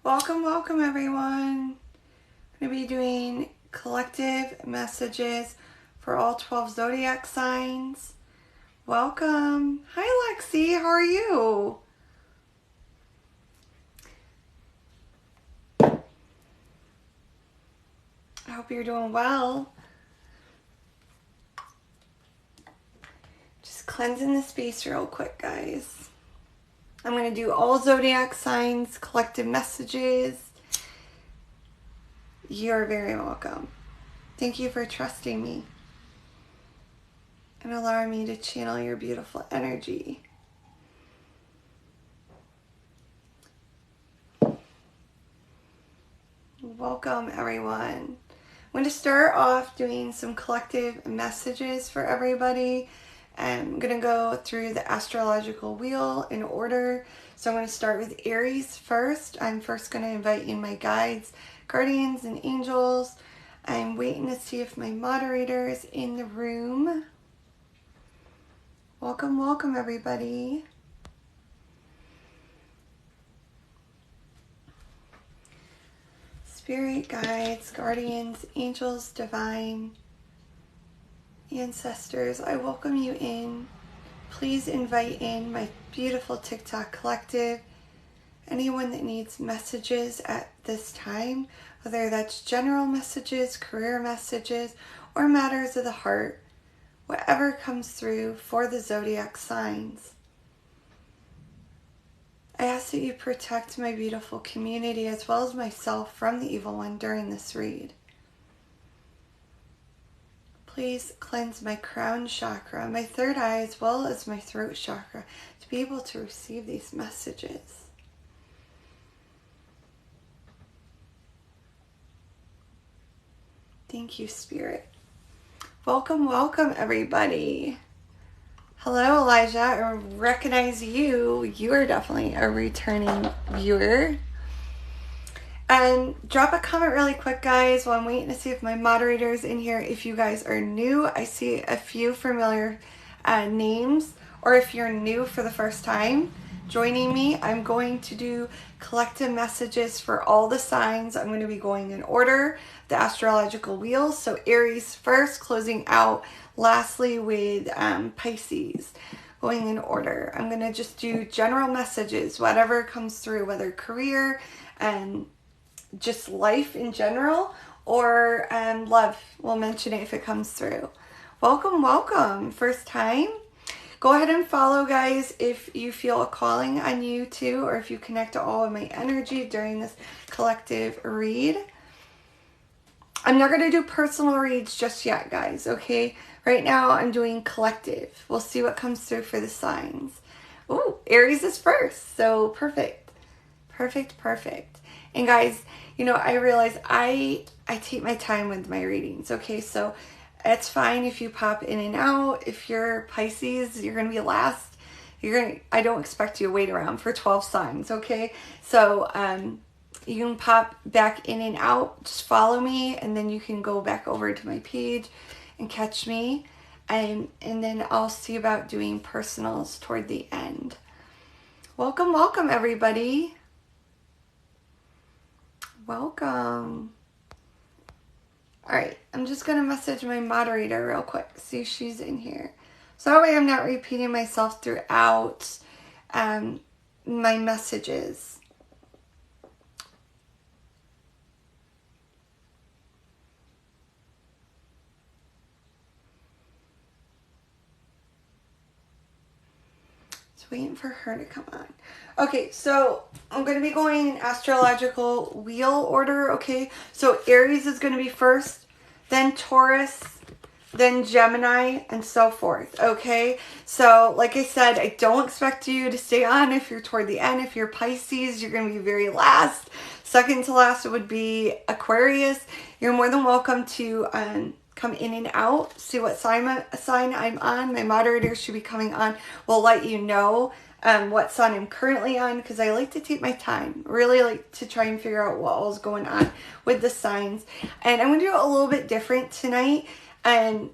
Welcome, welcome everyone. I'm going to be doing collective messages for all 12 Zodiac signs. Welcome. Hi Lexi, how are you? I hope you're doing well. Just cleansing the space real quick, guys. I'm going to do all Zodiac signs, collective messages. You're very welcome. Thank you for trusting me and allowing me to channel your beautiful energy. Welcome, everyone. I'm going to start off doing some collective messages for everybody. I'm going to go through the astrological wheel in order. So I'm going to start with Aries first. I'm first going to invite in my guides, guardians, and angels. I'm waiting to see if my moderator is in the room. Welcome, welcome, everybody. Spirit guides, guardians, angels, divine, ancestors, I welcome you in. Please invite in my beautiful TikTok collective. Anyone that needs messages at this time, whether that's general messages, career messages, or matters of the heart, whatever comes through for the Zodiac signs. I ask that you protect my beautiful community as well as myself from the evil one during this read. Please cleanse my crown chakra, my third eye, as well as my throat chakra to be able to receive these messages. Thank you, Spirit. Welcome, welcome, everybody. Hello, Elijah. I recognize you. You are definitely a returning viewer. And drop a comment really quick, guys, while I'm waiting to see if my moderator's in here. If you guys are new, I see a few familiar names. Or if you're new for the first time joining me, I'm going to do collective messages for all the signs. I'm going to be going in order, the astrological wheel. So Aries first, closing out lastly with Pisces. Going in order. I'm going to just do general messages, whatever comes through, whether career and just life in general, or love. We'll mention it if it comes through. Welcome, welcome. First time. Go ahead and follow, guys, if you feel a calling on you too, or if you connect to all of my energy during this collective read. I'm not going to do personal reads just yet, guys, okay? Right now, I'm doing collective. We'll see what comes through for the signs. Ooh, Aries is first, so perfect. Perfect, perfect. And guys, you know, I realize I take my time with my readings, okay? So it's fine if you pop in and out. If you're Pisces, you're going to be last. I don't expect you to wait around for 12 signs, okay? So you can pop back in and out. Just follow me, and then you can go back over to my page and catch me. And then I'll see about doing personals toward the end. Welcome, welcome, everybody. Welcome. All right, I'm just going to message my moderator real quick, see if she's in here. So that way I'm not repeating myself throughout my messages. Just waiting for her to come on. Okay, so I'm going to be going in astrological wheel order, okay? So Aries is going to be first, then Taurus, then Gemini, and so forth, okay? So, like I said, I don't expect you to stay on if you're toward the end. If you're Pisces, you're going to be very last. Second to last would be Aquarius. You're more than welcome to come in and out, see what sign I'm on. My moderator should be coming on. We'll let you know what sign I'm currently on, because I like to take my time. Really like to try and figure out what all's going on with the signs. And I'm going to do it a little bit different tonight. And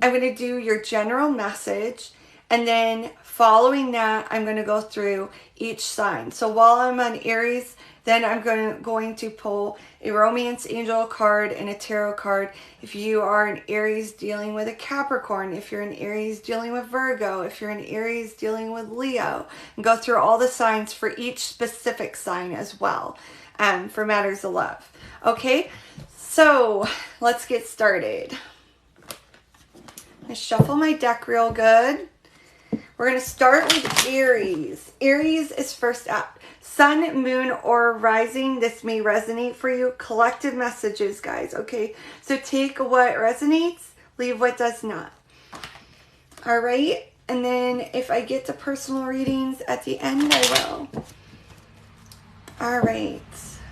I'm going to do your general message, and then following that, I'm going to go through each sign. So while I'm on Aries, Then I'm going to pull a romance angel card and a tarot card. If you are an Aries dealing with a Capricorn, if you're an Aries dealing with Virgo, if you're an Aries dealing with Leo, and go through all the signs for each specific sign as well, for matters of love. Okay, so let's get started. I'm going to shuffle my deck real good. We're going to start with Aries. Aries is first up. Sun, moon, or rising. This may resonate for you. Collective messages, guys. Okay, so take what resonates, leave what does not. All right, and then if I get to personal readings at the end, I will. All right,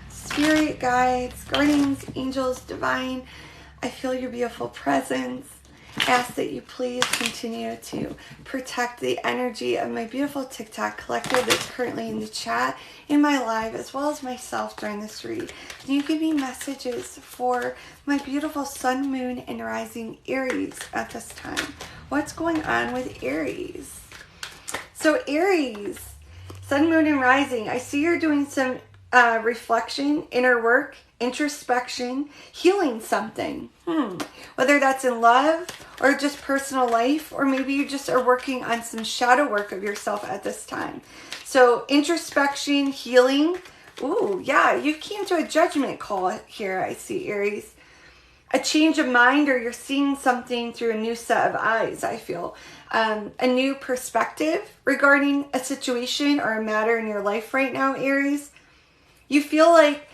spirit guides, guardians, angels, divine, I feel your beautiful presence. Ask that you please continue to protect the energy of my beautiful TikTok collective that's currently in the chat, in my live, as well as myself during this read. And you give me messages for my beautiful sun, moon, and rising Aries at this time. What's going on with Aries? So Aries, sun, moon, and rising. I see you're doing some reflection, inner work, introspection, healing something. Whether that's in love or just personal life, or maybe you just are working on some shadow work of yourself at this time. So introspection, healing. Ooh, yeah, you came to a judgment call here, I see, Aries. A change of mind, or you're seeing something through a new set of eyes, I feel. A new perspective regarding a situation or a matter in your life right now, Aries. You feel like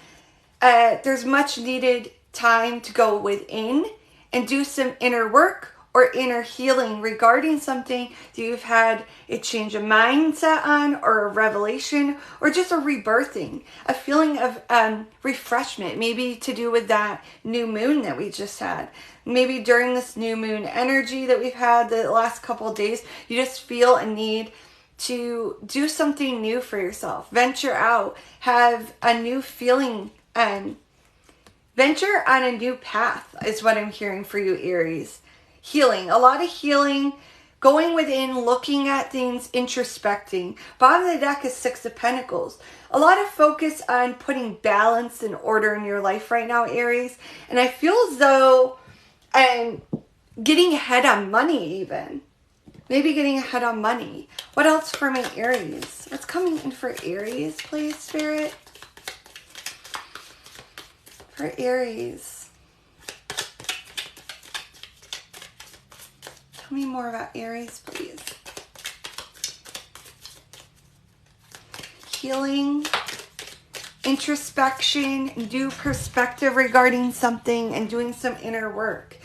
there's much needed time to go within and do some inner work or inner healing regarding something that you've had a change of mindset on, or a revelation, or just a rebirthing, a feeling of refreshment, maybe to do with that new moon that we just had. Maybe during this new moon energy that we've had the last couple of days, you just feel a need to do something new for yourself, venture out, have a new feeling, and venture on a new path is what I'm hearing for you, Aries. Healing, a lot of healing, going within, looking at things, introspecting. Bottom of the deck is Six of Pentacles. A lot of focus on putting balance and order in your life right now, Aries. And I feel as though I'm getting ahead on money even. Maybe getting ahead on money. What else for my Aries? What's coming in for Aries, please, Spirit? For Aries. Tell me more about Aries, please. Healing, introspection, new perspective regarding something, and doing some inner work.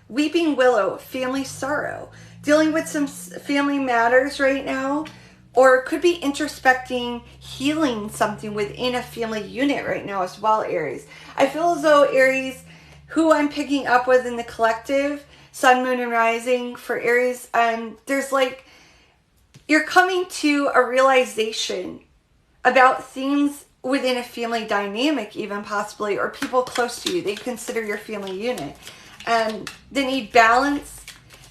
Weeping Willow, family sorrow. Dealing with some family matters right now, or it could be introspecting, healing something within a family unit right now as well, Aries. I feel as though, Aries, who I'm picking up with in the collective, sun, moon, and rising for Aries, there's like, you're coming to a realization about things within a family dynamic, even possibly, or people close to you that you consider your family unit. They need balance,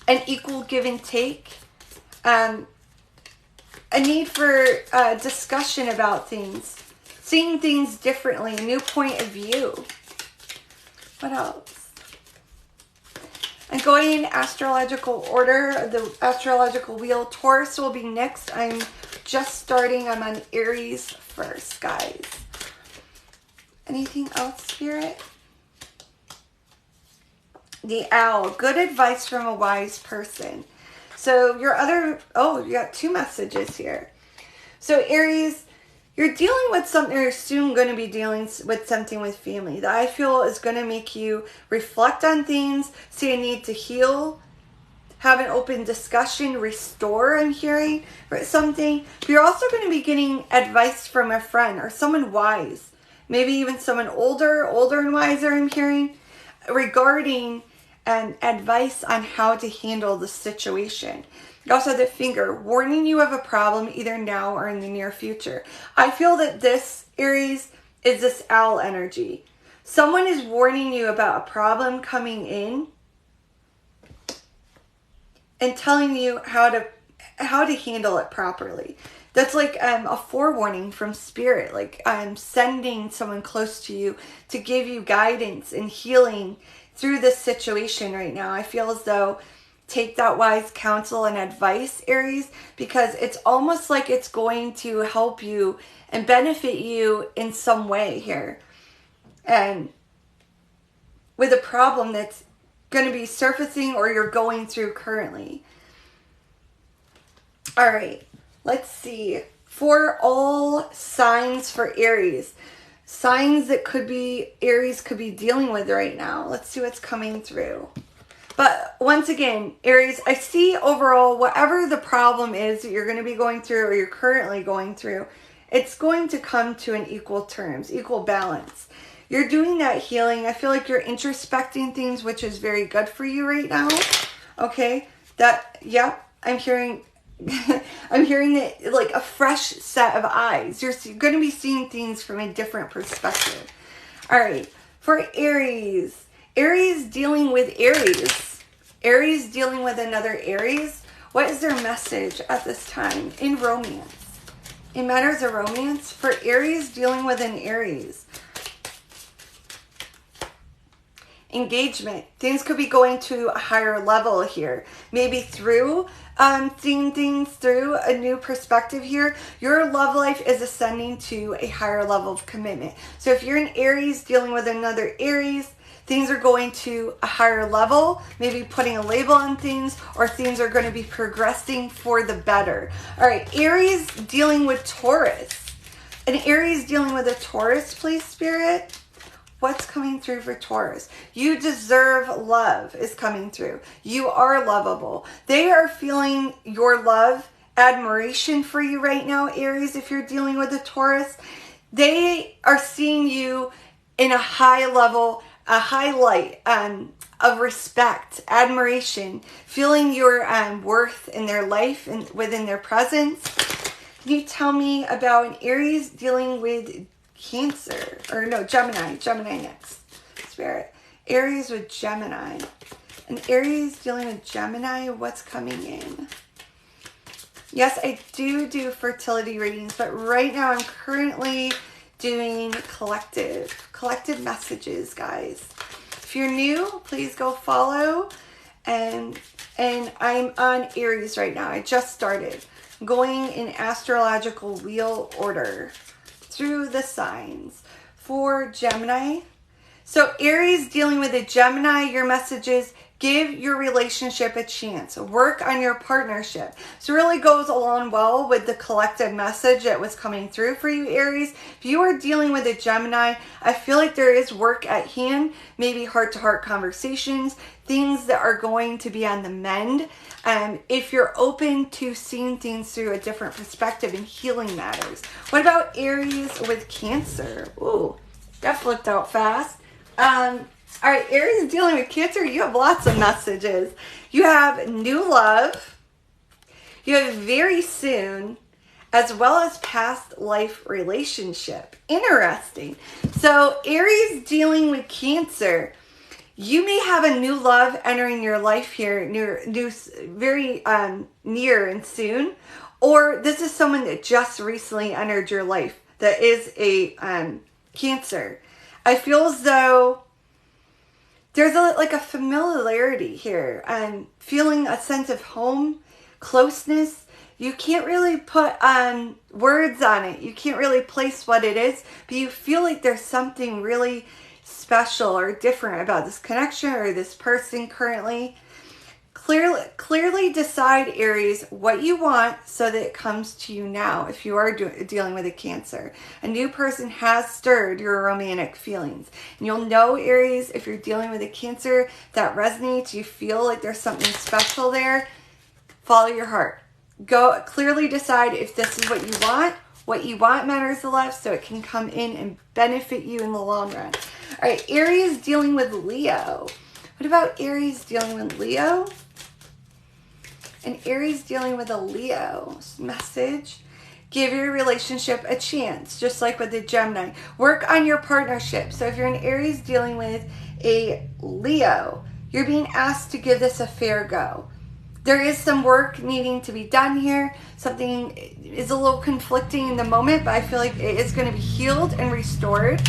an equal give and take, a need for discussion about things, seeing things differently, a new point of view. What else? I'm going in astrological order, the astrological wheel. Taurus will be next. I'm just starting. I'm on Aries first, guys. Anything else, Spirit? The Owl. Good advice from a wise person. So your other, you got two messages here. So Aries, you're dealing with something, or you're soon going to be dealing with something with family that I feel is going to make you reflect on things, see a need to heal, have an open discussion, restore, I'm hearing, or something. But you're also going to be getting advice from a friend or someone wise. Maybe even someone older and wiser, I'm hearing, regarding advice on how to handle the situation. You also have the finger warning you of a problem either now or in the near future. I feel that this, Aries, is this owl energy. Someone is warning you about a problem coming in and telling you how to handle it properly. That's like a forewarning from spirit, like I'm sending someone close to you to give you guidance and healing through this situation right now. I feel as though take that wise counsel and advice, Aries, because it's almost like it's going to help you and benefit you in some way here. And with a problem that's going to be surfacing or you're going through currently. All right, let's see. For all signs for Aries, signs that could be Aries could be dealing with right now. Let's see what's coming through. But once again, Aries, I see overall, whatever the problem is that you're going to be going through or you're currently going through, it's going to come to an equal terms, equal balance. You're doing that healing. I feel like you're introspecting things, which is very good for you right now. Okay, I'm hearing I'm hearing it like a fresh set of eyes. You're going to be seeing things from a different perspective. All right, for Aries, Aries dealing with Aries. Aries dealing with another Aries. What is their message at this time in romance? In matters of romance, for Aries dealing with an Aries. Engagement. Things could be going to a higher level here. Maybe through seeing things through a new perspective here. Your love life is ascending to a higher level of commitment. So if you're an Aries dealing with another Aries, things are going to a higher level, maybe putting a label on things, or things are going to be progressing for the better. All right, Aries dealing with Taurus. An Aries dealing with a Taurus, please, Spirit. What's coming through for Taurus? You deserve love is coming through. You are lovable. They are feeling your love, admiration for you right now, Aries, if you're dealing with a Taurus. They are seeing you in a high level, a highlight of respect, admiration, feeling your worth in their life and within their presence. Can you tell me about an Aries dealing with Cancer, or no, Gemini next, Spirit. Aries with Gemini. An Aries dealing with Gemini, what's coming in? Yes, I do fertility readings, but right now I'm currently doing collective messages, guys. If you're new, please go follow. And I'm on Aries right now. I just started going in astrological wheel order through the signs. For Gemini, so Aries dealing with a Gemini, your message is give your relationship a chance. Work on your partnership. So it really goes along well with the collective message that was coming through for you, Aries. If you are dealing with a Gemini, I feel like there is work at hand, maybe heart-to-heart conversations, things that are going to be on the mend. If you're open to seeing things through a different perspective and healing matters. What about Aries with Cancer? Ooh, that flipped out fast. All right, Aries dealing with Cancer, you have lots of messages. You have new love. You have very soon, as well as past life relationship. Interesting. So Aries dealing with Cancer, you may have a new love entering your life here, very near and soon. Or this is someone that just recently entered your life that is a Cancer. I feel as though there's a familiarity here and feeling a sense of home, closeness. You can't really put words on it. You can't really place what it is, but you feel like there's something really special or different about this connection or this person currently. Clearly decide, Aries, what you want so that it comes to you now if you are dealing with a Cancer. A new person has stirred your romantic feelings. And you'll know, Aries, if you're dealing with a Cancer that resonates, you feel like there's something special there, follow your heart. Go clearly decide if this is what you want. What you want matters a lot, so it can come in and benefit you in the long run. All right, Aries dealing with Leo. What about Aries dealing with Leo? And Aries dealing with a Leo message. Give your relationship a chance, just like with the Gemini. Work on your partnership. So if you're an Aries dealing with a Leo, you're being asked to give this a fair go. there is some work needing to be done here. Something is a little conflicting in the moment, but I feel like it is going to be healed and restored.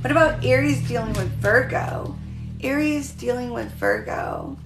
What about Aries dealing with Virgo? Aries dealing with Virgo.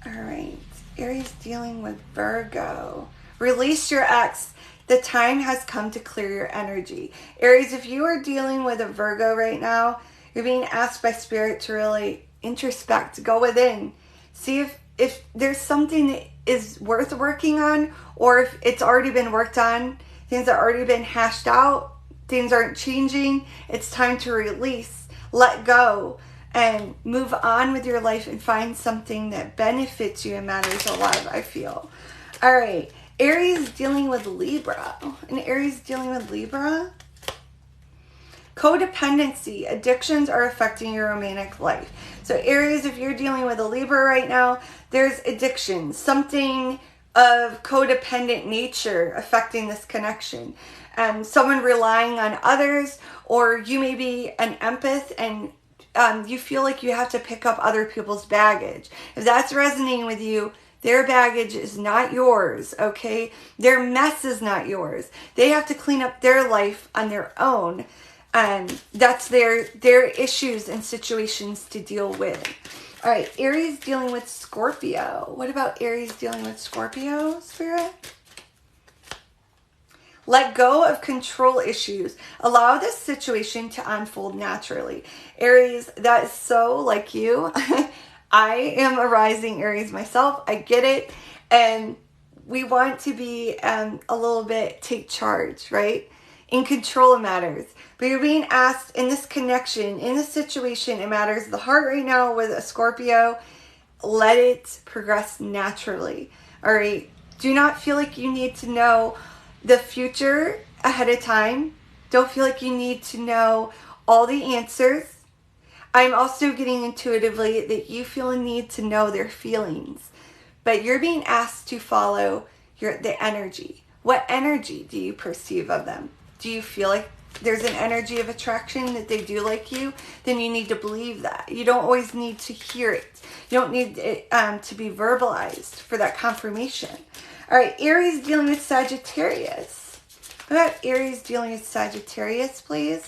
All right. Aries dealing with Virgo. Release your ex. The time has come to clear your energy. Aries, if you are dealing with a Virgo right now, you're being asked by Spirit to really introspect, go within. See if there's something that is worth working on, or if it's already been worked on, things have already been hashed out, things aren't changing. It's time to release, let go, and move on with your life and find something that benefits you and matters a lot, I feel. All right. Aries dealing with Libra. And Aries dealing with Libra. Codependency. Addictions are affecting your romantic life. So Aries, if you're dealing with a Libra right now, there's addiction. Something of codependent nature affecting this connection. Someone relying on others, or you may be an empath and you feel like you have to pick up other people's baggage. If that's resonating with you, their baggage is not yours, okay? Their mess is not yours. They have to clean up their life on their own. That's their issues and situations to deal with. All right, Aries dealing with Scorpio. What about Aries dealing with Scorpio, Spirit? Let go of control issues. Allow this situation to unfold naturally. Aries, that is so like you. I am a rising Aries myself. I get it. And we want to be a little bit take charge, right? In control of matters. But you're being asked in this connection, in this situation, it matters the heart right now with a Scorpio. Let it progress naturally. All right. Do not feel like you need to know the future ahead of time. Don't feel like you need to know all the answers. I'm also getting intuitively that you feel a need to know their feelings, but you're being asked to follow the energy. What energy do you perceive of them? Do you feel like there's an energy of attraction that they do like you? Then you need to believe that. You don't always need to hear it. You don't need it to be verbalized for that confirmation. All right, Aries dealing with Sagittarius. What about Aries dealing with Sagittarius, please?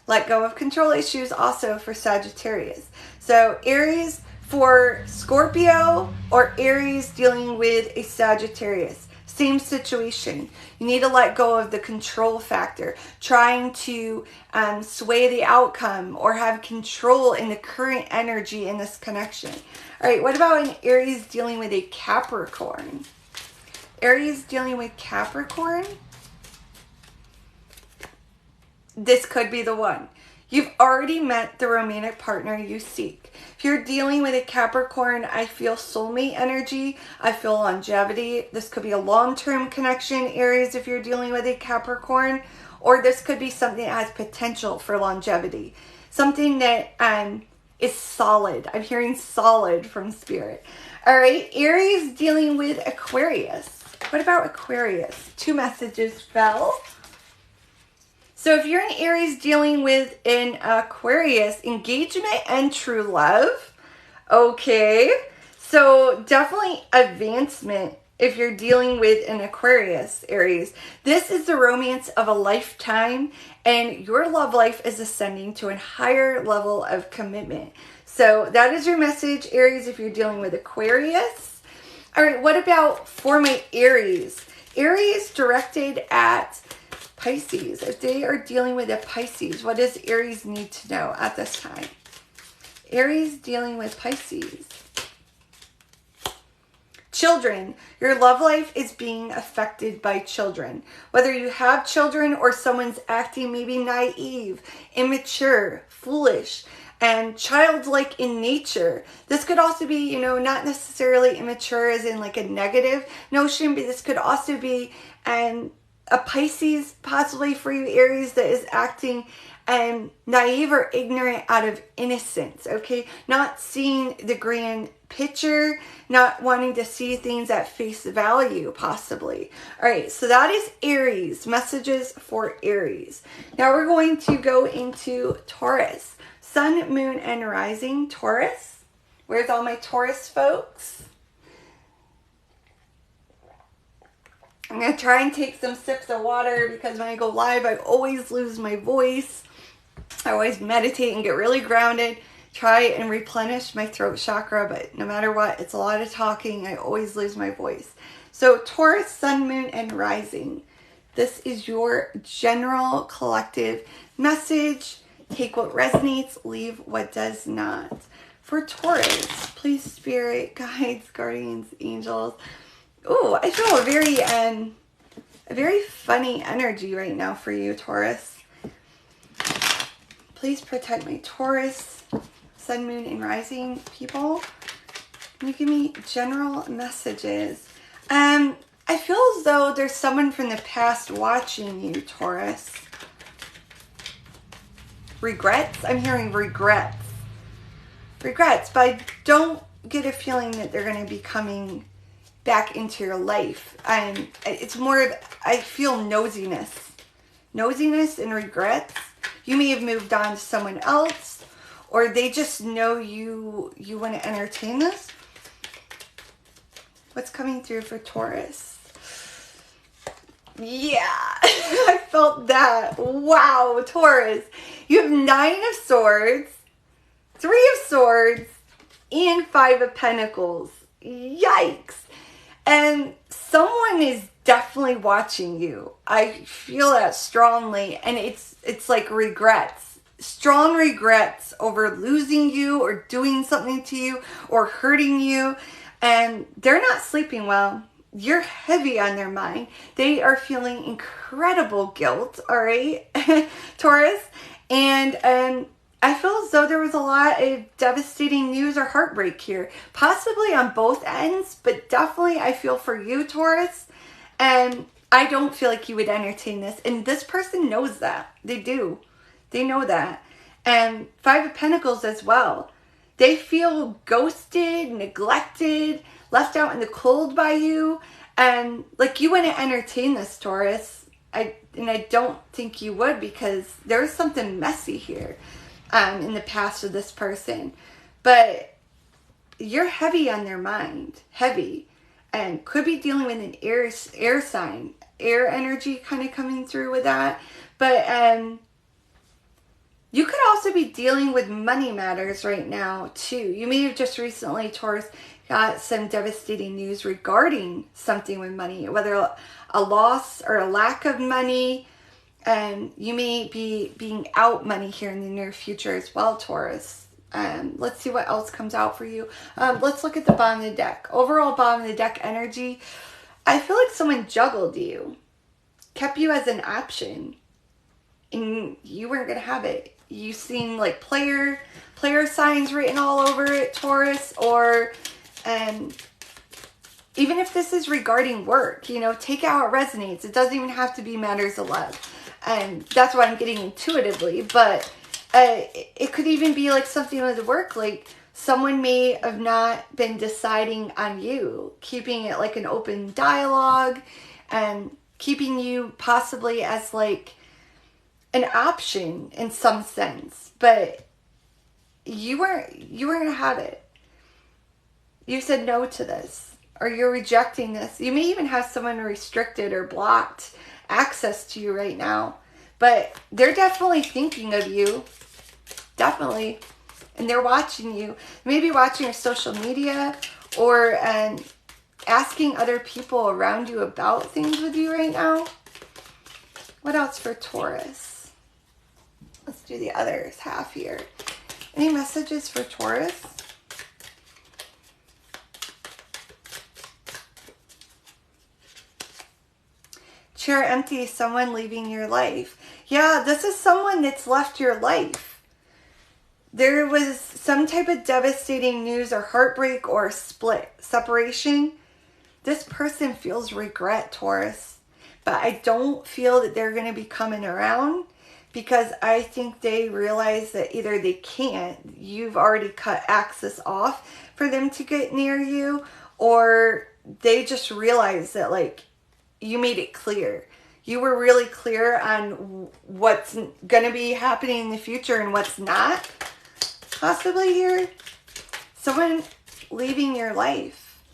Let go of control issues also for Sagittarius. So Aries for Scorpio, or Aries dealing with a Sagittarius. Same situation. You need to let go of the control factor, trying to sway the outcome or have control in the current energy in this connection. All right, what about an Aries dealing with a Capricorn? Aries dealing with Capricorn? This could be the one. You've already met the romantic partner you seek. If you're dealing with a Capricorn, I feel soulmate energy. I feel longevity. This could be a long-term connection, Aries, if you're dealing with a Capricorn. Or this could be something that has potential for longevity. Something that is solid. I'm hearing solid from Spirit. All right, Aries dealing with Aquarius. What about Aquarius? 2 messages fell. So if you're an Aries dealing with an Aquarius, engagement and true love. Okay. So definitely advancement if you're dealing with an Aquarius, Aries. This is the romance of a lifetime, and your love life is ascending to a higher level of commitment. So that is your message, Aries, if you're dealing with Aquarius. All right, what about for my Aries? Aries directed at Pisces. If they are dealing with a Pisces, what does Aries need to know at this time? Aries dealing with Pisces. Children. Your love life is being affected by children. Whether you have children or someone's acting maybe naive, immature, foolish, and childlike in nature. This could also be, not necessarily immature as in like a negative notion, but this could also be a Pisces possibly for you, Aries, that is acting naive or ignorant out of innocence, okay? Not seeing the grand picture, not wanting to see things at face value, possibly. All right, so that is Aries, messages for Aries. Now we're going to go into Taurus, sun, moon, and rising. Taurus, where's all my Taurus folks? I'm going to try and take some sips of water because when I go live, I always lose my voice. I always meditate and get really grounded, try and replenish my throat chakra, but no matter what, it's a lot of talking. I always lose my voice. So Taurus, sun, moon, and rising. This is your general collective message. Take what resonates, leave what does not. For Taurus, please, spirit, guides, guardians, angels. Oh, I feel a very funny energy right now for you, Taurus. Please protect my Taurus, sun, moon, and rising people. Can you give me general messages? I feel as though there's someone from the past watching you, Taurus. Regrets? I'm hearing regrets. Regrets, but I don't get a feeling that they're going to be coming back into your life. And it's more of, I feel nosiness. Nosiness and regrets. You may have moved on to someone else, or they just know you want to entertain this. What's coming through for Taurus? Yeah, I felt that. Wow, Taurus. You have 9 of Swords, 3 of Swords, and 5 of Pentacles. Yikes. And someone is definitely watching you. I feel that strongly. And it's like regrets. Strong regrets over losing you or doing something to you or hurting you. And they're not sleeping well. You're heavy on their mind. They are feeling incredible guilt, all right, Taurus. And I feel as though there was a lot of devastating news or heartbreak here, possibly on both ends, but definitely I feel for you, Taurus. And I don't feel like you would entertain this. And this person knows that. They do. They know that. And 5 of Pentacles as well. They feel ghosted, neglected, left out in the cold by you. And like you wouldn't entertain this, Taurus. I don't think you would, because there's something messy here in the past of this person. But you're heavy on their mind. Heavy. And could be dealing with an air sign. Air energy kind of coming through with that. But you could also be dealing with money matters right now too. You may have just recently, Taurus, got some devastating news regarding something with money, whether a loss or a lack of money. And you may be being out money here in the near future as well, Taurus. Let's see what else comes out for you. Let's look at the bottom of the deck. Overall bottom of the deck energy. I feel like someone juggled you, kept you as an option, and you weren't going to have it. You seen like player signs written all over it, Taurus, or even if this is regarding work, you know, take it how it resonates. It doesn't even have to be matters of love. And that's what I'm getting intuitively, but it could even be like something with work, like someone may have not been deciding on you, keeping it like an open dialogue and keeping you possibly as like an option in some sense, but you weren't going to have it. You said no to this, or you're rejecting this. You may even have someone restricted or blocked access to you right now, but they're definitely thinking of you. Definitely. And they're watching you. Maybe watching your social media or asking other people around you about things with you right now. What else for Taurus? Let's do the other half here. Any messages for Taurus? Chair empty, someone leaving your life. Yeah, this is someone that's left your life. There was some type of devastating news or heartbreak or split, separation. This person feels regret, Taurus. But I don't feel that they're going to be coming around. because I think they realize that either they can't, you've already cut access off for them to get near you, or they just realize that, like, you made it clear. You were really clear on what's going to be happening in the future and what's not. Possibly here, someone leaving your life.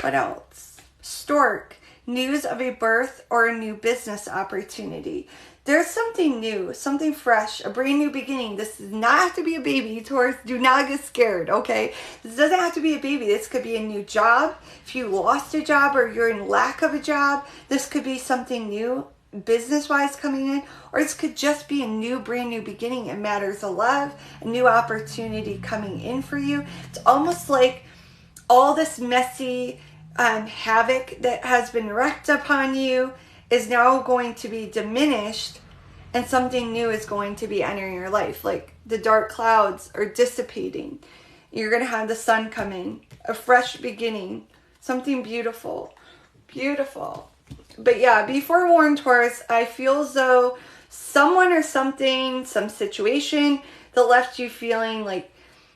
What else? Stork, news of a birth or a new business opportunity. There's something new, something fresh, a brand new beginning. This does not have to be a baby, Taurus. Do not get scared, okay? This doesn't have to be a baby. This could be a new job. If you lost a job or you're in lack of a job, this could be something new, business-wise, coming in. Or this could just be a new, brand new beginning in matters of love, a new opportunity coming in for you. It's almost like all this messy havoc that has been wreaked upon you is now going to be diminished, and something new is going to be entering your life. Like the dark clouds are dissipating. You're going to have the sun come in, a fresh beginning, something beautiful, beautiful. But yeah, be forewarned, Taurus. I feel as though someone or something, some situation that left you feeling like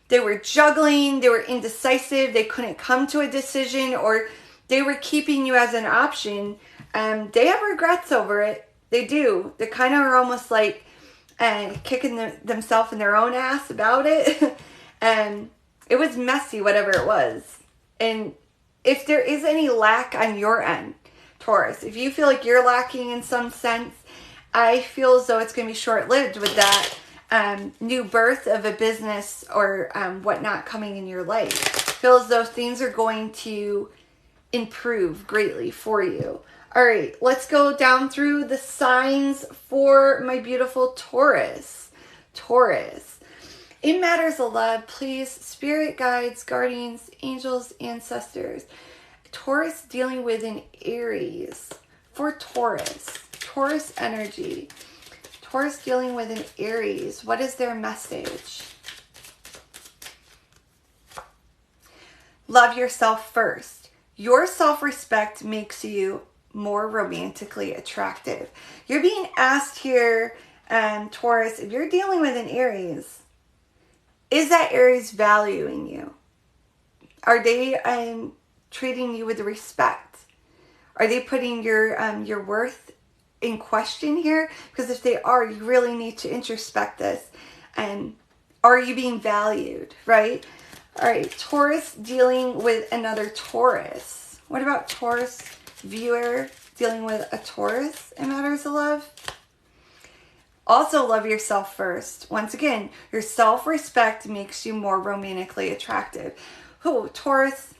they were juggling, they were indecisive, they couldn't come to a decision, or they were keeping you as an option. They have regrets over it. They do. They kind of are almost like kicking themselves in their own ass about it. And it was messy, whatever it was. And if there is any lack on your end, Taurus, if you feel like you're lacking in some sense, I feel as though it's going to be short-lived with that new birth of a business or whatnot coming in your life. I feel as though things are going to improve greatly for you. All right, let's go down through the signs for my beautiful Taurus. Taurus. In matters of love, please, spirit guides, guardians, angels, ancestors. Taurus dealing with an Aries. For Taurus. Taurus energy. Taurus dealing with an Aries. What is their message? Love yourself first. Your self-respect makes you more romantically attractive. You're being asked here, Taurus, if you're dealing with an Aries, is that Aries valuing you? Are they treating you with respect? Are they putting your worth in question here? Because if they are, you really need to introspect this. And are you being valued, right? All right, Taurus dealing with another Taurus. What about Taurus viewer dealing with a Taurus in matters of love? Also love yourself first. Once again, your self-respect makes you more romantically attractive. Oh, Taurus,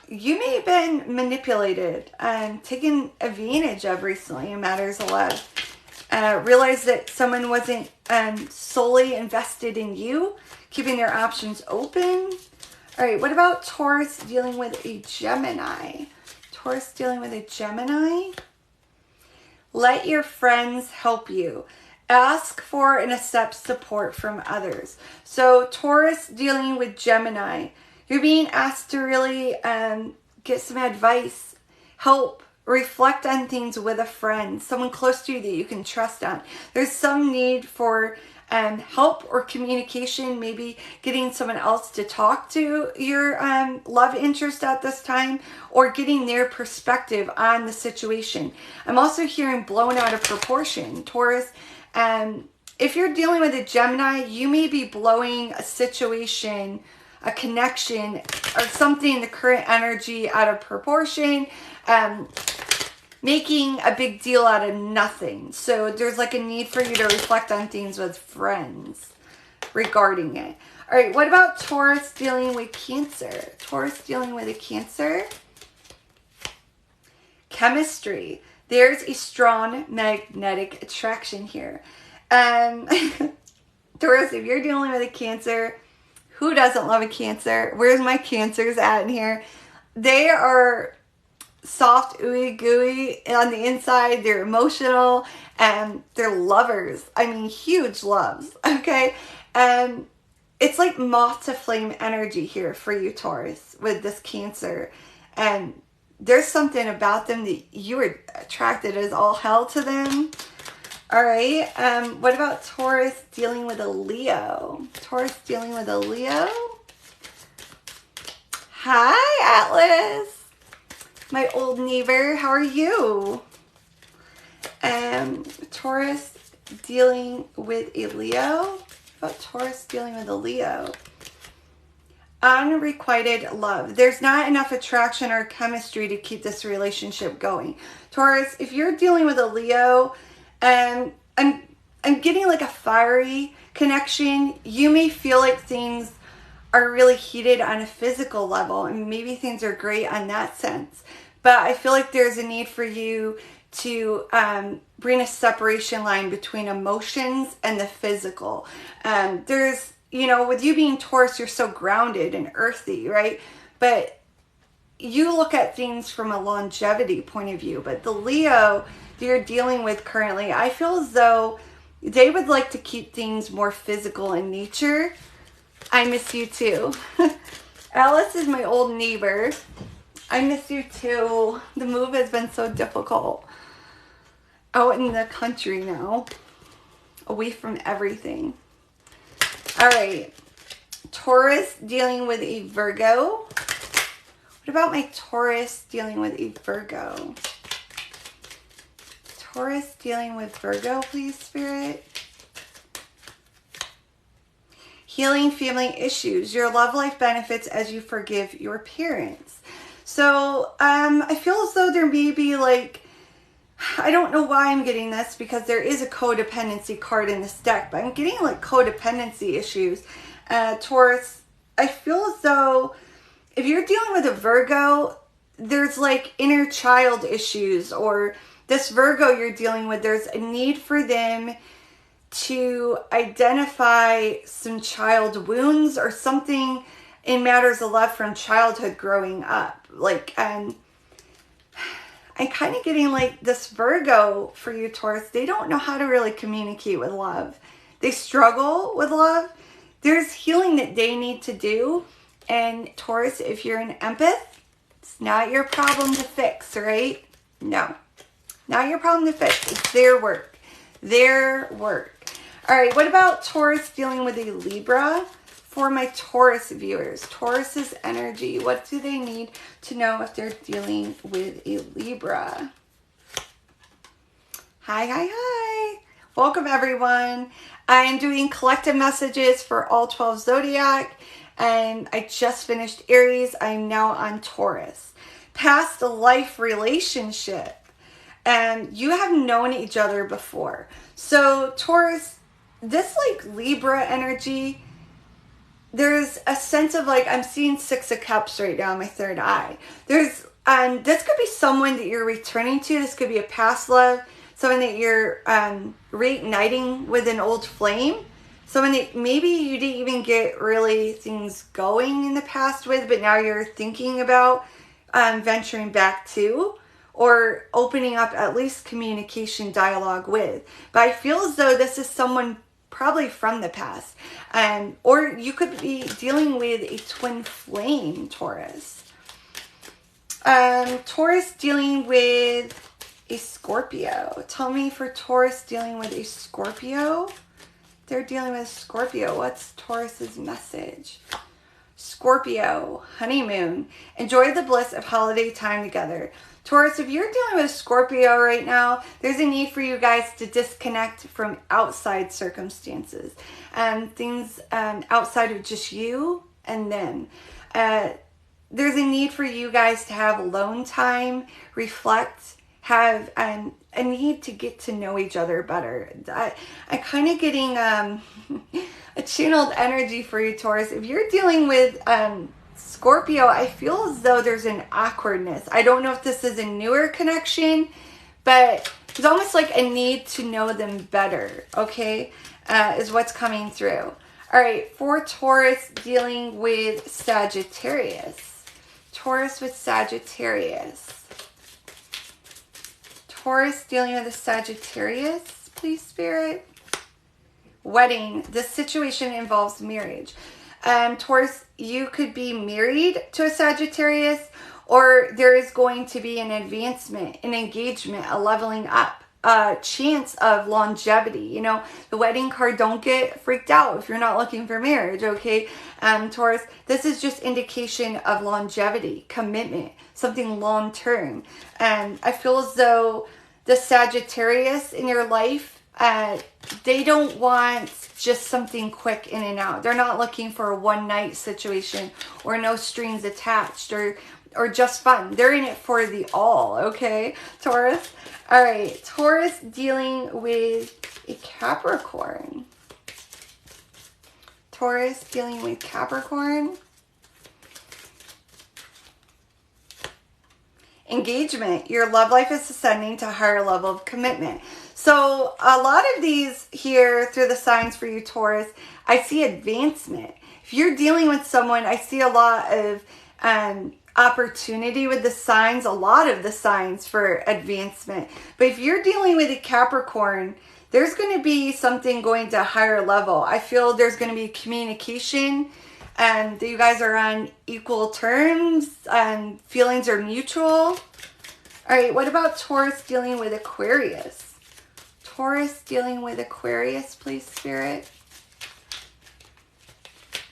you may have been manipulated and taken advantage of recently in matters of love. Realize that someone wasn't solely invested in you, keeping their options open. All right, what about Taurus dealing with a Gemini? Taurus dealing with a Gemini. Let your friends help you. Ask for and accept support from others. So Taurus dealing with Gemini. You're being asked to really get some advice, help, reflect on things with a friend, someone close to you that you can trust on. There's some need for help or communication, maybe getting someone else to talk to your love interest at this time, or getting their perspective on the situation. I'm also hearing blown out of proportion, Taurus. If you're dealing with a Gemini, you may be blowing a situation, a connection, or something in the current energy out of proportion, making a big deal out of nothing. So there's like a need for you to reflect on things with friends regarding it. All right, what about Taurus dealing with Cancer? Taurus dealing with a Cancer. Chemistry. There's a strong magnetic attraction here. Taurus, if you're dealing with a Cancer, who doesn't love a Cancer? Where's my Cancers at in here? They are soft, ooey gooey on the inside. They're emotional and they're lovers. I mean, huge loves. Okay. And it's like moth to flame energy here for you, Taurus, with this Cancer. And there's something about them that you were attracted as all hell to them. All right. What about Taurus dealing with a Leo? Taurus dealing with a Leo. Hi, Atlas. My old neighbor. How are you? Taurus dealing with a Leo. What about Taurus dealing with a Leo? Unrequited love. There's not enough attraction or chemistry to keep this relationship going. Taurus, if you're dealing with a Leo, I'm getting like a fiery connection. You may feel like things are really heated on a physical level, and maybe things are great on that sense. But I feel like there's a need for you to bring a separation line between emotions and the physical. There's, you know, with you being Taurus, you're so grounded and earthy, right? But you look at things from a longevity point of view. But the Leo that you're dealing with currently, I feel as though they would like to keep things more physical in nature. I miss you too. Alice is my old neighbor. I miss you too. The move has been so difficult. Out in the country now, away from everything. All right, Taurus dealing with a Virgo. What about my Taurus dealing with a Virgo? Taurus dealing with Virgo, please, Spirit. Healing family issues. Your love life benefits as you forgive your parents. So I feel as though there may be like, I don't know why I'm getting this because there is a codependency card in this deck, but I'm getting like codependency issues. Taurus, I feel as though if you're dealing with a Virgo, there's like inner child issues, or this Virgo you're dealing with, there's a need for them to identify some child wounds or something in matters of love from childhood growing up. Like, I'm kind of getting like this Virgo for you, Taurus. They don't know how to really communicate with love. They struggle with love. There's healing that they need to do. And Taurus, if you're an empath, it's not your problem to fix, right? No, not your problem to fix. It's their work. Their work. All right, what about Taurus dealing with a Libra? For my Taurus viewers, Taurus's energy, what do they need to know if they're dealing with a Libra? Hi. Welcome, everyone. I'm doing collective messages for all 12 Zodiac, and I just finished Aries. I'm now on Taurus. Past life relationship, and you have known each other before. So Taurus, this like Libra energy, there's a sense of like, I'm seeing Six of Cups right now in my third eye. There's, this could be someone that you're returning to. This could be a past love, someone that you're reigniting with an old flame, someone that maybe you didn't even get really things going in the past with, but now you're thinking about venturing back to, or opening up at least communication dialogue with. But I feel as though this is someone probably from the past. Or you could be dealing with a twin flame, Taurus. Taurus dealing with a Scorpio. Tell me for Taurus dealing with a Scorpio. They're dealing with a Scorpio. What's Taurus's message? Scorpio, honeymoon. Enjoy the bliss of holiday time together. Taurus, if you're dealing with Scorpio right now, there's a need for you guys to disconnect from outside circumstances and things outside of just you and them. There's a need for you guys to have alone time, reflect, have a need to get to know each other better. I'm kind of getting a channeled energy for you, Taurus. If you're dealing with Scorpio, I feel as though there's an awkwardness. I don't know if this is a newer connection, but it's almost like a need to know them better, okay, is what's coming through. All right, for Taurus dealing with Sagittarius. Taurus with Sagittarius. Taurus dealing with a Sagittarius, please, Spirit. Wedding. This situation involves marriage. Taurus, you could be married to a Sagittarius, or there is going to be an advancement, an engagement, a leveling up chance of longevity. You know, the wedding card, don't get freaked out if you're not looking for marriage, okay? Taurus, this is just indication of longevity, commitment, something long term. And I feel as though the Sagittarius in your life, they don't want just something quick in and out. They're not looking for a one night situation or no strings attached or just fun. They're in it for the all, okay, Taurus? All right, Taurus dealing with a Capricorn. Taurus dealing with Capricorn. Engagement. Your love life is ascending to a higher level of commitment. So a lot of these here through the signs for you, Taurus, I see advancement. If you're dealing with someone, I see a lot of opportunity with the signs, a lot of the signs for advancement. But if you're dealing with a Capricorn, there's going to be something going to a higher level. I feel there's going to be communication and you guys are on equal terms and feelings are mutual. All right, what about Taurus dealing with Aquarius? Taurus dealing with Aquarius, please, Spirit.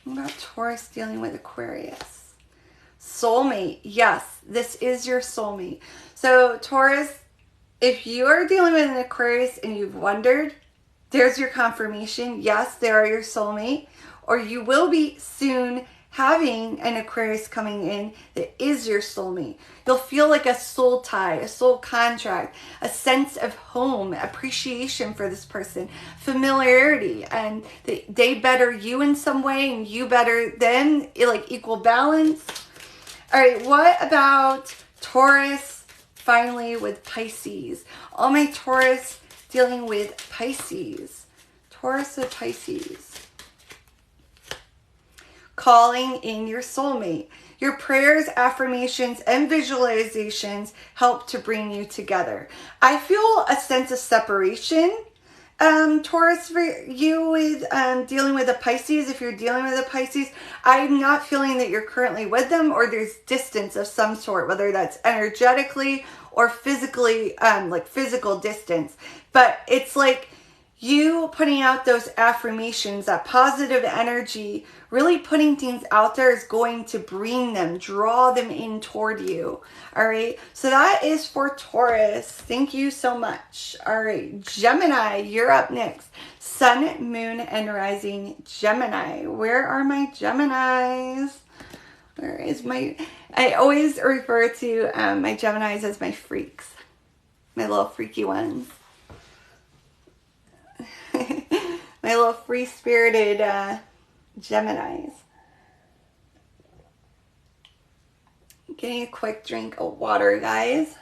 What about Taurus dealing with Aquarius? Soulmate. Yes, this is your soulmate. So Taurus, if you are dealing with an Aquarius and you've wondered, there's your confirmation. Yes, they are your soulmate. Or you will be soon having an Aquarius coming in that is your soulmate. You'll feel like a soul tie, a soul contract, a sense of home, appreciation for this person, familiarity, and they better you in some way and you better them, like equal balance. All right, what about Taurus finally with Pisces? All my Taurus dealing with Pisces. Taurus with Pisces. Calling in your soulmate. Your prayers, affirmations, and visualizations help to bring you together. I feel a sense of separation, Taurus, for you with dealing with a Pisces. If you're dealing with a Pisces, I'm not feeling that you're currently with them or there's distance of some sort, whether that's energetically or physically, like physical distance. But it's like you putting out those affirmations, that positive energy, really putting things out there is going to bring them, draw them in toward you. All right. So that is for Taurus. Thank you so much. All right. Gemini, you're up next. Sun, moon, and rising Gemini. Where are my Geminis? Where is my... I always refer to my Geminis as my freaks. My little freaky ones. My little free-spirited Geminis. Getting a quick drink of water, guys.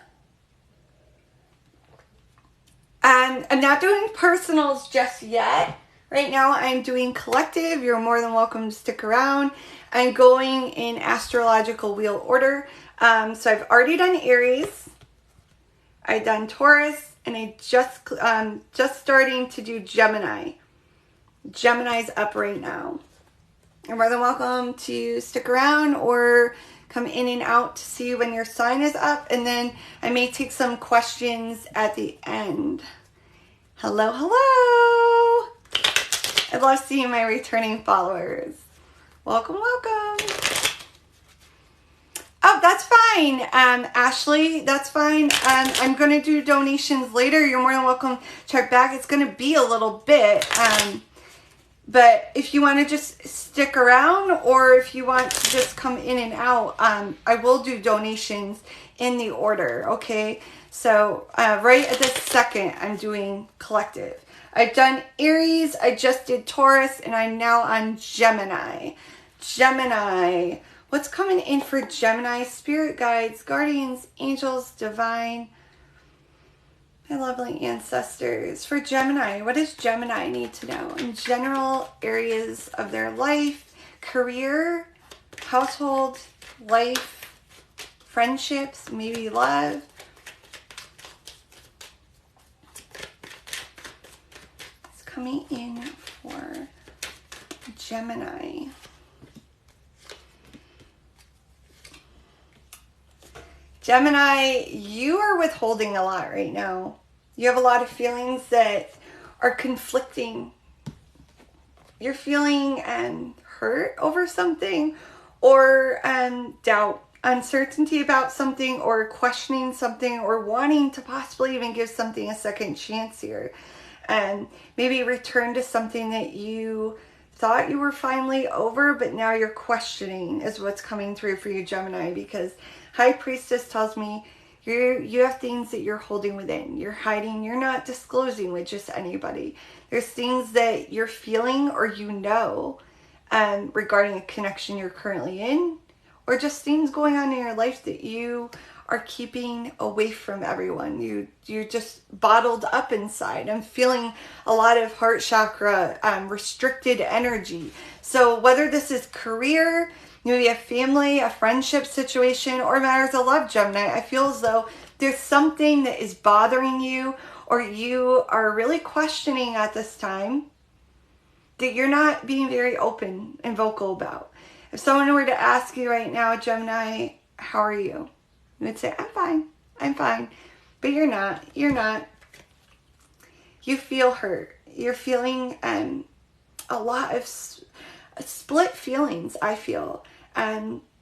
And I'm not doing personals just yet. Right now I'm doing collective. You're more than welcome to stick around. I'm going in astrological wheel order. So I've already done Aries. I've done Taurus. And I just starting to do Gemini. Gemini's up right now. You're more than welcome to stick around or come in and out to see when your sign is up. And then I may take some questions at the end. Hello, hello. I love seeing my returning followers. Welcome, welcome. Oh, that's fine, Ashley, that's fine. I'm going to do donations later. You're more than welcome to check back. It's going to be a little bit, but if you want to just stick around or if you want to just come in and out, I will do donations in the order, okay? So right at this second, I'm doing collective. I've done Aries, I just did Taurus, and I'm now on Gemini. Gemini. What's coming in for Gemini? Spirit guides, guardians, angels, divine, my lovely ancestors. For Gemini, what does Gemini need to know? In general areas of their life, career, household, life, friendships, maybe love. It's coming in for Gemini. Gemini, you are withholding a lot right now. You have a lot of feelings that are conflicting. You're feeling hurt over something, or doubt, uncertainty about something, or questioning something, or wanting to possibly even give something a second chance here. And maybe return to something that you thought you were finally over, but now you're questioning is what's coming through for you, Gemini, because High Priestess tells me you have things that you're holding within. You're hiding. You're not disclosing with just anybody. There's things that you're feeling or regarding a connection you're currently in, or just things going on in your life that you are keeping away from everyone. You're just bottled up inside. I'm feeling a lot of heart chakra restricted energy. So whether this is career, maybe a family, a friendship situation, or matters of love, Gemini, I feel as though there's something that is bothering you, or you are really questioning at this time that you're not being very open and vocal about. If someone were to ask you right now, Gemini, how are you? You would say, I'm fine. But you're not. You feel hurt. You're feeling a lot of split feelings, I feel.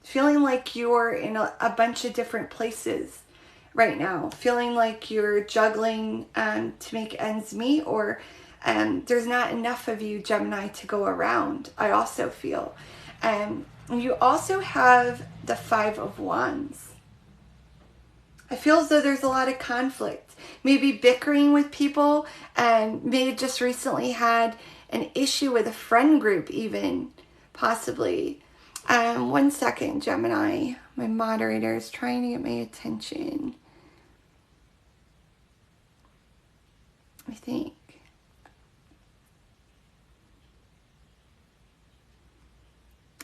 Feeling like you're in a bunch of different places right now. Feeling like you're juggling to make ends meet, or there's not enough of you, Gemini, to go around. I also feel. You also have the Five of Wands. I feel as though there's a lot of conflict, maybe bickering with people, and maybe just recently had an issue with a friend group even, possibly. 1 second, Gemini. My moderator is trying to get my attention. I think.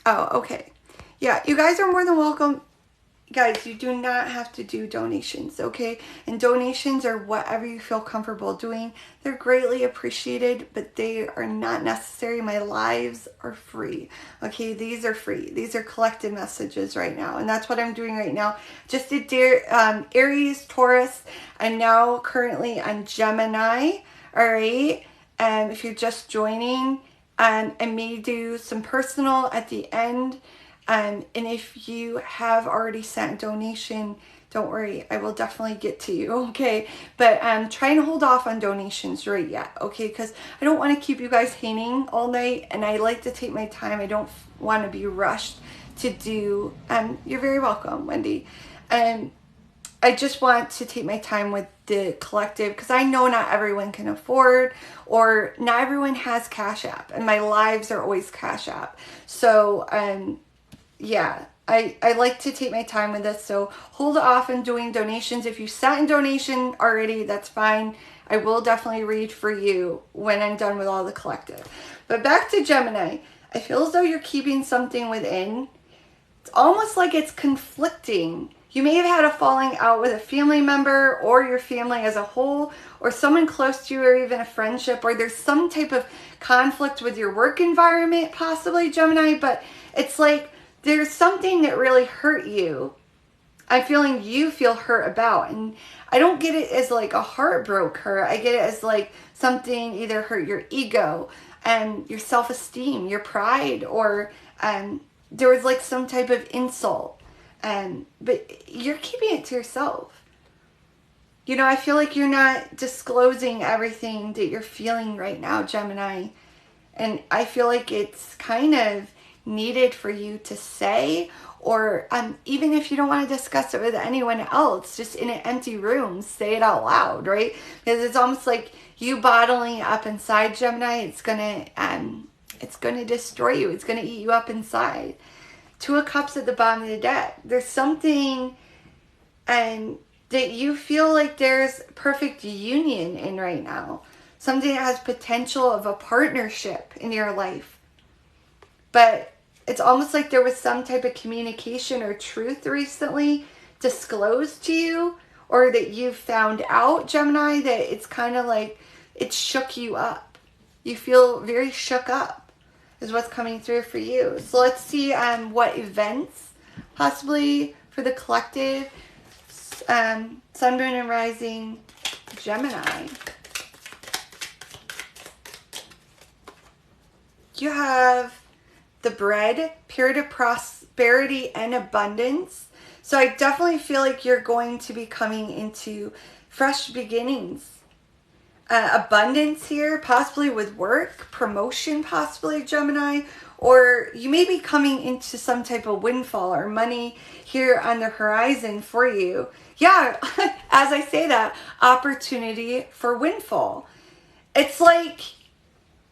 Oh, okay. Yeah, you guys are more than welcome. Guys, you do not have to do donations, okay? And donations are whatever you feel comfortable doing. They're greatly appreciated, but they are not necessary. My lives are free, okay? These are free. These are collected messages right now, and that's what I'm doing right now. Just did Aries, Taurus, and now currently on Gemini, all right? And if you're just joining, I may do some personal at the end. And if you have already sent a donation, don't worry, I will definitely get to you, okay? But try and hold off on donations right yet, okay? Because I don't want to keep you guys hanging all night, and I like to take my time. I don't want to be rushed to do. You're very welcome, Wendy. And I just want to take my time with the collective, because I know not everyone can afford, or not everyone has Cash App, and my lives are always Cash App. So, yeah, I like to take my time with this, so hold off on doing donations. If you sent a donation already, that's fine. I will definitely read for you when I'm done with all the collective. But back to Gemini. I feel as though you're keeping something within. It's almost like it's conflicting. You may have had a falling out with a family member, or your family as a whole, or someone close to you, or even a friendship, or there's some type of conflict with your work environment, possibly, Gemini, but it's like there's something that really hurt you. I'm feeling you feel hurt about, and I don't get it as like a heartbroken hurt. I get it as like something either hurt your ego and your self-esteem, your pride, or there was like some type of insult, but you're keeping it to yourself. You know, I feel like you're not disclosing everything that you're feeling right now, Gemini, and I feel like it's kind of needed for you to say, or even if you don't want to discuss it with anyone else, just in an empty room, say it out loud, right? Because it's almost like you bottling up inside, Gemini. It's gonna destroy you. It's gonna eat you up inside. Two of Cups at the bottom of the deck. There's something that you feel like there's perfect union in right now. Something that has potential of a partnership in your life. But it's almost like there was some type of communication or truth recently disclosed to you, or that you found out, Gemini, that it's kind of like it shook you up. You feel very shook up is what's coming through for you. So let's see what events possibly for the collective. Sun, Moon, and Rising, Gemini. You have the bread, period of prosperity and abundance. So I definitely feel like you're going to be coming into fresh beginnings. Abundance here, possibly with work, promotion, possibly, Gemini, or you may be coming into some type of windfall or money here on the horizon for you. Yeah, as I say that, opportunity for windfall. It's like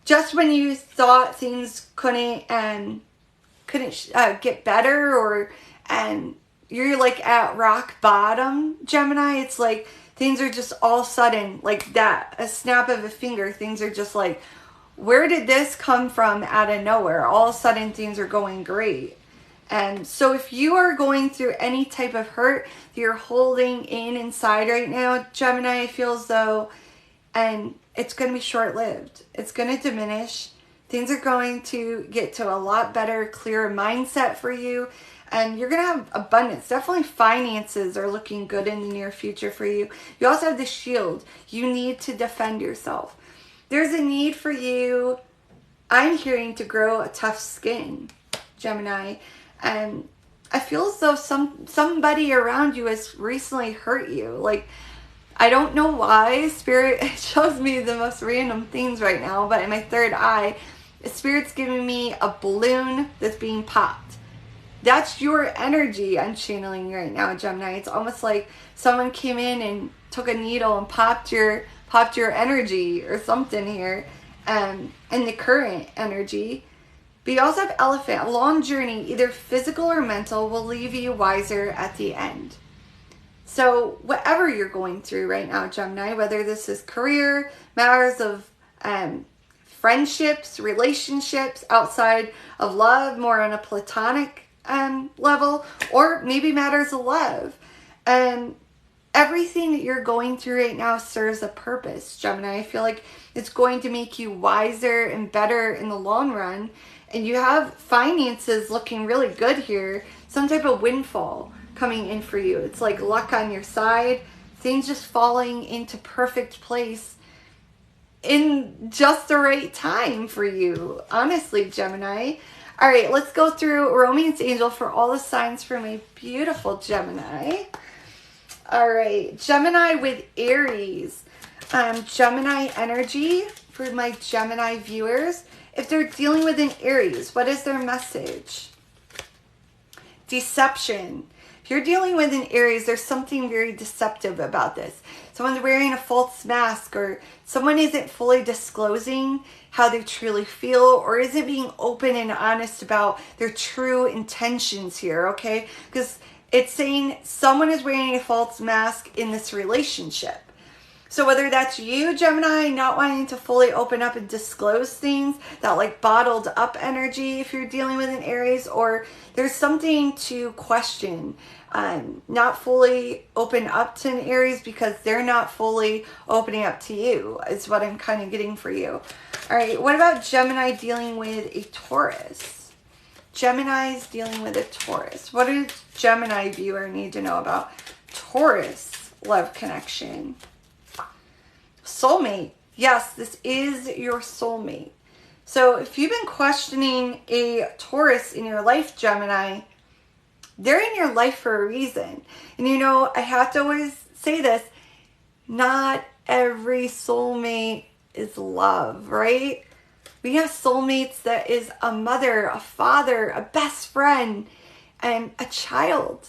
just when you thought things couldn't get better, and you're like at rock bottom, Gemini, it's like things are just all sudden, like that, a snap of a finger, things are just like, where did this come from out of nowhere? All of a sudden things are going great. And so if you are going through any type of hurt that you're holding inside right now, Gemini, I feel as though, and it's going to be short-lived. It's going to diminish. Things are going to get to a lot better, clearer mindset for you. And you're going to have abundance. Definitely finances are looking good in the near future for you. You also have the shield. You need to defend yourself. There's a need for you, I'm hearing, to grow a tough skin, Gemini. And I feel as though somebody around you has recently hurt you. Like, I don't know why. Spirit shows me the most random things right now. But in my third eye, Spirit's giving me a balloon that's being popped. That's your energy I'm channeling right now, Gemini. It's almost like someone came in and took a needle and popped your energy or something here, and the current energy. But you also have Elephant. A long journey, either physical or mental, will leave you wiser at the end. So whatever you're going through right now, Gemini, whether this is career, matters of friendships, relationships outside of love, more on a platonic level, or maybe matters of love, everything that you're going through right now serves a purpose, Gemini. I feel like it's going to make you wiser and better in the long run. And you have finances looking really good here. Some type of windfall coming in for you. It's like luck on your side. Things just falling into perfect place in just the right time for you. Honestly, Gemini. All right, let's go through Romance Angel for all the signs for my beautiful Gemini. All right, Gemini with Aries. Gemini energy for my Gemini viewers. If they're dealing with an Aries, what is their message? Deception. If you're dealing with an Aries, there's something very deceptive about this. Someone's wearing a false mask, or someone isn't fully disclosing how they truly feel, or isn't being open and honest about their true intentions here, okay? Because it's saying someone is wearing a false mask in this relationship. So whether that's you, Gemini, not wanting to fully open up and disclose things, that like bottled up energy if you're dealing with an Aries, or there's something to question, not fully open up to an Aries because they're not fully opening up to you, is what I'm kind of getting for you. All right, what about Gemini dealing with a Taurus? Gemini's dealing with a Taurus. What does Gemini viewer need to know about Taurus love connection? Soulmate. Yes, this is your soulmate. So if you've been questioning a Taurus in your life, Gemini, they're in your life for a reason. And you know, I have to always say this, not every soulmate is love, right? We have soulmates that is a mother, a father, a best friend, and a child.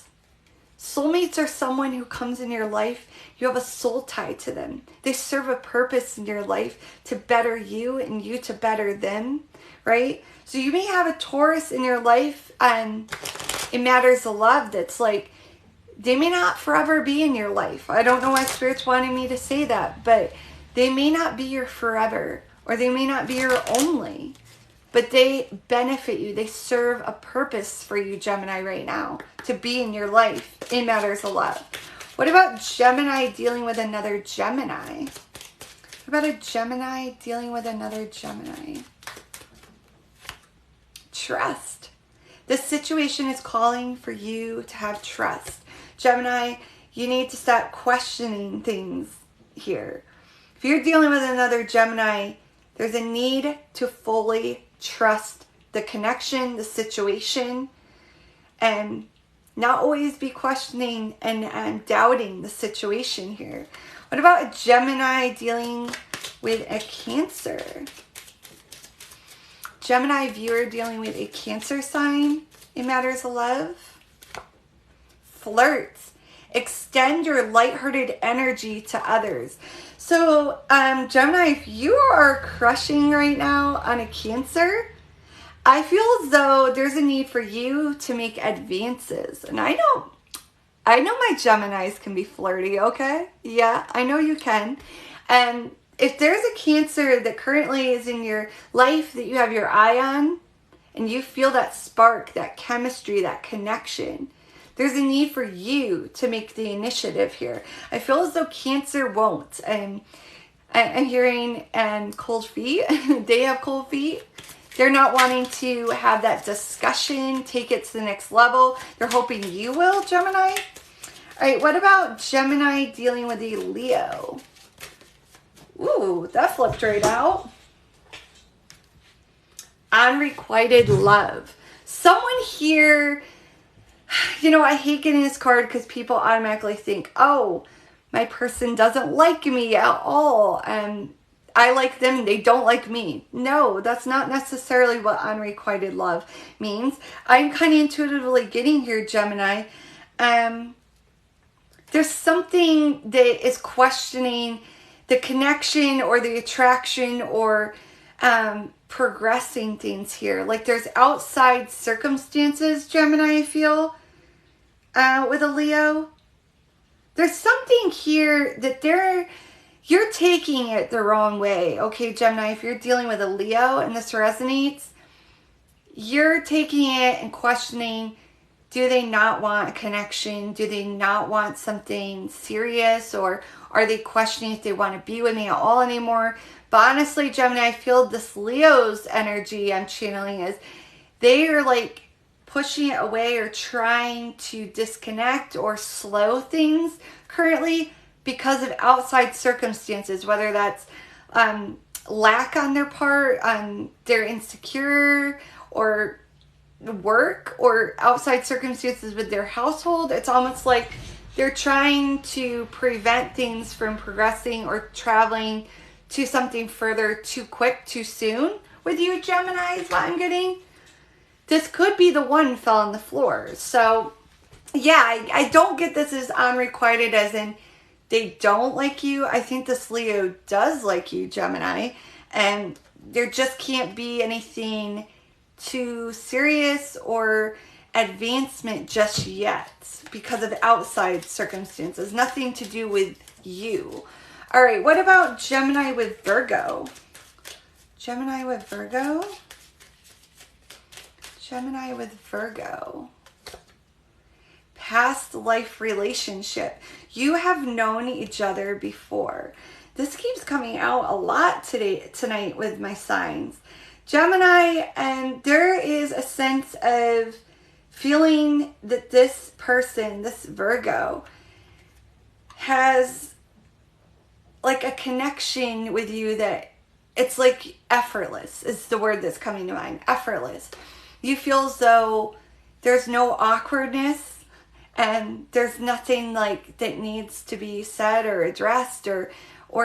Soulmates are someone who comes in your life. You have a soul tie to them. They serve a purpose in your life to better you and you to better them, right? So you may have a Taurus in your life, and it matters of love that's like, they may not forever be in your life. I don't know why Spirit's wanting me to say that, but they may not be your forever, or they may not be your only, but they benefit you. They serve a purpose for you, Gemini, right now, to be in your life in matters of love. What about Gemini dealing with another Gemini? What about a Gemini dealing with another Gemini? Trust. This situation is calling for you to have trust. Gemini, you need to stop questioning things here. If you're dealing with another Gemini, there's a need to fully trust the connection, the situation, and not always be questioning and doubting the situation here. What about a Gemini dealing with a Cancer? Gemini viewer dealing with a Cancer sign in matters of love. Flirts. Extend your lighthearted energy to others. So, Gemini, if you are crushing right now on a Cancer, I feel as though there's a need for you to make advances. And I know my Geminis can be flirty, okay? Yeah, I know you can. And if there's a Cancer that currently is in your life that you have your eye on, and you feel that spark, that chemistry, that connection, there's a need for you to make the initiative here. I feel as though Cancer won't. And I'm hearing, and cold feet, they have cold feet. They're not wanting to have that discussion, take it to the next level. They're hoping you will, Gemini. All right, what about Gemini dealing with a Leo? Ooh, that flipped right out. Unrequited love. Someone here, you know, I hate getting this card because people automatically think, oh, my person doesn't like me at all, and I like them, they don't like me. No, that's not necessarily what unrequited love means. I'm kind of intuitively getting here, Gemini. There's something that is questioning the connection or the attraction or progressing things here. Like there's outside circumstances, Gemini, I feel, with a Leo. There's something here that you're taking it the wrong way. Okay, Gemini, if you're dealing with a Leo and this resonates, you're taking it and questioning, do they not want a connection? Do they not want something serious? Or are they questioning if they want to be with me at all anymore? But honestly, Gemini, I feel this Leo's energy I'm channeling is they are like pushing it away or trying to disconnect or slow things currently because of outside circumstances, whether that's lack on their part, they're insecure, or work, or outside circumstances with their household. It's almost like they're trying to prevent things from progressing or traveling to something further too quick, too soon with you, Gemini, is what I'm getting. This could be the one fell on the floor. So, yeah, I don't get this as unrequited as in they don't like you. I think this Leo does like you, Gemini. And there just can't be anything too serious or advancement just yet because of outside circumstances. Nothing to do with you. All right, what about Gemini with Virgo? Gemini with Virgo? Gemini with Virgo. Past life relationship. You have known each other before. This keeps coming out a lot tonight with my signs. Gemini, and there is a sense of feeling that this person, this Virgo, has like a connection with you that it's like effortless is the word that's coming to mind. Effortless. You feel as though there's no awkwardness and there's nothing like that needs to be said or addressed or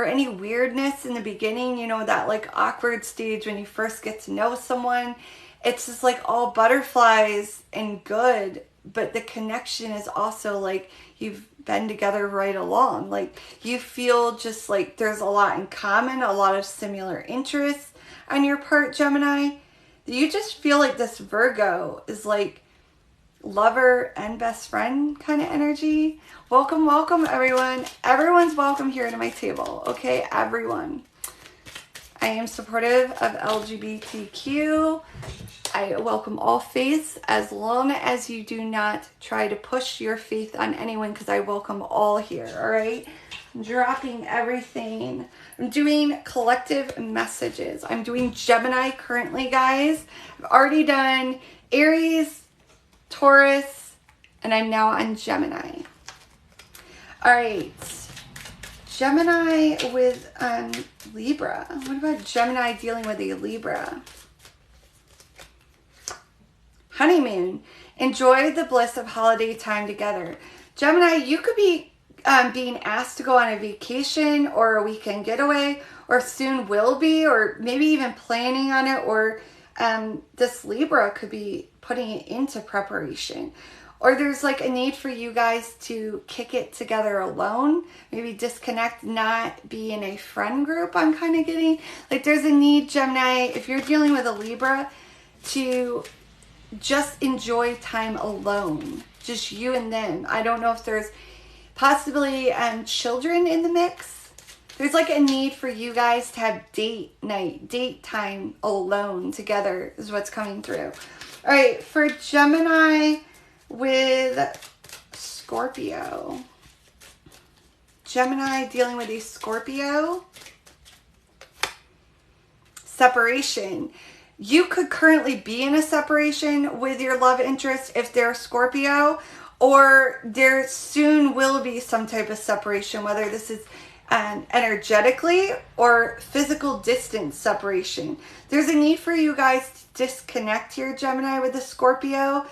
any weirdness in the beginning, you know, that like awkward stage when you first get to know someone. It's just like all butterflies and good, but the connection is also like you've been together right along. Like you feel just like there's a lot in common, a lot of similar interests on your part, Gemini. You just feel like this Virgo is like lover and best friend kind of energy. Welcome, welcome everyone. Everyone's welcome here to my table, okay? Everyone. I am supportive of LGBTQ. I welcome all faiths as long as you do not try to push your faith on anyone, because I welcome all here, all right? I'm dropping everything. I'm doing collective messages. I'm doing Gemini currently, guys. I've already done Aries, Taurus, and I'm now on Gemini. All right. Gemini with Libra. What about Gemini dealing with a Libra? Honeymoon. Enjoy the bliss of holiday time together. Gemini, you could be being asked to go on a vacation or a weekend getaway, or soon will be, or maybe even planning on it, or this Libra could be putting it into preparation. Or there's like a need for you guys to kick it together alone, maybe disconnect, not be in a friend group. I'm kind of getting like there's a need, Gemini, if you're dealing with a Libra, to just enjoy time alone, just you and them. I don't know if there's possibly children in the mix. There's like a need for you guys to have date night, date time alone together is what's coming through. All right, for Gemini with Scorpio. Gemini dealing with a Scorpio. Separation. You could currently be in a separation with your love interest if they're Scorpio, or there soon will be some type of separation, whether this is energetically or physical distance separation. There's a need for you guys to disconnect here, Gemini, with the Scorpio,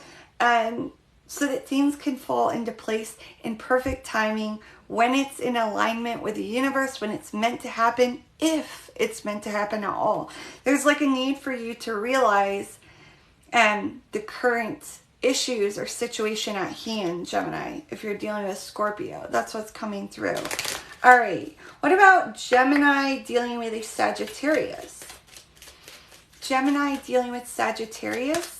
so that things can fall into place in perfect timing when it's in alignment with the universe, when it's meant to happen, if it's meant to happen at all. There's like a need for you to realize the current issues or situation at hand, Gemini, if you're dealing with Scorpio. That's what's coming through. All right. What about Gemini dealing with a Sagittarius? Gemini dealing with Sagittarius.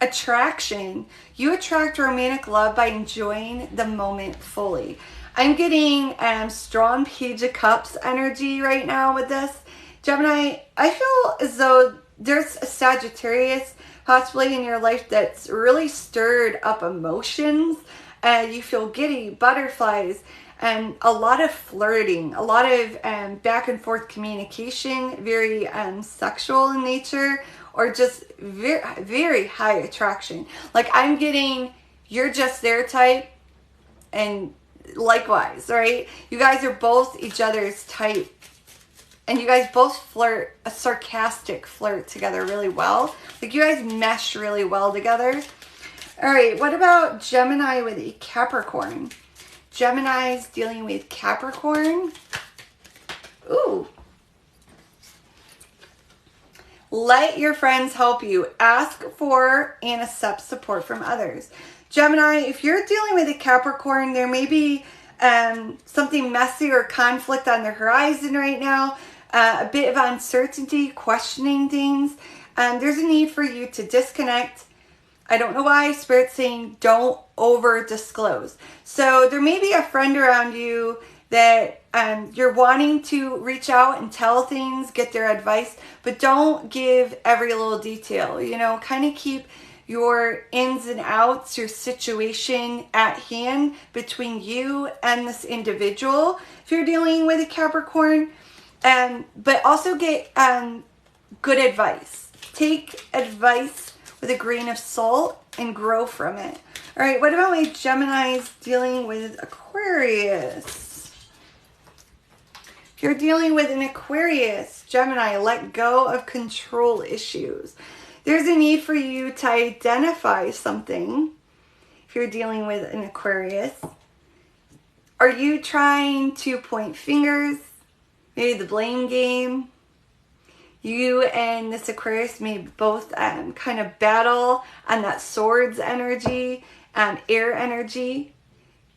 Attraction. You attract romantic love by enjoying the moment fully. I'm getting strong Page of Cups energy right now with this. Gemini, I feel as though there's a Sagittarius possibly in your life that's really stirred up emotions. You feel giddy, butterflies, and a lot of flirting, a lot of back and forth communication, very sexual in nature, or just very, very high attraction. Like I'm getting, you're just their type, and likewise, right? You guys are both each other's type, and you guys both flirt, a sarcastic flirt together really well. Like you guys mesh really well together. All right, what about Gemini with a Capricorn? Gemini's dealing with Capricorn. Ooh. Let your friends help you. Ask for and accept support from others. Gemini, if you're dealing with a Capricorn, there may be something messy or conflict on the horizon right now. A bit of uncertainty, questioning things. There's a need for you to disconnect. I don't know why Spirit's saying don't over disclose. So there may be a friend around you that you're wanting to reach out and tell things, get their advice, but don't give every little detail. You know, kind of keep your ins and outs, your situation at hand between you and this individual if you're dealing with a Capricorn. But also get good advice. Take advice with a grain of salt and grow from it. All right, what about my Geminis dealing with Aquarius? If you're dealing with an Aquarius, Gemini, let go of control issues. There's a need for you to identify something if you're dealing with an Aquarius. Are you trying to point fingers? Maybe the blame game? You and this Aquarius may both kind of battle on that swords energy, air energy.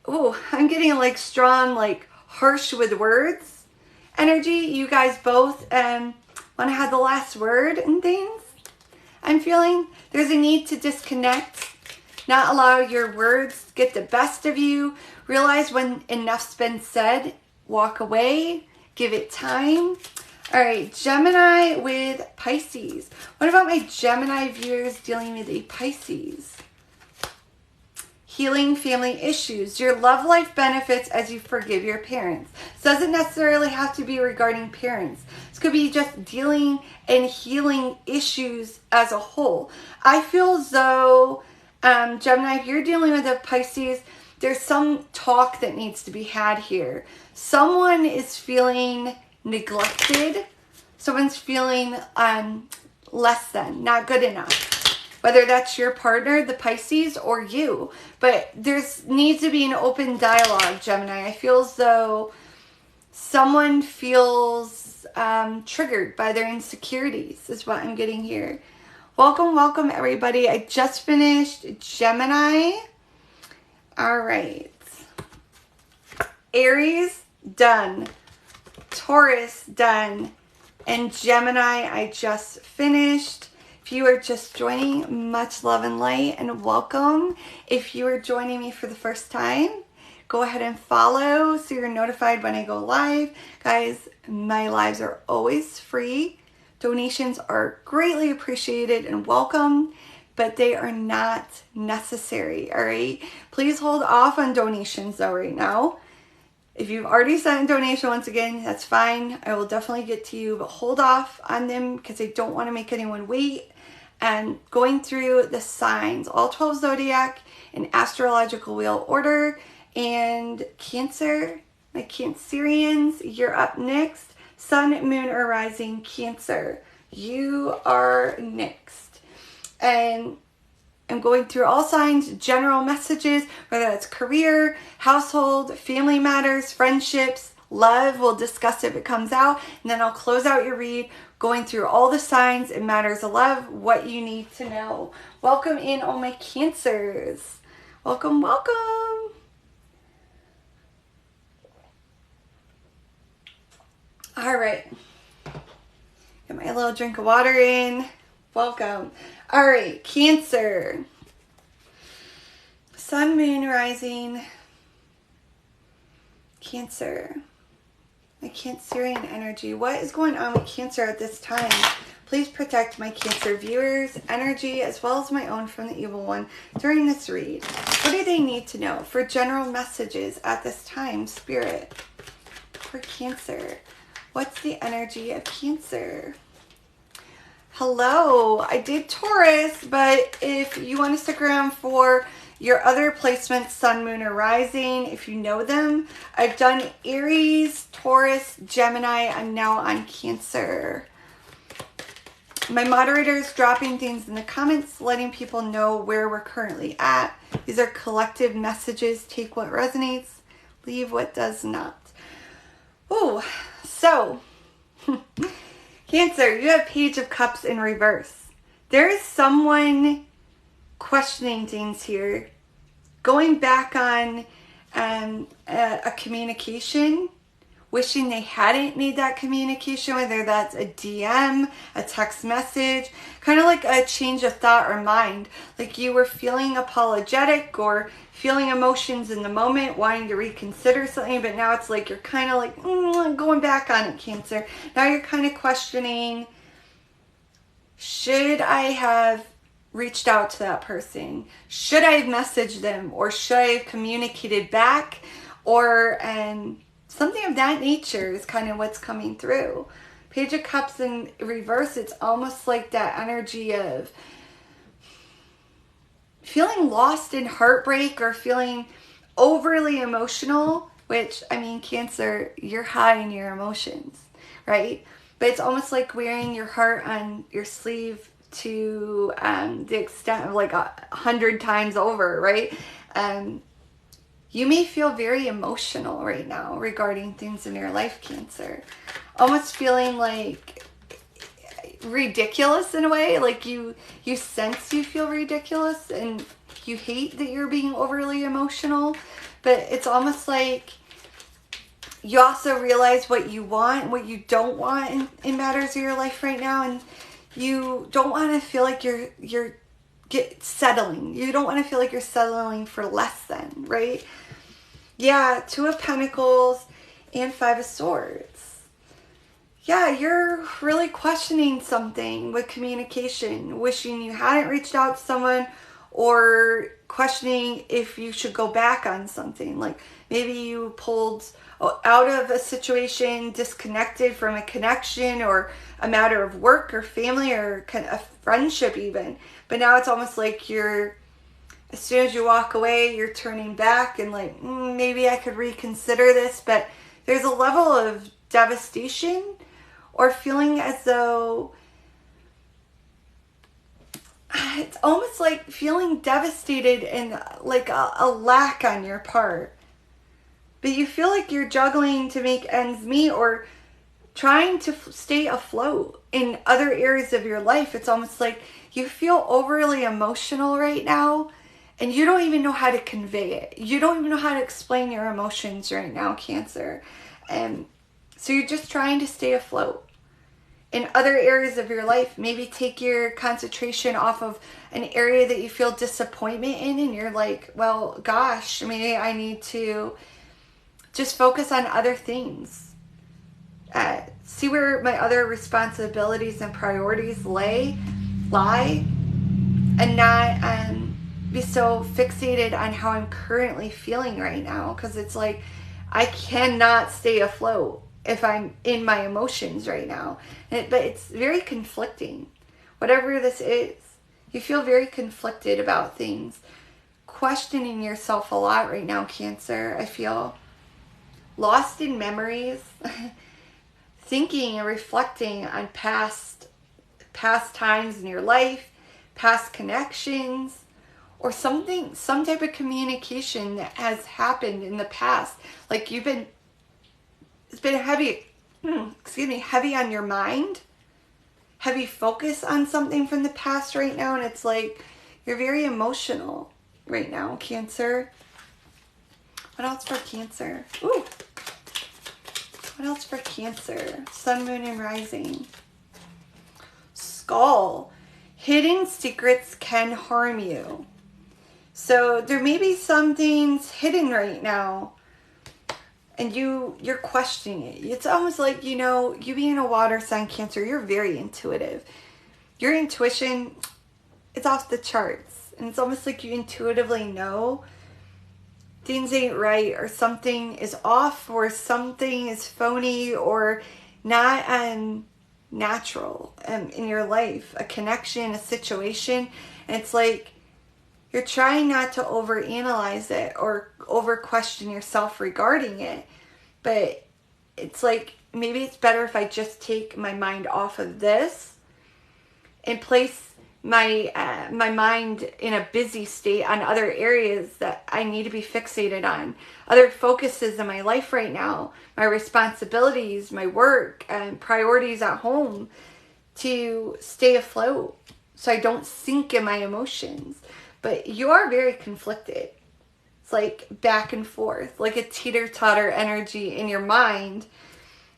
Oh, I'm getting like strong, like harsh with words energy. You guys both want to have the last word and things. I'm feeling there's a need to disconnect, not allow your words to get the best of you. Realize when enough's been said, walk away, give it time. All right, Gemini with Pisces. What about my Gemini viewers dealing with a Pisces? Healing family issues. Your love life benefits as you forgive your parents. This doesn't necessarily have to be regarding parents. This could be just dealing and healing issues as a whole. I feel as though, Gemini, if you're dealing with a Pisces, there's some talk that needs to be had here. Someone is feeling neglected. Someone's feeling less than, not good enough. Whether that's your partner, the Pisces, or you. But needs to be an open dialogue, Gemini. I feel as though someone feels triggered by their insecurities, is what I'm getting here. Welcome, welcome, everybody. I just finished Gemini. All right. Aries, done. Taurus, done. And Gemini, I just finished. If you are just joining, much love and light and welcome. If you are joining me for the first time, go ahead and follow so you're notified when I go live. Guys, my lives are always free. Donations are greatly appreciated and welcome, but they are not necessary, all right? Please hold off on donations though right now. If you've already sent a donation, once again, that's fine. I will definitely get to you, but hold off on them because I don't want to make anyone wait. And going through the signs, all 12 Zodiac in astrological wheel order. And Cancer, my Cancerians, you're up next. Sun, Moon, or Rising, Cancer. You are next. And I'm going through all signs, general messages, whether that's career, household, family matters, friendships, love. We'll discuss if it comes out. And then I'll close out your read, going through all the signs and matters of love, what you need to know. Welcome in, all my Cancers. Welcome, welcome. All right. Get my little drink of water in. Welcome. All right, Cancer. Sun, Moon, Rising. Cancer. My Cancerian energy. What is going on with Cancer at this time? Please protect my Cancer viewers' energy as well as my own from the evil one during this read. What do they need to know for general messages at this time, Spirit? For Cancer. What's the energy of Cancer? Hello, I did Taurus, but if you want to stick around for your other placements, Sun, Moon, or Rising, if you know them, I've done Aries, Taurus, Gemini. I'm now on Cancer. My moderator's dropping things in the comments, letting people know where we're currently at. These are collective messages. Take what resonates, leave what does not. Oh, so... Cancer, you have Page of Cups in reverse. There is someone questioning things here, going back on a communication, wishing they hadn't made that communication, whether that's a DM, a text message, kind of like a change of thought or mind. Like you were feeling apologetic or feeling emotions in the moment, wanting to reconsider something, but now it's like you're kind of like going back on it, Cancer. Now you're kind of questioning, should I have reached out to that person? Should I have messaged them? Or should I have communicated back? Or something of that nature is kind of what's coming through. Page of Cups in reverse, it's almost like that energy of feeling lost in heartbreak or feeling overly emotional, which, I mean, Cancer, you're high in your emotions, right? But it's almost like wearing your heart on your sleeve to the extent of like 100 times over, right? You may feel very emotional right now regarding things in your life, Cancer. Almost feeling like ridiculous in a way, like you sense you feel ridiculous and you hate that you're being overly emotional, but it's almost like you also realize what you want, what you don't want in matters of your life right now, and you don't want to feel like you're settling. You don't want to feel like you're settling for less than, right? Yeah, Two of Pentacles and Five of Swords. Yeah, you're really questioning something with communication, wishing you hadn't reached out to someone, or questioning if you should go back on something. Like maybe you pulled out of a situation, disconnected from a connection or a matter of work or family or kind of a friendship even. But now it's almost like you're as soon as you walk away, you're turning back and like, maybe I could reconsider this. But there's a level of devastation or feeling as though it's almost like feeling devastated and like a lack on your part. But you feel like you're juggling to make ends meet or trying to stay afloat in other areas of your life. It's almost like you feel overly emotional right now and you don't even know how to convey it. You don't even know how to explain your emotions right now, Cancer. And so you're just trying to stay afloat. In other areas of your life, maybe take your concentration off of an area that you feel disappointment in and you're like, well, gosh, maybe I need to just focus on other things. See where my other responsibilities and priorities lie, and not be so fixated on how I'm currently feeling right now, because it's like I cannot stay afloat if I'm in my emotions right now. But it's very conflicting. Whatever this is, you feel very conflicted about things, questioning yourself a lot right now, Cancer. I feel lost in memories, thinking and reflecting on past times in your life, past connections, or some type of communication that has happened in the past. Like it's been heavy, heavy on your mind, heavy focus on something from the past right now, and it's like you're very emotional right now, Cancer. What else for Cancer? Ooh. What else for Cancer? Sun, Moon, and Rising. Skull. Hidden secrets can harm you. So there may be some things hidden right now and you're questioning it. It's almost like, you being a water sign, Cancer, you're very intuitive. Your intuition, it's off the charts. And it's almost like you intuitively know things ain't right, or something is off, or something is phony, or not natural in your life. A connection, a situation. And it's like you're trying not to overanalyze it or over question yourself regarding it. But it's like, maybe it's better if I just take my mind off of this and place my mind in a busy state on other areas that I need to be fixated on. Other focuses in my life right now, my responsibilities, my work, and priorities at home, to stay afloat so I don't sink in my emotions. But you are very conflicted. It's like back and forth, like a teeter-totter energy in your mind.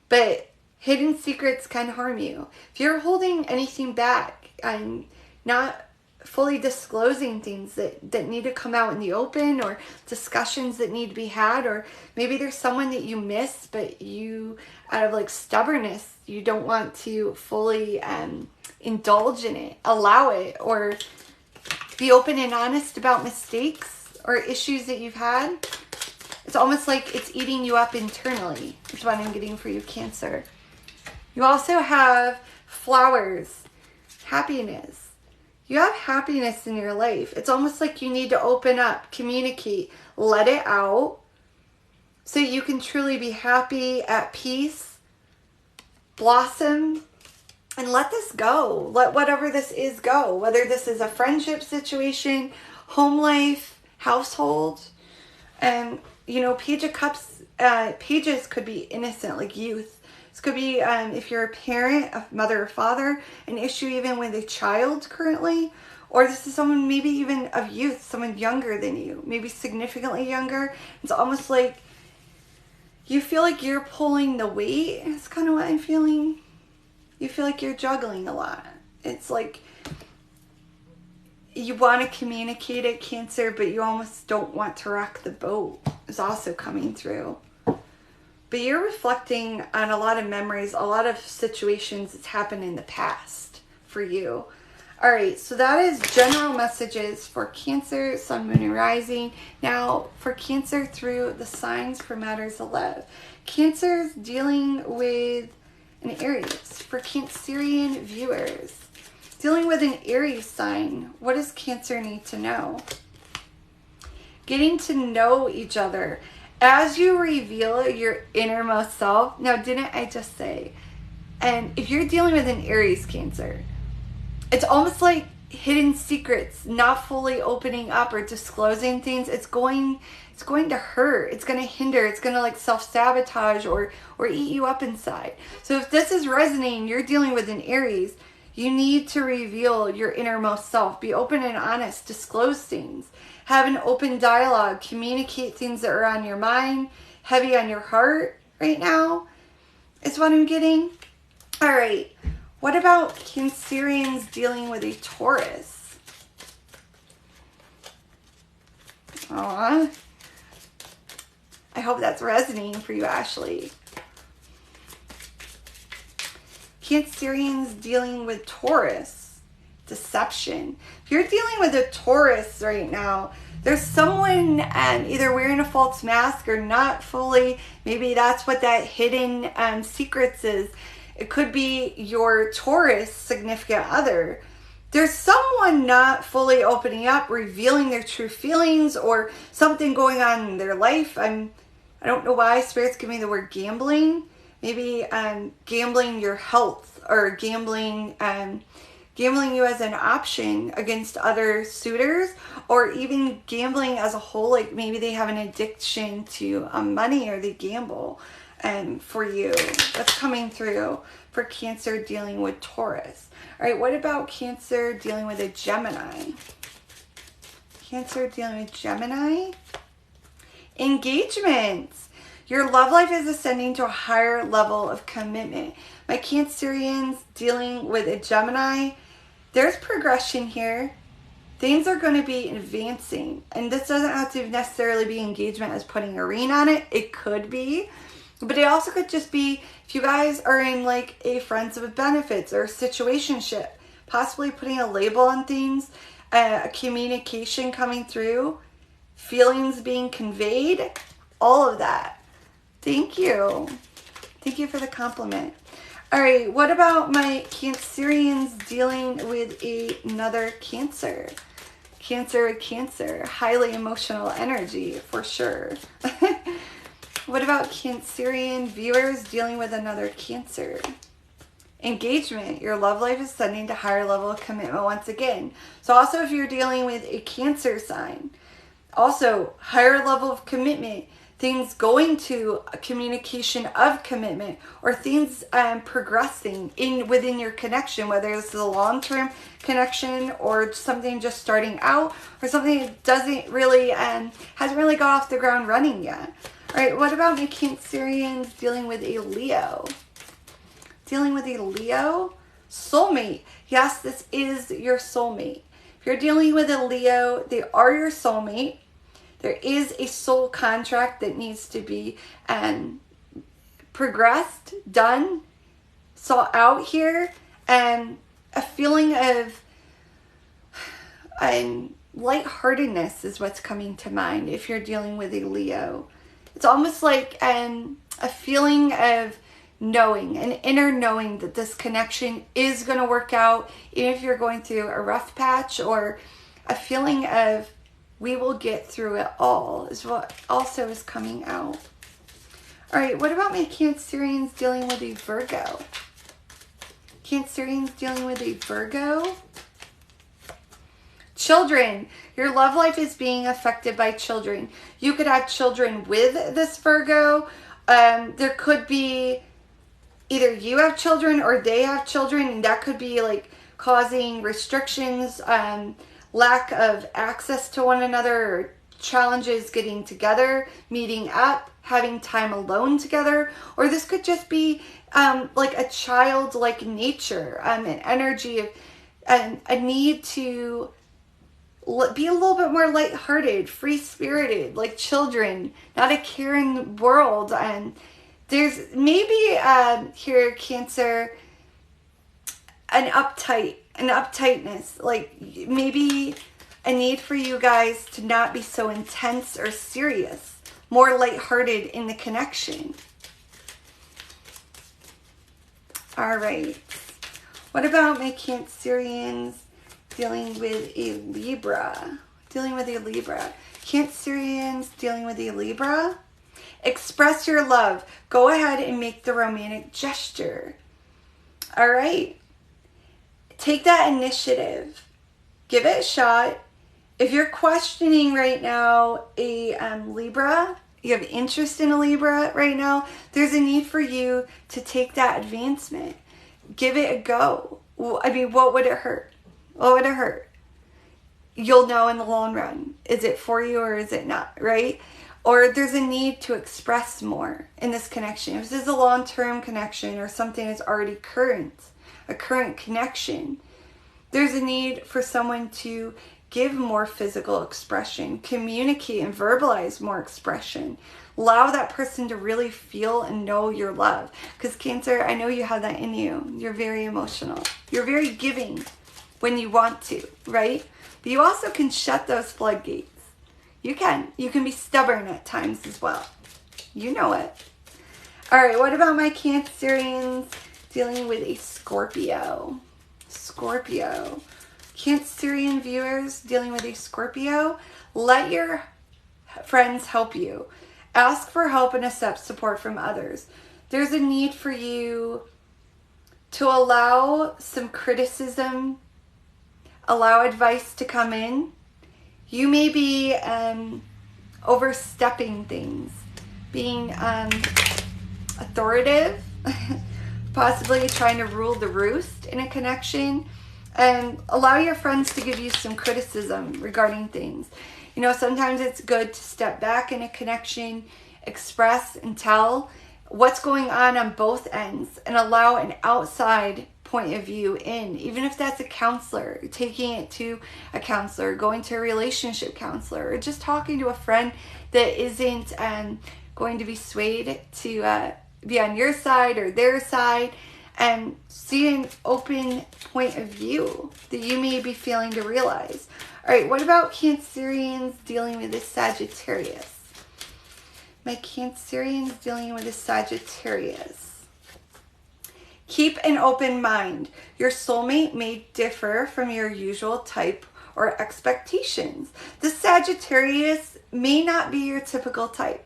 But hidden secrets can harm you. If you're holding anything back and not fully disclosing things that need to come out in the open, or discussions that need to be had, or maybe there's someone that you miss, but you, out of like stubbornness, you don't want to fully indulge in it, allow it, or be open and honest about mistakes or issues that you've had. It's almost like it's eating you up internally, is what I'm getting for you, Cancer. You also have flowers, happiness. You have happiness in your life. It's almost like you need to open up, communicate, let it out, so you can truly be happy, at peace, blossom, and let this go. Let whatever this is go. Whether this is a friendship situation, home life, household. And, Page of Cups, pages could be innocent, like youth. This could be, if you're a parent, a mother or father, an issue even with a child currently. Or this is someone maybe even of youth, someone younger than you, maybe significantly younger. It's almost like you feel like you're pulling the weight. It's kind of what I'm feeling. You feel like you're juggling a lot. It's like you want to communicate it, Cancer, but you almost don't want to rock the boat. Is also coming through. But you're reflecting on a lot of memories, a lot of situations that's happened in the past for you. All right, so that is general messages for Cancer, Sun, Moon, and Rising. Now, for Cancer through the signs for matters of love. Cancer's dealing with an Aries. For Cancerian viewers, dealing with an Aries sign, what does Cancer need to know? getting to know each other. As you reveal your innermost self, now didn't I just say, and if you're dealing with an Aries Cancer, it's almost like hidden secrets not fully opening up or disclosing things. It's going to hurt. It's going to hinder. It's going to like self-sabotage or eat you up inside. So if this is resonating, you're dealing with an Aries, you need to reveal your innermost self. Be open and honest. Disclose things. Have an open dialogue. Communicate things that are on your mind, heavy on your heart right now, is what I'm getting. All right. What about Cancerians dealing with a Taurus? Aww. I hope that's resonating for you, Ashley. Cancerians dealing with Taurus. Deception. If you're dealing with a Taurus right now, there's someone either wearing a false mask or not fully. Maybe that's what that hidden secrets is. It could be your Taurus significant other. There's someone not fully opening up, revealing their true feelings or something going on in their life. I don't know why Spirit's giving me the word gambling. Maybe gambling your health or gambling you as an option against other suitors, or even gambling as a whole. Like maybe they have an addiction to money or they gamble. And for you, that's coming through for Cancer dealing with Taurus. All right, what about Cancer dealing with a Gemini? Cancer dealing with Gemini. Engagements. Your love life is ascending to a higher level of commitment. My Cancerians dealing with a Gemini, there's progression here. Things are going to be advancing. And this doesn't have to necessarily be engagement as putting a ring on it. It could be. But it also could just be if you guys are in like a friends with benefits or situationship, possibly putting a label on things, a communication coming through, feelings being conveyed, all of that. Thank you. Thank you for the compliment. All right, what about my Cancerians dealing with another Cancer? Cancer, highly emotional energy for sure. What about Cancerian viewers dealing with another Cancer? Engagement. Your love life is ascending to higher level of commitment once again. So also if you're dealing with a Cancer sign, also higher level of commitment, things going to a communication of commitment, or things progressing within your connection, whether it's a long-term connection or something just starting out, or something that doesn't really hasn't really got off the ground running yet. All right, what about my Cancerians dealing with a Leo? Dealing with a Leo? Soulmate. Yes, this is your soulmate. If you're dealing with a Leo, they are your soulmate. There is a soul contract that needs to be progressed, done, sought out here, and a feeling of lightheartedness is what's coming to mind if you're dealing with a Leo. It's almost like a feeling of knowing, an inner knowing that this connection is going to work out, even if you're going through a rough patch, or a feeling of we will get through it all is what also is coming out. All right, what about my Cancerians dealing with a Virgo? Cancerians dealing with a Virgo. Children. Your love life is being affected by children. You could have children with this Virgo. There could be either you have children or they have children, and that could be like causing restrictions, lack of access to one another, or challenges getting together, meeting up, having time alone together. Or this could just be like a childlike nature, an energy of a need to be a little bit more lighthearted, free-spirited, like children, not a caring world. And there's maybe here, Cancer, an uptightness, like maybe a need for you guys to not be so intense or serious, more lighthearted in the connection. All right. What about my Cancerians dealing with a Libra? Cancerians dealing with a Libra. Express your love. Go ahead and make the romantic gesture. All right. Take that initiative. Give it a shot. If you're questioning right now a Libra, you have interest in a Libra right now, there's a need for you to take that advancement. Give it a go. I mean, what would it hurt? What would it hurt? You'll know in the long run. Is it for you or is it not, right? Or there's a need to express more in this connection. If this is a long-term connection or something that's already current, a current connection, there's a need for someone to give more physical expression, communicate and verbalize more expression. Allow that person to really feel and know your love. Because Cancer, I know you have that in you. You're very emotional. You're very giving when you want to, right? But you also can shut those floodgates. You can. You can be stubborn at times as well. You know it. All right, what about my Cancerians dealing with a Scorpio? Scorpio. Cancerian viewers dealing with a Scorpio, let your friends help you. Ask for help and accept support from others. There's a need for you to allow some criticism, allow advice to come in. You may be overstepping things, being authoritative, possibly trying to rule the roost in a connection. And allow your friends to give you some criticism regarding things. You know, sometimes it's good to step back in a connection, express and tell what's going on both ends, and allow an outside point of view in. Even if that's a counselor, taking it to a counselor, going to a relationship counselor, or just talking to a friend that isn't going to be swayed to be on your side or their side. And see an open point of view that you may be failing to realize. All right, what about Cancerians dealing with a Sagittarius? My Cancerians dealing with a Sagittarius. Keep an open mind. Your soulmate may differ from your usual type or expectations. The Sagittarius may not be your typical type.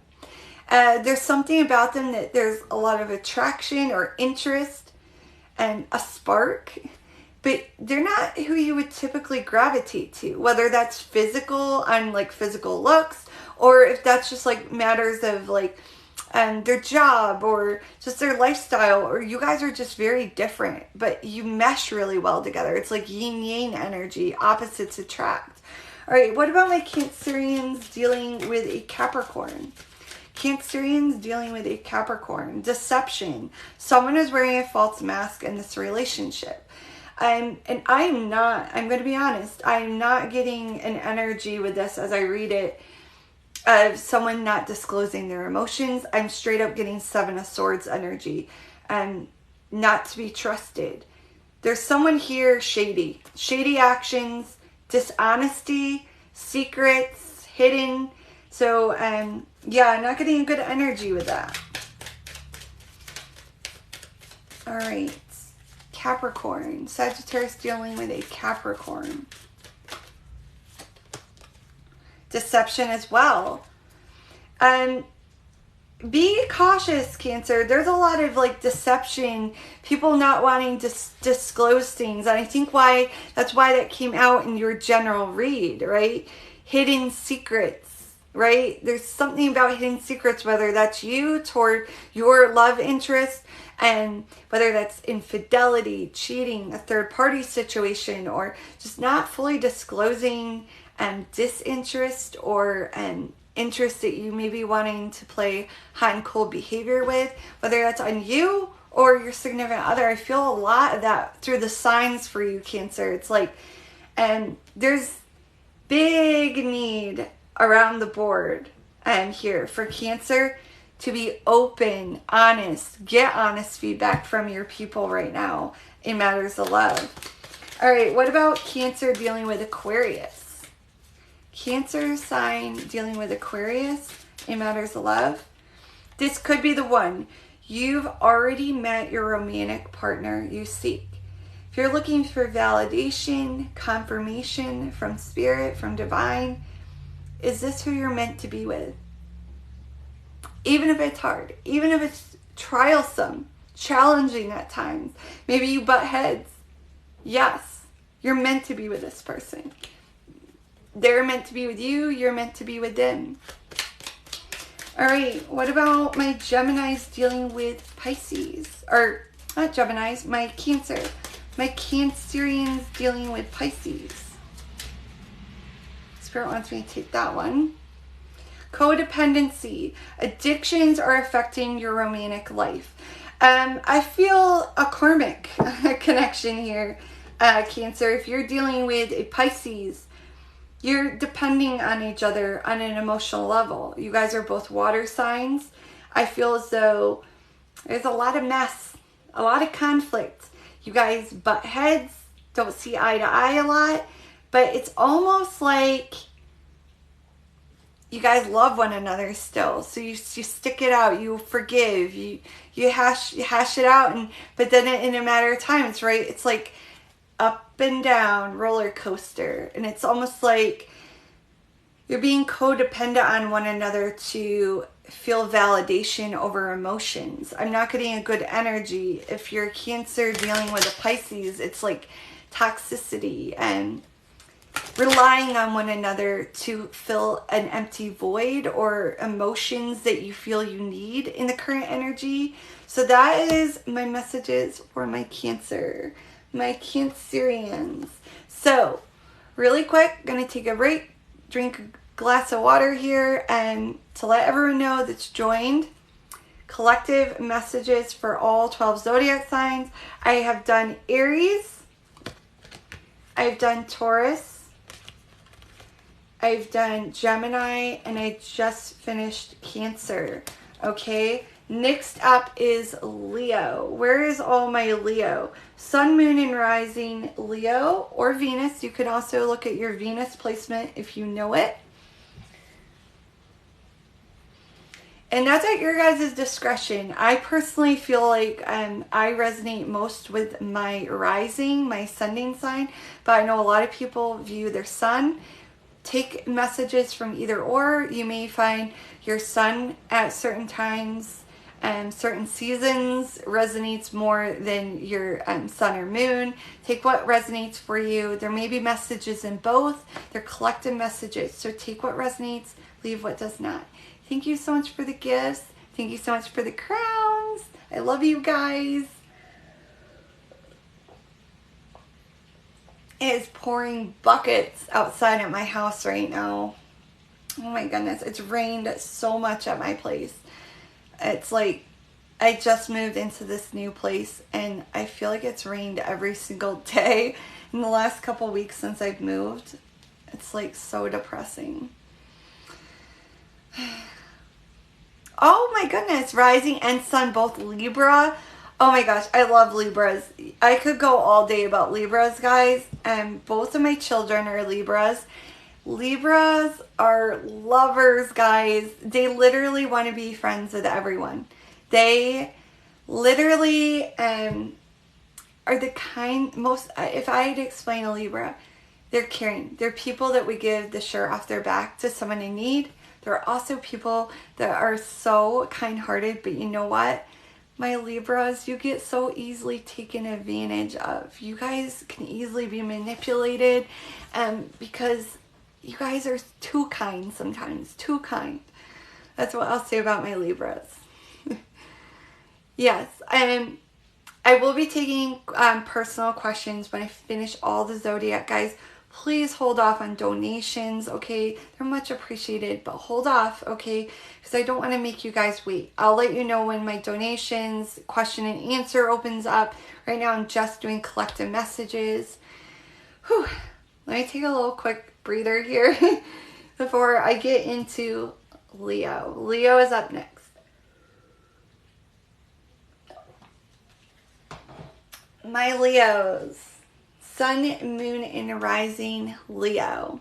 There's something about them that there's a lot of attraction or interest and a spark, but they're not who you would typically gravitate to, whether that's physical on like physical looks, or if that's just like matters of like their job or just their lifestyle, or you guys are just very different, but you mesh really well together. It's like yin yang energy, opposites attract. All right, what about my Cancerians dealing with a Capricorn? Cancerians dealing with a Capricorn. Deception. Someone is wearing a false mask in this relationship. I'm going to be honest, I'm not getting an energy with this as I read it of someone not disclosing their emotions. I'm straight up getting Seven of Swords energy and not to be trusted. There's someone here shady. Shady actions, dishonesty, secrets, hidden. So, yeah, I'm not getting good energy with that. All right. Capricorn. Sagittarius dealing with a Capricorn. Deception as well. Be cautious, Cancer. There's a lot of like deception, people not wanting to disclose things. And I think that's why that came out in your general read, right? Hidden secrets. Right? There's something about hidden secrets, whether that's you toward your love interest, and whether that's infidelity, cheating, a third party situation, or just not fully disclosing disinterest or interest that you may be wanting to play hot and cold behavior with, whether that's on you or your significant other. I feel a lot of that through the signs for you, Cancer. It's like, and there's big need around the board and here for Cancer to be open, honest, get honest feedback from your people right now in matters of love. All right, what about Cancer dealing with Aquarius? Cancer sign dealing with Aquarius in matters of love. This could be the one. You've already met your romantic partner you seek. If you're looking for validation, confirmation from spirit, from divine, Is this who you're meant to be with? Even if it's hard, even if it's trialsome, challenging at times, maybe you butt heads. Yes, you're meant to be with this person. They're meant to be with you. You're meant to be with them. All right, what about my Geminis dealing with Pisces? Or not Geminis, my Cancer. My Cancerians dealing with Pisces. Spirit wants me to take that one. Codependency. Addictions are affecting your romantic life. I feel a karmic connection here, Cancer. If you're dealing with a Pisces, you're depending on each other on an emotional level. You guys are both water signs. I feel as though there's a lot of mess, a lot of conflict. You guys butt heads, don't see eye to eye a lot, but it's almost like you guys love one another still. So you stick it out, you forgive, you hash it out, but then in a matter of time, it's like up and down roller coaster, and it's almost like you're being codependent on one another to feel validation over emotions. I'm not getting a good energy. If you're a Cancer dealing with a Pisces, it's like toxicity and relying on one another to fill an empty void or emotions that you feel you need in the current energy. So that is my messages for my Cancer, my Cancerians. So really quick, gonna take a break, drink a glass of water here, and to let everyone know that's joined, collective messages for all 12 zodiac signs. I have done Aries, I've done Taurus, I've done Gemini, and I just finished Cancer. Okay, next up is Leo. Where is all my Leo? Sun, Moon, and Rising Leo or Venus. You can also look at your Venus placement if you know it. And that's at your guys' discretion. I personally feel like I resonate most with my rising, my ascending sign, but I know a lot of people view their sun. Take messages from either or. You may find your sun at certain times and certain seasons resonates more than your sun or moon. Take what resonates for you. There may be messages in both. They're collective messages. So take what resonates, leave what does not. Thank you so much for the gifts. Thank you so much for the crowns. I love you guys. It is pouring buckets outside at my house right now. Oh my goodness. It's rained so much at my place. It's like I just moved into this new place and I feel like it's rained every single day in the last couple weeks since I've moved. It's like so depressing. Oh my goodness, rising and sun, both Libra. Oh my gosh, I love Libras. I could go all day about Libras, guys. And both of my children are Libras. Libras are lovers, guys. They literally want to be friends with everyone. They literally are the kind, most, if I had to explain a Libra, they're caring. They're people that would give the shirt off their back to someone in need. There are also people that are so kind-hearted, but you know what? My Libras, you get so easily taken advantage of. You guys can easily be manipulated because you guys are too kind sometimes, too kind. That's what I'll say about my Libras. Yes, I will be taking personal questions when I finish all the Zodiac, guys. Please hold off on donations, okay? They're much appreciated, but hold off, okay? Because I don't want to make you guys wait. I'll let you know when my donations, question and answer opens up. Right now I'm just doing collective messages. Whew. Let me take a little quick breather here before I get into Leo. Leo is up next. My Leos. Sun, Moon, and Rising Leo.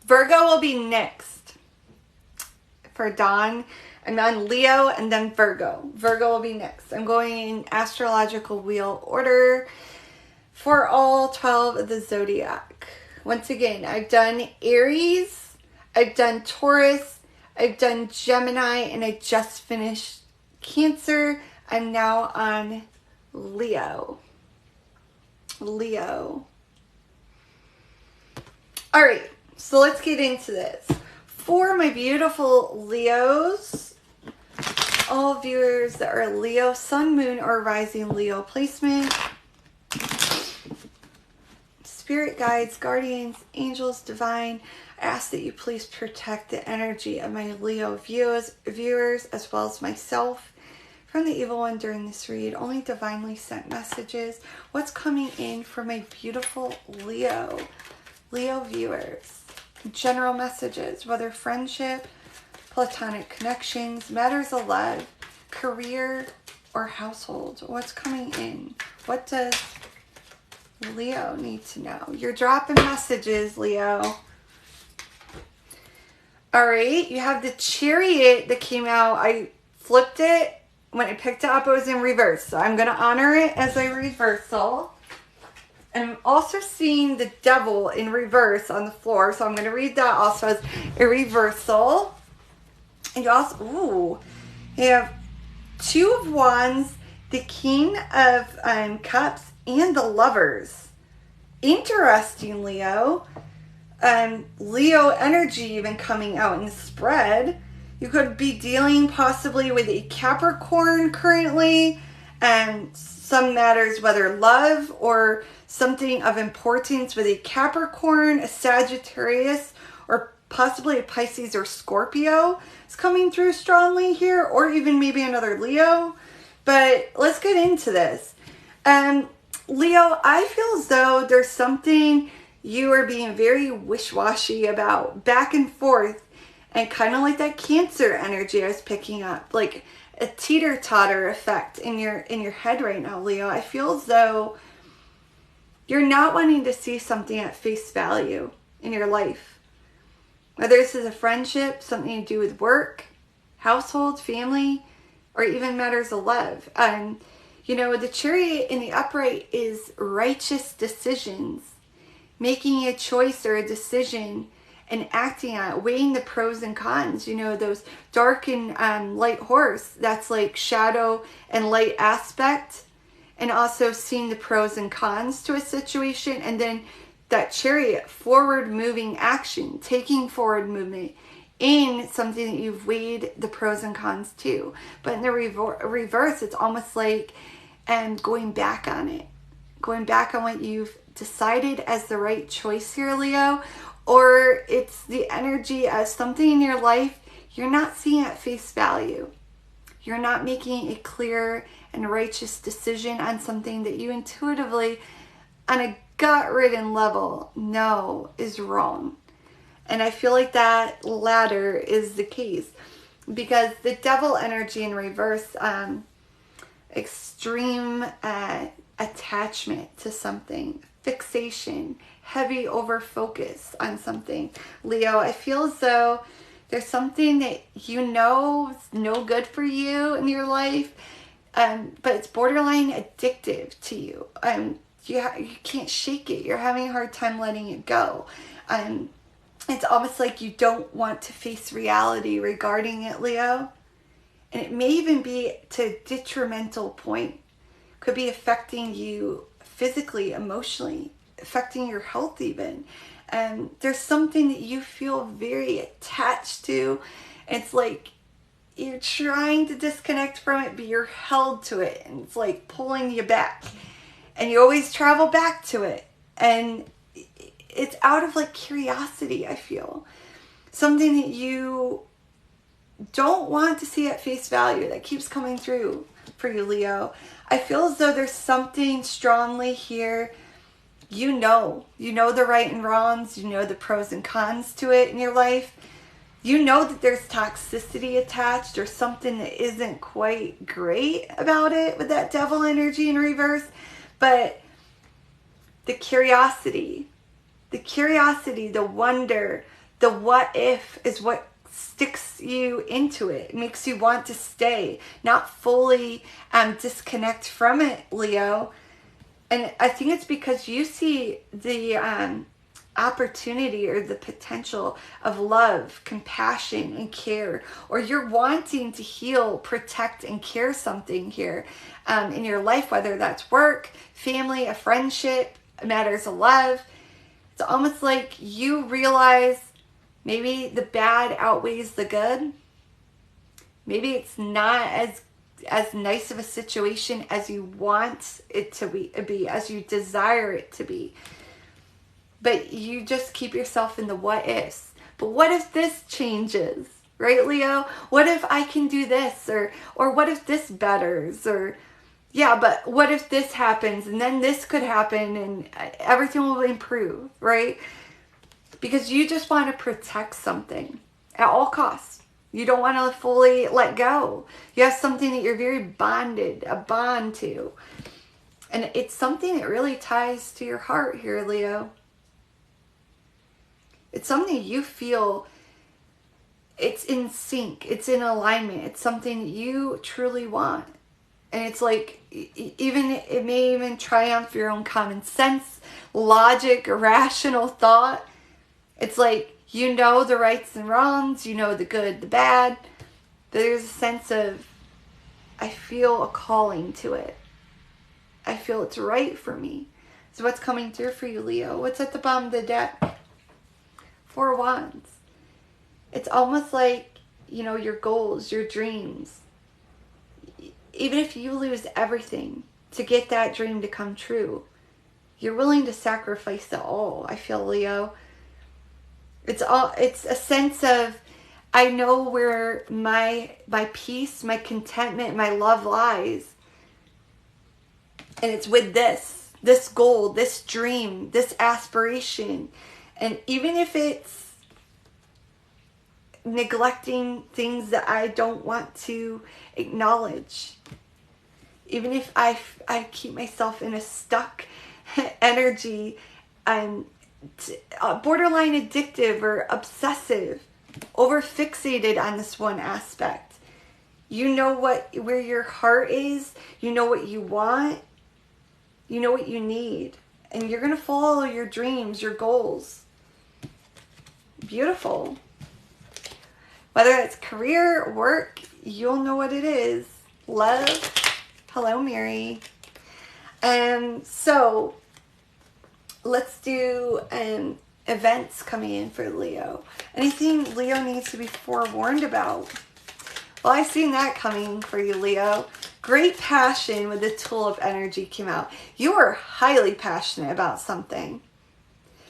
Virgo will be next for Dawn. I'm on Leo and then Virgo. Virgo will be next. I'm going in astrological wheel order for all 12 of the Zodiac. Once again, I've done Aries, I've done Taurus, I've done Gemini, and I just finished Cancer. I'm now on Leo. Leo. All right, so let's get into this. For my beautiful Leos, all viewers that are Leo, Sun, Moon, or Rising Leo placement, Spirit guides, guardians, angels, divine, I ask that you please protect the energy of my Leo viewers as well as myself from the evil one during this read. Only divinely sent messages. What's coming in for my beautiful Leo viewers? General messages, whether friendship, platonic connections, matters of love, career, or household. What's coming in? What does Leo need to know? You're dropping messages, Leo. All right, you have the Chariot that came out. I flipped it. When I picked it up, it was in reverse. So I'm going to honor it as a reversal. And I'm also seeing the Devil in reverse on the floor. So I'm going to read that also as a reversal. And you also, you have Two of Wands, the King of Cups, and the Lovers. Interesting, Leo. Leo energy even coming out in the spread. You could be dealing possibly with a Capricorn currently, and some matters, whether love or something of importance with a Capricorn, a Sagittarius, or possibly a Pisces or Scorpio is coming through strongly here, or even maybe another Leo. But let's get into this. Leo, I feel as though there's something you are being very wish-washy about, back and forth, and kind of like that Cancer energy I was picking up, like a teeter-totter effect in your head right now, Leo. I feel as though you're not wanting to see something at face value in your life. Whether this is a friendship, something to do with work, household, family, or even matters of love. You know, the Chariot in the upright is righteous decisions. Making a choice or a decision and acting on it, weighing the pros and cons. You know, those dark and light horse, that's like shadow and light aspect. And also seeing the pros and cons to a situation. And then that Chariot, forward moving action, taking forward movement in something that you've weighed the pros and cons to. But in the reverse, it's almost like going back on it. Going back on what you've decided as the right choice here, Leo. Or it's the energy as something in your life you're not seeing at face value. You're not making a clear and righteous decision on something that you intuitively, on a gut-ridden level, know is wrong. And I feel like that latter is the case. Because the Devil energy in reverse, extreme attachment to something, fixation, heavy over focus on something. Leo, I feel as though there's something that you know is no good for you in your life, but it's borderline addictive to you. You can't shake it. You're having a hard time letting it go. It's almost like you don't want to face reality regarding it, Leo. And it may even be to a detrimental point. Could be affecting you physically, emotionally, affecting your health even. There's something that you feel very attached to. It's like you're trying to disconnect from it, but you're held to it. And it's like pulling you back. And you always travel back to it. And it's out of like curiosity, I feel. Something that you don't want to see at face value that keeps coming through for you, Leo. I feel as though there's something strongly here. You know the right and wrongs. You know the pros and cons to it in your life. You know that there's toxicity attached or something that isn't quite great about it with that Devil energy in reverse. But the curiosity, the wonder, the what if is what sticks you into it. It makes you want to stay, not fully disconnect from it, Leo. And I think it's because you see the opportunity or the potential of love, compassion, and care, or you're wanting to heal, protect, and care something here in your life, whether that's work, family, a friendship, matters of love. It's almost like you realize maybe the bad outweighs the good. Maybe it's not as nice of a situation as you want it to be, as you desire it to be. But you just keep yourself in the what ifs. But what if this changes? Right, Leo? What if I can do this? Or what if this betters? Or, yeah, but what if this happens? And then this could happen and everything will improve, right? Because you just want to protect something at all costs. You don't want to fully let go. You have something that you're very bonded, a bond to. And it's something that really ties to your heart here, Leo. It's something you feel, it's in sync, it's in alignment, it's something you truly want. And it's like, it may even triumph your own common sense, logic, rational thought. It's like, you know the rights and wrongs, you know the good, the bad. There's a sense of, I feel a calling to it. I feel it's right for me. So what's coming through for you, Leo? What's at the bottom of the deck? 4 Wands. It's almost like, your goals, your dreams. Even if you lose everything to get that dream to come true, you're willing to sacrifice it all, I feel, Leo. It's a sense of, I know where my peace, my contentment, my love lies. And it's with this goal, this dream, this aspiration. And even if it's neglecting things that I don't want to acknowledge, even if I keep myself in a stuck energy and borderline addictive or obsessive, over fixated on this one aspect, you know where your heart is, you know what you want, you know what you need, and you're going to follow your dreams, your goals. Beautiful. Whether it's career, work, you'll know what it is. Love. Hello, Mary. So let's do events coming in for Leo. Anything Leo needs to be forewarned about? Well, I've seen that coming for you, Leo. Great passion with the tulip energy came out. You are highly passionate about something.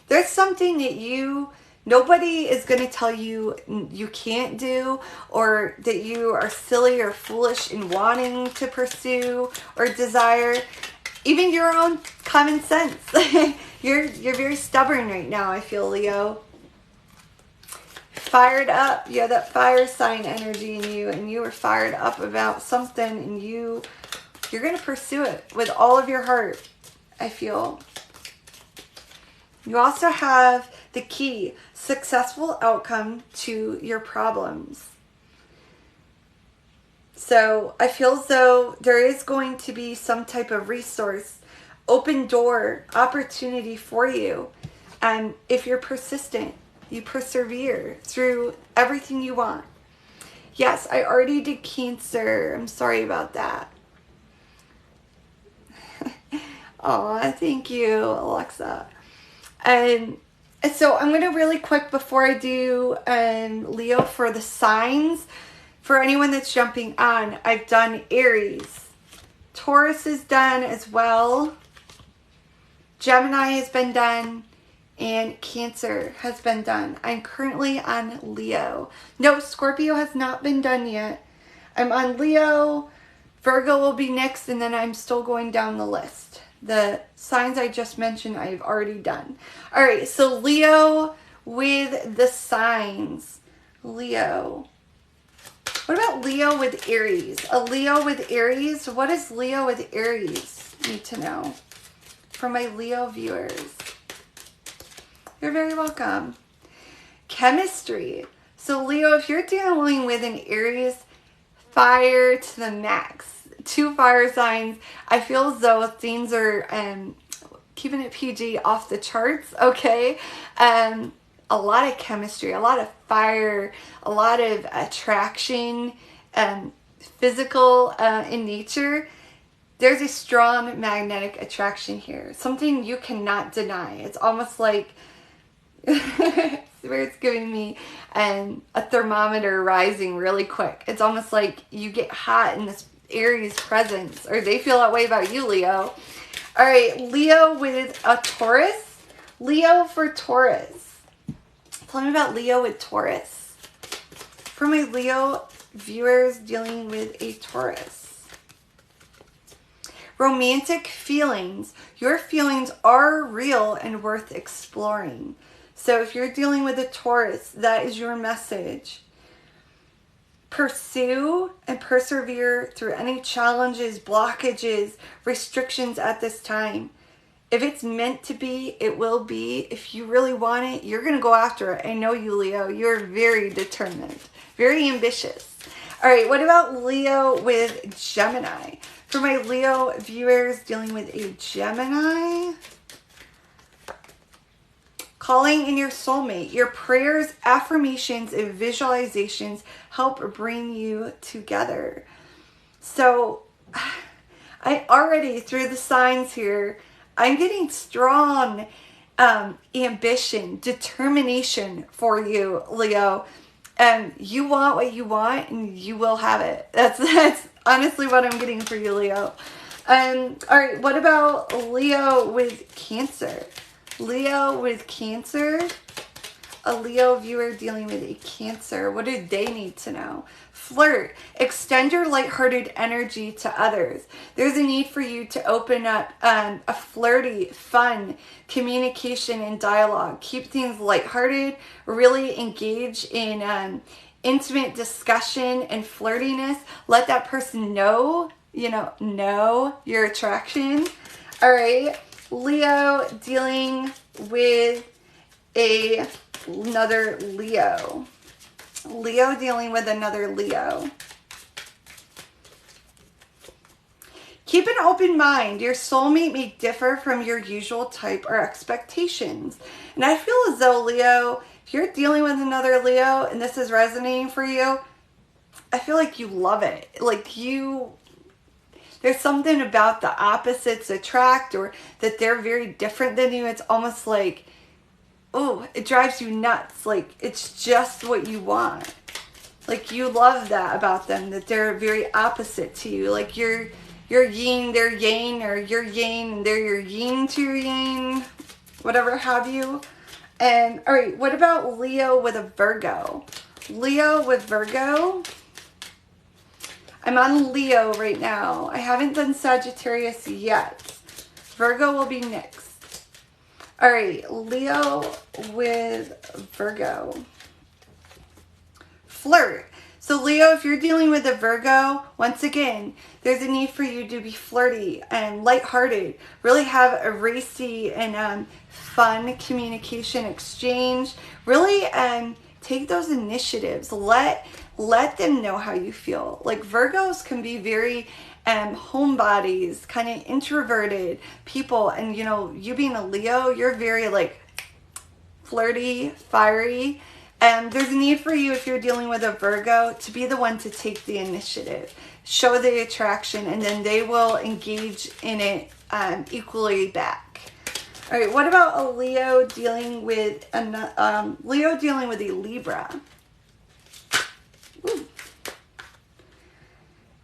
There's something that nobody is going to tell you you can't do, or that you are silly or foolish in wanting to pursue or desire. Even your own common sense. You're very stubborn right now, I feel, Leo. Fired up. You have that fire sign energy in you, and you are fired up about something, and you're going to pursue it with all of your heart, I feel. You also have the key, successful outcome to your problems. So I feel as though there is going to be some type of resource, open door, opportunity for you. And if you're persistent, you persevere through everything you want. Yes, I already did Cancer. I'm sorry about that. Oh, thank you, Alexa. And so I'm going to really quick, before I do Leo, for the signs, for anyone that's jumping on, I've done Aries. Taurus is done as well. Gemini has been done. And Cancer has been done. I'm currently on Leo. No, Scorpio has not been done yet. I'm on Leo. Virgo will be next, and then I'm still going down the list. The signs I just mentioned, I've already done. All right, so Leo with the signs. Leo. What about Leo with Aries? A Leo with Aries? What does Leo with Aries need to know for my Leo viewers? You're very welcome. Chemistry. So Leo, if you're dealing with an Aries, fire to the max. 2 fire signs. I feel as though things are keeping it PG, off the charts, okay? A lot of chemistry, a lot of fire, a lot of attraction, physical in nature. There's a strong magnetic attraction here, something you cannot deny. It's almost like Spirit's giving me a thermometer rising really quick. It's almost like you get hot in this Aries presence, or they feel that way about you, Leo. All right, Leo with a Taurus. Leo for Taurus. Tell me about Leo with Taurus. For my Leo viewers dealing with a Taurus. Romantic feelings. Your feelings are real and worth exploring. So if you're dealing with a Taurus, that is your message. Pursue and persevere through any challenges, blockages, restrictions at this time. If it's meant to be, it will be. If you really want it, you're going to go after it. I know you, Leo. You're very determined, very ambitious. All right, what about Leo with Gemini? For my Leo viewers dealing with a Gemini, calling in your soulmate. Your prayers, affirmations, and visualizations help bring you together. So I already, through the signs here, I'm getting strong ambition, determination for you, Leo. You want what you want and you will have it. That's honestly what I'm getting for you, Leo. All right, what about Leo with Cancer? Leo with Cancer. A Leo viewer dealing with a Cancer. What do they need to know? Flirt. Extend your lighthearted energy to others. There's a need for you to open up a flirty, fun communication and dialogue. Keep things lighthearted. Really engage in intimate discussion and flirtiness. Let that person know your attraction. All right. Leo dealing with another Leo. Leo dealing with another Leo. Keep an open mind. Your soulmate may differ from your usual type or expectations. And I feel as though, Leo, if you're dealing with another Leo and this is resonating for you, I feel like you love it. Like there's something about the opposites attract, or that they're very different than you. It's almost like, oh, it drives you nuts. Like, it's just what you want. Like, you love that about them, that they're very opposite to you. Like, you're yin, they're yang, or you're yang, they're your yin to your yang, whatever have you. And, all right, what about Leo with a Virgo? Leo with Virgo. I'm on Leo right now. I haven't done Sagittarius yet. Virgo will be next. All right, Leo with Virgo. Flirt. So Leo, if you're dealing with a Virgo, once again, there's a need for you to be flirty and lighthearted. Really have a racy and fun communication exchange. Really take those initiatives. Let them know how you feel. Like, Virgos can be very homebodies, kind of introverted people. And, you being a Leo, you're very, like, flirty, fiery. There's a need for you, if you're dealing with a Virgo, to be the one to take the initiative. Show the attraction, and then they will engage in it equally back. All right, what about a Leo dealing with a Libra? Ooh.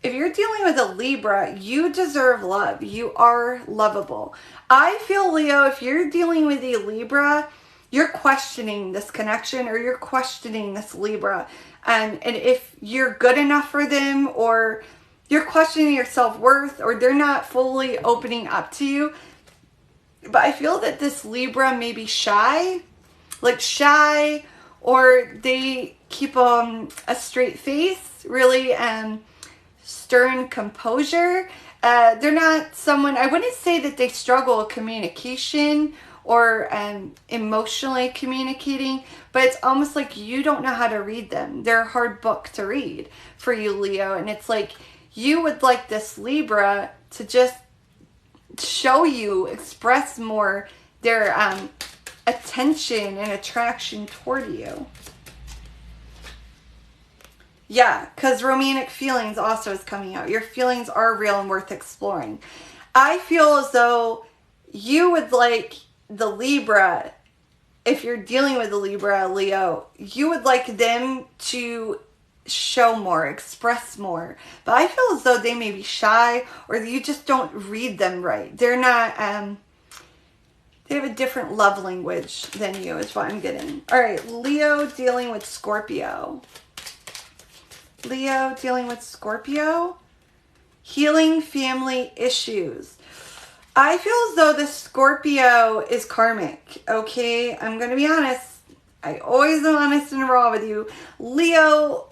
If you're dealing with a Libra, you deserve love. You are lovable. I feel, Leo, if you're dealing with a Libra, you're questioning this connection, or you're questioning this Libra. And if you're good enough for them, or you're questioning your self-worth, or they're not fully opening up to you. But I feel that this Libra may be shy, or they keep a straight face, really stern composure. They're not someone, I wouldn't say that they struggle with communication or emotionally communicating, but it's almost like you don't know how to read them. They're a hard book to read for you, Leo. And it's like you would like this Libra to just show you, express more their attention and attraction toward you. Yeah, because romantic feelings also is coming out. Your feelings are real and worth exploring. I feel as though you would like the Libra, if you're dealing with the Libra, Leo, you would like them to show more, express more. But I feel as though they may be shy, or you just don't read them right. They're not, they have a different love language than you, is what I'm getting. All right, Leo dealing with Scorpio. Leo dealing with Scorpio. Healing family issues. I feel as though the Scorpio is karmic, okay? I'm going to be honest. I always am honest and raw with you. Leo,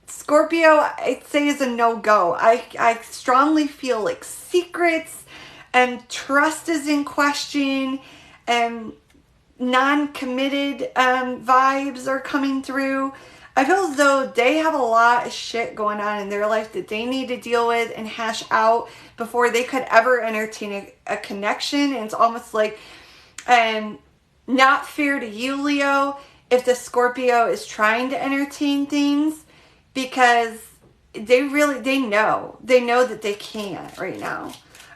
Scorpio, I'd say is a no-go. I strongly feel like secrets and trust is in question, and non-committed vibes are coming through. I feel as though they have a lot of shit going on in their life that they need to deal with and hash out before they could ever entertain a connection. And it's almost like not fair to you, Leo, if the Scorpio is trying to entertain things, because they know that they can't right now.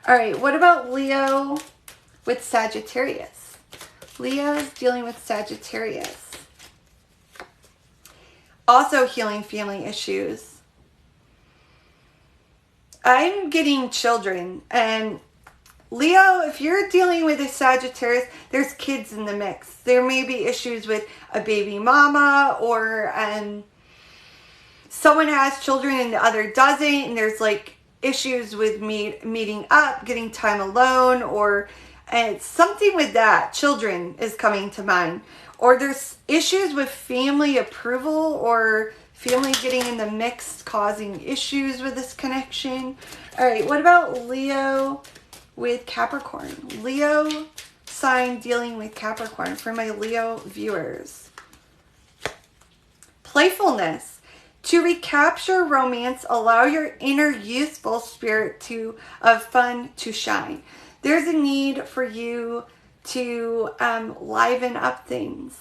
All right, what about Leo with Sagittarius? Leo's dealing with Sagittarius. Also healing family issues. I'm getting children. And Leo, if you're dealing with a Sagittarius, there's kids in the mix. There may be issues with a baby mama, or someone has children and the other doesn't. And there's like issues with meeting up, getting time alone, or something with that. Children is coming to mind. Or there's issues with family approval, or family getting in the mix causing issues with this connection. All right, what about Leo with Capricorn? Leo sign dealing with Capricorn for my Leo viewers. Playfulness. To recapture romance, allow your inner youthful spirit of fun to shine. There's a need for you to liven up things,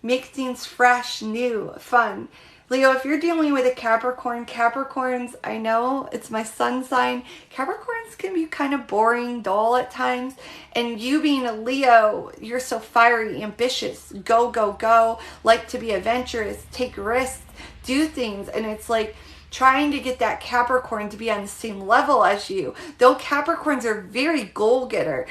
make things fresh, new, fun. Leo, if you're dealing with a Capricorn, Capricorns, I know it's my sun sign. Capricorns can be kind of boring, dull at times. And you being a Leo, you're so fiery, ambitious, go, go, go, like to be adventurous, take risks, do things. And it's like trying to get that Capricorn to be on the same level as you. Though Capricorns are very goal-getter.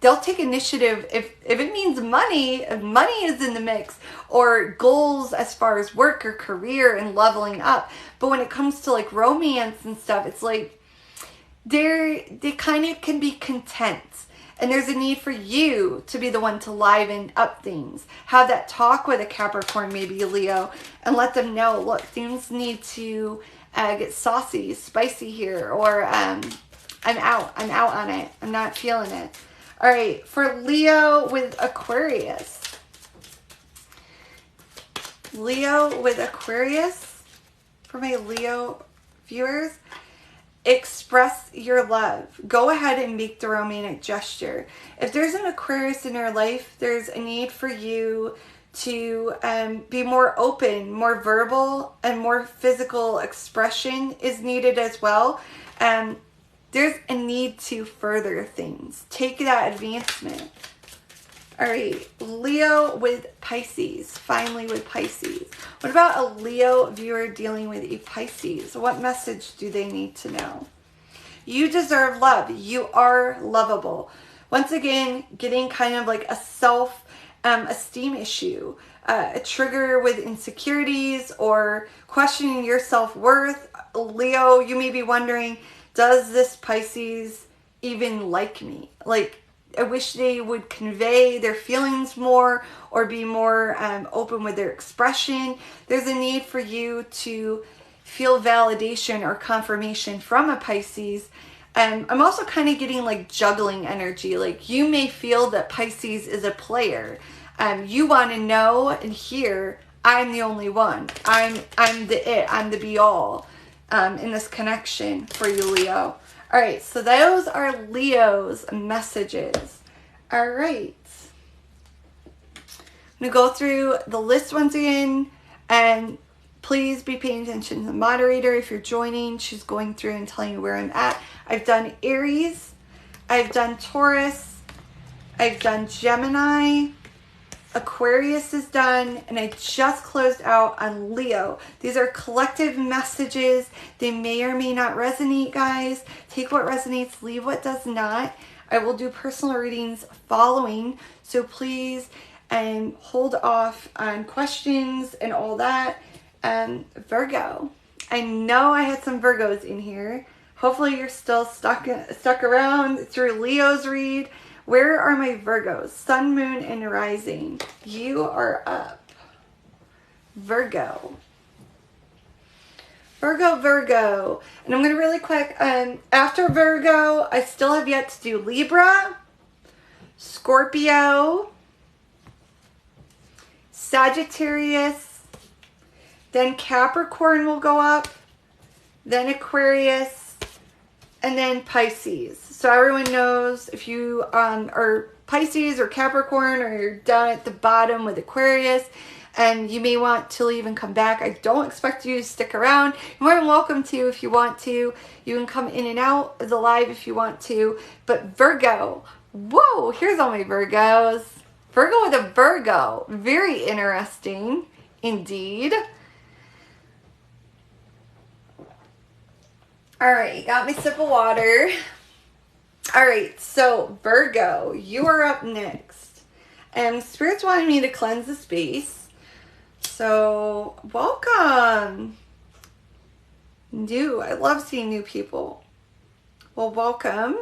They'll take initiative if it means money, if money is in the mix, or goals as far as work or career and leveling up. But when it comes to like romance and stuff, it's like they kind of can be content. And there's a need for you to be the one to liven up things. Have that talk with a Capricorn, maybe a Leo, and let them know, look, things need to get saucy, spicy here, or I'm out on it. I'm not feeling it. All right, for Leo with Aquarius. Leo with Aquarius, for my Leo viewers. Express your love. Go ahead and make the romantic gesture. If there's an Aquarius in your life, there's a need for you to be more open, more verbal, and more physical expression is needed as well. There's a need to further things. Take that advancement. All right, Leo with Pisces. Finally with Pisces. What about a Leo viewer dealing with a Pisces? What message do they need to know? You deserve love. You are lovable. Once again, getting kind of like a self-esteem issue. A trigger with insecurities or questioning your self-worth. Leo, you may be wondering, does this Pisces even like me? Like, I wish they would convey their feelings more, or be more open with their expression. There's a need for you to feel validation or confirmation from a Pisces. I'm also kind of getting like juggling energy. Like, you may feel that Pisces is a player. You want to know and hear, I'm the only one. I'm the it. I'm the be all in this connection for you, Leo. All All right, so those are Leo's messages. All right. I'm going to go through the list once again, and please be paying attention to the moderator. If you're joining, she's going through and telling you where I'm at. I've done Aries, I've done Taurus, I've done Gemini, Aquarius is done, and I just closed out on Leo. These are collective messages. They may or may not resonate, guys. Take what resonates, leave what does not. I will do personal readings following, so please hold off on questions and all that. Virgo. I know I had some Virgos in here. Hopefully you're still stuck around through Leo's read. Where are my Virgos? Sun, Moon, and Rising. You are up. Virgo. Virgo. And I'm going to really quick, after Virgo, I still have yet to do Libra, Scorpio, Sagittarius, then Capricorn will go up, then Aquarius, and then Pisces. So everyone knows if you are Pisces or Capricorn, or you're down at the bottom with Aquarius, and you may want to leave and come back. I don't expect you to stick around. You're more than welcome to if you want to. You can come in and out of the live if you want to. But Virgo, whoa, here's all my Virgos. Virgo with a Virgo. Very interesting indeed. All right, got my sip of water. All right, so Virgo, you are up next. And Spirit's wanting me to cleanse the space. So, welcome. I love seeing new people. Well, welcome.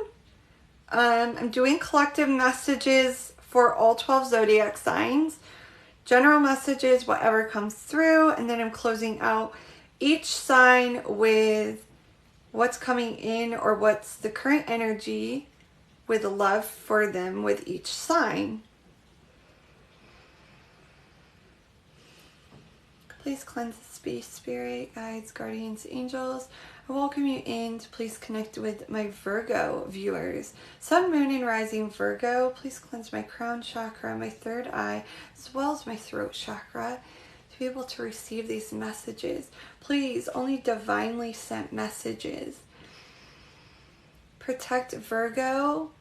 I'm doing collective messages for all 12 zodiac signs. General messages, whatever comes through. And then I'm closing out each sign with what's coming in or what's the current energy with love for them with each sign. Please cleanse the space, Spirit, guides, guardians, angels. I welcome you in to please connect with my Virgo viewers. Sun, Moon, and Rising Virgo, please cleanse my crown chakra, my third eye, as well as my throat chakra to be able to receive these messages. Please, only divinely sent messages. Protect Virgo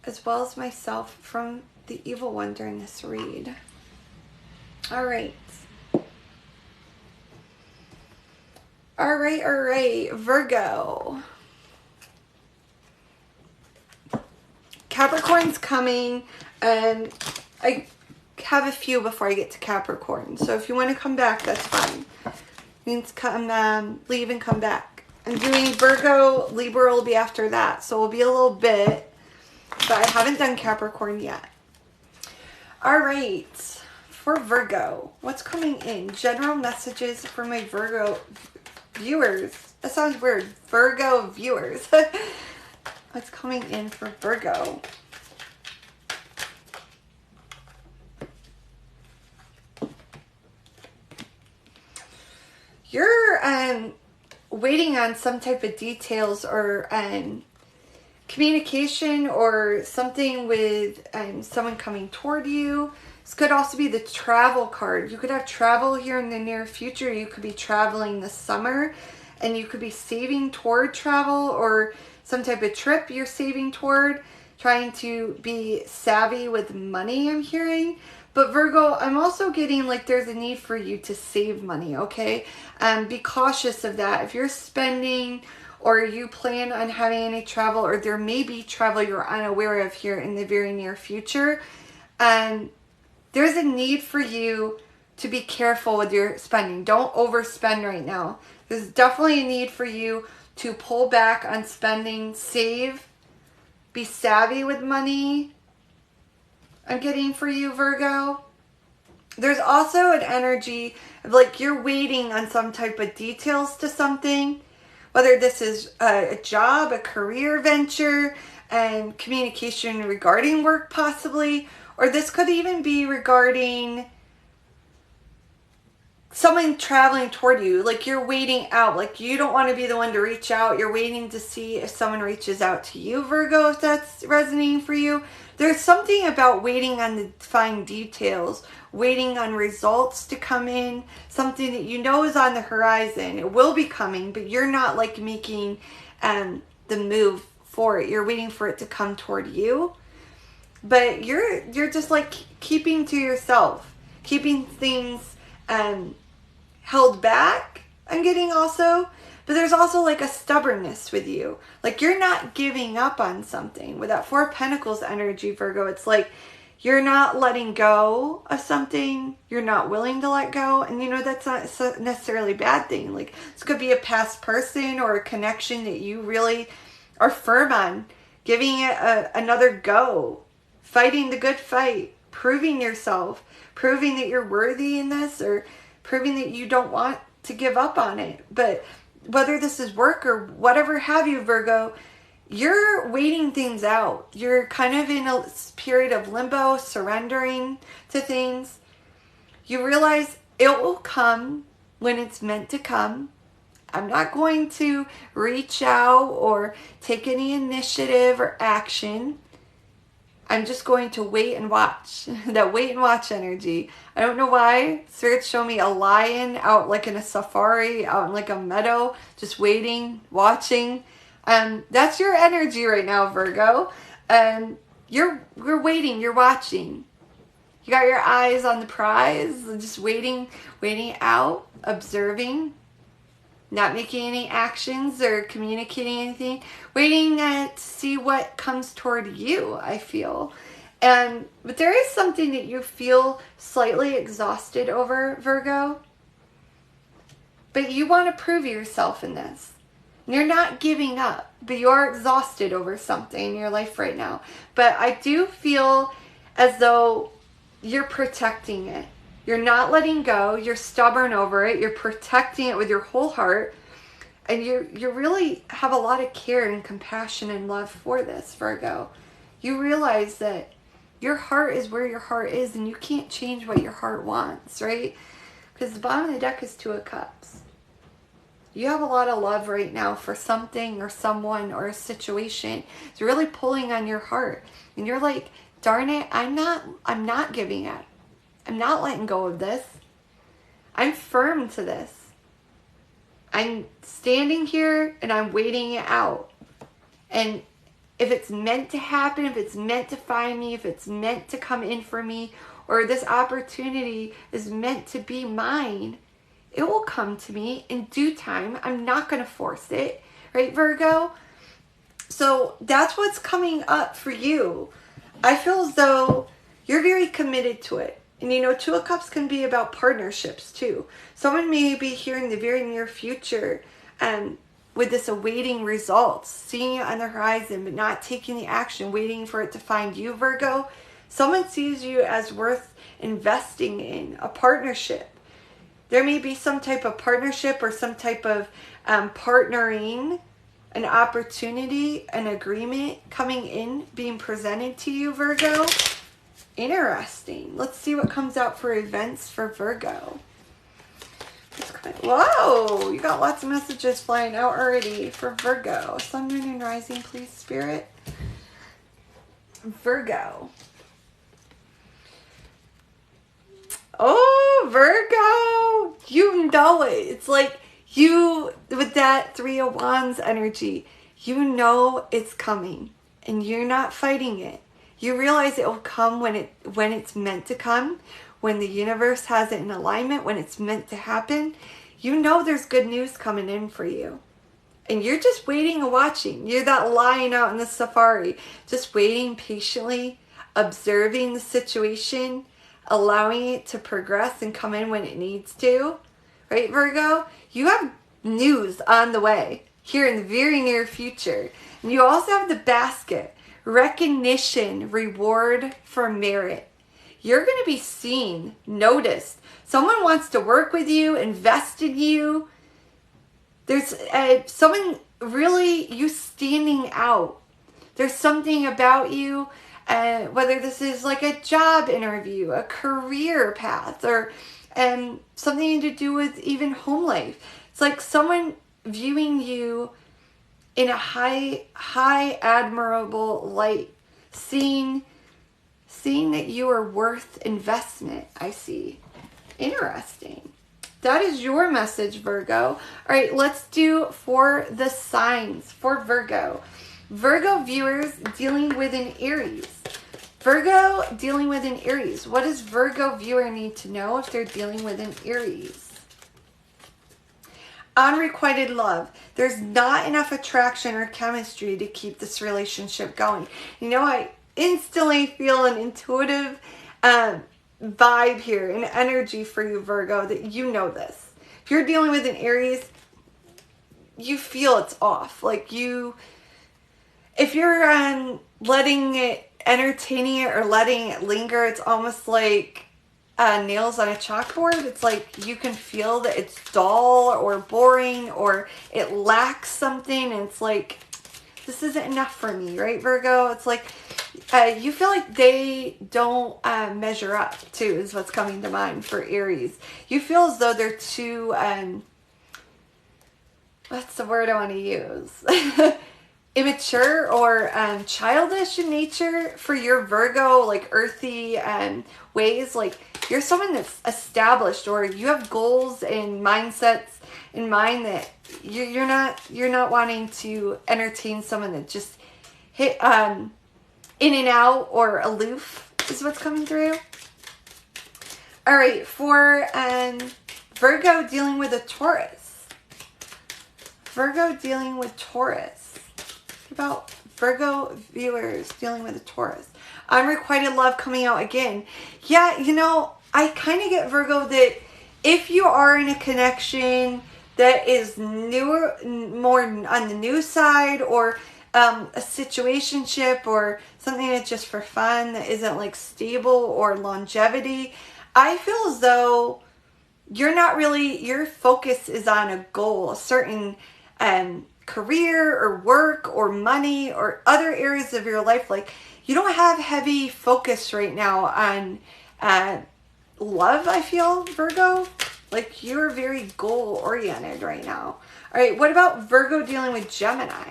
as well as myself from the evil one during this read. All right. All right, Virgo. Capricorn's coming, and I have a few before I get to Capricorn. So if you want to come back, that's fine. Means come, leave and come back. I'm doing Virgo, Libra will be after that. So it'll be a little bit, but I haven't done Capricorn yet. All right, for Virgo, what's coming in? General messages for my Virgo viewers. That sounds weird. Virgo viewers. What's coming in for Virgo? You're waiting on some type of details or communication or something with someone coming toward you. This could also be the travel card. You could have travel here in the near future. You could be traveling this summer and you could be saving toward travel or some type of trip you're saving toward, trying to be savvy with money, I'm hearing. But Virgo, I'm also getting like there's a need for you to save money, okay? Be cautious of that. If you're spending or you plan on having any travel, or there may be travel you're unaware of here in the very near future, there's a need for you to be careful with your spending. Don't overspend right now. There's definitely a need for you to pull back on spending, save, be savvy with money. I'm getting for you, Virgo. There's also an energy of like you're waiting on some type of details to something, whether this is a job, a career venture, and communication regarding work possibly, or this could even be regarding someone traveling toward you, like you're waiting out, like you don't want to be the one to reach out. You're waiting to see if someone reaches out to you, Virgo, if that's resonating for you. There's something about waiting on the fine details, waiting on results to come in, something that you know is on the horizon. It will be coming, but you're not like making the move for it. You're waiting for it to come toward you. But you're just like keeping to yourself, keeping things held back. I'm getting also, but there's also like a stubbornness with you. Like you're not giving up on something. With that Four of Pentacles energy, Virgo, it's like you're not letting go of something. You're not willing to let go. And you know, that's not necessarily a bad thing. Like this could be a past person or a connection that you really are firm on, giving it another go, fighting the good fight, proving yourself, proving that you're worthy in this, or proving that you don't want to give up on it. But whether this is work or whatever have you, Virgo, you're waiting things out. You're kind of in a period of limbo, surrendering to things. You realize it will come when it's meant to come. I'm not going to reach out or take any initiative or action. I'm just going to wait and watch. That wait and watch energy. I don't know why. Spirit's show me a lion out like in a safari, out in like a meadow, just waiting, watching. That's your energy right now, Virgo. You're waiting, you're watching. You got your eyes on the prize, just waiting out, observing, not making any actions or communicating anything, waiting to see what comes toward you, I feel. But there is something that you feel slightly exhausted over, Virgo. But you want to prove yourself in this. You're not giving up, but you are exhausted over something in your life right now. But I do feel as though you're protecting it. You're not letting go. You're stubborn over it. You're protecting it with your whole heart. And you really have a lot of care and compassion and love for this, Virgo. You realize that your heart is where your heart is, and you can't change what your heart wants, right? Because the bottom of the deck is Two of Cups. You have a lot of love right now for something or someone or a situation. It's really pulling on your heart. And you're like, darn it, I'm not giving up. I'm not letting go of this. I'm firm to this. I'm standing here and I'm waiting it out. And if it's meant to happen, if it's meant to find me, if it's meant to come in for me, or this opportunity is meant to be mine, it will come to me in due time. I'm not going to force it, right, Virgo? So that's what's coming up for you. I feel as though you're very committed to it. And you know, Two of Cups can be about partnerships too. Someone may be here in the very near future with this awaiting results, seeing it on the horizon, but not taking the action, waiting for it to find you, Virgo. Someone sees you as worth investing in, a partnership. There may be some type of partnership or some type of partnering, an opportunity, an agreement coming in, being presented to you, Virgo. Interesting. Let's see what comes out for events for Virgo. Whoa, you got lots of messages flying out already for Virgo. Sun, Moon, and Rising, please, Spirit. Virgo. Oh, Virgo. You know it. It's like you, with that Three of Wands energy, you know it's coming and you're not fighting it. You realize it will come when it's meant to come, when the universe has it in alignment, when it's meant to happen. You know there's good news coming in for you. And you're just waiting and watching. You're that lion out in the safari, just waiting patiently, observing the situation, allowing it to progress and come in when it needs to. Right, Virgo? You have news on the way here in the very near future. And you also have the basket. Recognition, reward for merit. You're going to be seen, noticed. Someone wants to work with you, invest in you. There's someone really, you standing out. There's something about you, whether this is like a job interview, a career path, or and something to do with even home life. It's like someone viewing you in a high admirable light, seeing that you are worth investment. I see. Interesting. That is your message, Virgo. All right, let's do for the signs for Virgo. Virgo viewers dealing with an Aries. Virgo dealing with an Aries. What does Virgo viewer need to know if they're dealing with an Aries? Unrequited love. There's not enough attraction or chemistry to keep this relationship going. You know, I instantly feel an intuitive vibe here, an energy for you, Virgo, that you know this. If you're dealing with an Aries, you feel it's off. Like if you're letting it, entertaining it or letting it linger, it's almost like nails on a chalkboard. It's like you can feel that it's dull or boring or it lacks something, and it's like, this isn't enough for me, right, Virgo? It's like you feel like they don't measure up, too, is what's coming to mind for Aries. You feel as though they're too, what's the word I want to use? Immature or childish in nature for your Virgo, like earthy ways. Like you're someone that's established, or you have goals and mindsets in mind that you're not wanting to entertain someone that just hit in and out or aloof is what's coming through. All right, for Virgo dealing with a Taurus. Virgo dealing with Taurus. About Virgo viewers dealing with a Taurus. Unrequited love coming out again. Yeah, you know, I kind of get Virgo that if you are in a connection that is newer, more on the new side, or a situationship or something that's just for fun that isn't like stable or longevity, I feel as though you're not really, your focus is on a goal, a certain career or work or money or other areas of your life. Like you don't have heavy focus right now on love, I feel, Virgo. Like you're very goal oriented right now. All right, what about Virgo dealing with Gemini?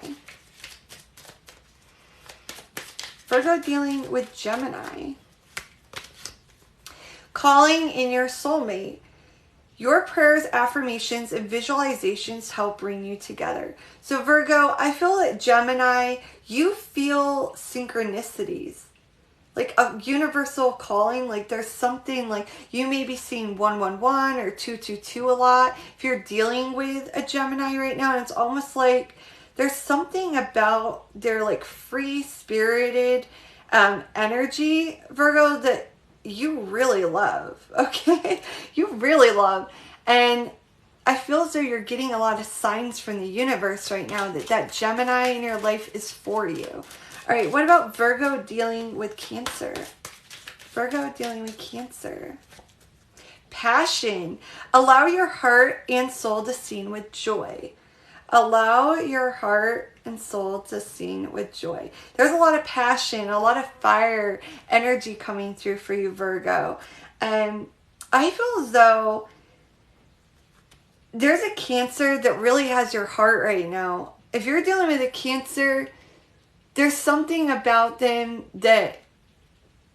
Virgo dealing with Gemini. Calling in your soulmate. Your prayers, affirmations, and visualizations help bring you together. So Virgo, I feel that Gemini, you feel synchronicities. Like a universal calling. Like there's something like you may be seeing 111 or 222 a lot. If you're dealing with a Gemini right now, and it's almost like there's something about their like free-spirited energy, Virgo, that you really love, okay? You really love. And I feel as though you're getting a lot of signs from the universe right now that Gemini in your life is for you. All right, what about Virgo dealing with Cancer? Virgo dealing with Cancer. Passion. Allow your heart and soul to sing with joy. Allow your heart and soul to sing with joy. There's a lot of passion, a lot of fire energy coming through for you, Virgo. And I feel as though there's a Cancer that really has your heart right now. If you're dealing with a Cancer, there's something about them that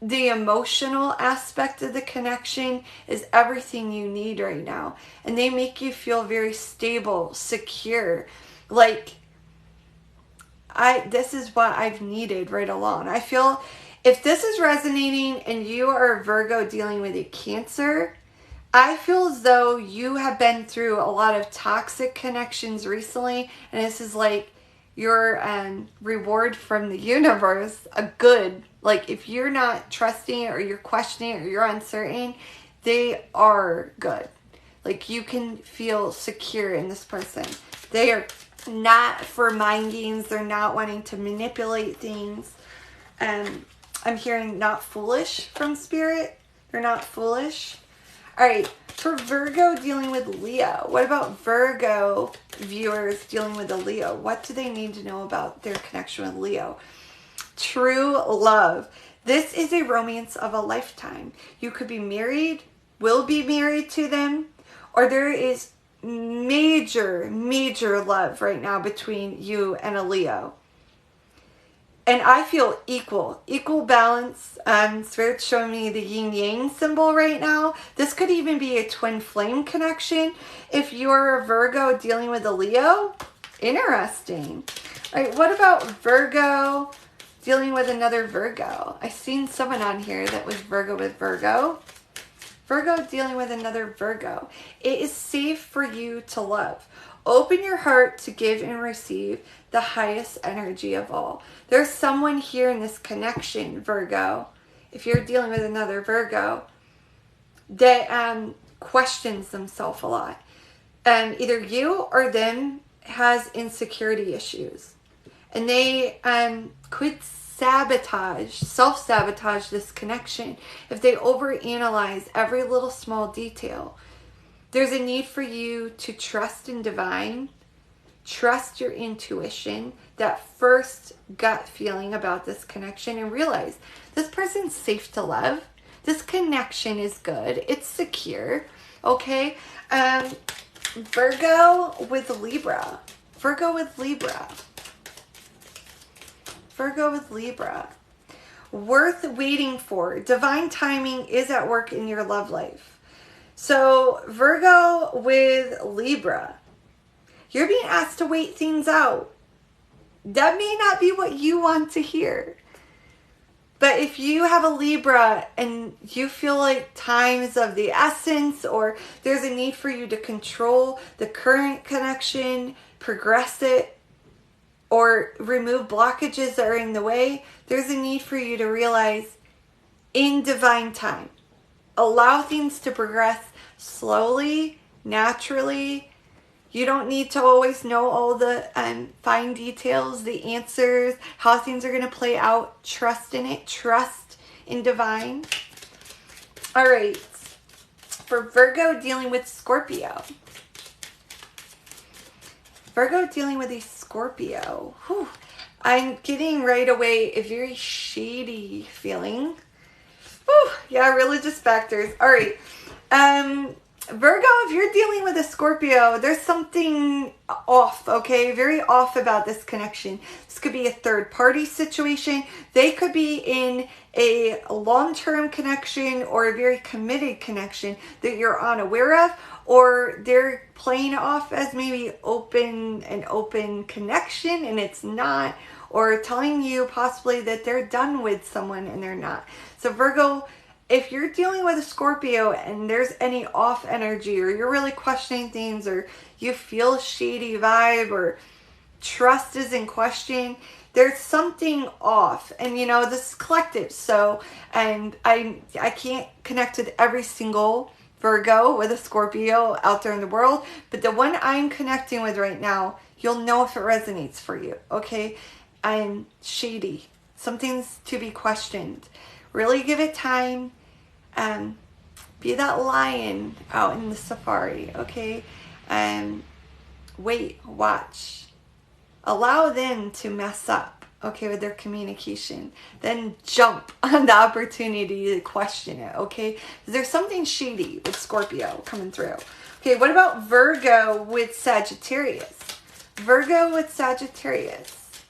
the emotional aspect of the connection is everything you need right now. And they make you feel very stable, secure. Like, this is what I've needed right along. I feel if this is resonating and you are a Virgo dealing with a Cancer, I feel as though you have been through a lot of toxic connections recently. And this is like your reward from the universe, a good, like if you're not trusting it or you're questioning it or you're uncertain, they are good. Like you can feel secure in this person. They are not for mind games. They're not wanting to manipulate things. I'm hearing not foolish from Spirit. They're not foolish. All right, for Virgo dealing with Leo, what about Virgo viewers dealing with a Leo? What do they need to know about their connection with Leo? True love. This is a romance of a lifetime. You could be married will be married to them, or there is major, major love right now between you and a Leo. And I feel equal balance. Spirit's showing me the yin yang symbol right now. This could even be a twin flame connection. If you're a Virgo dealing with a Leo, interesting. All right, what about Virgo dealing with another Virgo? I seen someone on here that was Virgo with Virgo. Virgo dealing with another Virgo. It is safe for you to love. Open your heart to give and receive the highest energy of all. There's someone here in this connection, Virgo, if you're dealing with another Virgo, that questions themselves a lot. Either you or them has insecurity issues. And they could self-sabotage this connection if they overanalyze every little small detail. There's a need for you to trust in divine, trust your intuition, that first gut feeling about this connection, and realize this person's safe to love. This connection is good. It's secure. Okay? Virgo with Libra. Virgo with Libra. Virgo with Libra. Worth waiting for. Divine timing is at work in your love life. So Virgo with Libra, you're being asked to wait things out. That may not be what you want to hear. But if you have a Libra and you feel like time is of the essence, or there's a need for you to control the current connection, progress it, or remove blockages that are in the way, there's a need for you to realize in divine time. Allow things to progress slowly, naturally. You don't need to always know all the fine details, the answers, how things are going to play out. Trust in it. Trust in divine. All right. For Virgo dealing with Scorpio. Virgo dealing with a Scorpio. Whew. I'm getting right away a very shady feeling. Whew. Yeah, religious factors. All right. Virgo, if you're dealing with a Scorpio, there's something off, okay? Very off about this connection. This could be a third party situation. They could be in a long-term connection or a very committed connection that you're unaware of, or they're playing off as maybe an open connection and it's not, or telling you possibly that they're done with someone and they're not. So Virgo, if you're dealing with a Scorpio and there's any off energy, or you're really questioning things, or you feel shady vibe, or trust is in question, there's something off. And you know, this is collective, so and I can't connect with every single Virgo with a Scorpio out there in the world, but the one I'm connecting with right now, you'll know if it resonates for you. Okay, I'm shady. Something's to be questioned. Really give it time. Be that lion out in the safari, okay? Wait, watch. Allow them to mess up, okay, with their communication. Then jump on the opportunity to question it, okay? There's something shady with Scorpio coming through. Okay, what about Virgo with Sagittarius? Virgo with Sagittarius.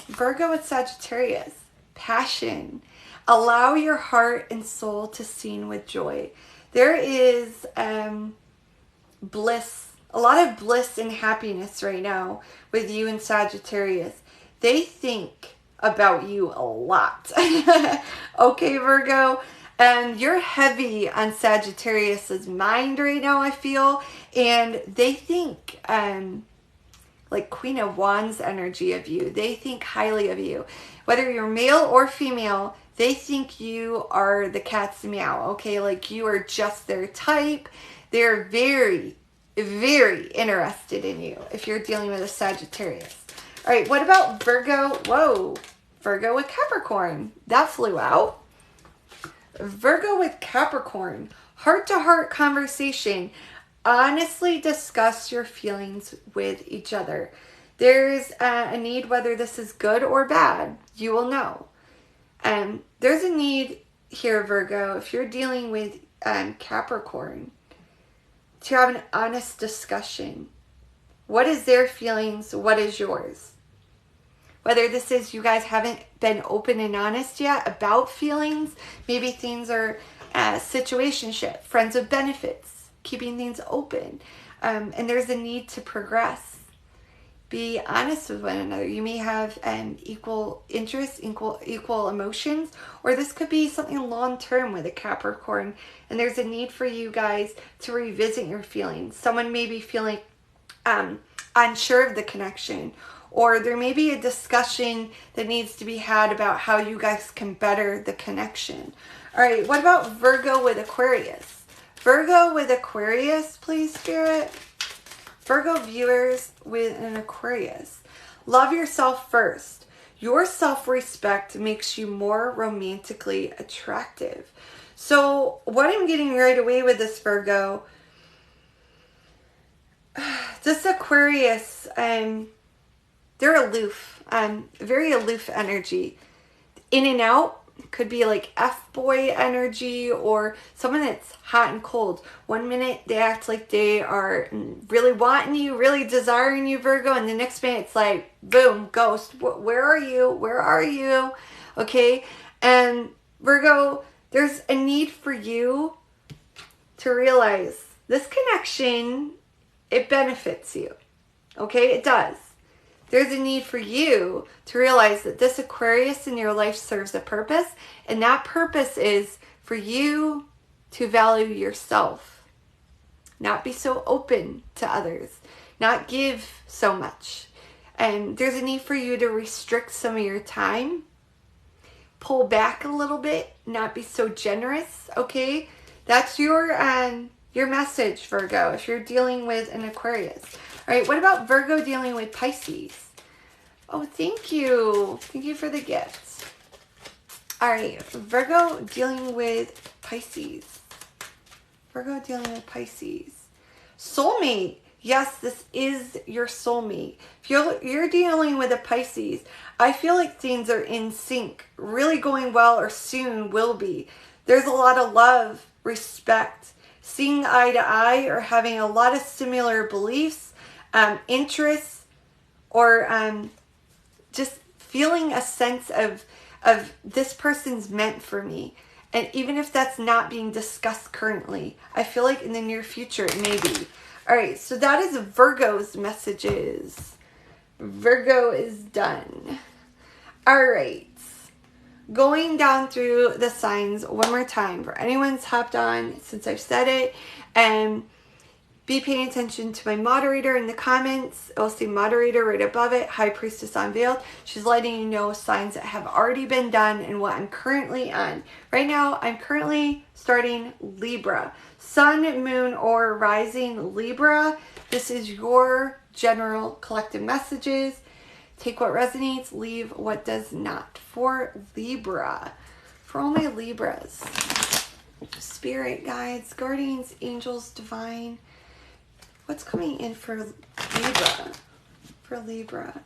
Virgo with Sagittarius. Passion. Allow your heart and soul to sing with joy. There is bliss, a lot of bliss and happiness right now with you and Sagittarius. They think about you a lot. Okay, Virgo. You're heavy on Sagittarius's mind right now, I feel. And they think like Queen of Wands energy of you. They think highly of you. Whether you're male or female, they think you are the cat's meow, okay? Like you are just their type. They're very, very interested in you if you're dealing with a Sagittarius. All right, what about Virgo? Whoa, Virgo with Capricorn. That flew out. Virgo with Capricorn. Heart-to-heart conversation. Honestly discuss your feelings with each other. There's a need, whether this is good or bad, you will know. There's a need here, Virgo, if you're dealing with Capricorn to have an honest discussion. What is their feelings? What is yours? Whether this is you guys haven't been open and honest yet about feelings, maybe things are situationship, friends with benefits, keeping things open, and there's a need to progress. Be honest with one another. You may have equal interests, equal emotions, or this could be something long-term with a Capricorn, and there's a need for you guys to revisit your feelings. Someone may be feeling unsure of the connection, or there may be a discussion that needs to be had about how you guys can better the connection. All right, what about Virgo with Aquarius? Virgo with Aquarius, please, Spirit. Virgo viewers with an Aquarius. Love yourself first. Your self-respect makes you more romantically attractive. So what I'm getting right away with this Virgo, this Aquarius, they're aloof, very aloof energy. In and out. Could be like F-boy energy, or someone that's hot and cold. One minute they act like they are really wanting you, really desiring you, Virgo, and the next minute it's like, boom, ghost. Where are you? Where are you? Okay, and Virgo, there's a need for you to realize this connection, it benefits you. Okay, it does. There's a need for you to realize that this Aquarius in your life serves a purpose, and that purpose is for you to value yourself, not be so open to others, not give so much. And there's a need for you to restrict some of your time, pull back a little bit, not be so generous, okay? That's your message, Virgo, if you're dealing with an Aquarius. All right, what about Virgo dealing with Pisces? Oh, thank you. Thank you for the gifts. All right, Virgo dealing with Pisces. Virgo dealing with Pisces. Soulmate. Yes, this is your soulmate. If you're dealing with a Pisces, I feel like things are in sync, really going well, or soon will be. There's a lot of love, respect, seeing eye to eye, or having a lot of similar beliefs, interests, or just feeling a sense of this person's meant for me. And even if that's not being discussed currently, I feel like in the near future it may be. All right, so that is Virgo's messages. Virgo is done. All right. Going down through the signs one more time for anyone's hopped on since I've said it, and be paying attention to my moderator in the comments. I'll see moderator right above it, High Priestess Unveiled. She's letting you know signs that have already been done and what I'm currently on. Right now, I'm currently starting Libra. Sun, Moon, or Rising Libra. This is your general collective messages. Take what resonates, leave what does not. For Libra. For all my Libras. Spirit guides, guardians, angels, divine. What's coming in for Libra? For Libra.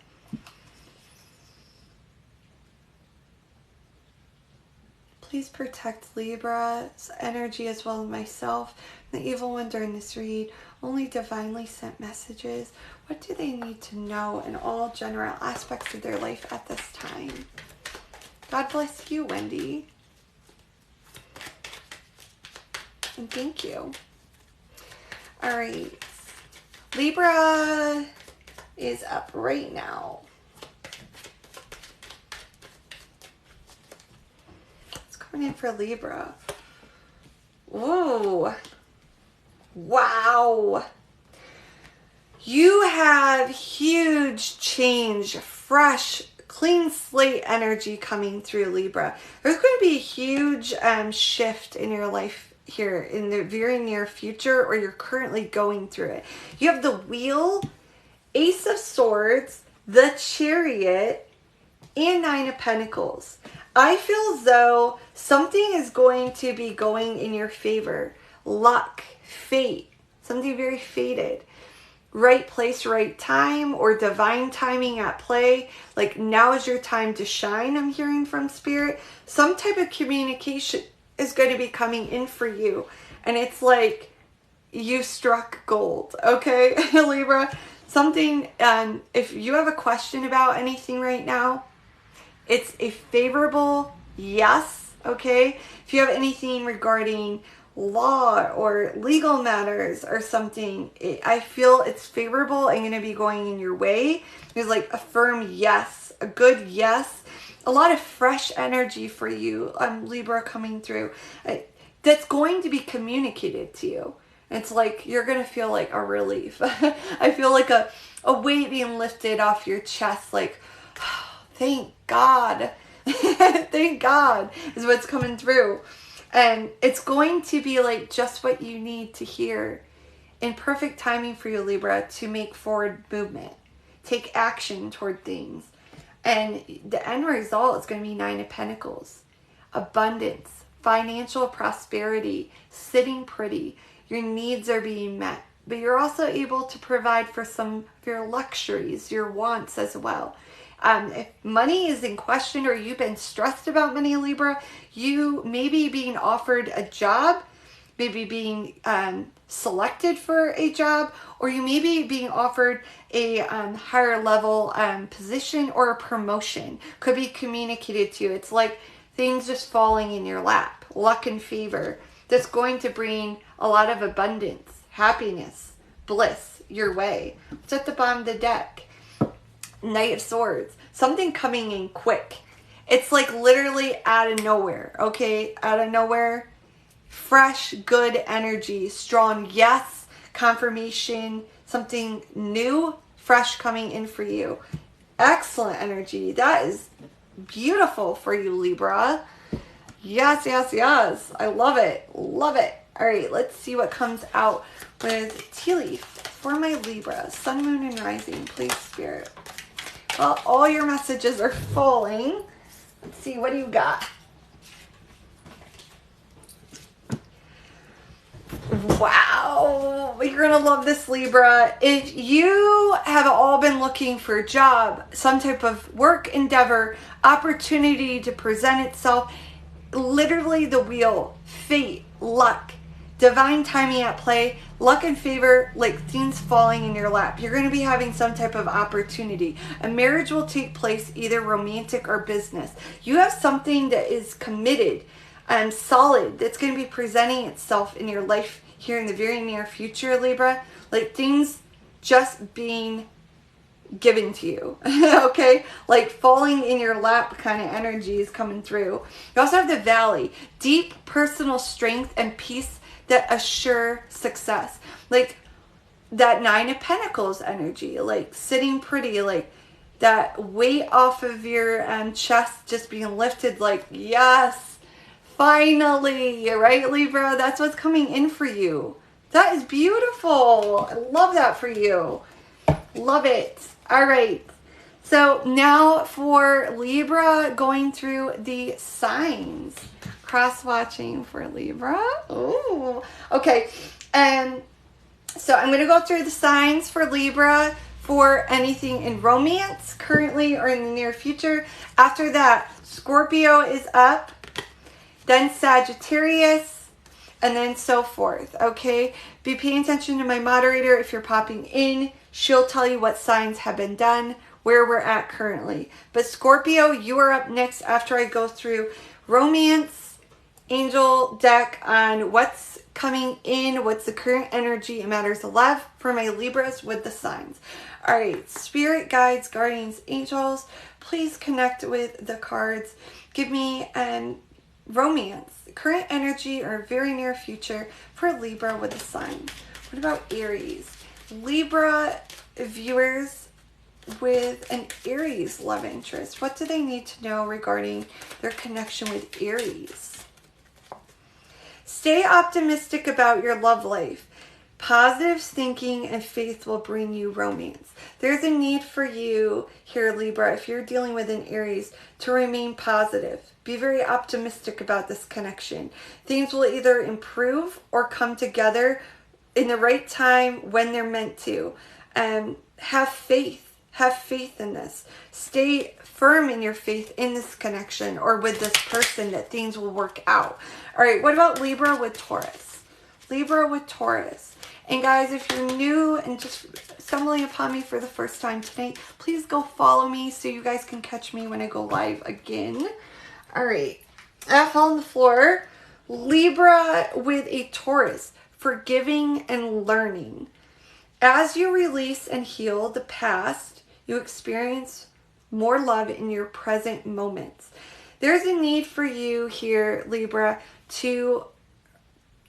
Please protect Libra's energy as well as myself. The evil one during this read. Only divinely sent messages. What do they need to know in all general aspects of their life at this time? God bless you, Wendy. And thank you. All right. Libra is up right now. What's coming in for Libra? Whoa. Wow. You have huge change, fresh, clean slate energy coming through, Libra. There's going to be a huge shift in your life here in the very near future, or you're currently going through it. You have the Wheel, Ace of Swords, the Chariot, and Nine of Pentacles. I feel as though something is going to be going in your favor. Luck, fate, something very fated. Right place, right time, or divine timing at play. Like now is your time to shine, I'm hearing from Spirit. Some type of communication is going to be coming in for you. And it's like you struck gold, okay, Libra? Something, if you have a question about anything right now, it's a favorable yes, okay? If you have anything regarding law or legal matters or something, I feel it's favorable and going to be going in your way. There's like a firm yes, a good yes, a lot of fresh energy for you, Libra, coming through. That's going to be communicated to you. It's like you're going to feel like a relief. I feel like a weight being lifted off your chest, like, oh, thank God. Thank God is what's coming through. And it's going to be like just what you need to hear in perfect timing for you, Libra, to make forward movement. Take action toward things. And the end result is going to be 9 of Pentacles. Abundance, financial prosperity, sitting pretty. Your needs are being met. But you're also able to provide for some of your luxuries, your wants as well. If money is in question or you've been stressed about money, Libra, you may be being offered a job, maybe being selected for a job, or you may be being offered a higher level position or a promotion. Could be communicated to you. It's like things just falling in your lap, luck and favor. That's going to bring a lot of abundance, happiness, bliss your way. It's at the bottom of the deck. Knight of Swords. Something coming in quick. It's like literally out of nowhere, okay? Out of nowhere. Fresh, good energy. Strong yes. Confirmation. Something new, fresh coming in for you. Excellent energy. That is beautiful for you, Libra. Yes, yes, yes. I love it. Love it. All right, let's see what comes out with tea leaf for my Libra. Sun, moon, and rising. Please, Spirit. Well, all your messages are falling. Let's see, what do you got? Wow, you're gonna love this, Libra. If you have all been looking for a job, some type of work endeavor, opportunity to present itself, literally the wheel, fate, luck, divine timing at play, luck and favor, like things falling in your lap. You're going to be having some type of opportunity. A marriage will take place, either romantic or business. You have something that is committed and solid that's going to be presenting itself in your life here in the very near future, Libra. Like things just being given to you, okay? Like falling in your lap kind of energy is coming through. You also have the Valley, deep personal strength and peace that assure success. Like that 9 of Pentacles energy, like sitting pretty, like that weight off of your chest just being lifted, like, yes, finally, right, Libra? That's what's coming in for you. That is beautiful. I love that for you. Love it. All right. So now for Libra, going through the signs. Cross-watching for Libra. Ooh. Okay. And so I'm going to go through the signs for Libra for anything in romance currently or in the near future. After that, Scorpio is up. Then Sagittarius. And then so forth. Okay. Be paying attention to my moderator if you're popping in. She'll tell you what signs have been done, where we're at currently. But Scorpio, you are up next after I go through romance, angel deck on what's coming in, what's the current energy in matters of love for my Libras with the signs. All right, spirit guides, guardians, angels, please connect with the cards. Give me romance, current energy or very near future for Libra with the signs. What about Aries? Libra viewers with an Aries love interest. What do they need to know regarding their connection with Aries? Stay optimistic about your love life. Positive thinking and faith will bring you romance. There's a need for you here, Libra, if you're dealing with an Aries, to remain positive. Be very optimistic about this connection. Things will either improve or come together in the right time when they're meant to. Have faith. Have faith in this. Stay firm in your faith in this connection or with this person that things will work out. All right, what about Libra with Taurus? Libra with Taurus. And guys, if you're new and just stumbling upon me for the first time tonight, please go follow me so you guys can catch me when I go live again. All right, I fell on the floor. Libra with a Taurus, forgiving and learning. As you release and heal the past, you experience more love in your present moments. There's a need for you here, Libra, to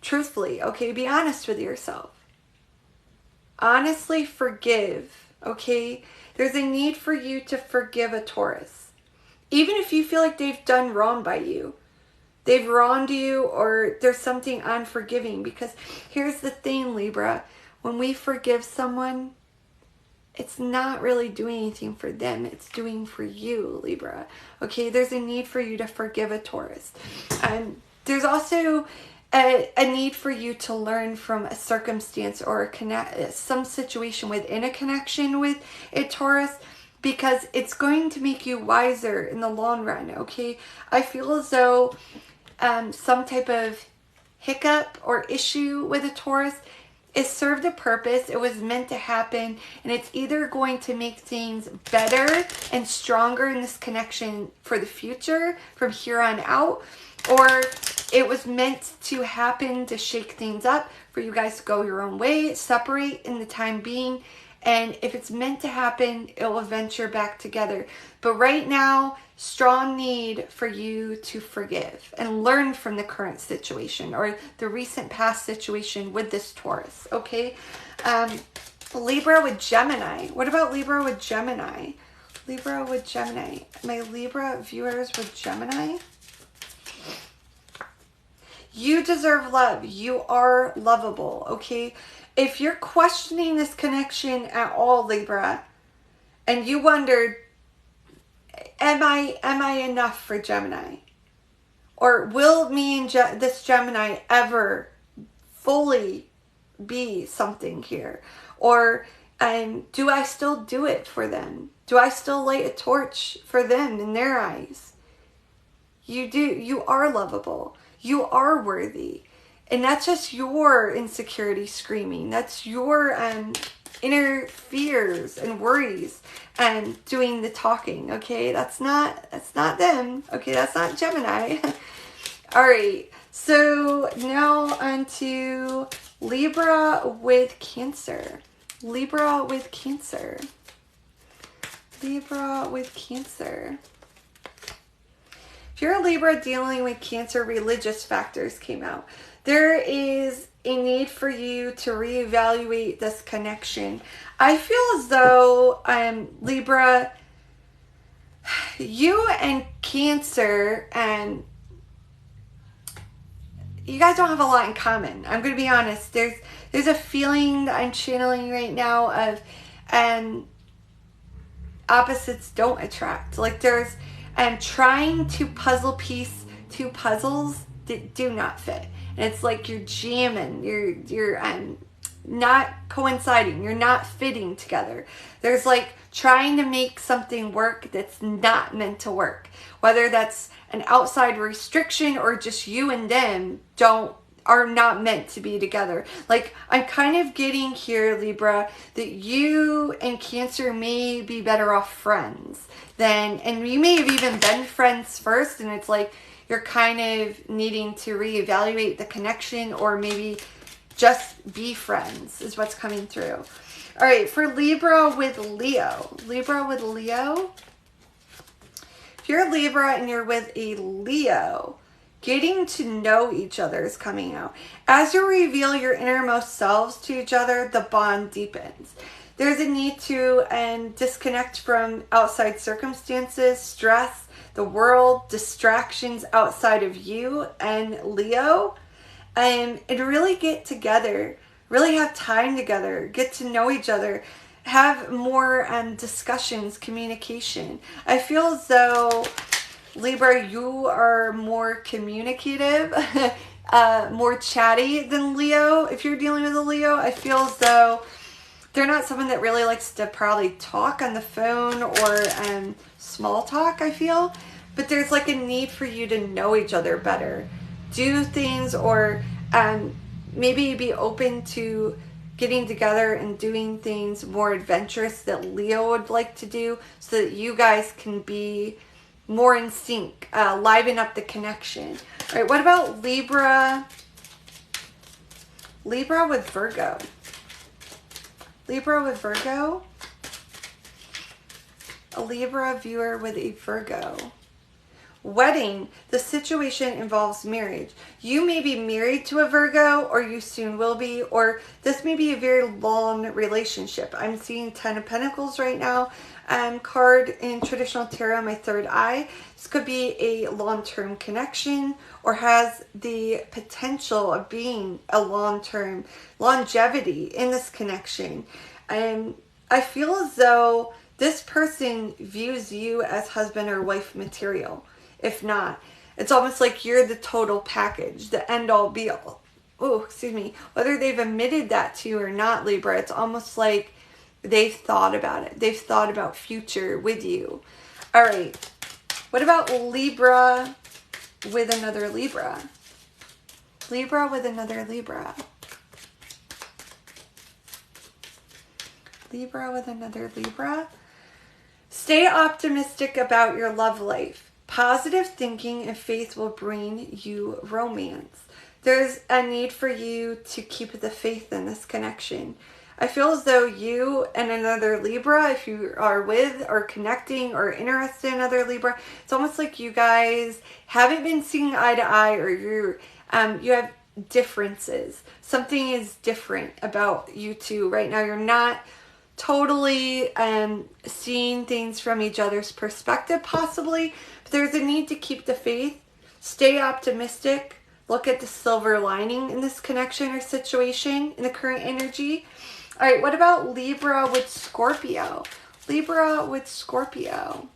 truthfully, okay, be honest with yourself. Honestly forgive, okay? There's a need for you to forgive a Taurus. Even if you feel like they've done wrong by you. They've wronged you or there's something unforgiving. Because here's the thing, Libra. When we forgive someone, it's not really doing anything for them. It's doing for you, Libra. Okay, there's a need for you to forgive a Taurus. And there's also a need for you to learn from a circumstance or some situation within a connection with a Taurus, because it's going to make you wiser in the long run, okay? I feel as though some type of hiccup or issue with a Taurus, it served a purpose. It was meant to happen, and it's either going to make things better and stronger in this connection for the future from here on out, or it was meant to happen to shake things up for you guys to go your own way, separate in the time being. And if it's meant to happen, it will venture back together. But right now, strong need for you to forgive and learn from the current situation or the recent past situation with this Taurus, okay? Libra with Gemini. What about Libra with Gemini? Libra with Gemini. My Libra viewers with Gemini. You deserve love. You are lovable, okay? If you're questioning this connection at all, Libra, and you wondered, am I enough for Gemini? Or will me and this Gemini ever fully be something here? Or do I still do it for them? Do I still light a torch for them in their eyes? You do. You are lovable. You are worthy. And that's just your insecurity screaming. That's your inner fears and worries and doing the talking, okay? That's not them, okay? That's not Gemini. All right, so now on to Libra with Cancer. Libra with Cancer. Libra with Cancer. If you're a Libra dealing with Cancer, religious factors came out. There is a need for you to reevaluate this connection. I feel as though, Libra, you and Cancer, and you guys don't have a lot in common. I'm going to be honest. There's a feeling that I'm channeling right now of, opposites don't attract. Like there's, trying to puzzle piece two puzzles that do not fit. And it's like you're jamming, you're not coinciding, you're not fitting together. There's like trying to make something work that's not meant to work. Whether that's an outside restriction or just you and them are not meant to be together. Like I'm kind of getting here, Libra, that you and Cancer may be better off friends than, and you may have even been friends first, and it's like you're kind of needing to reevaluate the connection or maybe just be friends is what's coming through. All right, for Libra with Leo. Libra with Leo. If you're a Libra and you're with a Leo, getting to know each other is coming out. As you reveal your innermost selves to each other, the bond deepens. There's a need to disconnect from outside circumstances, stress, the world, distractions outside of you and Leo, and really get together, really have time together, get to know each other, have more discussions, communication. I feel as though, Libra, you are more communicative, more chatty than Leo. If you're dealing with a Leo, I feel as though they're not someone that really likes to probably talk on the phone or small talk, I feel. But there's like a need for you to know each other better. Do things, or maybe be open to getting together and doing things more adventurous that Leo would like to do, so that you guys can be more in sync, liven up the connection. All right, what about Libra? Libra with Virgo. Libra with Virgo. A Libra viewer with a Virgo. Wedding. The situation involves marriage. You may be married to a Virgo, or you soon will be, or this may be a very long relationship. I'm seeing 10 of Pentacles right now. Card in traditional tarot, my third eye. This could be a long-term connection, or has the potential of being a long-term longevity in this connection. I feel as though this person views you as husband or wife material. If not, it's almost like you're the total package, the end all be all. Oh, excuse me. Whether they've admitted that to you or not, Libra, it's almost like they've thought about it. They've thought about future with you. All right. What about Libra with another Libra? Libra with another Libra. Libra with another Libra. Stay optimistic about your love life. Positive thinking and faith will bring you romance. There's a need for you to keep the faith in this connection. I feel as though you and another Libra, if you are with or connecting or interested in another Libra, it's almost like you guys haven't been seeing eye to eye, or you have differences. Something is different about you two right now. You're not totally seeing things from each other's perspective, possibly. But there's a need to keep the faith, stay optimistic, look at the silver lining in this connection or situation, in the current energy. All right, what about Libra with Scorpio? Libra with Scorpio.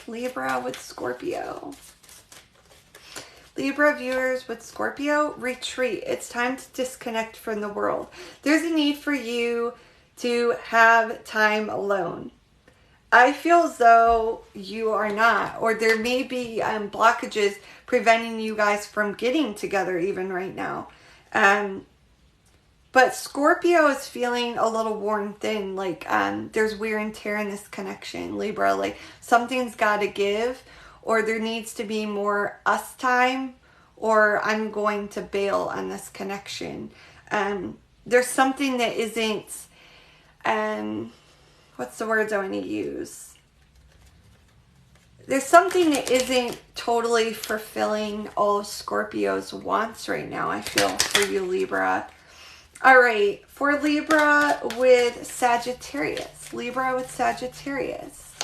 Libra with Scorpio. Libra viewers with Scorpio, retreat. It's time to disconnect from the world. There's a need for you to have time alone. I feel as though you are not, or there may be blockages preventing you guys from getting together even right now. But Scorpio is feeling a little worn thin, like there's wear and tear in this connection, Libra. Like something's got to give, or there needs to be more us time, or I'm going to bail on this connection. There's something that isn't, what's the words I want to use? There's something that isn't totally fulfilling all of Scorpio's wants right now, I feel, for you, Libra. All right, for Libra with Sagittarius. Libra with Sagittarius.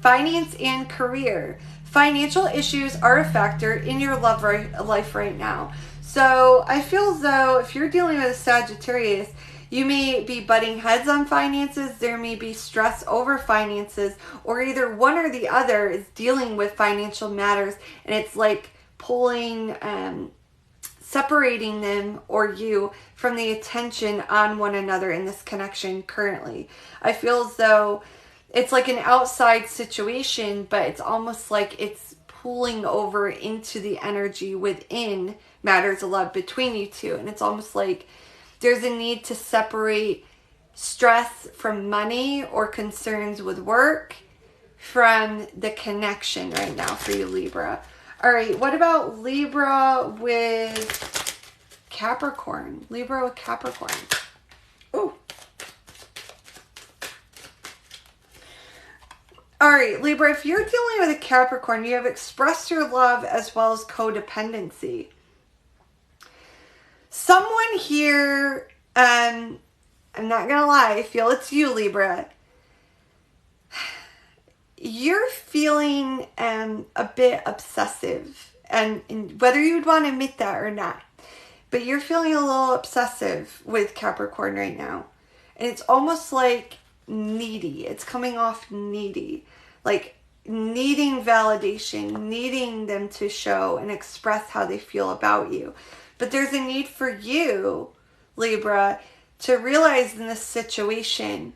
Finance and career. Financial issues are a factor in your love life right now. So I feel as though if you're dealing with a Sagittarius, you may be butting heads on finances. There may be stress over finances, or either one or the other is dealing with financial matters, and it's like pulling, separating them or you from the attention on one another in this connection currently. I feel as though it's like an outside situation, but it's almost like it's pulling over into the energy within matters of love between you two. And it's almost like there's a need to separate stress from money or concerns with work from the connection right now for you, Libra. All right, what about Libra with Capricorn? Libra with Capricorn. Ooh. All right, Libra, if you're dealing with a Capricorn, you have expressed your love as well as codependency. Someone here, I'm not going to lie, I feel it's you, Libra. You're feeling a bit obsessive, and whether you'd want to admit that or not, but you're feeling a little obsessive with Capricorn right now. And it's almost like needy. It's coming off needy, like needing validation, needing them to show and express how they feel about you. But there's a need for you, Libra, to realize in this situation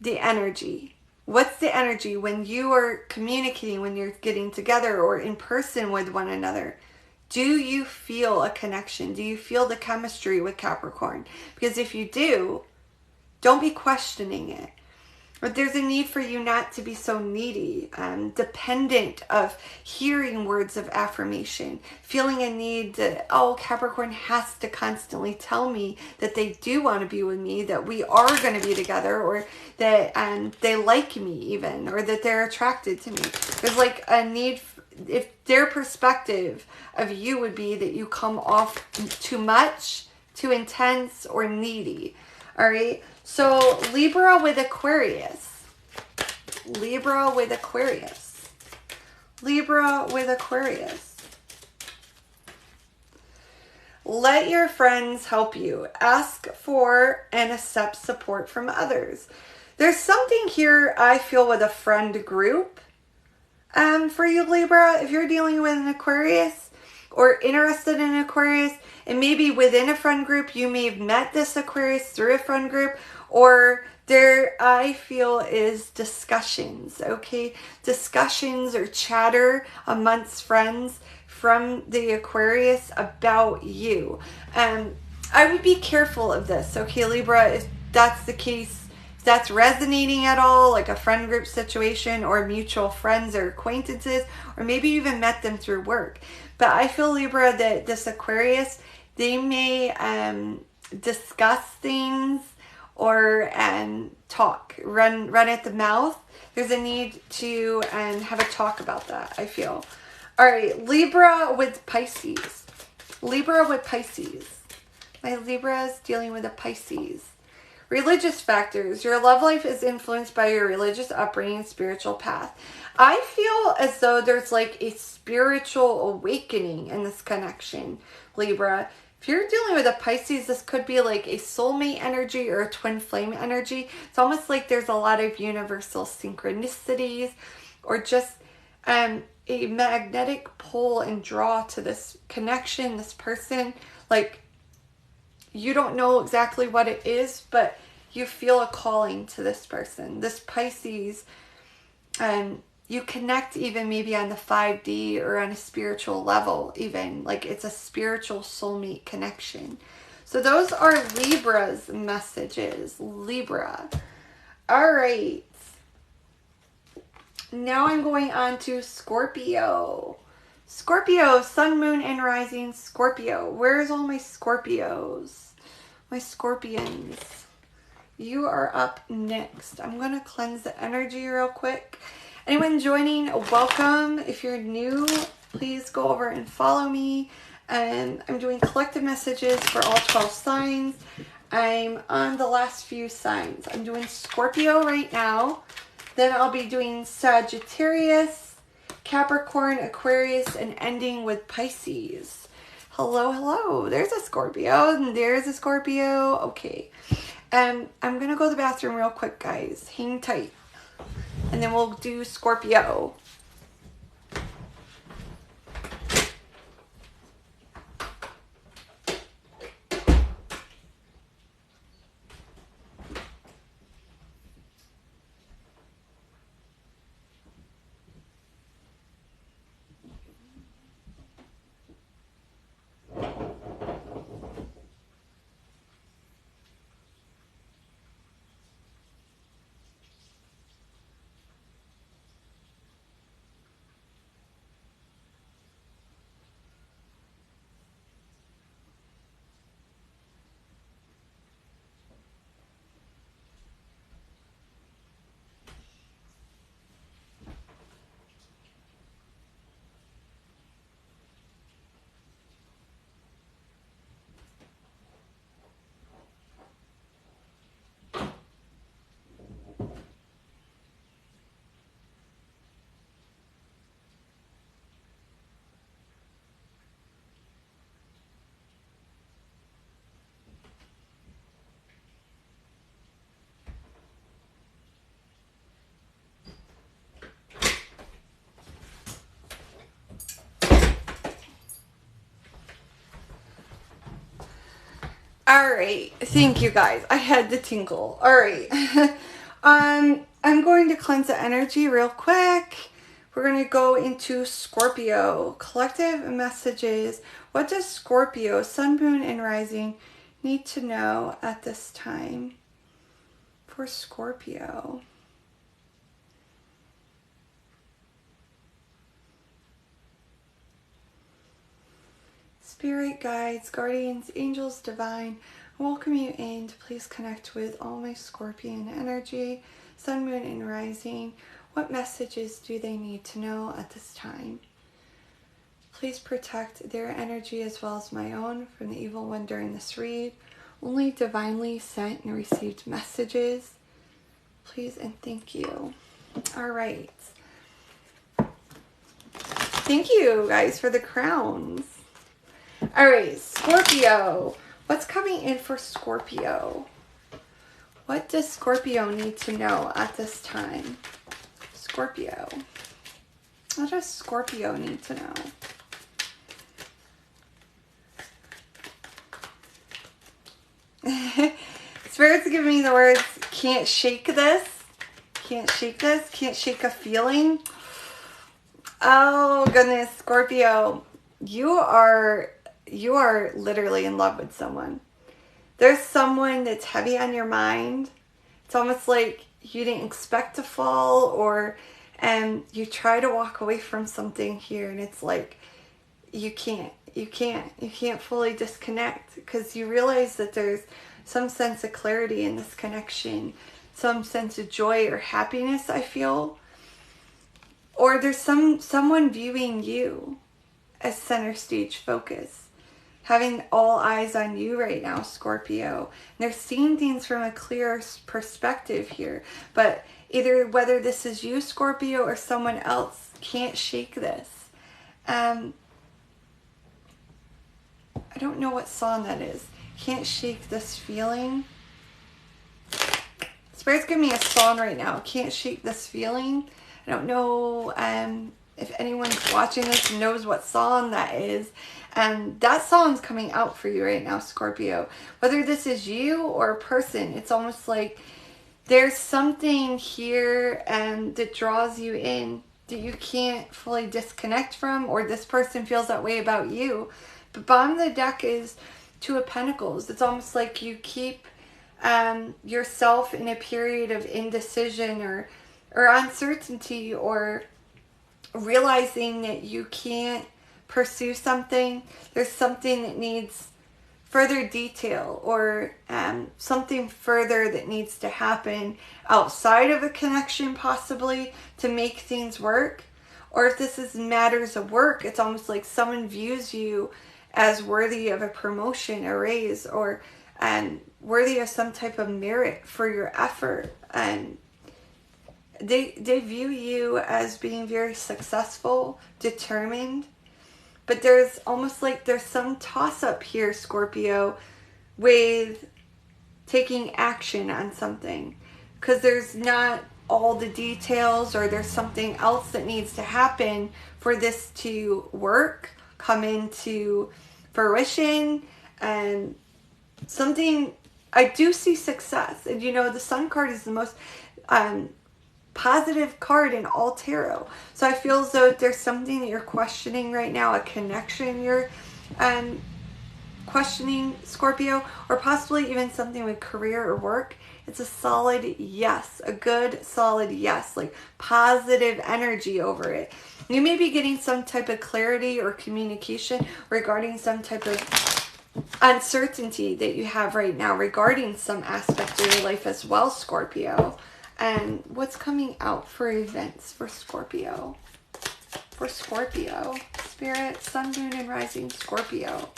the energy. What's the energy when you are communicating, when you're getting together or in person with one another? Do you feel a connection? Do you feel the chemistry with Capricorn? Because if you do, don't be questioning it. But there's a need for you not to be so needy, dependent of hearing words of affirmation, feeling a need that, oh, Capricorn has to constantly tell me that they do want to be with me, that we are going to be together, or that they like me even, or that they're attracted to me. There's like a need, if their perspective of you would be that you come off too much, too intense, or needy. All right. So Libra with Aquarius. Libra with Aquarius. Libra with Aquarius. Let your friends help you. Ask for and accept support from others. There's something here I feel with a friend group for you, Libra. If you're dealing with an Aquarius or interested in an Aquarius, and maybe within a friend group, you may have met this Aquarius through a friend group, or there, I feel, is discussions, okay? Discussions or chatter amongst friends from the Aquarius about you. I would be careful of this, okay, Libra, if that's the case, if that's resonating at all, like a friend group situation or mutual friends or acquaintances, or maybe you even met them through work. But I feel, Libra, that this Aquarius, they may discuss things or talk, run at the mouth. There's a need to have a talk about that, I feel. All right, Libra with Pisces. Libra with Pisces. My Libra is dealing with a Pisces. Religious factors. Your love life is influenced by your religious upbringing and spiritual path. I feel as though there's like a spiritual awakening in this connection, Libra. If you're dealing with a Pisces, this could be like a soulmate energy or a twin flame energy. It's almost like there's a lot of universal synchronicities or just a magnetic pull and draw to this connection, this person. Like, you don't know exactly what it is, but you feel a calling to this person. This Pisces, you connect even maybe on the 5D or on a spiritual level even. Like, it's a spiritual soulmate connection. So those are Libra's messages. Libra. All right. Now I'm going on to Scorpio. Scorpio, sun, moon, and rising Scorpio. Where's all my Scorpios? My Scorpions. You are up next. I'm going to cleanse the energy real quick. Anyone joining, welcome. If you're new, please go over and follow me. And I'm doing collective messages for all 12 signs. I'm on the last few signs. I'm doing Scorpio right now. Then I'll be doing Sagittarius, Capricorn, Aquarius, and ending with Pisces. Hello, hello. There's a Scorpio, and there's a Scorpio. Okay. I'm going to go to the bathroom real quick, guys. Hang tight. And then we'll do Scorpio. All right. Thank you guys. I had to tinkle. All right. I'm going to cleanse the energy real quick. We're going to go into Scorpio. Collective messages. What does Scorpio, Sun, Moon, and Rising need to know at this time for Scorpio? Spirit guides, guardians, angels divine, I welcome you in to please connect with all my Scorpion energy, Sun, Moon, and Rising. What messages do they need to know at this time? Please protect their energy as well as my own from the evil one during this read. Only divinely sent and received messages. Please and thank you. All right. Thank you guys for the crowns. All right, Scorpio. What's coming in for Scorpio? What does Scorpio need to know at this time? Scorpio. What does Scorpio need to know? Spirit's giving me the words, can't shake this. Can't shake this. Can't shake a feeling. Oh, goodness, Scorpio. You are literally in love with someone. There's someone that's heavy on your mind. It's almost like you didn't expect to fall, or you try to walk away from something here, and it's like you can't fully disconnect, because you realize that there's some sense of clarity in this connection, some sense of joy or happiness, I feel. Or there's someone viewing you as center stage focus, having all eyes on you right now, Scorpio. And they're seeing things from a clear perspective here. But whether this is you, Scorpio, or someone else, can't shake this. I don't know what song that is. Can't shake this feeling. Spirit's giving me a song right now. Can't shake this feeling. I don't know if anyone's watching this knows what song that is. And that song's coming out for you right now, Scorpio. Whether this is you or a person, it's almost like there's something here that draws you in that you can't fully disconnect from, or this person feels that way about you. But bottom of the deck is Two of Pentacles. It's almost like you keep yourself in a period of indecision or uncertainty, or realizing that you can't pursue something. There's something that needs further detail, or something further that needs to happen outside of a connection, possibly, to make things work. Or if this is matters of work, it's almost like someone views you as worthy of a promotion, a raise, or worthy of some type of merit for your effort. And they view you as being very successful, determined. But there's almost like there's some toss-up here, Scorpio, with taking action on something. Because there's not all the details, or there's something else that needs to happen for this to work, come into fruition, and something. I do see success. And the Sun card is the most positive card in all tarot. So I feel as though there's something that you're questioning right now, a connection you're questioning, Scorpio, or possibly even something with career or work. It's a solid yes, a good solid yes, like positive energy over it. You may be getting some type of clarity or communication regarding some type of uncertainty that you have right now regarding some aspect of your life as well, Scorpio. And what's coming out for events for Scorpio? For Scorpio. Spirit, Sun, Moon, and Rising, Scorpio.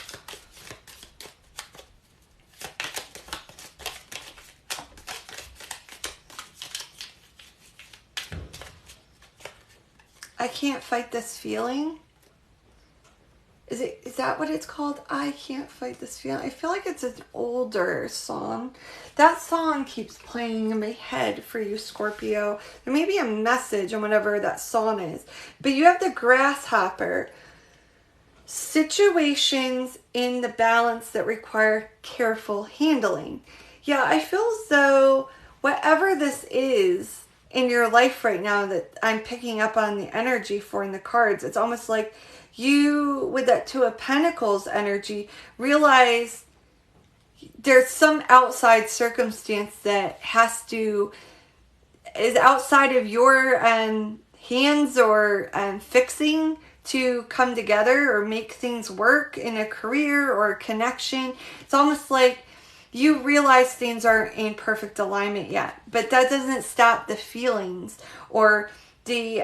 I can't fight this feeling. Is that what it's called? I can't fight this feeling. I feel like it's an older song. That song keeps playing in my head for you, Scorpio. There may be a message on whatever that song is. But you have the grasshopper. situations in the balance that require careful handling. Yeah, I feel as though whatever this is in your life right now that I'm picking up on the energy for in the cards, it's almost like you, with that Two of Pentacles energy, realize there's some outside circumstance that is outside of your hands or fixing to come together or make things work in a career or a connection. It's almost like you realize things aren't in perfect alignment yet, but that doesn't stop the feelings or the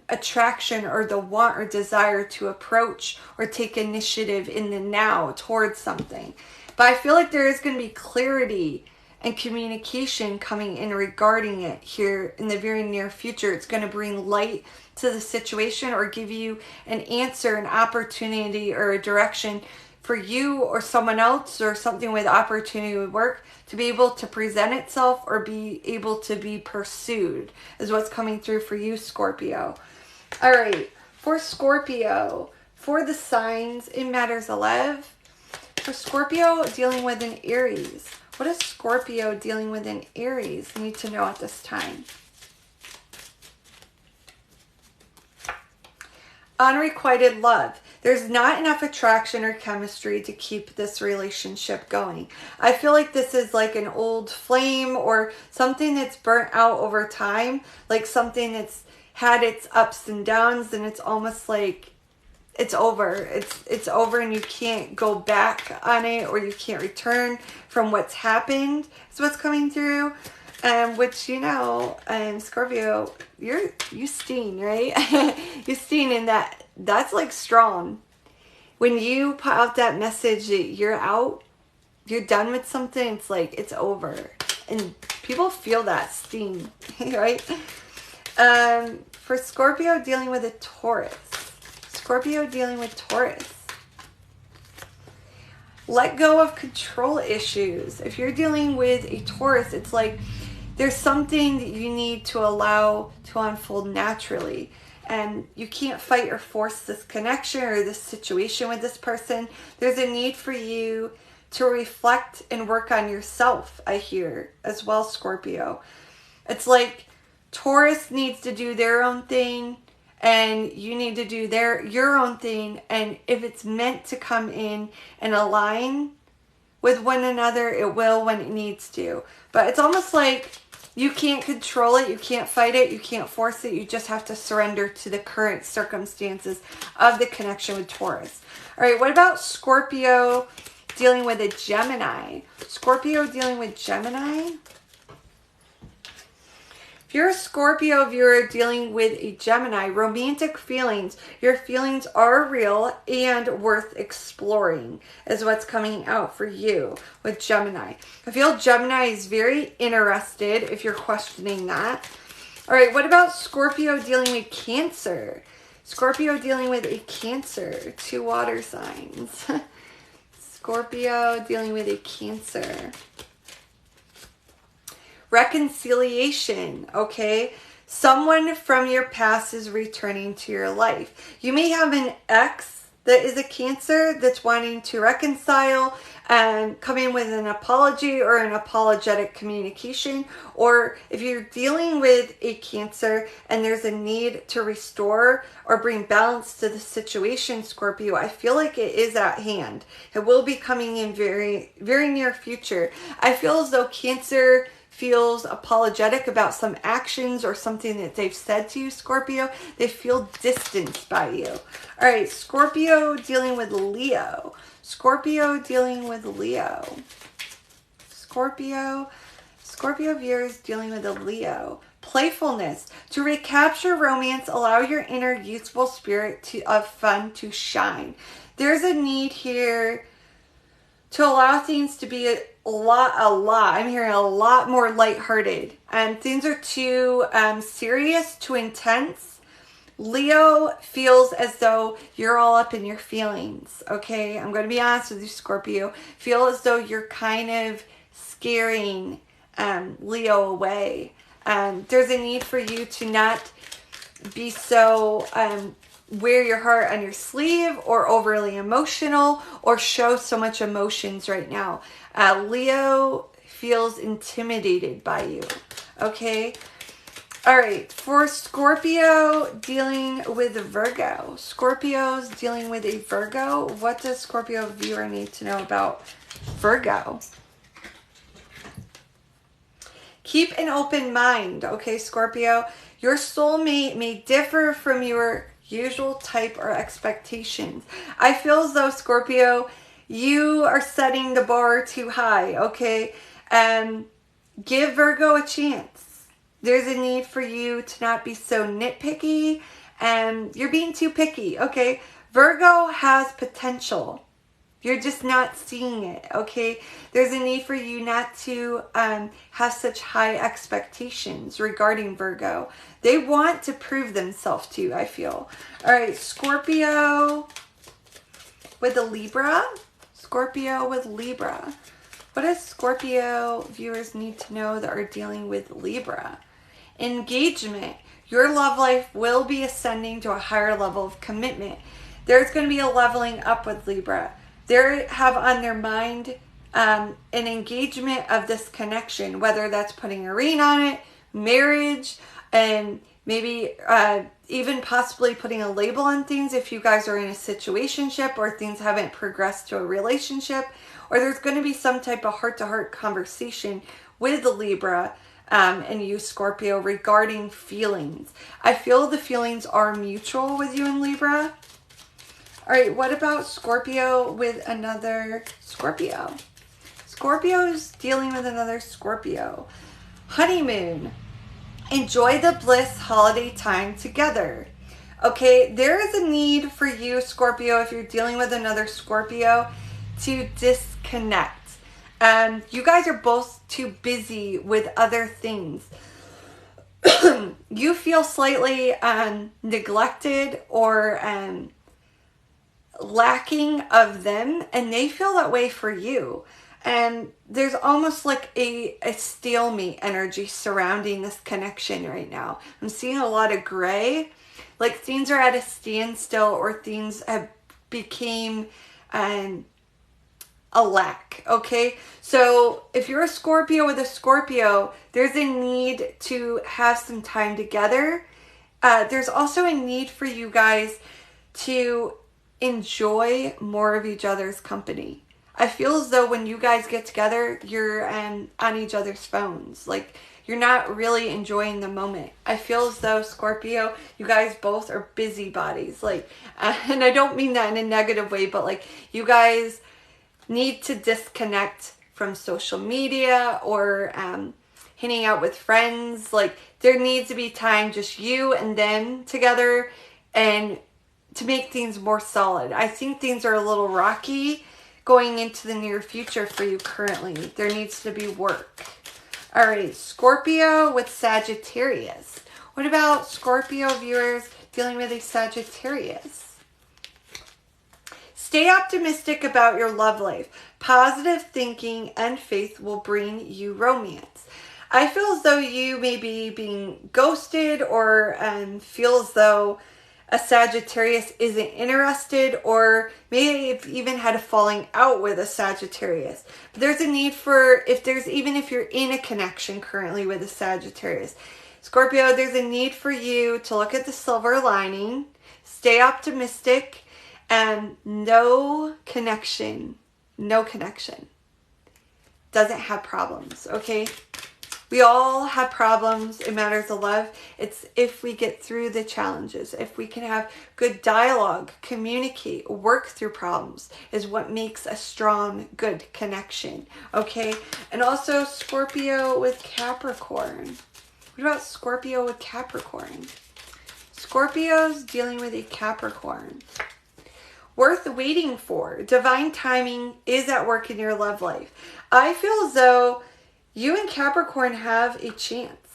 attraction or the want or desire to approach or take initiative in the now towards something. But I feel like there is going to be clarity and communication coming in regarding it here in the very near future. It's going to bring light to the situation or give you an answer, an opportunity, or a direction for you or someone else or something with opportunity with work to be able to present itself or be able to be pursued is what's coming through for you, Scorpio. All right, for Scorpio, for the signs in Matters of Love, for Scorpio dealing with an Aries, what does Scorpio dealing with an Aries need to know at this time? Unrequited love. There's not enough attraction or chemistry to keep this relationship going. I feel like this is like an old flame or something that's burnt out over time, like something that's had its ups and downs, and it's almost like it's over. It's over and you can't go back on it, or you can't return from what's happened. Is what's coming through. Which, you know, Scorpio, you sting, right? You sting in that's like strong. When you put out that message that you're out, you're done with something, it's like it's over. And people feel that sting, right? For Scorpio dealing with a Taurus. Scorpio dealing with Taurus. Let go of control issues. If you're dealing with a Taurus, it's like there's something that you need to allow to unfold naturally. And you can't fight or force this connection or this situation with this person. There's a need for you to reflect and work on yourself, I hear, as well, Scorpio. It's like Taurus needs to do their own thing, and you need to do your own thing. And if it's meant to come in and align with one another, it will when it needs to. But it's almost like you can't control it, you can't fight it, you can't force it. You just have to surrender to the current circumstances of the connection with Taurus. All right, what about Scorpio dealing with a Gemini? Scorpio dealing with Gemini? If you're a Scorpio viewer dealing with a Gemini, romantic feelings, your feelings are real and worth exploring is what's coming out for you with Gemini. I feel Gemini is very interested if you're questioning that. All right, what about Scorpio dealing with Cancer? Scorpio dealing with a Cancer, 2 water signs. Scorpio dealing with a Cancer. Reconciliation, okay? Someone from your past is returning to your life. You may have an ex that is a Cancer that's wanting to reconcile and come in with an apology or an apologetic communication. Or if you're dealing with a Cancer and there's a need to restore or bring balance to the situation, Scorpio, I feel like it is at hand. It will be coming in very, very near future. I feel as though Cancer feels apologetic about some actions or something that they've said to you, Scorpio. They feel distanced by you. All right, Scorpio dealing with Leo. Scorpio dealing with Leo. Scorpio viewers dealing with a Leo. Playfulness. To recapture romance, allow your inner youthful spirit of fun to shine. There's a need here to allow things to be a lot. I'm hearing a lot more lighthearted. And things are too serious, too intense. Leo feels as though you're all up in your feelings, okay? I'm going to be honest with you, Scorpio. Feel as though you're kind of scaring Leo away. There's a need for you to not be so wear your heart on your sleeve or overly emotional or show so much emotions right now. Leo feels intimidated by you. Okay. All right. For Scorpio dealing with Virgo. Scorpios dealing with a Virgo. What does Scorpio viewer need to know about Virgo? Keep an open mind. Okay, Scorpio. Your soulmate may differ from your usual type or expectations. I feel as though, Scorpio, you are setting the bar too high, okay? Give Virgo a chance. There's a need for you to not be so nitpicky, and you're being too picky, okay? Virgo has potential. You're just not seeing it, okay? There's a need for you not to have such high expectations regarding Virgo. They want to prove themselves to you, I feel. All right, Scorpio with a Libra. Scorpio with Libra. What does Scorpio viewers need to know that are dealing with Libra? Engagement. Your love life will be ascending to a higher level of commitment. There's going to be a leveling up with Libra. They have on their mind an engagement of this connection, whether that's putting a ring on it, marriage, and maybe even possibly putting a label on things if you guys are in a situationship or things haven't progressed to a relationship, or there's going to be some type of heart-to-heart conversation with the Libra and you, Scorpio, regarding feelings. I feel the feelings are mutual with you and Libra. All right, what about Scorpio with another Scorpio? Scorpio's dealing with another Scorpio. Honeymoon. Enjoy the bliss holiday time together. Okay, there is a need for you, Scorpio, if you're dealing with another Scorpio, to disconnect. You guys are both too busy with other things. You feel slightly neglected or lacking of them, and they feel that way for you. And there's almost like a stalemate energy surrounding this connection right now. I'm seeing a lot of gray, like things are at a standstill or things have became a lack, okay? So if you're a Scorpio with a Scorpio, there's a need to have some time together. There's also a need for you guys to enjoy more of each other's company. I feel as though when you guys get together, you're on each other's phones. Like, you're not really enjoying the moment. I feel as though, Scorpio, you guys both are busybodies. Like, and I don't mean that in a negative way, but like, you guys need to disconnect from social media or hanging out with friends. Like, there needs to be time, just you and them together, and to make things more solid. I think things are a little rocky going into the near future for you currently. There needs to be work. All right, Scorpio with Sagittarius. What about Scorpio viewers dealing with a Sagittarius? Stay optimistic about your love life. Positive thinking and faith will bring you romance. I feel as though you may be being ghosted or feel as though a Sagittarius isn't interested, or maybe you've even had a falling out with a Sagittarius. But there's a need for, even if you're in a connection currently with a Sagittarius, Scorpio, there's a need for you to look at the silver lining, stay optimistic, and no connection doesn't have problems, okay? We all have problems in matters of love. It's if we get through the challenges, if we can have good dialogue, communicate, work through problems, is what makes a strong, good connection, okay? And also Scorpio with Capricorn. What about Scorpio with Capricorn? Scorpio's dealing with a Capricorn. Worth waiting for. Divine timing is at work in your love life. I feel as though you and Capricorn have a chance.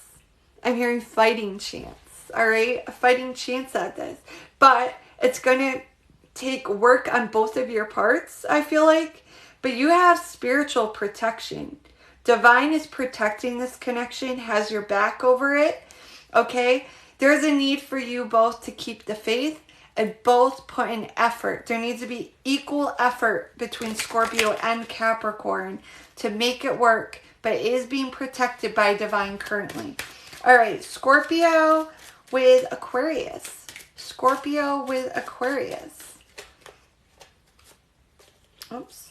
I'm hearing fighting chance, all right? A fighting chance at this. But it's going to take work on both of your parts, I feel like. But you have spiritual protection. Divine is protecting this connection, has your back over it, okay? There's a need for you both to keep the faith and both put in effort. There needs to be equal effort between Scorpio and Capricorn to make it work, but it is being protected by divine currently. All right, Scorpio with Aquarius. Scorpio with Aquarius. Oops.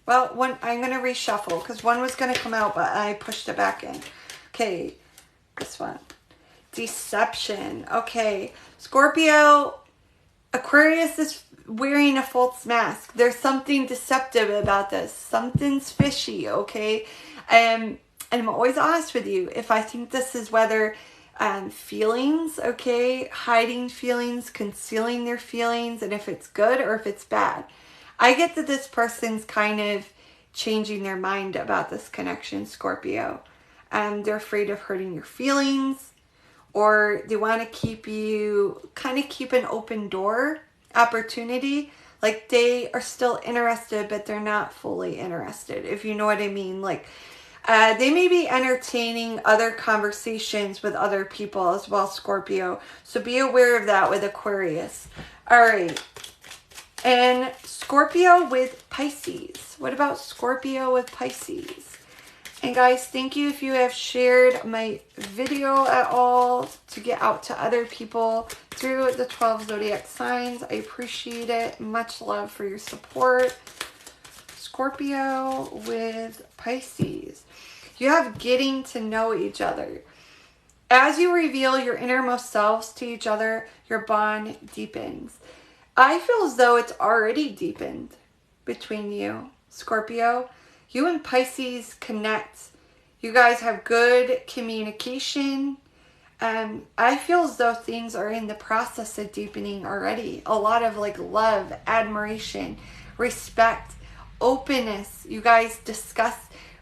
Well, I'm going to reshuffle because one was going to come out, but I pushed it back in. Okay, this one. Deception. Okay, Scorpio, Aquarius is wearing a false mask. There's something deceptive about this. Something's fishy, okay? And I'm always honest with you. If I think this is whether feelings, okay, hiding feelings, concealing their feelings, and if it's good or if it's bad. I get that this person's kind of changing their mind about this connection, Scorpio. They're afraid of hurting your feelings, or they want to keep an open door opportunity. Like they are still interested, but they're not fully interested, if you know what I mean. Like they may be entertaining other conversations with other people as well, Scorpio. So be aware of that with Aquarius. All right. And Scorpio with Pisces. What about Scorpio with Pisces? And guys, thank you if you have shared my video at all to get out to other people through the 12 zodiac signs. I appreciate it. Much love for your support. Scorpio with Pisces. You have getting to know each other. As you reveal your innermost selves to each other, your bond deepens. I feel as though it's already deepened between you, Scorpio. You and Pisces connect. You guys have good communication. I feel as though things are in the process of deepening already. A lot of like love, admiration, respect, openness. You guys discuss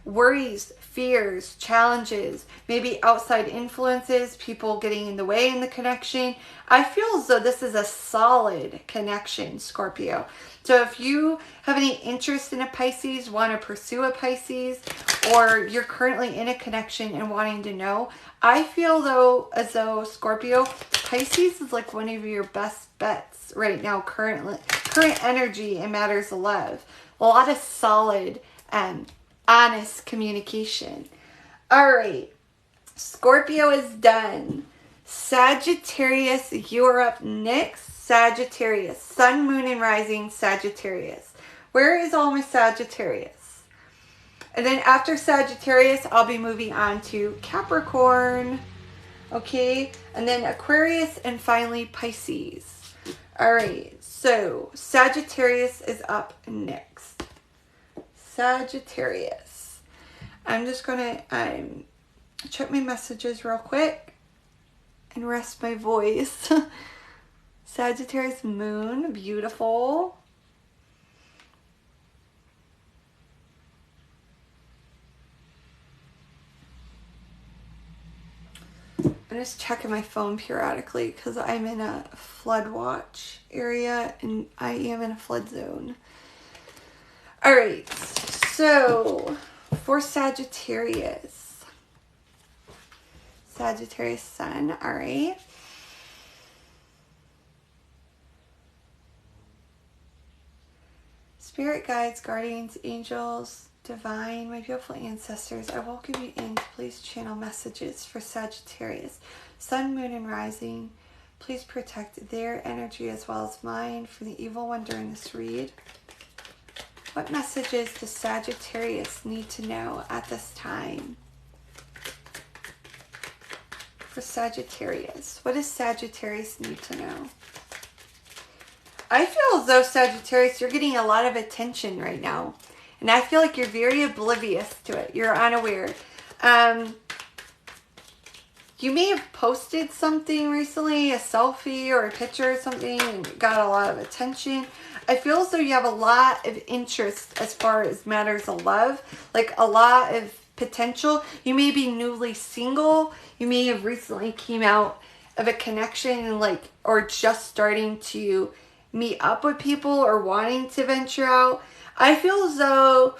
worries, fears, challenges, maybe outside influences, people getting in the way in the connection. I feel as though this is a solid connection, Scorpio. So if you have any interest in a Pisces, want to pursue a Pisces, or you're currently in a connection and wanting to know, I feel as though Scorpio, Pisces is like one of your best bets right now, current energy in matters of love. A lot of solid and honest communication. All right, Scorpio is done. Sagittarius, you're up next. Sagittarius, Sun, Moon, and Rising, Sagittarius. Where is all my Sagittarius? And then after Sagittarius, I'll be moving on to Capricorn. Okay, and then Aquarius, and finally Pisces. All right, so Sagittarius is up next. Sagittarius. I'm just going to check my messages real quick and rest my voice. Sagittarius moon, beautiful. I'm just checking my phone periodically because I'm in a flood watch area and I am in a flood zone. All right, so for Sagittarius sun, all right. Spirit guides, guardians, angels, divine, my beautiful ancestors, I welcome you in to please channel messages for Sagittarius. Sun, moon, and rising, please protect their energy as well as mine from the evil one during this read. What messages does Sagittarius need to know at this time? For Sagittarius, what does Sagittarius need to know? I feel as though Sagittarius, you're getting a lot of attention right now. And I feel like you're very oblivious to it. You're unaware. You may have posted something recently, a selfie or a picture or something, and got a lot of attention. I feel as though you have a lot of interest as far as matters of love. Like a lot of potential. You may be newly single. You may have recently came out of a connection and or just starting to meet up with people or wanting to venture out. I feel as though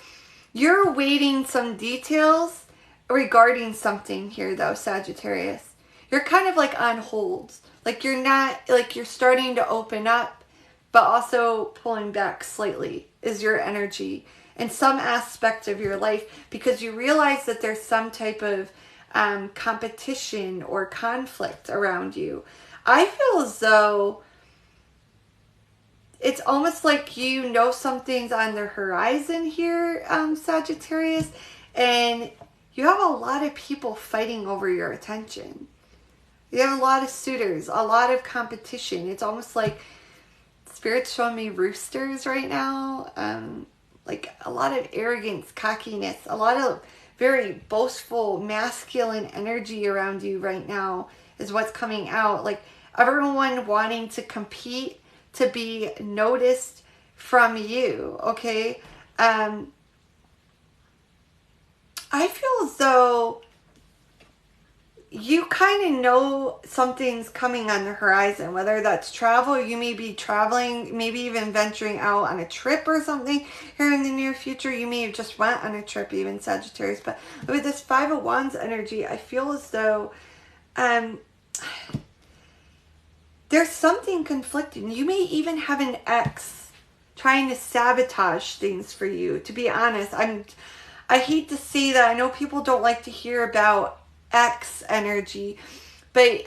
you're awaiting some details regarding something here though, Sagittarius. you're kind of like on hold. Like you're not, like you're starting to open up, but also pulling back slightly is your energy in some aspect of your life, because you realize that there's some type of competition or conflict around you. I feel as though it's almost like you know something's on the horizon here, Sagittarius, and you have a lot of people fighting over your attention. You have a lot of suitors, a lot of competition. It's almost like Spirit's showing me roosters right now. Like a lot of arrogance, cockiness, a lot of very boastful, masculine energy around you right now is what's coming out. Like everyone wanting to compete to be noticed from you, okay? I feel as though you kind of know something's coming on the horizon, whether that's travel. You may be traveling, maybe even venturing out on a trip or something here in the near future. You may have just went on a trip, even Sagittarius. But with this Five of Wands energy, I feel as though there's something conflicting. You may even have an ex trying to sabotage things for you. To be honest, I hate to say that. I know people don't like to hear about X energy, but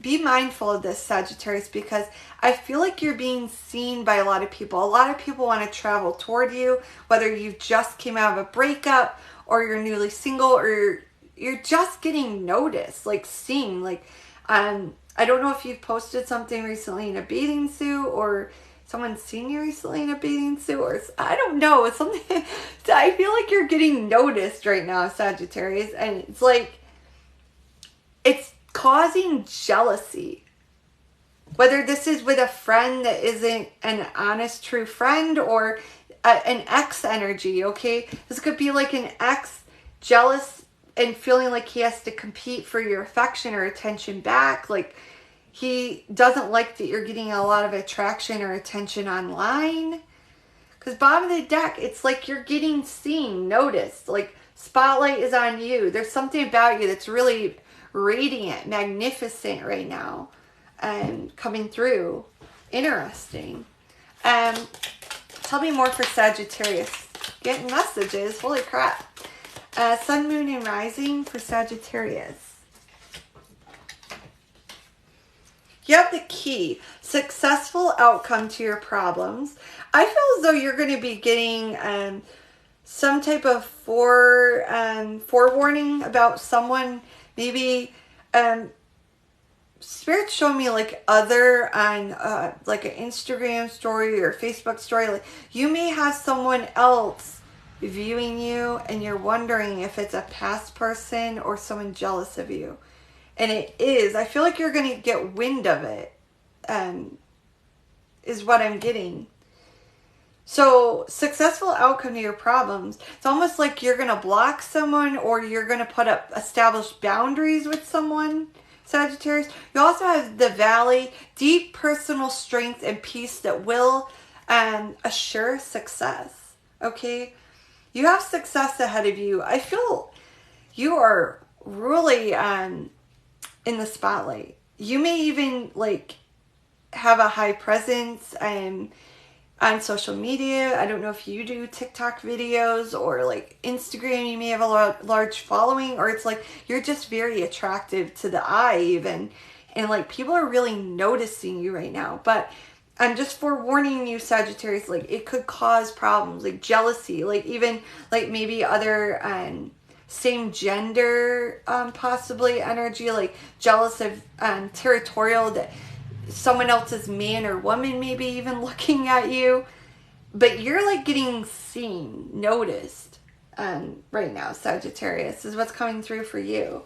be mindful of this, Sagittarius, because I feel like you're being seen by a lot of people. A lot of people want to travel toward you, whether you just came out of a breakup or you're newly single or you're just getting noticed, like seen. Like I don't know if you've posted something recently in a bathing suit, or someone's seen you recently in a bathing suit, or I don't know. It's something. I feel like you're getting noticed right now, Sagittarius, and it's like it's causing jealousy. Whether this is with a friend that isn't an honest, true friend, or an ex energy, okay? This could be like an ex jealous and feeling like he has to compete for your affection or attention back. Like he doesn't like that you're getting a lot of attraction or attention online. Because bottom of the deck, it's like you're getting seen, noticed. Like spotlight is on you. There's something about you that's really radiant, magnificent right now, and coming through. Interesting. Tell me more for Sagittarius. Getting messages. Holy crap. Sun, moon, and rising for Sagittarius. You have the key. Successful outcome to your problems. I feel as though you're going to be getting some type of forewarning about someone. Maybe Spirit's showing me like other on like an Instagram story or Facebook story. Like you may have someone else viewing you and you're wondering if it's a past person or someone jealous of you. And it is. I feel like you're going to get wind of it, is what I'm getting. So, successful outcome to your problems. It's almost like you're going to block someone, or you're going to put up established boundaries with someone, Sagittarius. You also have the Valley, deep personal strength and peace that will assure success. Okay? You have success ahead of you. I feel you are really in the spotlight. You may even like have a high presence on social media. I don't know if you do TikTok videos or like Instagram. You may have a large following, or it's like you're just very attractive to the eye even, and like people are really noticing you right now. But I'm just forewarning you, Sagittarius, like it could cause problems, like jealousy, like even like maybe other same gender possibly energy, like jealous of territorial, that someone else's man or woman maybe even looking at you. But you're like getting seen, noticed right now, Sagittarius, is what's coming through for you.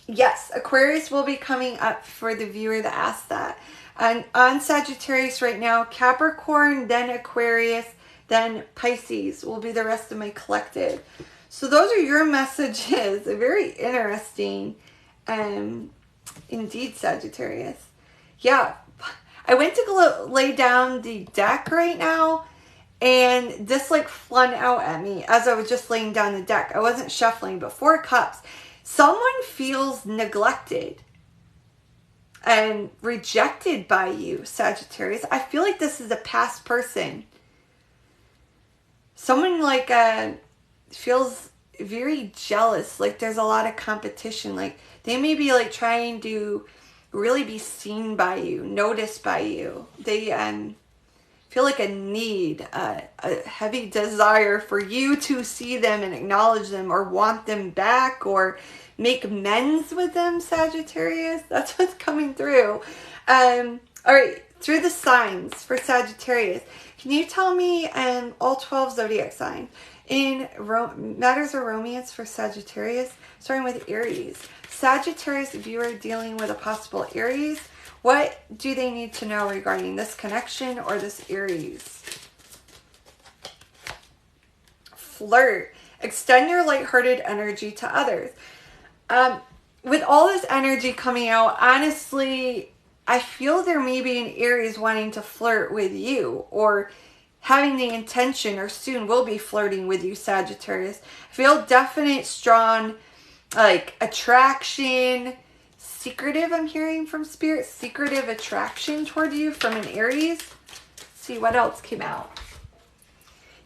Yes, Aquarius will be coming up for the viewer that asked that. And on Sagittarius right now, Capricorn, then Aquarius, then Pisces will be the rest of my collective. So those are your messages. Very interesting. Indeed, Sagittarius. Yeah, I went to go lay down the deck right now, and this like flung out at me as I was just laying down the deck. I wasn't shuffling, but 4 cups. Someone feels neglected and rejected by you, Sagittarius. I feel like this is a past person. Someone like feels very jealous, like there's a lot of competition, like they may be like trying to really be seen by you, noticed by you. They feel like a need, a heavy desire for you to see them and acknowledge them, or want them back, or make amends with them, Sagittarius. That's what's coming through. All right, through the signs for Sagittarius, can you tell me all 12 zodiac signs in matters of romance for Sagittarius, starting with Aries? Sagittarius viewer dealing with a possible Aries. What do they need to know regarding this connection or this Aries? Flirt. Extend your lighthearted energy to others. With all this energy coming out, honestly, I feel there may be an Aries wanting to flirt with you, or having the intention, or soon will be flirting with you, Sagittarius. I feel definite, strong, like attraction, secretive, I'm hearing from Spirit, secretive attraction toward you from an Aries. Let's see what else came out.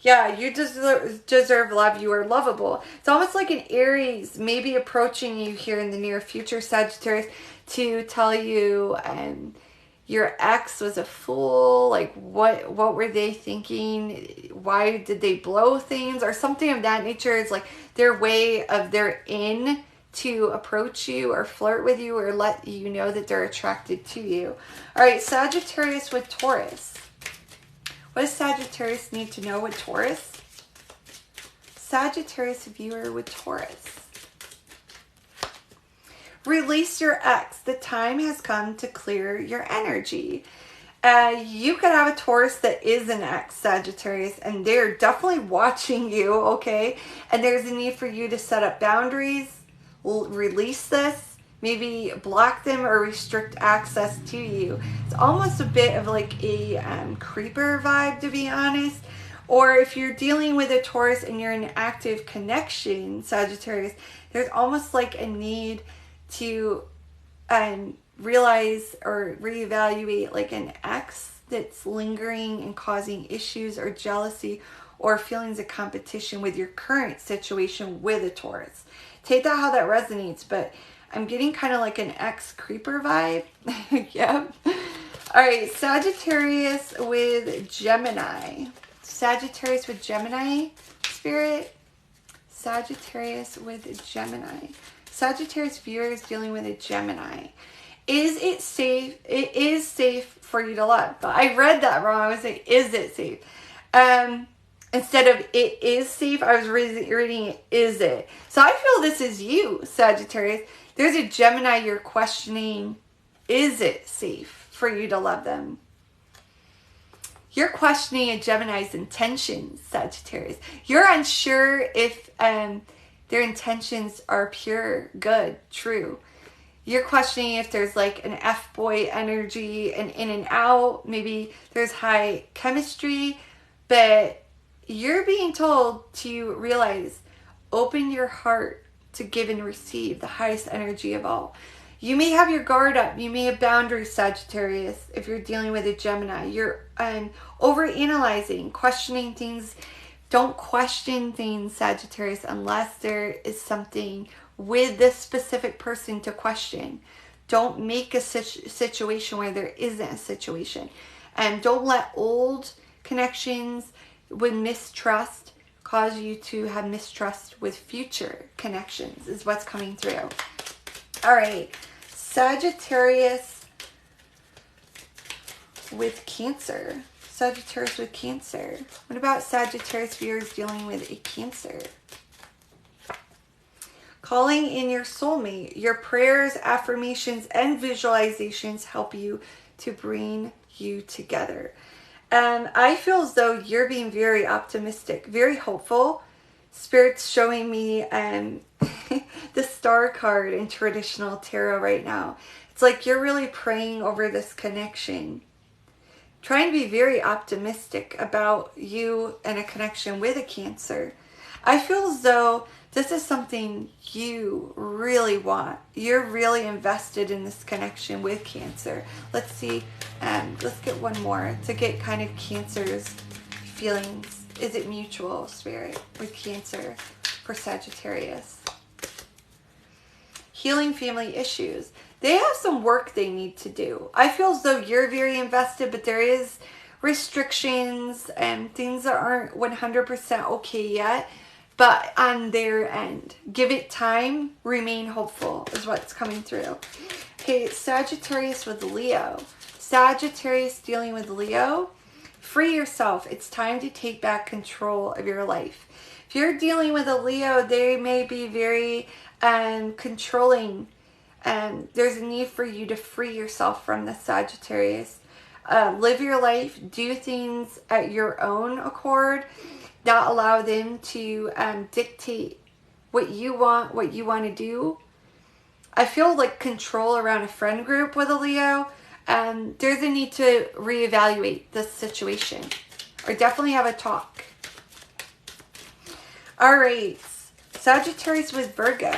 Yeah, you deserve love. You are lovable. It's almost like an Aries may be approaching you here in the near future, Sagittarius, to tell you your ex was a fool. Like, what were they thinking? Why did they blow things? Or something of that nature. It's like their way of their in to approach you or flirt with you, or let you know that they're attracted to you. All right, Sagittarius with Taurus. What does Sagittarius need to know with Taurus? Sagittarius viewer with Taurus. Release your ex. The time has come to clear your energy. You could have a Taurus that is an ex, Sagittarius, and they're definitely watching you, okay? And there's a need for you to set up boundaries, release this, maybe block them or restrict access to you. It's almost a bit of like a creeper vibe, to be honest. Or if you're dealing with a Taurus and you're in an active connection, Sagittarius, there's almost like a need to realize or reevaluate like an ex that's lingering and causing issues or jealousy or feelings of competition with your current situation with a Taurus. Take that how that resonates, but I'm getting kind of like an ex-creeper vibe. Yep. All right, Sagittarius with Gemini. Sagittarius with Gemini, Spirit. Sagittarius with Gemini. Sagittarius viewers dealing with a Gemini. Is it safe? It is safe for you to love. But I read that wrong. I was saying, is it safe? Instead of it is safe, I was reading it, is it? So I feel this is you, Sagittarius. There's a Gemini you're questioning, is it safe for you to love them? You're questioning a Gemini's intentions, Sagittarius. You're unsure if their intentions are pure, good, true. You're questioning if there's like an F-boy energy and in and out. Maybe there's high chemistry, but you're being told to realize, open your heart to give and receive the highest energy of all. You may have your guard up. You may have boundaries, Sagittarius, if you're dealing with a Gemini. You're overanalyzing, questioning things. Don't question things, Sagittarius, unless there is something with this specific person to question. Don't make a situation where there isn't a situation. And don't let old connections with mistrust cause you to have mistrust with future connections, is what's coming through. All right, Sagittarius with Cancer. Sagittarius with Cancer. What about Sagittarius viewers dealing with a Cancer? Calling in your soulmate. Your prayers, affirmations, and visualizations help you to bring you together. I feel as though you're being very optimistic, very hopeful. Spirit's showing me the star card in traditional tarot right now. It's like you're really praying over this connection. Trying to be very optimistic about you and a connection with a Cancer. I feel as though this is something you really want. You're really invested in this connection with Cancer. Let's see, let's get one more to get kind of Cancer's feelings. Is it mutual, Spirit, with Cancer for Sagittarius? Healing family issues. They have some work they need to do. I feel as though you're very invested, but there is restrictions and things that aren't 100% okay yet, but on their end. Give it time, remain hopeful is what's coming through. Okay, Sagittarius with Leo. Sagittarius dealing with Leo. Free yourself. It's time to take back control of your life. If you're dealing with a Leo, they may be very controlling, and there's a need for you to free yourself from the Sagittarius. Live your life, do things at your own accord, not allow them to dictate what you want to do. I feel like control around a friend group with a Leo. There's a need to reevaluate this situation, or definitely have a talk. All right, Sagittarius with Virgo.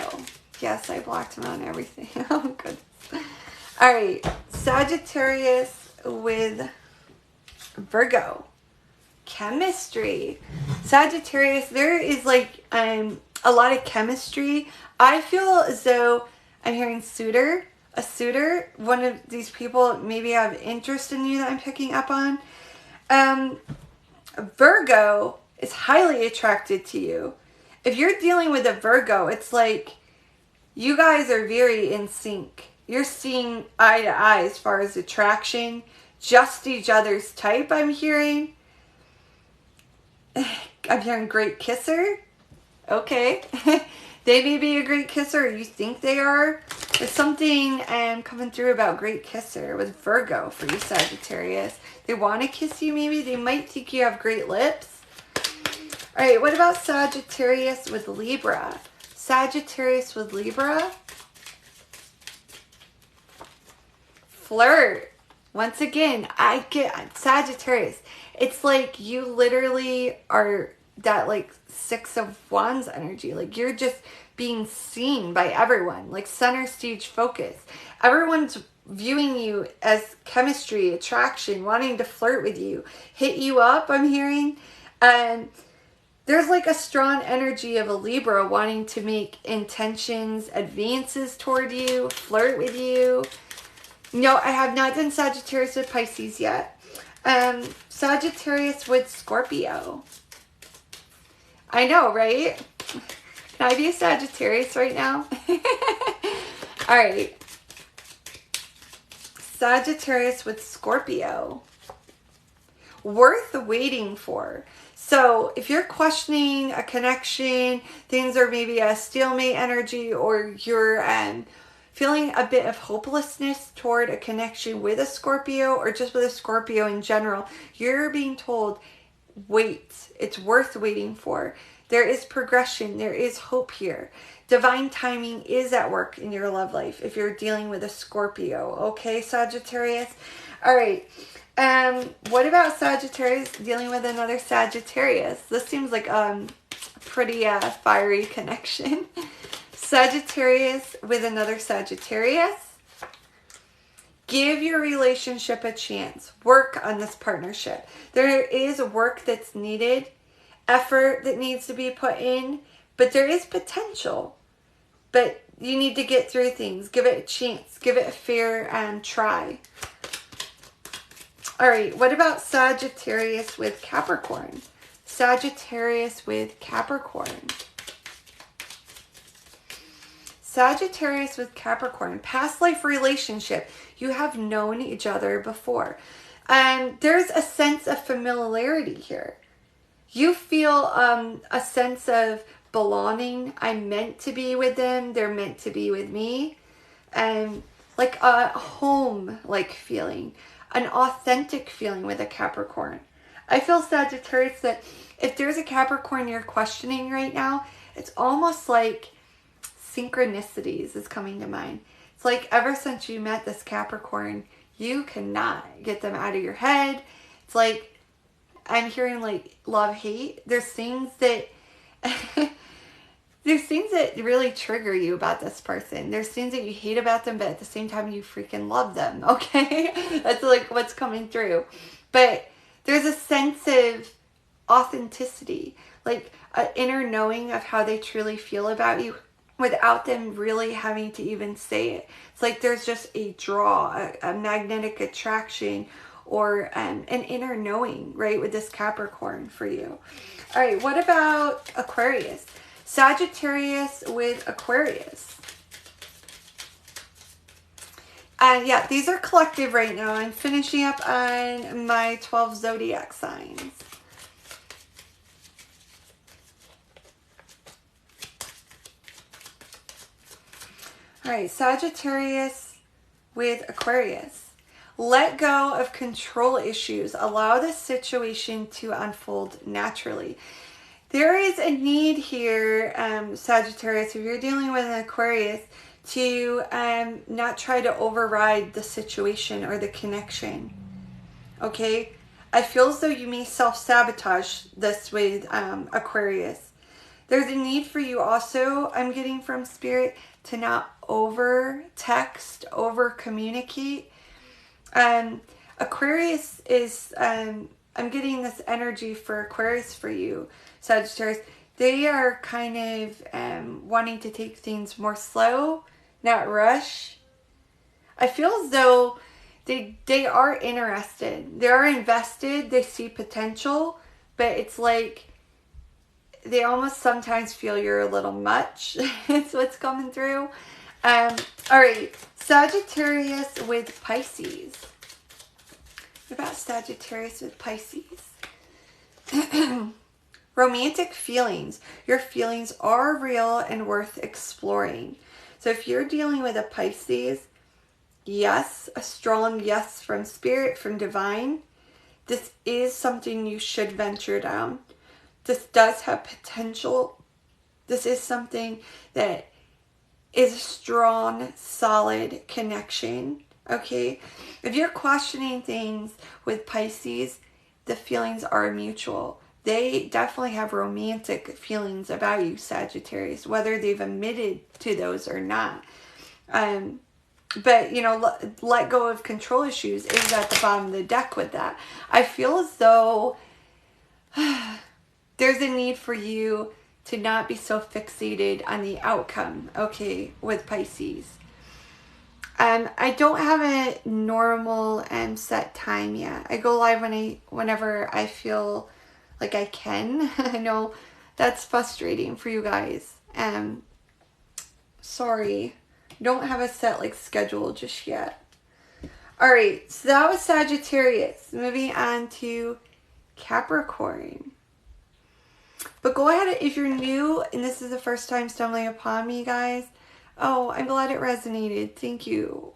Yes, I blocked him on everything. Oh, goodness. All right, Sagittarius with Virgo. Chemistry. Sagittarius, there is like a lot of chemistry. I feel as though I'm hearing a suitor. One of these people maybe have interest in you that I'm picking up on. Virgo is highly attracted to you. If you're dealing with a Virgo, it's like you guys are very in sync. You're seeing eye to eye as far as attraction, just each other's type, I'm hearing. I'm hearing great kisser. Okay. They may be a great kisser, or you think they are. There's something coming through about great kisser with Virgo for you, Sagittarius. They want to kiss you maybe. They might think you have great lips. All right, what about Sagittarius with Libra? Sagittarius with Libra. Flirt. Once again, I get Sagittarius. It's like you literally are that like Six of Wands energy. Like you're just being seen by everyone. Like center stage focus. Everyone's viewing you as chemistry, attraction, wanting to flirt with you. Hit you up, I'm hearing. And there's like a strong energy of a Libra wanting to make intentions, advances toward you, flirt with you. No, I have not done Sagittarius with Pisces yet. Sagittarius with Scorpio. I know, right? Can I be a Sagittarius right now? All right. Sagittarius with Scorpio. Worth waiting for. So if you're questioning a connection, things are maybe a stalemate energy, or you're feeling a bit of hopelessness toward a connection with a Scorpio, or just with a Scorpio in general, you're being told, wait. It's worth waiting for. There is progression. There is hope here. Divine timing is at work in your love life if you're dealing with a Scorpio. Okay, Sagittarius? All right. What about Sagittarius dealing with another Sagittarius? This seems like a pretty fiery connection. Sagittarius with another Sagittarius. Give your relationship a chance. Work on this partnership. There is work that's needed, effort that needs to be put in, but there is potential. But you need to get through things. Give it a chance. Give it a fair try. All right, what about Sagittarius with Capricorn? Sagittarius with Capricorn. Sagittarius with Capricorn. Past life relationship. You have known each other before. There's a sense of familiarity here. You feel a sense of belonging. I'm meant to be with them. They're meant to be with me. Like a home-like feeling. An authentic feeling with a Capricorn. I feel, Sagittarius, that if there's a Capricorn you're questioning right now, it's almost like synchronicities is coming to mind. It's like ever since you met this Capricorn, you cannot get them out of your head. It's like I'm hearing like love, hate. There's things that There's things that really trigger you about this person. There's things that you hate about them, but at the same time you freaking love them, okay? That's like what's coming through. But there's a sense of authenticity, like an inner knowing of how they truly feel about you without them really having to even say it. It's like there's just a draw, a magnetic attraction, or an inner knowing, right, with this Capricorn for you. All right, what about Aquarius? Sagittarius with Aquarius. Yeah, these are collective right now. I'm finishing up on my 12 zodiac signs. All right, Sagittarius with Aquarius. Let go of control issues. Allow the situation to unfold naturally. There is a need here, Sagittarius, if you're dealing with an Aquarius, to not try to override the situation or the connection. Okay? I feel as though you may self-sabotage this with Aquarius. There's a need for you also, I'm getting from Spirit, to not over text, over communicate. Aquarius is, I'm getting this energy for Aquarius for you, Sagittarius. They are kind of wanting to take things more slow, not rush. I feel as though they are interested. They are invested. They see potential, but it's like they almost sometimes feel you're a little much. It's what's coming through. All right, Sagittarius with Pisces. What about Sagittarius with Pisces? Romantic feelings. Your feelings are real and worth exploring. So if you're dealing with a Pisces, yes, a strong yes from Spirit, from Divine. This is something you should venture down. This does have potential. This is something that is a strong, solid connection. Okay? If you're questioning things with Pisces, the feelings are mutual. They definitely have romantic feelings about you, Sagittarius, whether they've admitted to those or not. But, you know, let go of control issues is at the bottom of the deck with that. I feel as though there's a need for you to not be so fixated on the outcome, okay, with Pisces. I don't have a normal set time yet. I go live whenever I feel like I can. I know that's frustrating for you guys. Sorry. Don't have a set schedule just yet. All right, so that was Sagittarius. Moving on to Capricorn. But go ahead, if you're new and this is the first time stumbling upon me, guys. Oh, I'm glad it resonated. Thank you.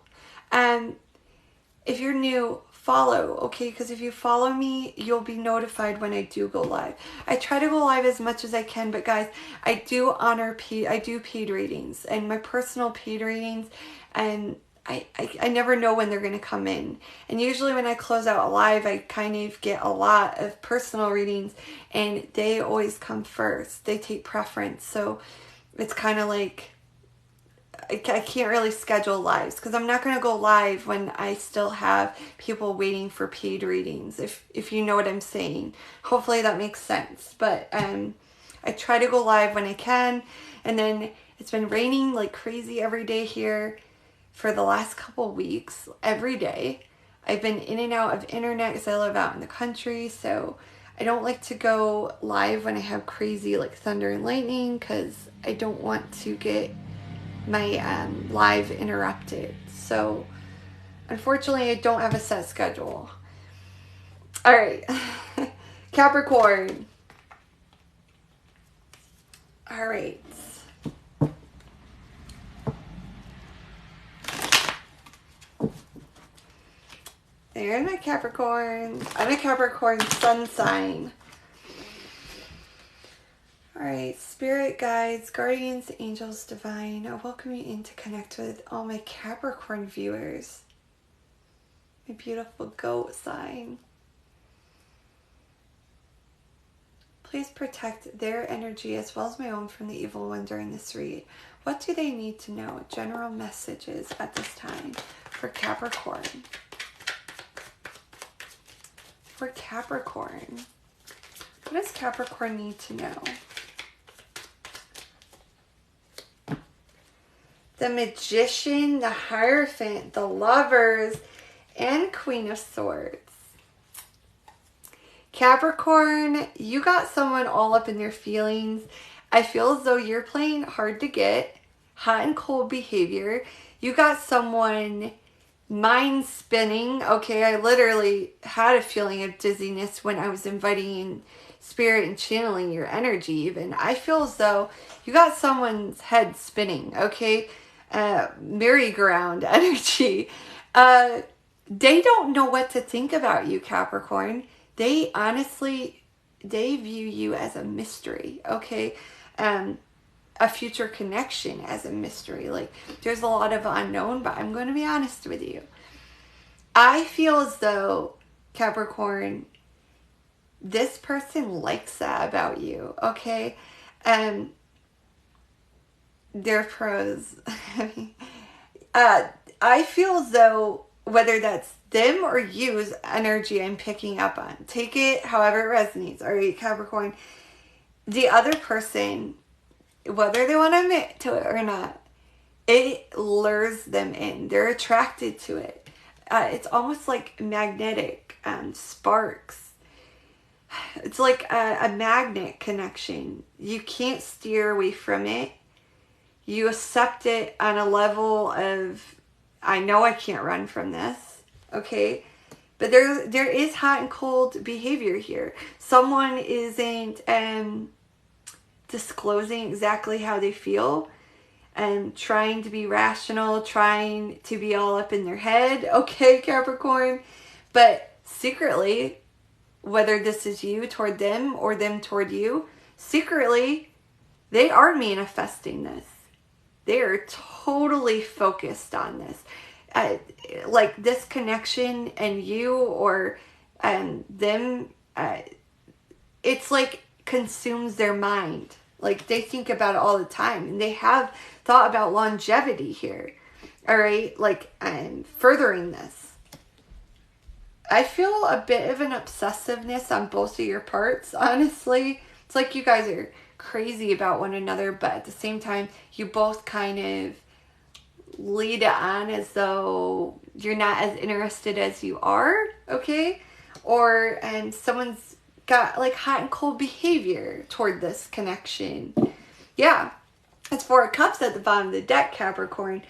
If you're new, follow, okay? Because if you follow me, you'll be notified when I do go live. I try to go live as much as I can, but guys, I do paid readings, and my personal paid readings, and I never know when they're going to come in. And usually when I close out a live, I kind of get a lot of personal readings, and they always come first. They take preference. So it's kind of like I can't really schedule lives because I'm not going to go live when I still have people waiting for paid readings, if you know what I'm saying. Hopefully that makes sense. But I try to go live when I can. And then it's been raining like crazy every day here for the last couple weeks, every day. I've been in and out of internet because I live out in the country, so I don't like to go live when I have crazy thunder and lightning because I don't want to get my live interrupted. So unfortunately I don't have a set schedule. All right. Capricorn. All right. There's my Capricorn. I'm a Capricorn sun sign. Alright, spirit guides, guardians, angels, divine, I welcome you in to connect with all my Capricorn viewers. My beautiful goat sign. Please protect their energy as well as my own from the evil one during this read. What do they need to know? General messages at this time for Capricorn. For Capricorn. What does Capricorn need to know? The Magician, the Hierophant, the Lovers, and Queen of Swords. Capricorn, you got someone all up in their feelings. I feel as though you're playing hard to get, hot and cold behavior. You got someone mind spinning. Okay, I literally had a feeling of dizziness when I was inviting in spirit and channeling your energy even. I feel as though you got someone's head spinning, okay? Merry-go-round energy. They don't know what to think about you, Capricorn. They honestly, they view you as a mystery, okay? A future connection as a mystery. Like, there's a lot of unknown, but I'm going to be honest with you. I feel as though, Capricorn, this person likes that about you, okay? They're pros. I feel as though whether that's them or you's energy I'm picking up on. Take it however it resonates. All right, Capricorn. The other person, whether they want to admit to it or not, it lures them in. They're attracted to it. It's almost like magnetic sparks. It's like a magnet connection. You can't steer away from it. You accept it on a level of, I know I can't run from this, okay? But there is hot and cold behavior here. Someone isn't disclosing exactly how they feel and trying to be rational, trying to be all up in their head, okay, Capricorn? But secretly, whether this is you toward them or them toward you, secretly, they are manifesting this. They are totally focused on this. Like this connection and you or them, it's like consumes their mind. Like they think about it all the time. And they have thought about longevity here. All right? Like furthering this. I feel a bit of an obsessiveness on both of your parts, honestly. It's like you guys are crazy about one another, but at the same time, you both kind of lead it on as though you're not as interested as you are, okay? Or someone's got like hot and cold behavior toward this connection. Yeah, it's Four of Cups at the bottom of the deck, Capricorn.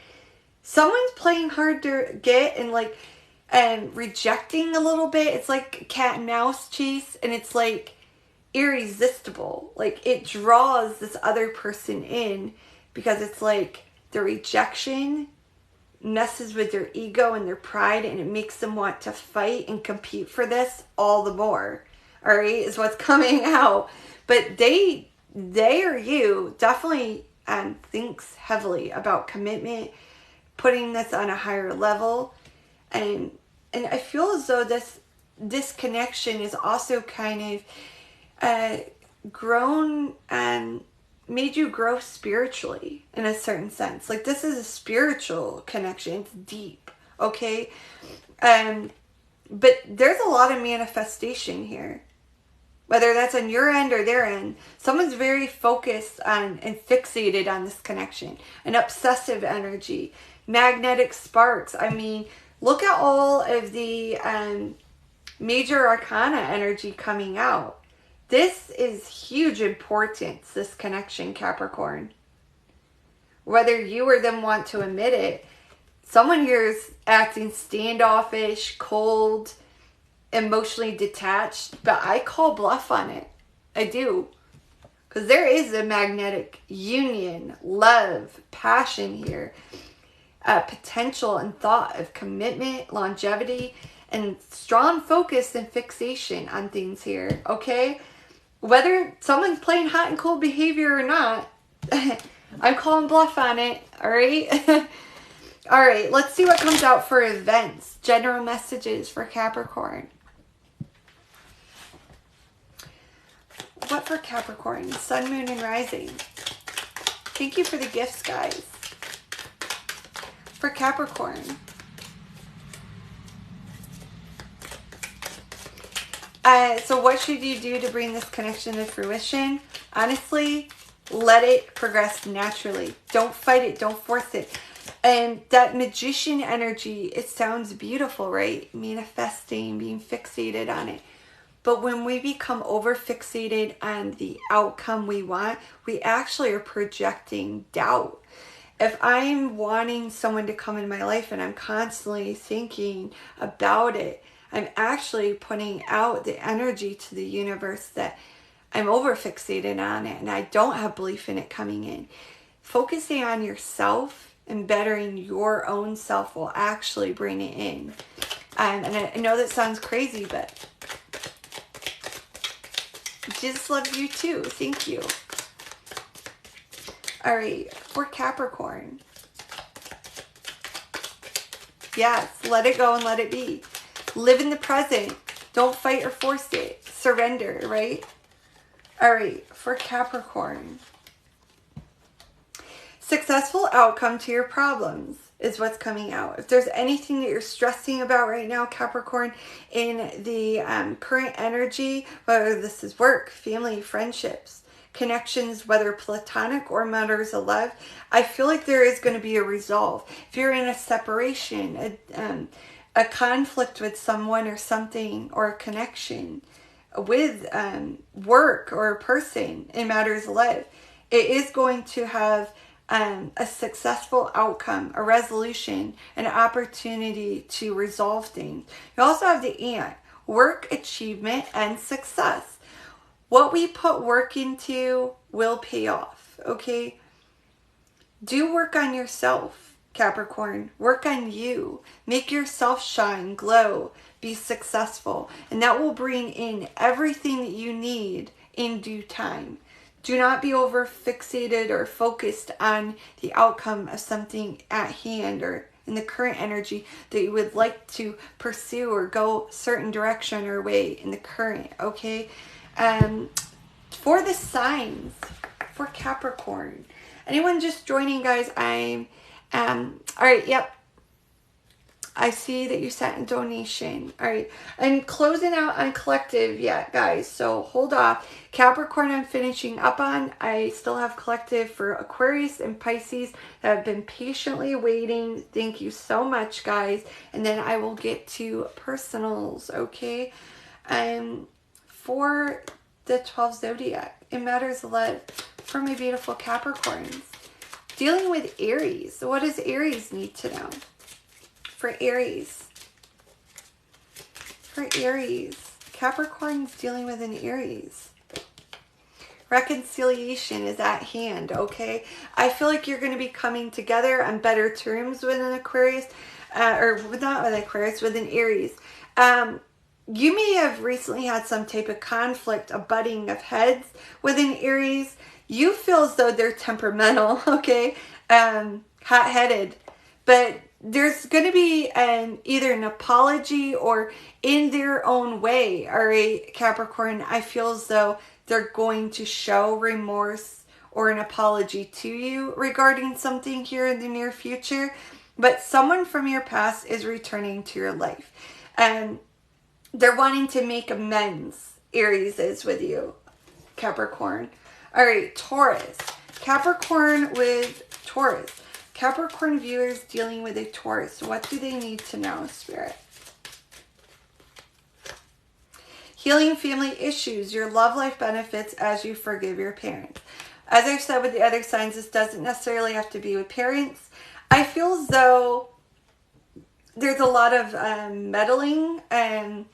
Someone's playing hard to get and like rejecting a little bit. It's like cat and mouse chase, and it's like irresistible. Like it draws this other person in because it's like the rejection messes with their ego and their pride, and it makes them want to fight and compete for this all the more. All right, is what's coming out. But they or you definitely thinks heavily about commitment, putting this on a higher level, and I feel as though this connection is also kind of grown and made you grow spiritually in a certain sense. Like this is a spiritual connection. It's deep, okay? But there's a lot of manifestation here. Whether that's on your end or their end, someone's very focused on and fixated on this connection. An obsessive energy, magnetic sparks. I mean, look at all of the major arcana energy coming out. This is huge importance, this connection, Capricorn. Whether you or them want to admit it, someone here is acting standoffish, cold, emotionally detached, but I call bluff on it. I do. Because there is a magnetic union, love, passion here, potential and thought of commitment, longevity, and strong focus and fixation on things here, okay? Whether someone's playing hot and cold behavior or not, I'm calling bluff on it, all right? All right, let's see what comes out for events. General messages for Capricorn. What up for Capricorn? Sun, moon, and rising. Thank you for the gifts, guys. For Capricorn. So what should you do to bring this connection to fruition? Honestly, let it progress naturally. Don't fight it. Don't force it. And that magician energy, it sounds beautiful, right? Manifesting, being fixated on it. But when we become over fixated on the outcome we want, we actually are projecting doubt. If I'm wanting someone to come in my life and I'm constantly thinking about it, I'm actually putting out the energy to the universe that I'm over fixated on it and I don't have belief in it coming in. Focusing on yourself and bettering your own self will actually bring it in. And I know that sounds crazy, but Jesus loves you too. Thank you. All right, for Capricorn. Yes, let it go and let it be. Live in the present. Don't fight or force it. Surrender, right? All right, for Capricorn. Successful outcome to your problems is what's coming out. If there's anything that you're stressing about right now, Capricorn, in the current energy, whether this is work, family, friendships, connections, whether platonic or matters of love, I feel like there is going to be a resolve. If you're in a separation, a conflict with someone or something, or a connection with work or a person in matters of love, it is going to have a successful outcome, a resolution, an opportunity to resolve things. You also have the ant, work, achievement, and success. What we put work into will pay off, okay? Do work on yourself, Capricorn. Work on you. Make yourself shine, glow, be successful. And that will bring in everything that you need in due time. Do not be over fixated or focused on the outcome of something at hand or in the current energy that you would like to pursue or go certain direction or way in the current, okay? For the signs, for Capricorn. Anyone just joining, guys, all right, yep. I see that you sent a donation. All right. I'm closing out on collective yet, guys. So hold off. Capricorn I'm finishing up on. I still have collective for Aquarius and Pisces that have been patiently waiting. Thank you so much, guys. And then I will get to personals, okay? For the 12 Zodiac, it matters a lot for my beautiful Capricorns. Dealing with Aries. What does Aries need to know? For Aries, Capricorn's dealing with an Aries. Reconciliation is at hand, okay? I feel like you're going to be coming together on better terms with an Aquarius, or not with Aquarius, with an Aries. You may have recently had some type of conflict, a butting of heads with an Aries. You feel as though they're temperamental, okay? Hot-headed, but there's going to be either an apology or in their own way, all right, Capricorn, I feel as though they're going to show remorse or an apology to you regarding something here in the near future. But someone from your past is returning to your life. And they're wanting to make amends, Aries is with you, Capricorn. All right, Taurus. Capricorn with Taurus. Capricorn viewers dealing with a Taurus. What do they need to know, Spirit? Healing family issues. Your love life benefits as you forgive your parents. As I've said with the other signs, this doesn't necessarily have to be with parents. I feel as though there's a lot of meddling. If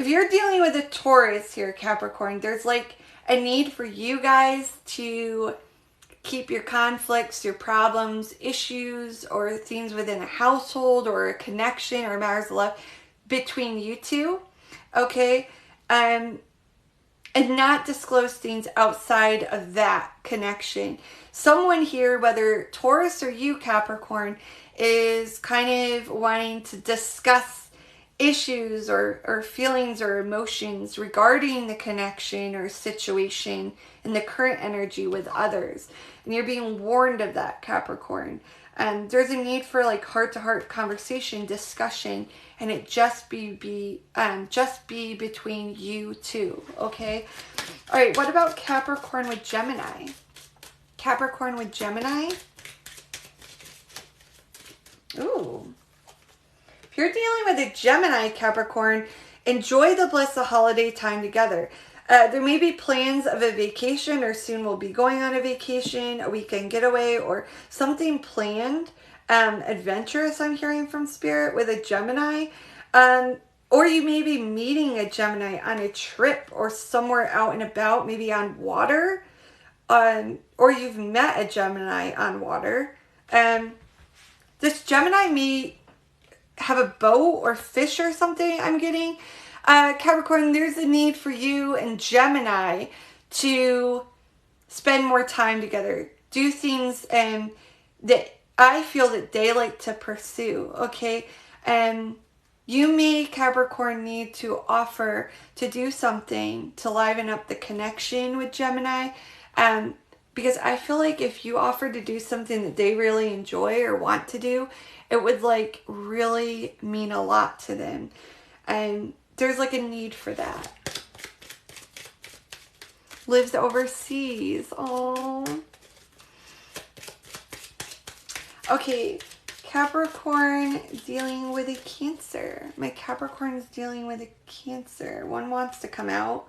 you're dealing with a Taurus here, Capricorn, there's like a need for you guys to keep your conflicts, your problems, issues, or things within a household or a connection or matters of love between you two, okay? And not disclose things outside of that connection. Someone here, whether Taurus or you, Capricorn, is kind of wanting to discuss issues or feelings or emotions regarding the connection or situation and the current energy with others. And you're being warned of that, Capricorn. And there's a need for like heart-to-heart conversation, discussion, and it just be between you two, okay? All right, what about Capricorn with Gemini? Capricorn with Gemini. Ooh. If you're dealing with a Gemini, Capricorn, enjoy the bliss of holiday time together. There may be plans of a vacation, or soon we'll be going on a vacation, a weekend getaway, or something planned, adventurous, I'm hearing from Spirit, with a Gemini. Or you may be meeting a Gemini on a trip or somewhere out and about, maybe on water. Or you've met a Gemini on water. This Gemini may have a boat or fish or something, I'm getting. Capricorn, there's a need for you and Gemini to spend more time together. Do things that I feel that they like to pursue, okay? And you may, Capricorn, need to offer to do something to liven up the connection with Gemini. Because I feel like if you offer to do something that they really enjoy or want to do, it would like really mean a lot to them. And there's like a need for that. Lives overseas. Oh. Okay, Capricorn dealing with a Cancer. My Capricorn is dealing with a Cancer. One wants to come out.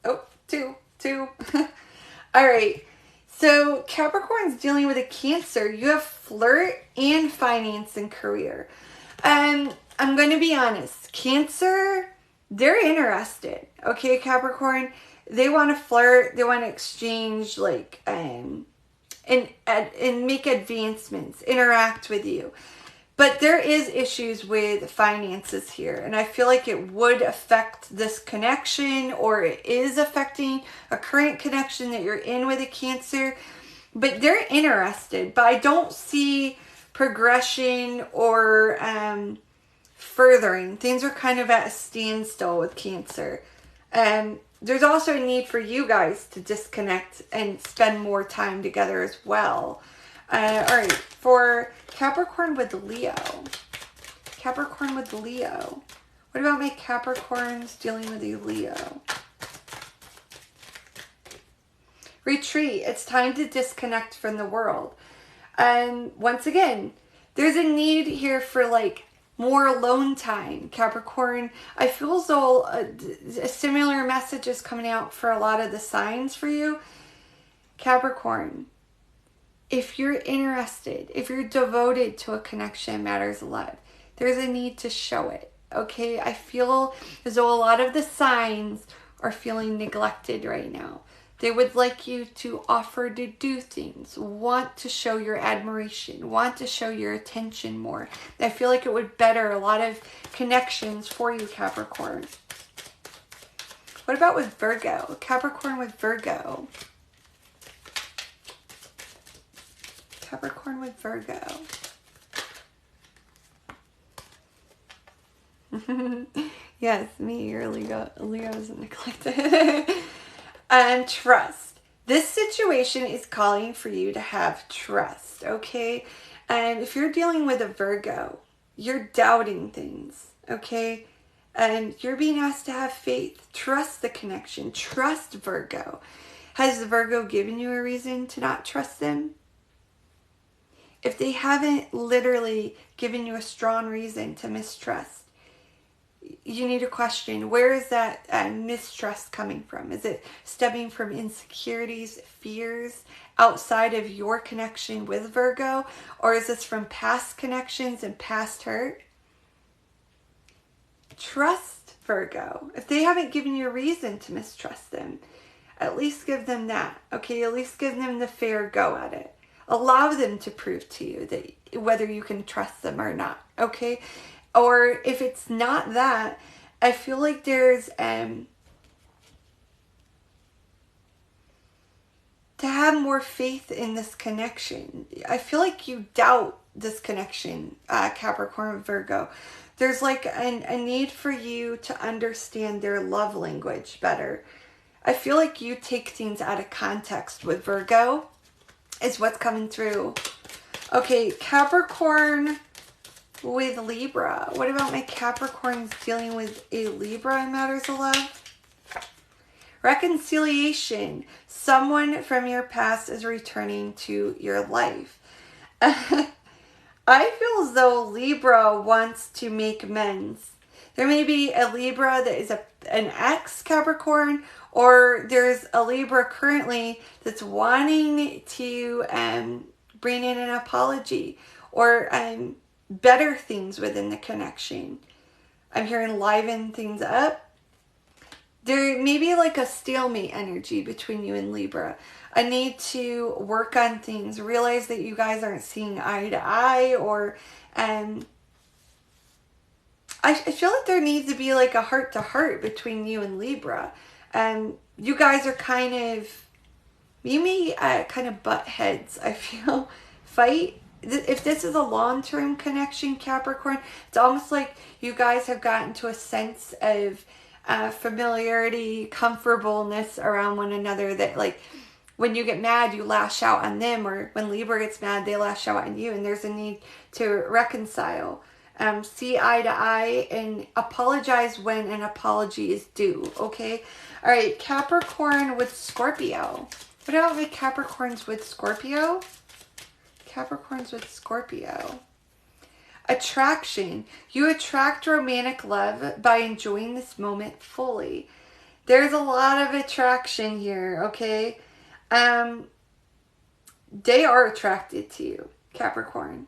Oh, two. All right. So Capricorn's dealing with a Cancer. You have flirt and finance and career. I'm going to be honest. Cancer, they're interested. Okay, Capricorn, they want to flirt. They want to exchange like and make advancements, interact with you. But there is issues with finances here, and I feel like it would affect this connection, or it is affecting a current connection that you're in with a Cancer. But they're interested, but I don't see progression or furthering. Things are kind of at a standstill with Cancer. There's also a need for you guys to disconnect and spend more time together as well. All right, for Capricorn with Leo. Capricorn with Leo. What about my Capricorns dealing with a Leo? Retreat. It's time to disconnect from the world. And once again, there's a need here for like more alone time, Capricorn. I feel as though a similar message is coming out for a lot of the signs for you. Capricorn, if you're interested, if you're devoted to a connection matters a lot, there's a need to show it, okay? I feel as though a lot of the signs are feeling neglected right now. They would like you to offer to do things, want to show your admiration, want to show your attention more. I feel like it would better a lot of connections for you, Capricorn. What about with Virgo? Capricorn with Virgo. Capricorn with Virgo. Yes, me, your Leo isn't neglected. And trust. This situation is calling for you to have trust, okay? And if you're dealing with a Virgo, you're doubting things, okay? And you're being asked to have faith. Trust the connection. Trust Virgo. Has the Virgo given you a reason to not trust them? If they haven't literally given you a strong reason to mistrust, you need to question, where is that mistrust coming from? Is it stemming from insecurities, fears outside of your connection with Virgo? Or is this from past connections and past hurt? Trust Virgo. If they haven't given you a reason to mistrust them, at least give them that, okay? At least give them the fair go at it. Allow them to prove to you that whether you can trust them or not, okay? Or if it's not that, I feel like there's to have more faith in this connection. I feel like you doubt this connection, Capricorn, Virgo. There's like a need for you to understand their love language better. I feel like you take things out of context with Virgo is what's coming through. Okay, Capricorn with Libra. What about my Capricorns dealing with a Libra in matters of love? Reconciliation. Someone from your past is returning to your life. I feel as though Libra wants to make amends. There may be a Libra that is an ex-Capricorn, or there's a Libra currently that's wanting to bring in an apology or better things within the connection. I'm hearing liven things up. There may be like a stalemate energy between you and Libra. I need to work on things, realize that you guys aren't seeing eye to eye, or I feel like there needs to be like a heart to heart between you and Libra. You guys are kind of, you may kind of butt heads, I feel, fight. If this is a long-term connection, Capricorn, it's almost like you guys have gotten to a sense of familiarity, comfortableness around one another, that like when you get mad, you lash out on them, or when Libra gets mad, they lash out on you, and there's a need to reconcile. See eye to eye and apologize when an apology is due, okay? All right, Capricorn with Scorpio. What about my Capricorns with Scorpio? Capricorns with Scorpio. Attraction. You attract romantic love by enjoying this moment fully. There's a lot of attraction here, okay? They are attracted to you, Capricorn.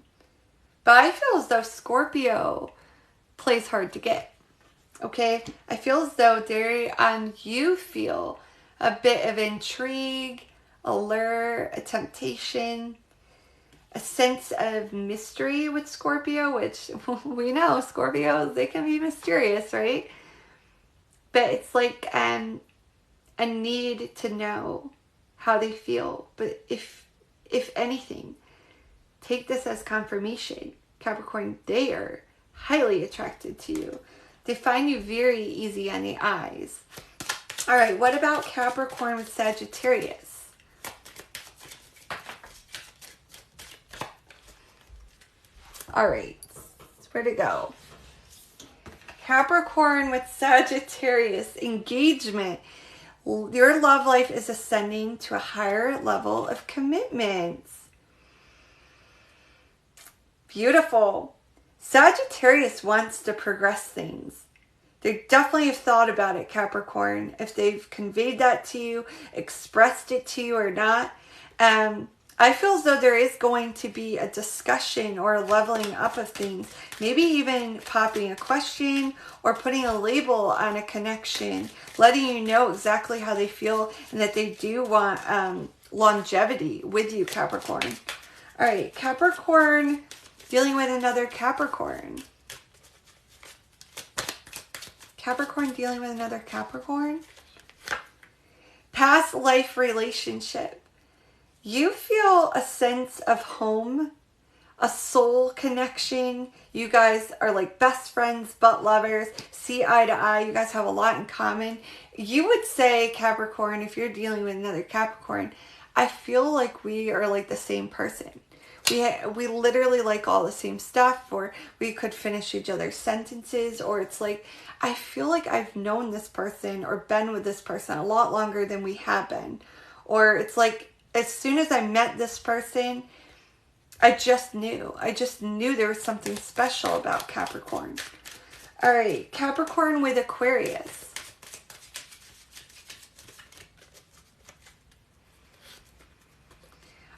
But I feel as though Scorpio plays hard to get, okay? I feel as though you feel a bit of intrigue, allure, a temptation, a sense of mystery with Scorpio, which we know Scorpios, they can be mysterious, right? But it's like a need to know how they feel. But if anything, take this as confirmation. Capricorn, they are highly attracted to you. They find you very easy on the eyes. All right, what about Capricorn with Sagittarius? All right, where to go? Capricorn with Sagittarius, engagement. Your love life is ascending to a higher level of commitments. Beautiful. Sagittarius wants to progress things. They definitely have thought about it, Capricorn. If they've conveyed that to you, expressed it to you or not. I feel as though there is going to be a discussion or a leveling up of things. Maybe even popping a question or putting a label on a connection, letting you know exactly how they feel and that they do want longevity with you, Capricorn. All right, Capricorn dealing with another Capricorn. Capricorn dealing with another Capricorn. Past life relationship. You feel a sense of home, a soul connection. You guys are like best friends, butt lovers, see eye to eye. You guys have a lot in common. You would say, Capricorn, if you're dealing with another Capricorn, I feel like we are like the same person. We literally like all the same stuff, or we could finish each other's sentences, or it's like, I feel like I've known this person or been with this person a lot longer than we have been. Or it's like, as soon as I met this person, I just knew there was something special about Capricorn. All right, Capricorn with Aquarius.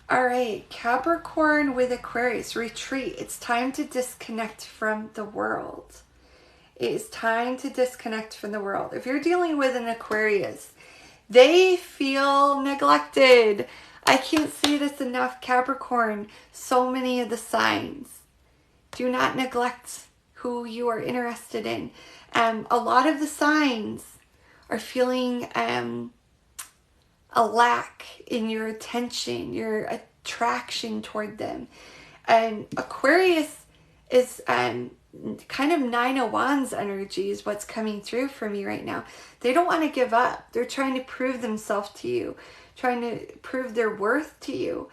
All right, Capricorn with Aquarius. Retreat. It's time to disconnect from the world. It is time to disconnect from the world. If you're dealing with an Aquarius, they feel neglected. I can't say this enough, Capricorn. So many of the signs. Do not neglect who you are interested in. A lot of the signs are feeling a lack in your attention, your attraction toward them. And Aquarius is kind of Nine of Wands energy is what's coming through for me right now. They don't want to give up. They're trying to prove themselves to you, trying to prove their worth to you.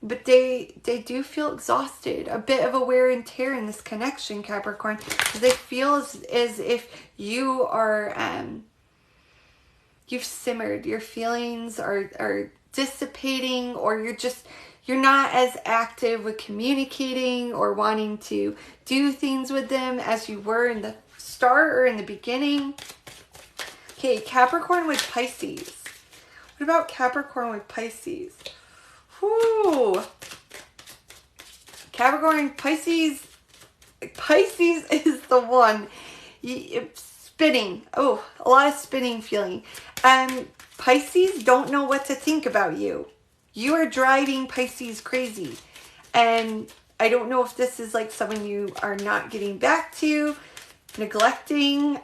But they do feel exhausted, a bit of a wear and tear in this connection, Capricorn. They feel as if you are, you've simmered. Your feelings are dissipating, or you're not as active with communicating or wanting to do things with them as you were in the start or in the beginning. Okay, Capricorn with Pisces. What about Capricorn with Pisces? Whoo! Capricorn, Pisces is the one. Spinning. Oh, a lot of spinning feeling. Pisces don't know what to think about you. You are driving Pisces crazy. And I don't know if this is like someone you are not getting back to, neglecting,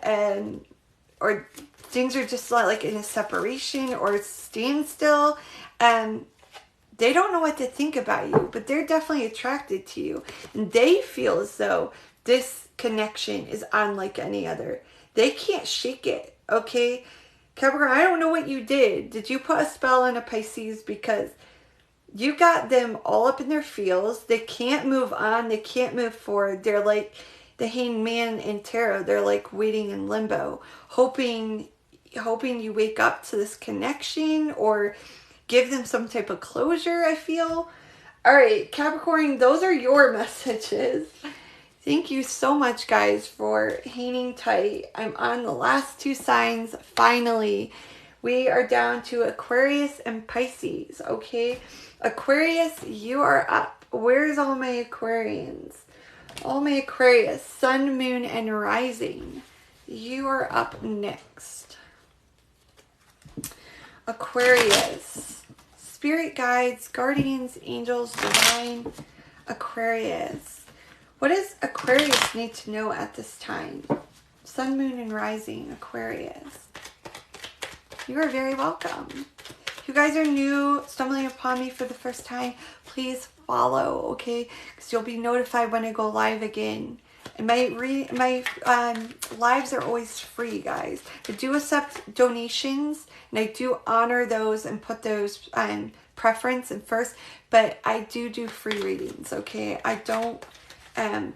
or things are just like in a separation or standstill. They don't know what to think about you, but they're definitely attracted to you. And they feel as though this connection is unlike any other. They can't shake it, okay? Capricorn, I don't know what you did. Did you put a spell on a Pisces? Because you got them all up in their feels. They can't move on. They can't move forward. They're like the Hanged Man in tarot. They're like waiting in limbo, hoping you wake up to this connection or give them some type of closure, I feel. All right, Capricorn, those are your messages. Thank you so much, guys, for hanging tight. I'm on the last two signs. Finally, we are down to Aquarius and Pisces, okay? Aquarius, you are up. Where's all my Aquarians? All my Aquarius, Sun, Moon, and Rising. You are up next. Aquarius. Spirit guides, guardians, angels, divine, Aquarius. What does Aquarius need to know at this time? Sun, Moon, and Rising, Aquarius. You are very welcome. If you guys are new, stumbling upon me for the first time, please follow, okay? Because you'll be notified when I go live again. And my lives are always free, guys. I do accept donations, and I do honor those and put those preference and first. But I do free readings, okay? I don't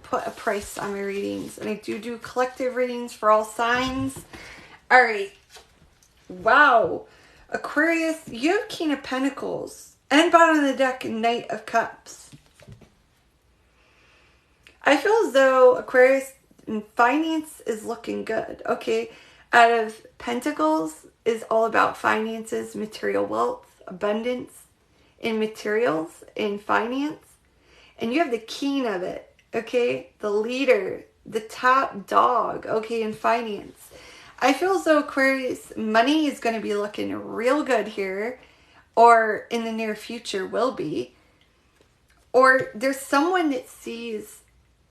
put a price on my readings, and I do collective readings for all signs. All right. Wow. Aquarius, you have King of Pentacles and bottom of the deck, Knight of Cups. I feel as though Aquarius finance is looking good, okay? Out of Pentacles is all about finances, material wealth, abundance in materials, in finance. And you have the king of it, okay? The leader, the top dog, okay, in finance. I feel as though Aquarius money is going to be looking real good here, or in the near future will be. Or there's someone that sees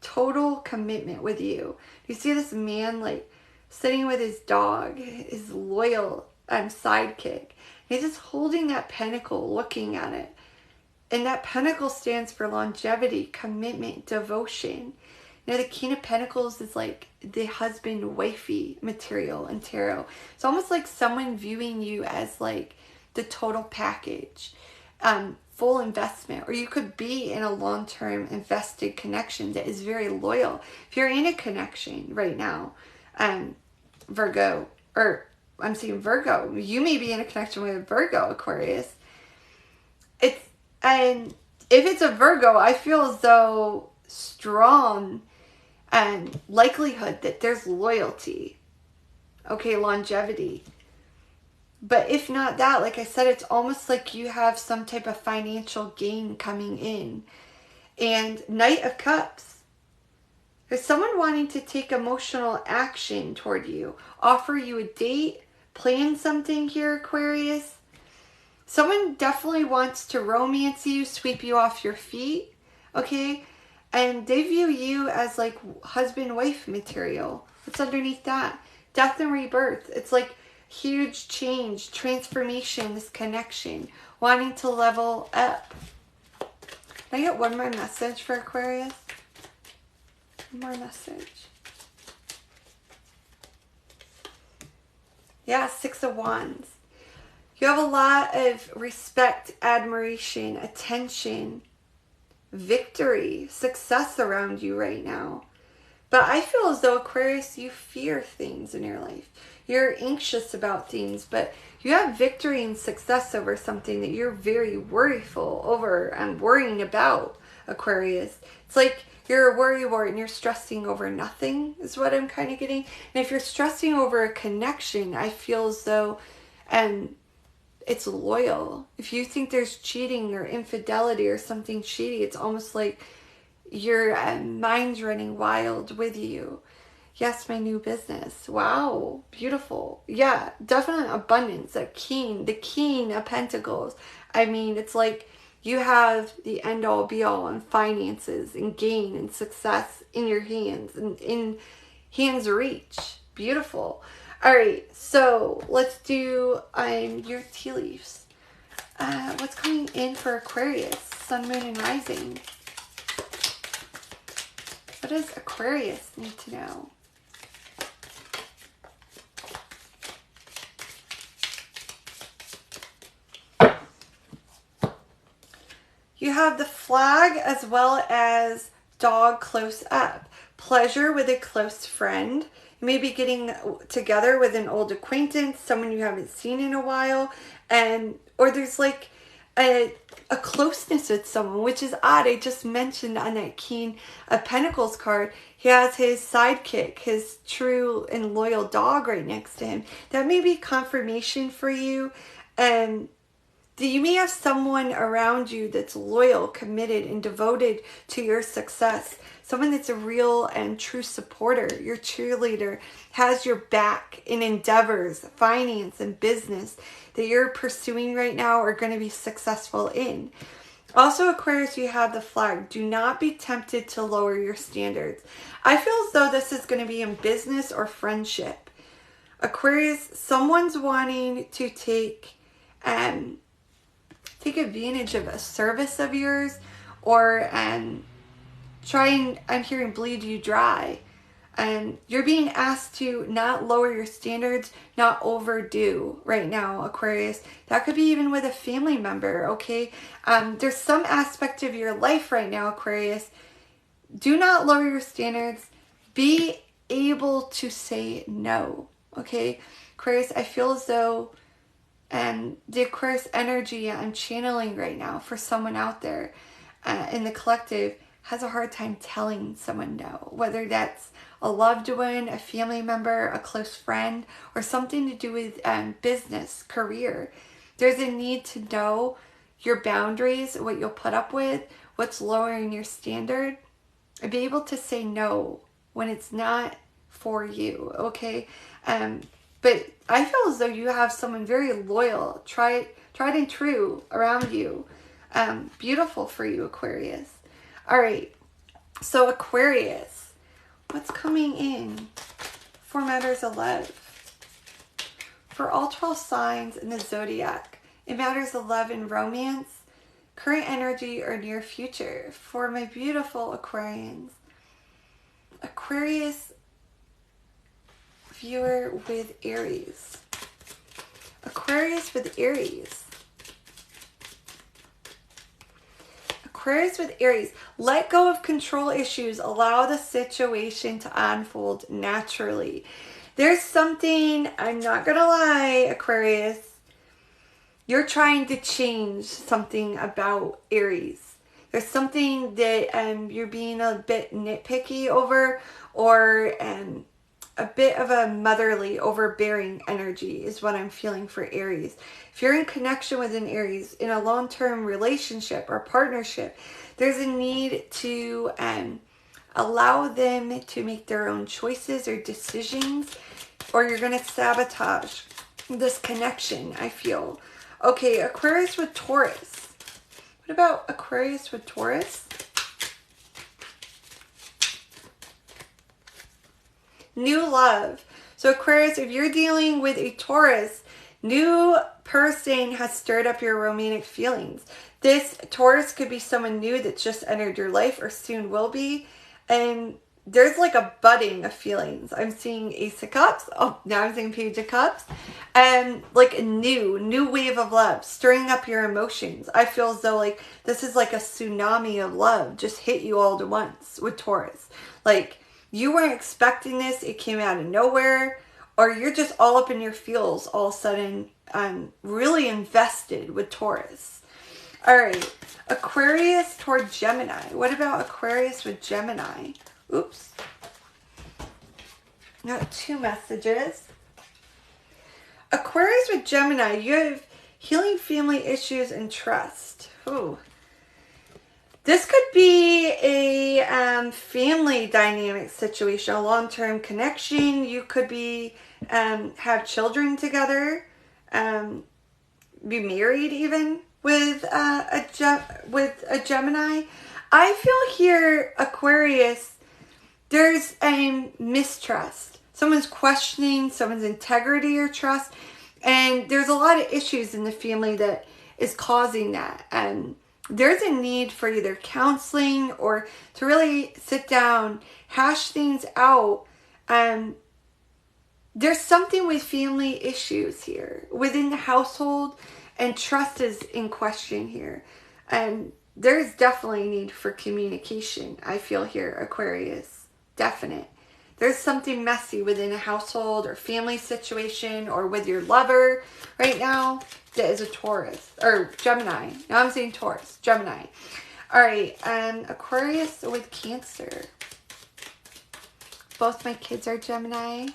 total commitment with you. You see this man like sitting with his dog, his loyal sidekick. He's just holding that pentacle, looking at it. And that pentacle stands for longevity, commitment, devotion. Now the King of Pentacles is like the husband wifey material in tarot. It's almost like someone viewing you as like the total package. Full investment, or you could be in a long-term invested connection that is very loyal. If you're in a connection right now, Virgo, or I'm saying Virgo, you may be in a connection with a Virgo, Aquarius. And if it's a Virgo, I feel as though strong likelihood that there's loyalty, okay, longevity. But if not that, like I said, it's almost like you have some type of financial gain coming in. And Knight of Cups. There's someone wanting to take emotional action toward you. Offer you a date. Plan something here, Aquarius. Someone definitely wants to romance you, sweep you off your feet. Okay? And they view you as like husband-wife material. What's underneath that? Death and rebirth. It's like huge change, transformation, this connection, wanting to level up. Can I get one more message for Aquarius? One more message. Yeah, Six of Wands. You have a lot of respect, admiration, attention, victory, success around you right now. But I feel as though, Aquarius, you fear things in your life. You're anxious about things, but you have victory and success over something that you're very worryful over and worrying about, Aquarius. It's like you're a worrywart and you're stressing over nothing is what I'm kind of getting. And if you're stressing over a connection, I feel as though it's loyal. If you think there's cheating or infidelity or something shady, it's almost like your mind's running wild with you. Yes, my new business. Wow, beautiful. Yeah, definite abundance. The king of pentacles. I mean, it's like you have the end all be all in finances and gain and success in your hands and in hands reach. Beautiful. All right, so let's do your tea leaves. What's coming in for Aquarius, sun, moon, and rising? What does Aquarius need to know? You have the flag as well as dog close up. Pleasure with a close friend. You may be getting together with an old acquaintance, someone you haven't seen in a while, or there's like a closeness with someone, which is odd. I just mentioned on that King of Pentacles card, he has his sidekick, his true and loyal dog right next to him. That may be confirmation for you. You may have someone around you that's loyal, committed, and devoted to your success. Someone that's a real and true supporter, your cheerleader, has your back in endeavors, finance, and business that you're pursuing right now or going to be successful in. Also, Aquarius, you have the flag. Do not be tempted to lower your standards. I feel as though this is going to be in business or friendship. Aquarius, someone's wanting to take advantage of a service of yours, or I'm hearing bleed you dry. And you're being asked to not lower your standards, not overdo right now, Aquarius. That could be even with a family member, okay? There's some aspect of your life right now, Aquarius. Do not lower your standards. Be able to say no, okay? Aquarius, I feel as though the Aquarius energy I'm channeling right now for someone out there in the collective has a hard time telling someone no, whether that's a loved one, a family member, a close friend, or something to do with business, career. There's a need to know your boundaries, what you'll put up with, what's lowering your standard, and be able to say no when it's not for you, okay? But I feel as though you have someone very loyal, tried and true around you. Beautiful for you, Aquarius. All right, so Aquarius, what's coming in for matters of love? For all 12 signs in the Zodiac, in matters of love and romance, current energy or near future, for my beautiful Aquarians. Aquarius viewer with Aries. Aquarius with Aries. Aquarius with Aries. Let go of control issues. Allow the situation to unfold naturally. There's something, I'm not going to lie, Aquarius. You're trying to change something about Aries. There's something that you're being a bit nitpicky over, or a bit of a motherly, overbearing energy is what I'm feeling for Aries. If you're in connection with an Aries in a long-term relationship or partnership, there's a need to allow them to make their own choices or decisions, or you're going to sabotage this connection, I feel. Okay, Aquarius with Taurus. What about Aquarius with Taurus? New love. So Aquarius, if you're dealing with a Taurus, New person has stirred up your romantic feelings. This Taurus could be someone new that's just entered your life or soon will be. And there's like a budding of feelings. I'm seeing Ace of Cups. Oh, now I'm seeing Page of Cups. And like a new wave of love, stirring up your emotions. I feel as though like this is like a tsunami of love just hit you all at once with Taurus. Like you weren't expecting this. It came out of nowhere. Or you're just all up in your feels all of a sudden, really invested with Taurus. All right, Aquarius toward Gemini. What about Aquarius with Gemini? Oops. Got 2 messages. Aquarius with Gemini, you have healing family issues and trust. Ooh. This could be a family dynamic situation, a long-term connection. You could be have children together, be married even with a Gemini. I feel here, Aquarius, there's a mistrust. Someone's questioning someone's integrity or trust, and there's a lot of issues in the family that is causing that. There's a need for either counseling or to really sit down, hash things out. There's something with family issues here within the household, and trust is in question here. And there's definitely a need for communication, I feel here, Aquarius. Definite. There's something messy within a household or family situation or with your lover right now that is a Taurus or Gemini. Now I'm saying Taurus, Gemini. All right, Aquarius with Cancer. Both my kids are Gemini.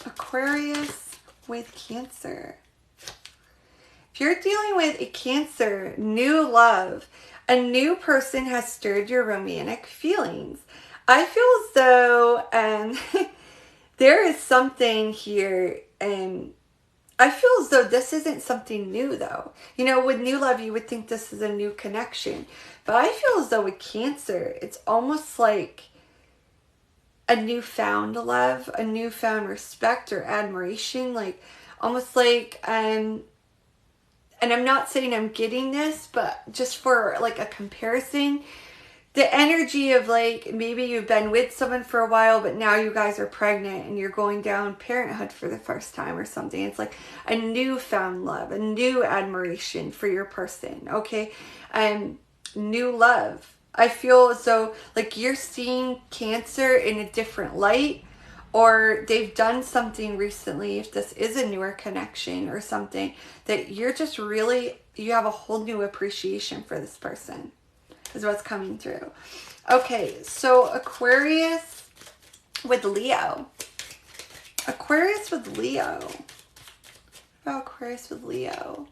Aquarius with Cancer. If you're dealing with a Cancer, new love, a new person has stirred your romantic feelings. I feel as though there is something here, and I feel as though this isn't something new though. You know, with new love, you would think this is a new connection. But I feel as though with Cancer, it's almost like a newfound love, a newfound respect or admiration, like almost like and I'm not saying I'm getting this, but just for like a comparison, the energy of like maybe you've been with someone for a while, but now you guys are pregnant and you're going down parenthood for the first time or something. It's like a newfound love, a new admiration for your person, okay? New love. I feel as though like you're seeing Cancer in a different light, or they've done something recently, if this is a newer connection or something, that you're just really, you have a whole new appreciation for this person, is what's coming through. Okay, so Aquarius with Leo. Aquarius with Leo. Oh, Aquarius with Leo.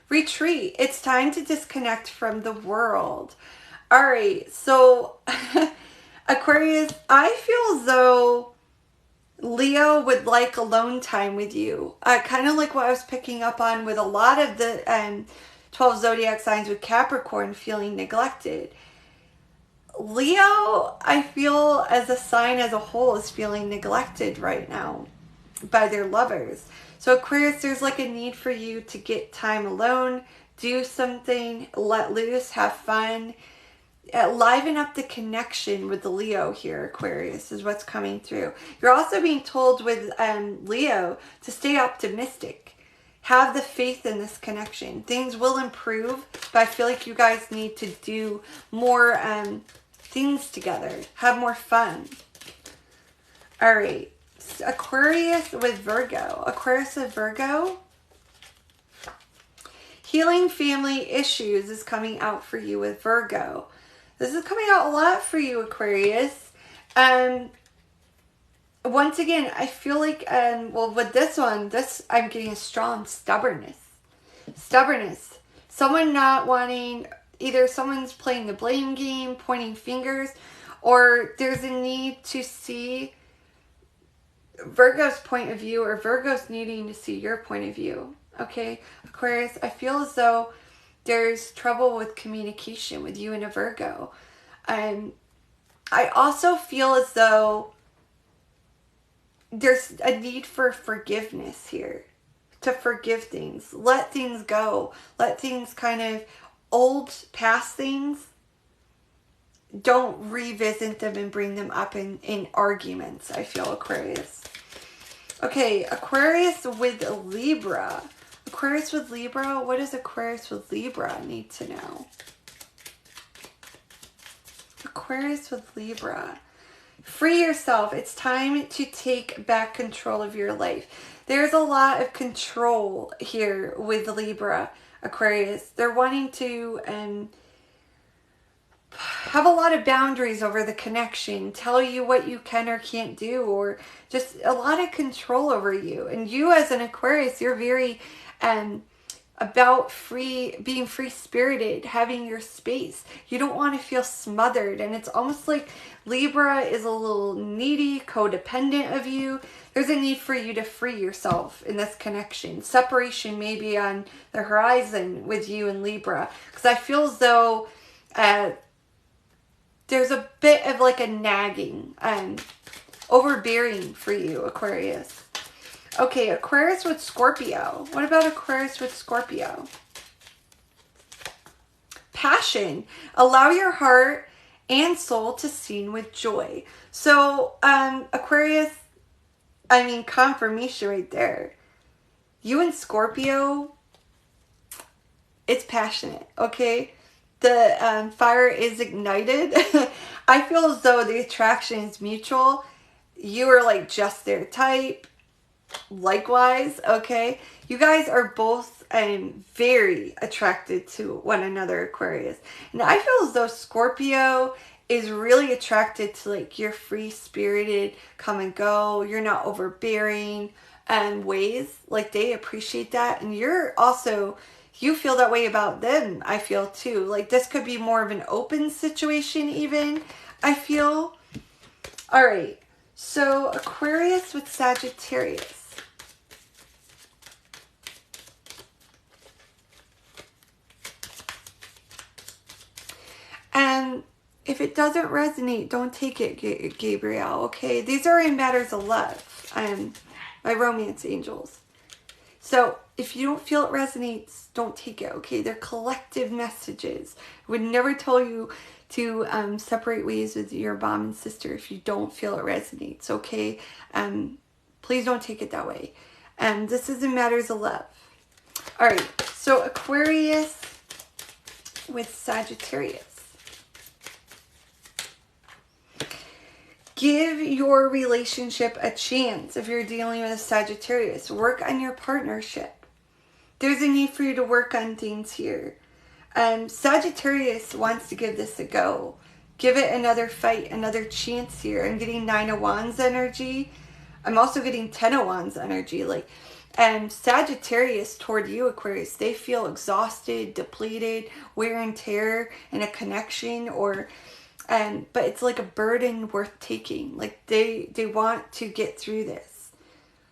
Retreat. It's time to disconnect from the world. All right, so Aquarius, I feel as though Leo would like alone time with you. Kind of like what I was picking up on with a lot of the 12 zodiac signs with Capricorn feeling neglected. Leo, I feel as a sign as a whole, is feeling neglected right now by their lovers. So Aquarius, there's like a need for you to get time alone, do something, let loose, have fun. Liven up the connection with the Leo here, Aquarius, is what's coming through. You're also being told with Leo to stay optimistic. Have the faith in this connection. Things will improve, but I feel like you guys need to do more things together. Have more fun. All right. Aquarius with Virgo. Aquarius with Virgo. Healing family issues is coming out for you with Virgo. This is coming out a lot for you, Aquarius. Once again, I feel like, well, with this one, I'm getting a strong stubbornness. Stubbornness. Someone not wanting, either someone's playing the blame game, pointing fingers, or there's a need to see Virgo's point of view, or Virgo's needing to see your point of view. Okay, Aquarius, I feel as though there's trouble with communication with you and a Virgo. I also feel as though there's a need for forgiveness here. To forgive things. Let things go. Let things kind of old past things. Don't revisit them and bring them up in arguments, I feel, Aquarius. Okay, Aquarius with Libra. Aquarius with Libra. What does Aquarius with Libra need to know? Aquarius with Libra. Free yourself. It's time to take back control of your life. There's a lot of control here with Libra, Aquarius. They're wanting to have a lot of boundaries over the connection, tell you what you can or can't do, or just a lot of control over you. And you as an Aquarius, you're very about being free-spirited, having your space. You don't want to feel smothered, and it's almost like Libra is a little needy, codependent of you. There's a need for you to free yourself in this connection. Separation may be on the horizon with you and Libra, because I feel as though there's a bit of like a nagging and overbearing for you, Aquarius. Okay, Aquarius with Scorpio. What about Aquarius with Scorpio? Passion. Allow your heart and soul to sing with joy. So, Aquarius, I mean, confirmation right there. You and Scorpio, it's passionate, okay? The fire is ignited. I feel as though the attraction is mutual. You are like just their type. Likewise, okay? You guys are both very attracted to one another, Aquarius. And I feel as though Scorpio is really attracted to like your free-spirited come and go. You're not overbearing ways. Like they appreciate that. And you're also, you feel that way about them, I feel too. Like this could be more of an open situation even, I feel. All right. So Aquarius with Sagittarius. And if it doesn't resonate, don't take it, Gabriel, okay? These are in matters of love. My romance angels. So if you don't feel it resonates, don't take it, okay? They're collective messages. I would never tell you to separate ways with your mom and sister if you don't feel it resonates, okay? Please don't take it that way. This is in matters of love. All right, so Aquarius with Sagittarius. Give your relationship a chance if you're dealing with a Sagittarius. Work on your partnership. There's a need for you to work on things here. Sagittarius wants to give this a go. Give it another fight, another chance here. I'm getting 9 of Wands energy. I'm also getting 10 of Wands energy. Sagittarius toward you, Aquarius, they feel exhausted, depleted, wear and tear in a connection, but it's like a burden worth taking. Like they want to get through this.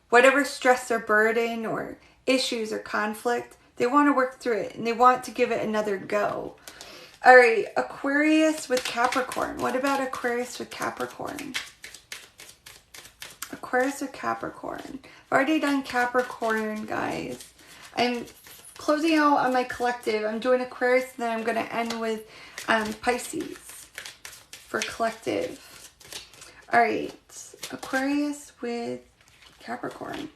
Whatever stress or burden or issues or conflict, they want to work through it and they want to give it another go. All right, Aquarius with Capricorn. What about Aquarius with Capricorn? Aquarius with Capricorn. I've already done Capricorn, guys. I'm closing out on my collective. I'm doing Aquarius and then I'm going to end with Pisces for collective. All right, Aquarius with Capricorn.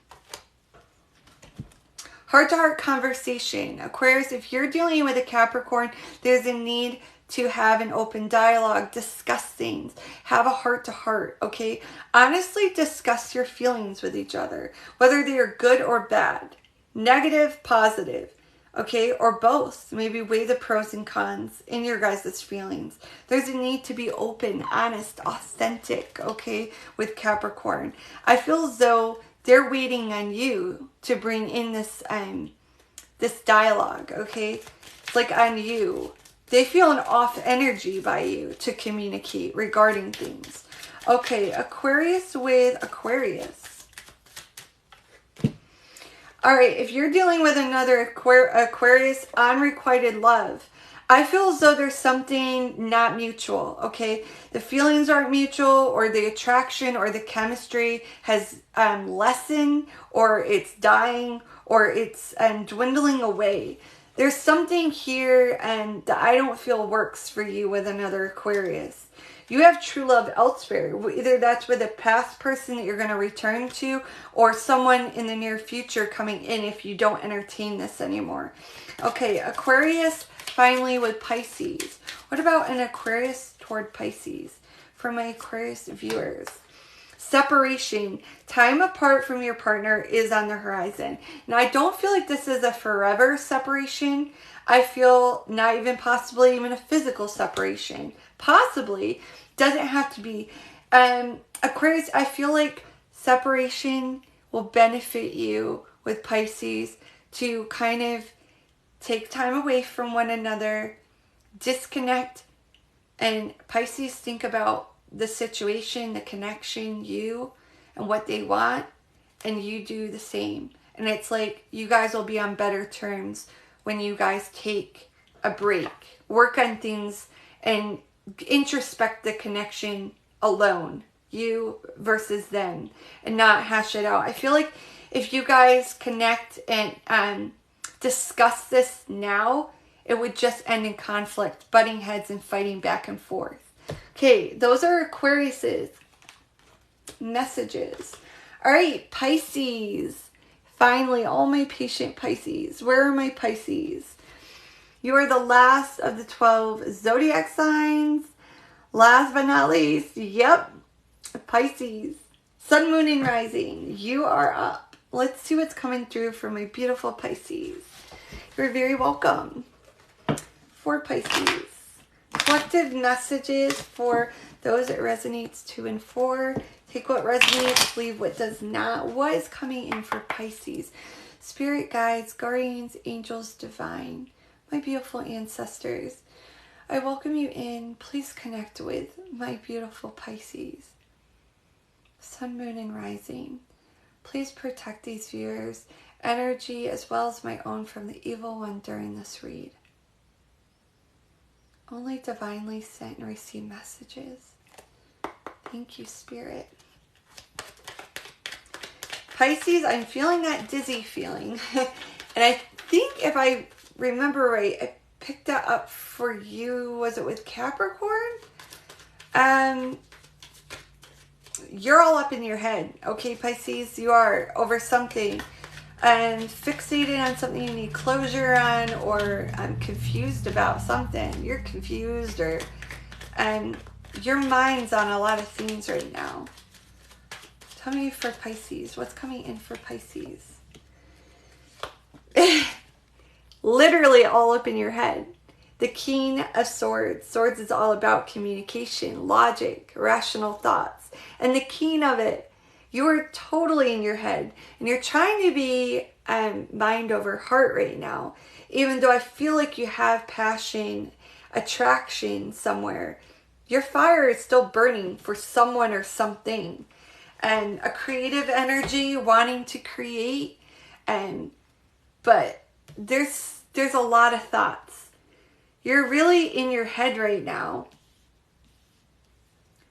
Heart-to-heart conversation. Aquarius, if you're dealing with a Capricorn, there's a need to have an open dialogue, discuss things, have a heart-to-heart, okay? Honestly, discuss your feelings with each other, whether they are good or bad, negative, positive, okay? Or both. Maybe weigh the pros and cons in your guys' feelings. There's a need to be open, honest, authentic, okay, with Capricorn. I feel as though they're waiting on you to bring in this dialogue, okay? It's like on you. They feel an off energy by you to communicate regarding things. Okay, Aquarius with Aquarius. All right, if you're dealing with another Aquarius, unrequited love, I feel as though there's something not mutual, okay? The feelings aren't mutual, or the attraction or the chemistry has lessened, or it's dying, or it's dwindling away. There's something here that I don't feel works for you with another Aquarius. You have true love elsewhere. Either that's with a past person that you're going to return to, or someone in the near future coming in if you don't entertain this anymore. Okay, Aquarius finally with Pisces. What about an Aquarius toward Pisces for my Aquarius viewers? Separation, time apart from your partner is on the horizon. Now, I don't feel like this is a forever separation. I feel not even possibly even a physical separation. Possibly. Doesn't have to be. Aquarius, I feel like separation will benefit you with Pisces to kind of take time away from one another, disconnect, and Pisces think about the situation, the connection, you, and what they want, and you do the same. And it's like you guys will be on better terms when you guys take a break, work on things, and introspect the connection alone, you versus them, and not hash it out. I feel like if you guys connect and discuss this now, it would just end in conflict, butting heads, and fighting back and forth. Okay, those are Aquarius's messages. All right, Pisces. Finally, all my patient Pisces. Where are my Pisces? You are the last of the 12 zodiac signs. Last but not least, yep, Pisces. Sun, moon, and rising. You are up. Let's see what's coming through for my beautiful Pisces. You're very welcome. For Pisces. Collective messages for those it resonates 2 and 4. Take what resonates, leave what does not. What is coming in for Pisces? Spirit guides, guardians, angels, divine. My beautiful ancestors, I welcome you in. Please connect with my beautiful Pisces. Sun, moon, and rising. Please protect these viewers' energy as well as my own from the evil one during this read. Only divinely sent and received messages. Thank you, Spirit. Pisces, I'm feeling that dizzy feeling. And I think if I remember right, I picked that up for you. Was it with Capricorn? You're all up in your head. Okay, Pisces, you are over something. And fixated on something you need closure on, or I'm confused about something. You're confused, or your mind's on a lot of things right now. Tell me for Pisces, what's coming in for Pisces? Literally all up in your head. The King of Swords. Swords is all about communication, logic, rational thoughts. And the king of it, you are totally in your head, and you're trying to be mind over heart right now. Even though I feel like you have passion, attraction somewhere, your fire is still burning for someone or something. And a creative energy, wanting to create, but there's a lot of thoughts. You're really in your head right now.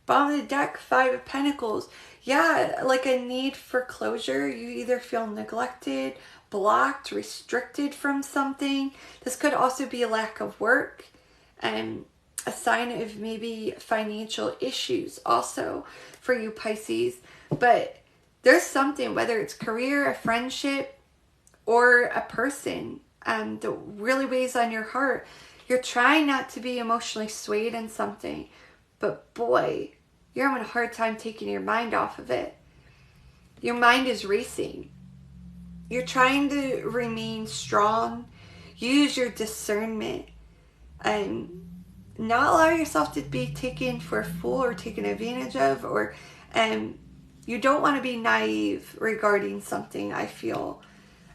Bottom of the deck, 5 of Pentacles. Yeah, like a need for closure. You either feel neglected, blocked, restricted from something. This could also be a lack of work, and a sign of maybe financial issues also for you, Pisces. But there's something, whether it's career, a friendship, or a person, that really weighs on your heart. You're trying not to be emotionally swayed in something, but boy, you're having a hard time taking your mind off of it. Your mind is racing. You're trying to remain strong. Use your discernment and not allow yourself to be taken for a fool or taken advantage of, or you don't want to be naive regarding something, I feel.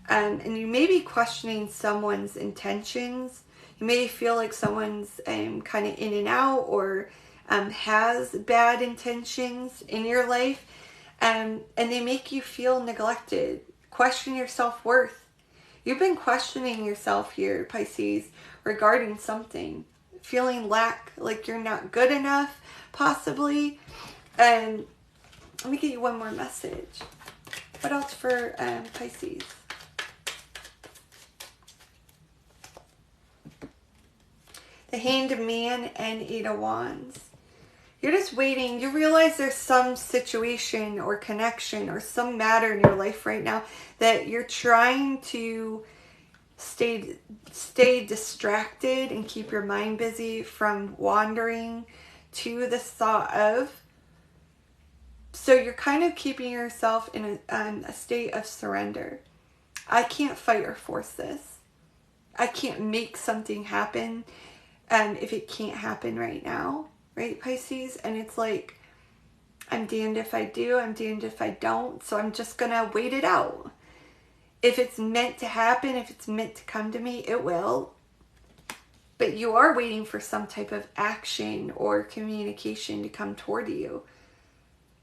And you may be questioning someone's intentions. You may feel like someone's kind of in and out, or has bad intentions in your life, and they make you feel neglected. Question your self-worth. You've been questioning yourself here, Pisces, regarding something. Feeling like you're not good enough, possibly. And let me get you one more message. What else for Pisces? The Hanged Man and 8 of Wands. You're just waiting. You realize there's some situation or connection or some matter in your life right now that you're trying to stay distracted and keep your mind busy from wandering to the thought of. So you're kind of keeping yourself in a state of surrender. I can't fight or force this. I can't make something happen if it can't happen right now, right, Pisces? And it's like, I'm damned if I do, I'm damned if I don't, so I'm just gonna wait it out. If it's meant to happen, if it's meant to come to me, it will. But you are waiting for some type of action or communication to come toward you.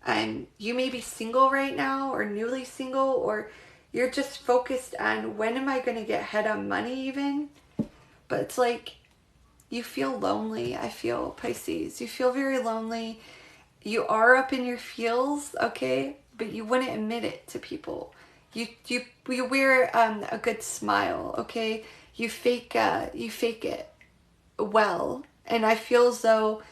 And you may be single right now or newly single, or you're just focused on when am I going to get ahead on money even. But it's like you feel lonely, I feel, Pisces. You feel very lonely. You are up in your feels, okay? But you wouldn't admit it to people. You wear a good smile, okay? You fake it well. And I feel as though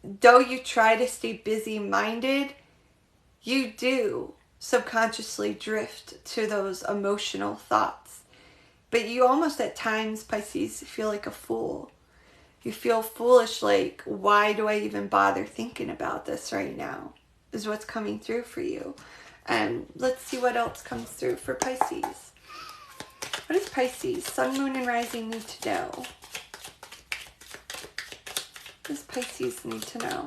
you try to stay busy-minded, you do subconsciously drift to those emotional thoughts. But you almost at times, Pisces, feel like a fool. You feel foolish, like, why do I even bother thinking about this right now? Is what's coming through for you. And let's see what else comes through for Pisces. What does Pisces, Sun, Moon, and Rising need to know? What does Pisces need to know?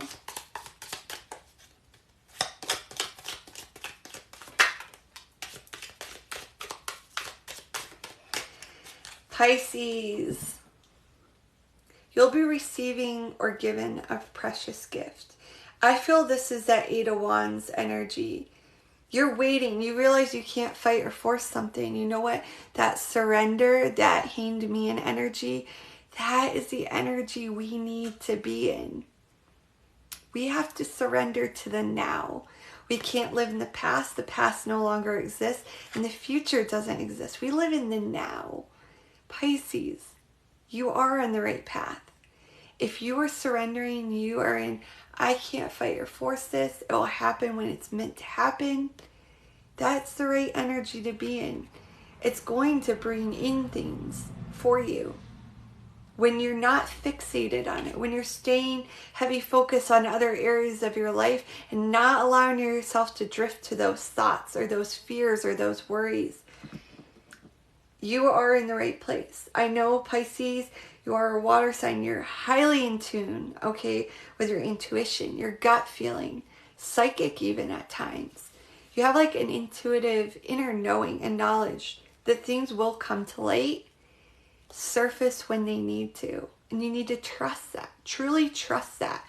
Pisces, you'll be receiving or given a precious gift. I feel this is that 8 of Wands energy. You're waiting. You realize you can't fight or force something. You know what? That surrender, that Hanged Man energy, that is the energy we need to be in. We have to surrender to the now. We can't live in the past. The past no longer exists, and the future doesn't exist. We live in the now. Pisces, you are on the right path. If you are surrendering, you are in, I can't fight or force this. It will happen when it's meant to happen. That's the right energy to be in. It's going to bring in things for you. When you're not fixated on it, when you're staying heavy focus on other areas of your life and not allowing yourself to drift to those thoughts or those fears or those worries, you are in the right place. I know, Pisces, you are a water sign. You're highly in tune, okay, with your intuition, your gut feeling, psychic even at times. You have like an intuitive inner knowing and knowledge that things will come to light, surface when they need to. And you need to trust that, truly trust that.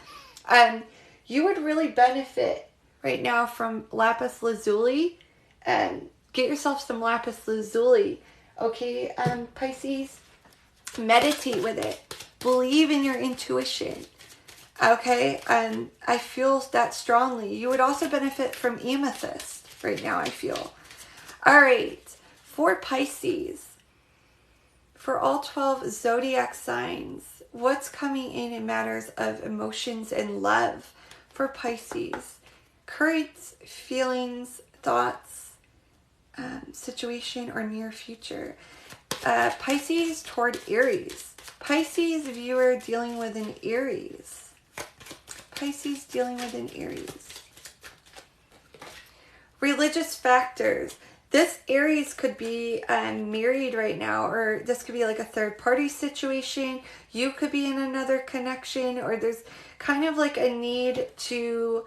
You would really benefit right now from lapis lazuli, and get yourself some lapis lazuli. Okay, Pisces, meditate with it. Believe in your intuition. Okay, and I feel that strongly. You would also benefit from amethyst right now, I feel. All right, for Pisces, for all 12 zodiac signs, what's coming in matters of emotions and love for Pisces? Current feelings, thoughts, situation, or near future. Pisces toward Aries. Pisces viewer dealing with an Aries. Pisces dealing with an Aries. Religious factors. This Aries could be married right now, or this could be like a third party situation. You could be in another connection, or there's kind of like a need to,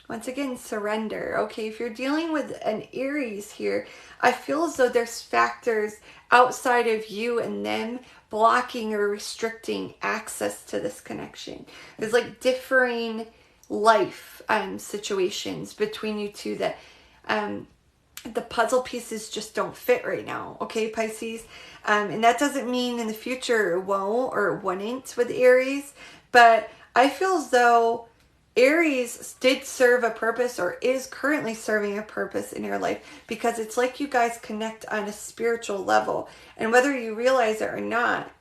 once again, surrender. Okay, if you're dealing with an Aries here, I feel as though there's factors outside of you and them blocking or restricting access to this connection. There's like differing life situations between you two that the puzzle pieces just don't fit right now, okay, Pisces? And that doesn't mean in the future it won't or it wouldn't with Aries, but I feel as though Aries did serve a purpose or is currently serving a purpose in your life, because it's like you guys connect on a spiritual level. And whether you realize it or not,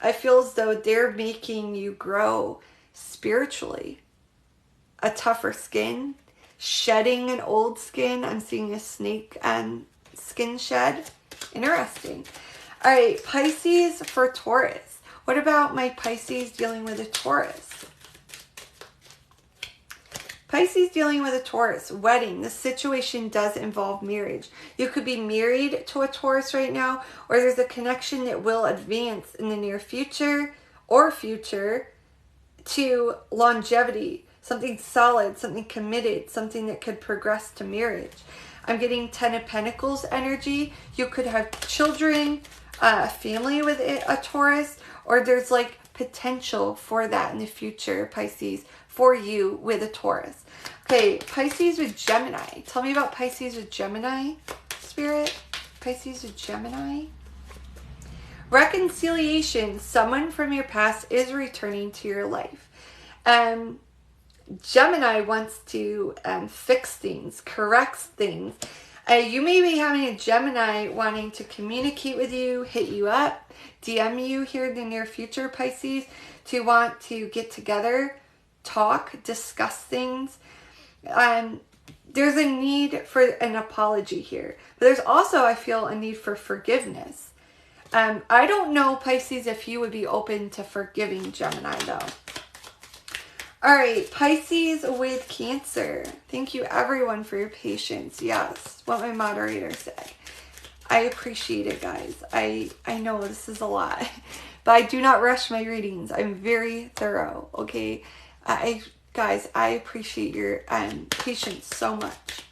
I feel as though they're making you grow spiritually. A tougher skin, shedding an old skin. I'm seeing a snake skin shed. Interesting. All right, Pisces for Taurus. What about my Pisces dealing with a Taurus? Pisces dealing with a Taurus, wedding. This situation does involve marriage. You could be married to a Taurus right now, or there's a connection that will advance in the near future or future to longevity, something solid, something committed, something that could progress to marriage. I'm getting 10 of Pentacles energy. You could have children, a family with a Taurus, or there's like potential for that in the future, Pisces, for you with a Taurus. Okay, Pisces with Gemini. Tell me about Pisces with Gemini, Spirit. Pisces with Gemini. Reconciliation. Someone from your past is returning to your life. Gemini wants to fix things, corrects things. You may be having a Gemini wanting to communicate with you, hit you up, DM you here in the near future, Pisces, to want to get together, talk, discuss things. There's a need for an apology here. But there's also, I feel, a need for forgiveness. I don't know, Pisces, if you would be open to forgiving Gemini, though. All right, Pisces with Cancer. Thank you, everyone, for your patience. Yes, what my moderators say. I appreciate it, guys. I know this is a lot, but I do not rush my readings. I'm very thorough, okay? Guys, I appreciate your patience so much.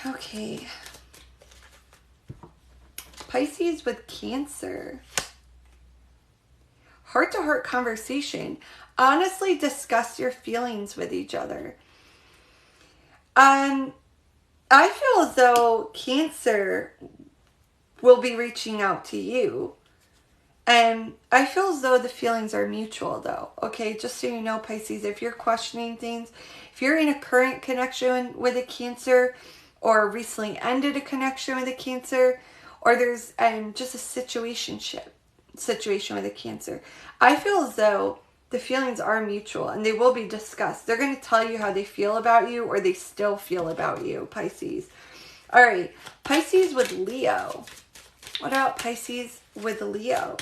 Okay. Pisces with Cancer. Heart-to-heart conversation. Honestly discuss your feelings with each other. I feel as though Cancer will be reaching out to you. And I feel as though the feelings are mutual, though. Okay, just so you know, Pisces, if you're questioning things, if you're in a current connection with a Cancer, or recently ended a connection with a Cancer, or there's just a situation with a Cancer, I feel as though the feelings are mutual and they will be discussed. They're going to tell you how they feel about you, or they still feel about you, Pisces. All right, Pisces with Leo. What about Pisces with Leo?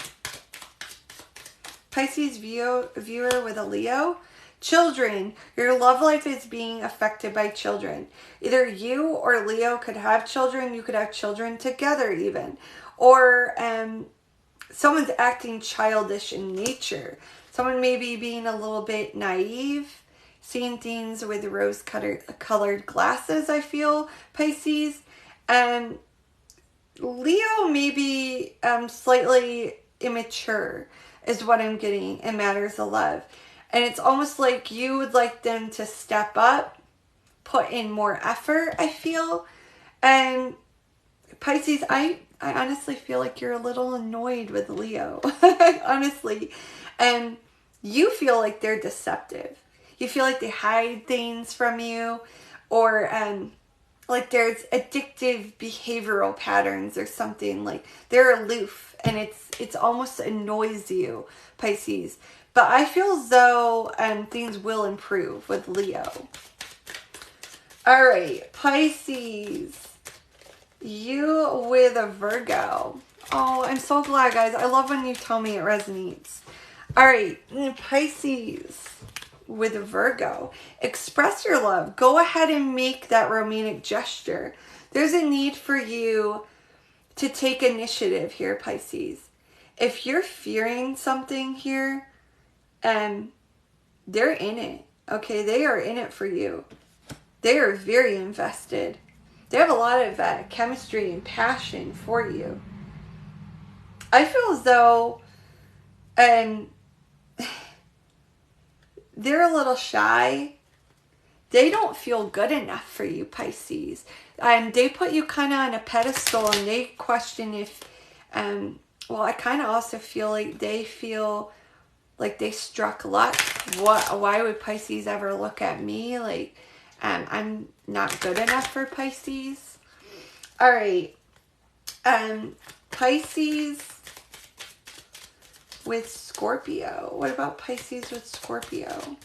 Pisces viewer with a Leo. Children. Your love life is being affected by children. Either you or Leo could have children. You could have children together even. Or someone's acting childish in nature. Someone may be being a little bit naive, seeing things with rose-colored glasses, I feel, Pisces. And Leo may be slightly immature, is what I'm getting in matters of love. And it's almost like you would like them to step up, put in more effort, I feel. And Pisces, I honestly feel like you're a little annoyed with Leo, honestly. And you feel like they're deceptive. You feel like they hide things from you, or like there's addictive behavioral patterns or something. Like they're aloof, and it's almost annoys you, Pisces. But I feel as though things will improve with Leo. All right, Pisces. You with a Virgo. Oh, I'm so glad, guys. I love when you tell me it resonates. All right, Pisces with a Virgo. Express your love. Go ahead and make that romantic gesture. There's a need for you to take initiative here, Pisces. If you're fearing something here, they're in it. Okay, they are in it for you. They are very invested. They have a lot of chemistry and passion for you. I feel as though they're a little shy. they don't feel good enough for you, Pisces. And they put you kind of on a pedestal, and they question if, well, I kind of also feel like they feel like they struck luck. Why would Pisces ever look at me? Like, I'm not good enough for Pisces. All right. Pisces with Scorpio. What about Pisces with Scorpio?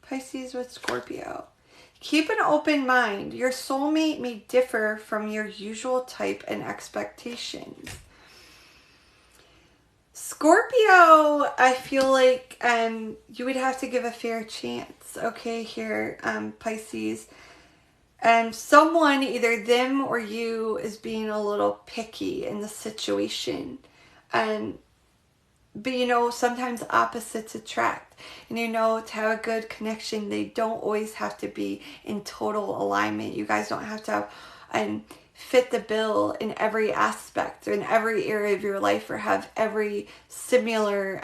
Pisces with Scorpio. Keep an open mind. Your soulmate may differ from your usual type and expectations. Scorpio, I feel like you would have to give a fair chance. Okay, here, Pisces. And someone, either them or you, is being a little picky in the situation. But you know, sometimes opposites attract. And you know, to have a good connection, they don't always have to be in total alignment. You guys don't have to have fit the bill in every aspect or in every area of your life, or have every similar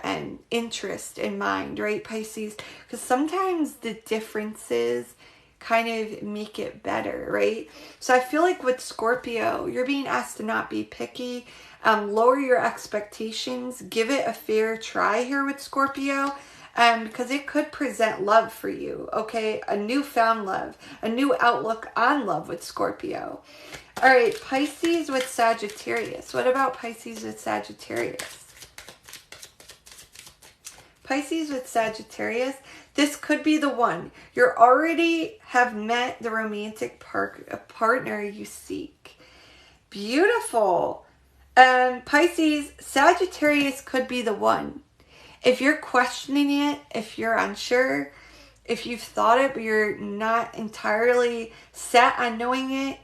interest in mind, right, Pisces? Because sometimes the differences kind of make it better, right? So I feel like with Scorpio, you're being asked to not be picky. Lower your expectations. Give it a fair try here with Scorpio, because it could present love for you, okay? A newfound love, a new outlook on love with Scorpio. All right, Pisces with Sagittarius. What about Pisces with Sagittarius? Pisces with Sagittarius. This could be the one. You already have met the romantic partner you seek. Beautiful. Pisces, Sagittarius could be the one. If you're questioning it, if you're unsure, if you've thought it but you're not entirely set on knowing it,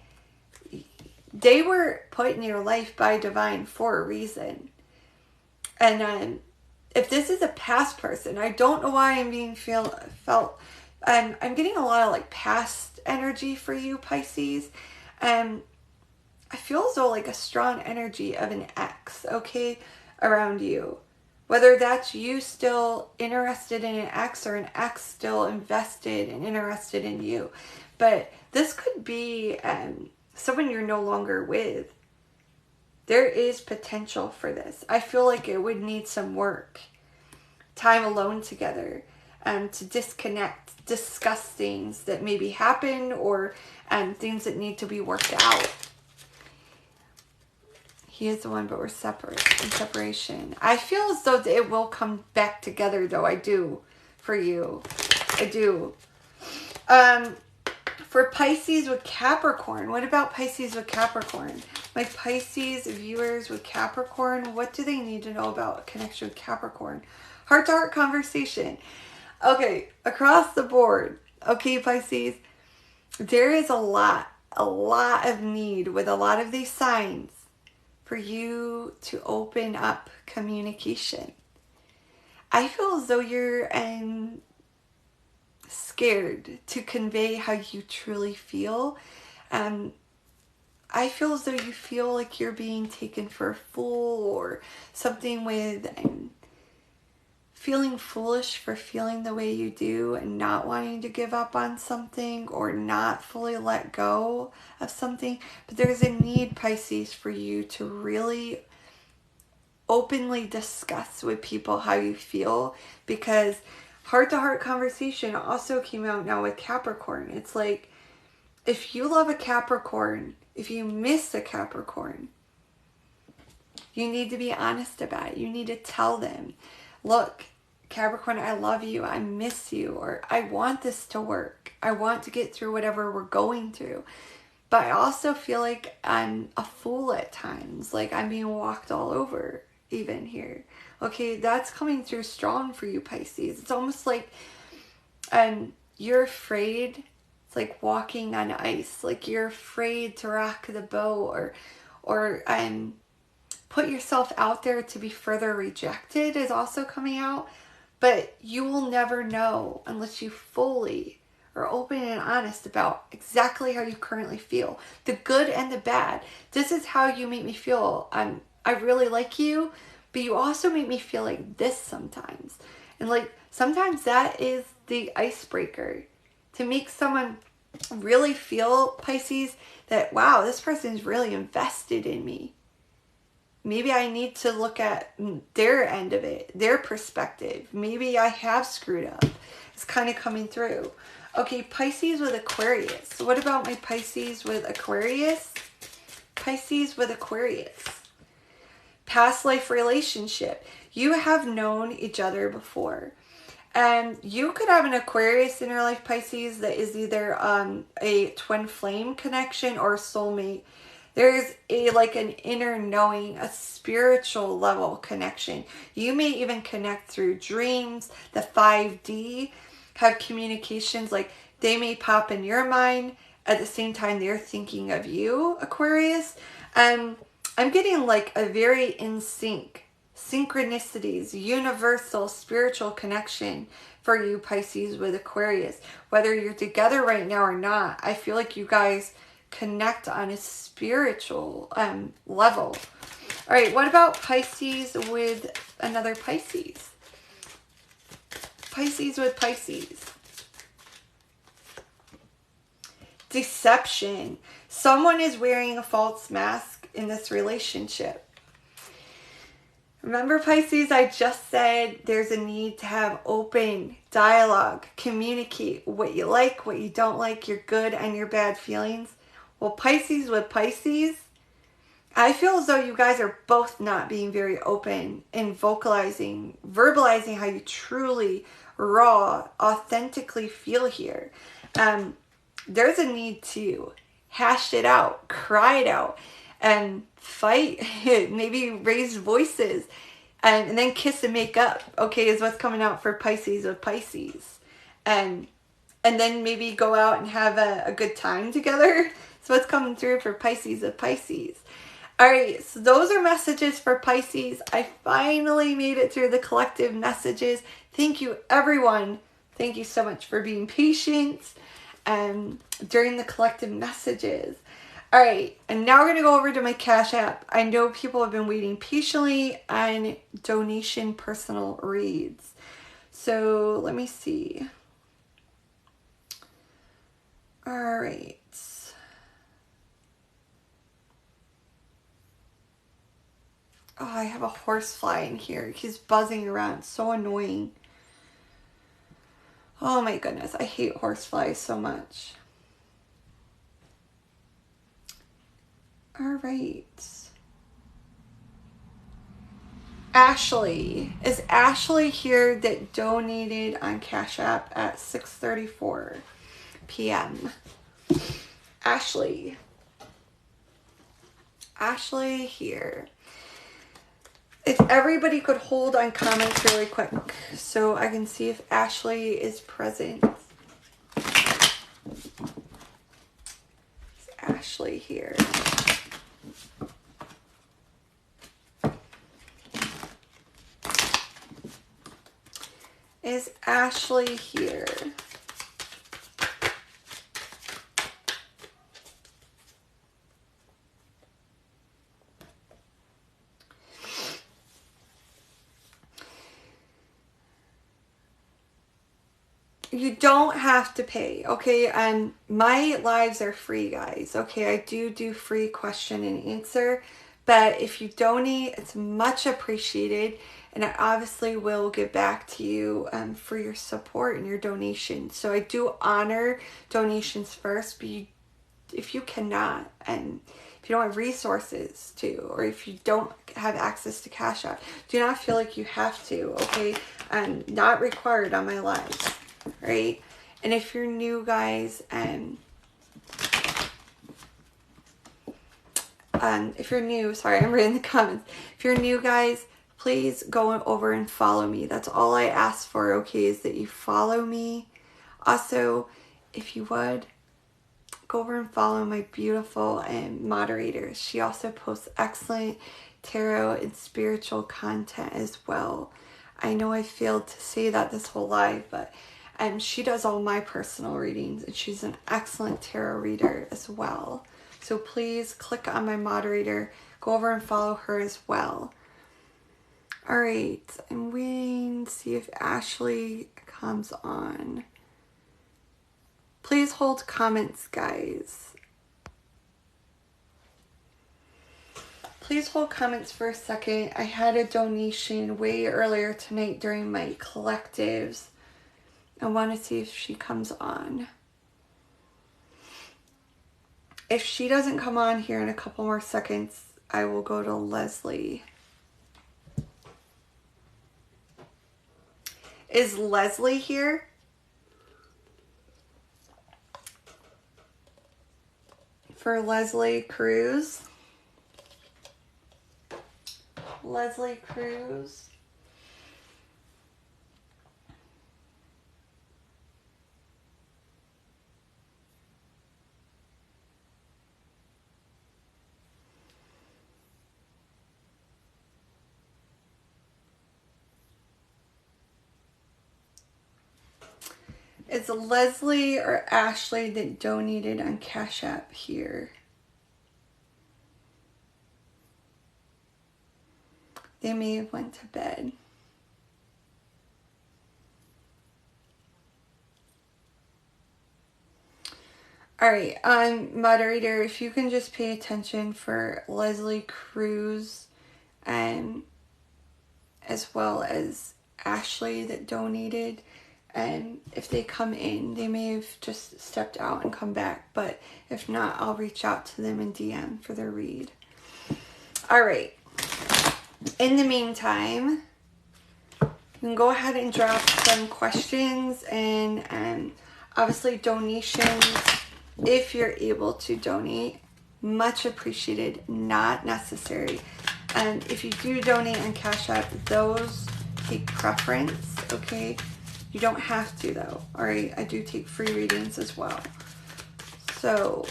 they were put in your life by divine for a reason. And if this is a past person, I don't know why I'm being felt. I'm getting a lot of like past energy for you, Pisces. I feel as though like a strong energy of an ex, okay, around you. Whether that's you still interested in an ex, or an ex still invested and interested in you. But this could be someone you're no longer with. There is potential for this. I feel like it would need some work. Time alone together. To disconnect, discuss things that maybe happen, or things that need to be worked out. He is the one, but we're separate, in separation. I feel as though it will come back together, though. I do, for you. I do. For Pisces with Capricorn, what about Pisces with Capricorn? My Pisces viewers with Capricorn, what do they need to know about a connection with Capricorn? Heart-to-heart conversation. Okay, across the board. Okay, Pisces, there is a lot of need with a lot of these signs for you to open up communication. I feel as though you're scared to convey how you truly feel. I feel as though you feel like you're being taken for a fool, or something with feeling foolish for feeling the way you do, and not wanting to give up on something, or not fully let go of something. But there's a need, Pisces, for you to really openly discuss with people how you feel, because heart-to-heart conversation also came out now with Capricorn. It's like, if you love a Capricorn, if you miss a Capricorn, you need to be honest about it. You need to tell them, look, Capricorn, I love you, I miss you, or I want this to work. I want to get through whatever we're going through. But I also feel like I'm a fool at times. Like I'm being walked all over even here. Okay, that's coming through strong for you, Pisces. It's almost like you're afraid. It's like walking on ice. Like you're afraid to rock the boat, or put yourself out there to be further rejected is also coming out. But you will never know unless you fully are open and honest about exactly how you currently feel. The good and the bad. This is how you make me feel. I really like you, but you also make me feel like this sometimes. And like sometimes that is the icebreaker to make someone really feel, Pisces, that wow, this person's really invested in me. Maybe I need to look at their end of it, their perspective. Maybe I have screwed up. It's kind of coming through. Okay, Pisces with Aquarius. So what about my Pisces with Aquarius? Pisces with Aquarius. Past life relationship. You have known each other before. And you could have an Aquarius in your life, Pisces, that is either a twin flame connection or soulmate. There's like an inner knowing, a spiritual level connection. You may even connect through dreams, the 5D, have communications, like they may pop in your mind at the same time they're thinking of you, Aquarius. I'm getting like a very in sync, synchronicities, universal spiritual connection for you, Pisces with Aquarius. Whether you're together right now or not, I feel like you guys connect on a spiritual level. All right, what about Pisces with another Pisces? Pisces with Pisces. Deception. Someone is wearing a false mask in this relationship. Remember, Pisces, I just said there's a need to have open dialogue, communicate what you like, what you don't like, your good and your bad feelings. Well, Pisces with Pisces, I feel as though you guys are both not being very open and verbalizing how you truly, raw, authentically feel here. There's a need to hash it out, cry it out, and fight, maybe raise voices, and then kiss and make up, okay, is what's coming out for Pisces with Pisces. And then maybe go out and have a good time together. So what's coming through for Pisces with Pisces. All right, so those are messages for Pisces. I finally made it through the collective messages. Thank you, everyone. Thank you so much for being patient during the collective messages. All right, and now we're going to go over to my Cash App. I know people have been waiting patiently on donation personal reads. So let me see. All right. Oh, I have a horsefly in here. He's buzzing around. It's so annoying. Oh my goodness. I hate horseflies so much. All right. Ashley. Is Ashley here that donated on Cash App at 6:34 p.m.? Ashley. Ashley here. If everybody could hold on comments really quick so I can see if Ashley is present. Is Ashley here? Is Ashley here? You don't have to pay, okay? And my lives are free, guys, okay? I do free question and answer, but if you donate, it's much appreciated, and I obviously will get back to you for your support and your donation. So I do honor donations first, but if you cannot, and if you don't have resources to, or if you don't have access to Cash App, do not feel like you have to, okay? Not required on my lives. Right? And if you're new, guys, if you're new, sorry, I'm reading the comments. If you're new, guys, please go over and follow me. That's all I ask for, okay, is that you follow me. Also, if you would, go over and follow my beautiful moderator. She also posts excellent tarot and spiritual content as well. I know I failed to say that this whole live, but she does all my personal readings, and she's an excellent tarot reader as well. So please click on my moderator, go over and follow her as well. All right, I'm waiting and see if Ashley comes on. Please hold comments, guys. Please hold comments for a second. I had a donation way earlier tonight during my collectives. I want to see if she comes on. If she doesn't come on here in a couple more seconds, I will go to Leslie. Is Leslie here? For Leslie Cruz. Leslie Cruz. It's Leslie or Ashley that donated on Cash App here. They may have went to bed. All right, moderator, if you can just pay attention for Leslie Cruz and as well as Ashley that donated. And if they come in, they may have just stepped out and come back. But if not, I'll reach out to them in DM for their read. All right. In the meantime, you can go ahead and drop some questions and obviously donations if you're able to donate. Much appreciated, not necessary. And if you do donate on Cash App, those take preference, okay? You don't have to though, all right? I do take free readings as well. So,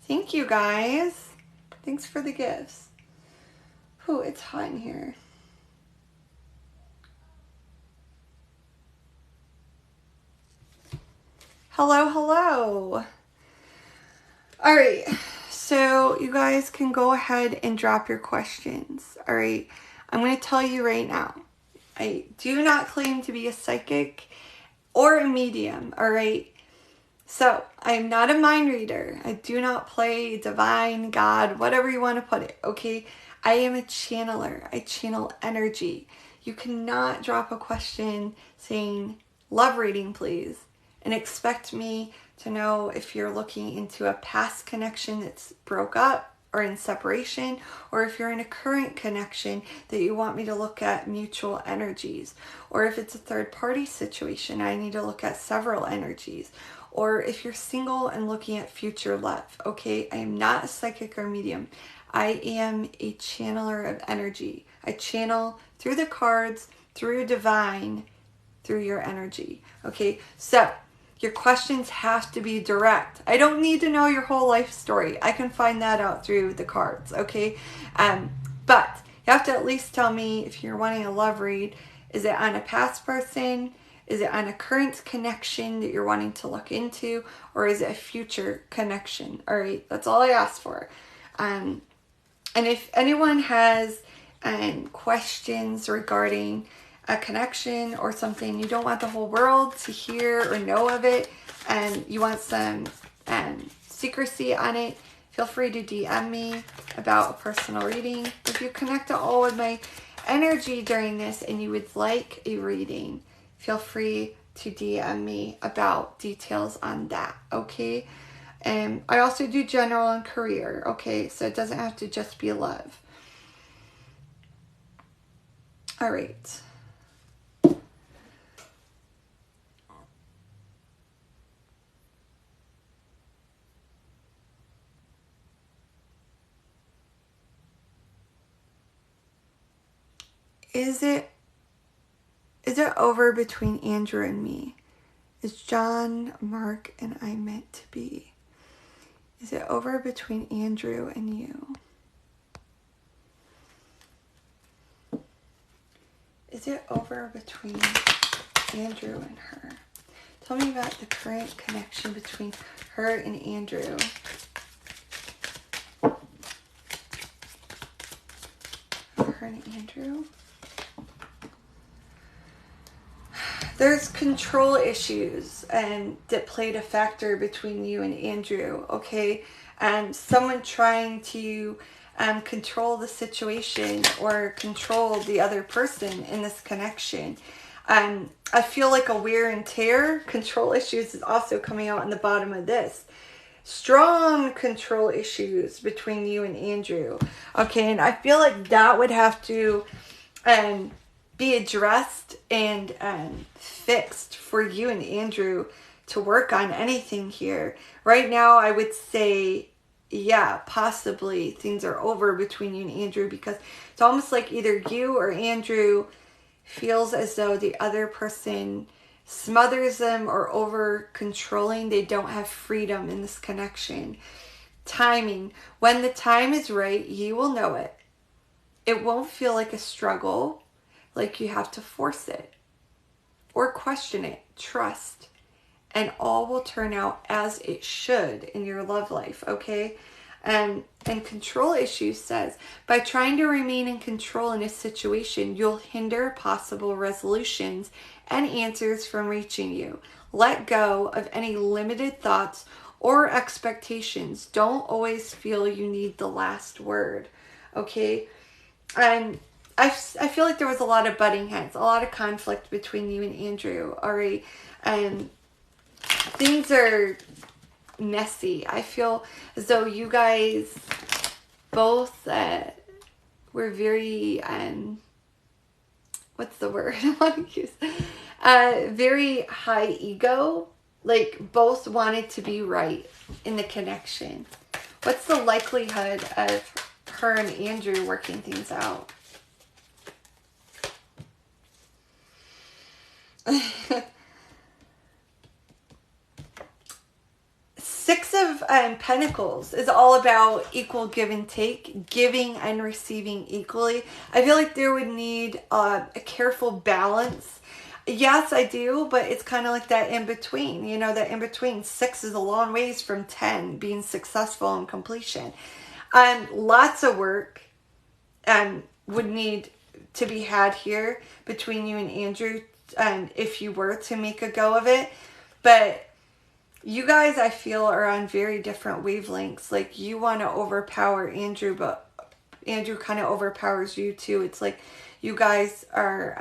thank you guys. Thanks for the gifts. Ooh, it's hot in here. Hello, hello. All right, so you guys can go ahead and drop your questions, all right? I'm going to tell you right now, I do not claim to be a psychic or a medium, all right? So, I'm not a mind reader. I do not play divine, God, whatever you want to put it, okay? I am a channeler. I channel energy. You cannot drop a question saying, love reading, please, and expect me to know if you're looking into a past connection that's broke up or in separation, or if you're in a current connection that you want me to look at mutual energies, or if it's a third party situation, I need to look at several energies, or if you're single and looking at future love, okay? I am not a psychic or medium. I am a channeler of energy. I channel through the cards, through divine, through your energy, okay? So, your questions have to be direct. I don't need to know your whole life story. I can find that out through the cards, okay? But you have to at least tell me if you're wanting a love read, is it on a past person? Is it on a current connection that you're wanting to look into? Or is it a future connection? All right, that's all I ask for. And if anyone has questions regarding a connection or something, you don't want the whole world to hear or know of it, and you want some secrecy on it, feel free to DM me about a personal reading. If you connect at all with my energy during this and you would like a reading, feel free to DM me about details on that, okay? And I also do general and career, okay? So it doesn't have to just be love. All right. Is it over between Andrew and me? Is John, Mark, and I meant to be? Is it over between Andrew and you? Is it over between Andrew and her? Tell me about the current connection between her and Andrew. Her and Andrew. There's control issues that played a factor between you and Andrew, okay? And someone trying to control the situation or control the other person in this connection. I feel like a wear and tear. Control issues is also coming out on the bottom of this. Strong control issues between you and Andrew. Okay, and I feel like that would have to be addressed and fixed for you and Andrew to work on anything here. Right now, I would say, yeah, possibly things are over between you and Andrew, because it's almost like either you or Andrew feels as though the other person smothers them or over controlling. They don't have freedom in this connection. Timing. When the time is right, you will know it. It won't feel like a struggle, like you have to force it or question it. Trust. And all will turn out as it should in your love life, okay? And control issues says, by trying to remain in control in a situation, you'll hinder possible resolutions and answers from reaching you. Let go of any limited thoughts or expectations. Don't always feel you need the last word, okay? And I feel like there was a lot of butting heads, a lot of conflict between you and Andrew, all right? And things are messy. I feel as though you guys both were very, what's the word I want to use? Very high ego. Like, both wanted to be right in the connection. What's the likelihood of her and Andrew working things out? Six of Pentacles is all about equal give and take, giving and receiving equally. I feel like there would need a careful balance. Yes, I do, but it's kind of like that in between. You know, that in between. 6 is a long ways from 10 being successful in completion. Lots of work would need to be had here between you and Andrew if you were to make a go of it. But you guys, I feel, are on very different wavelengths. Like, you want to overpower Andrew, but Andrew kind of overpowers you too. It's like you guys are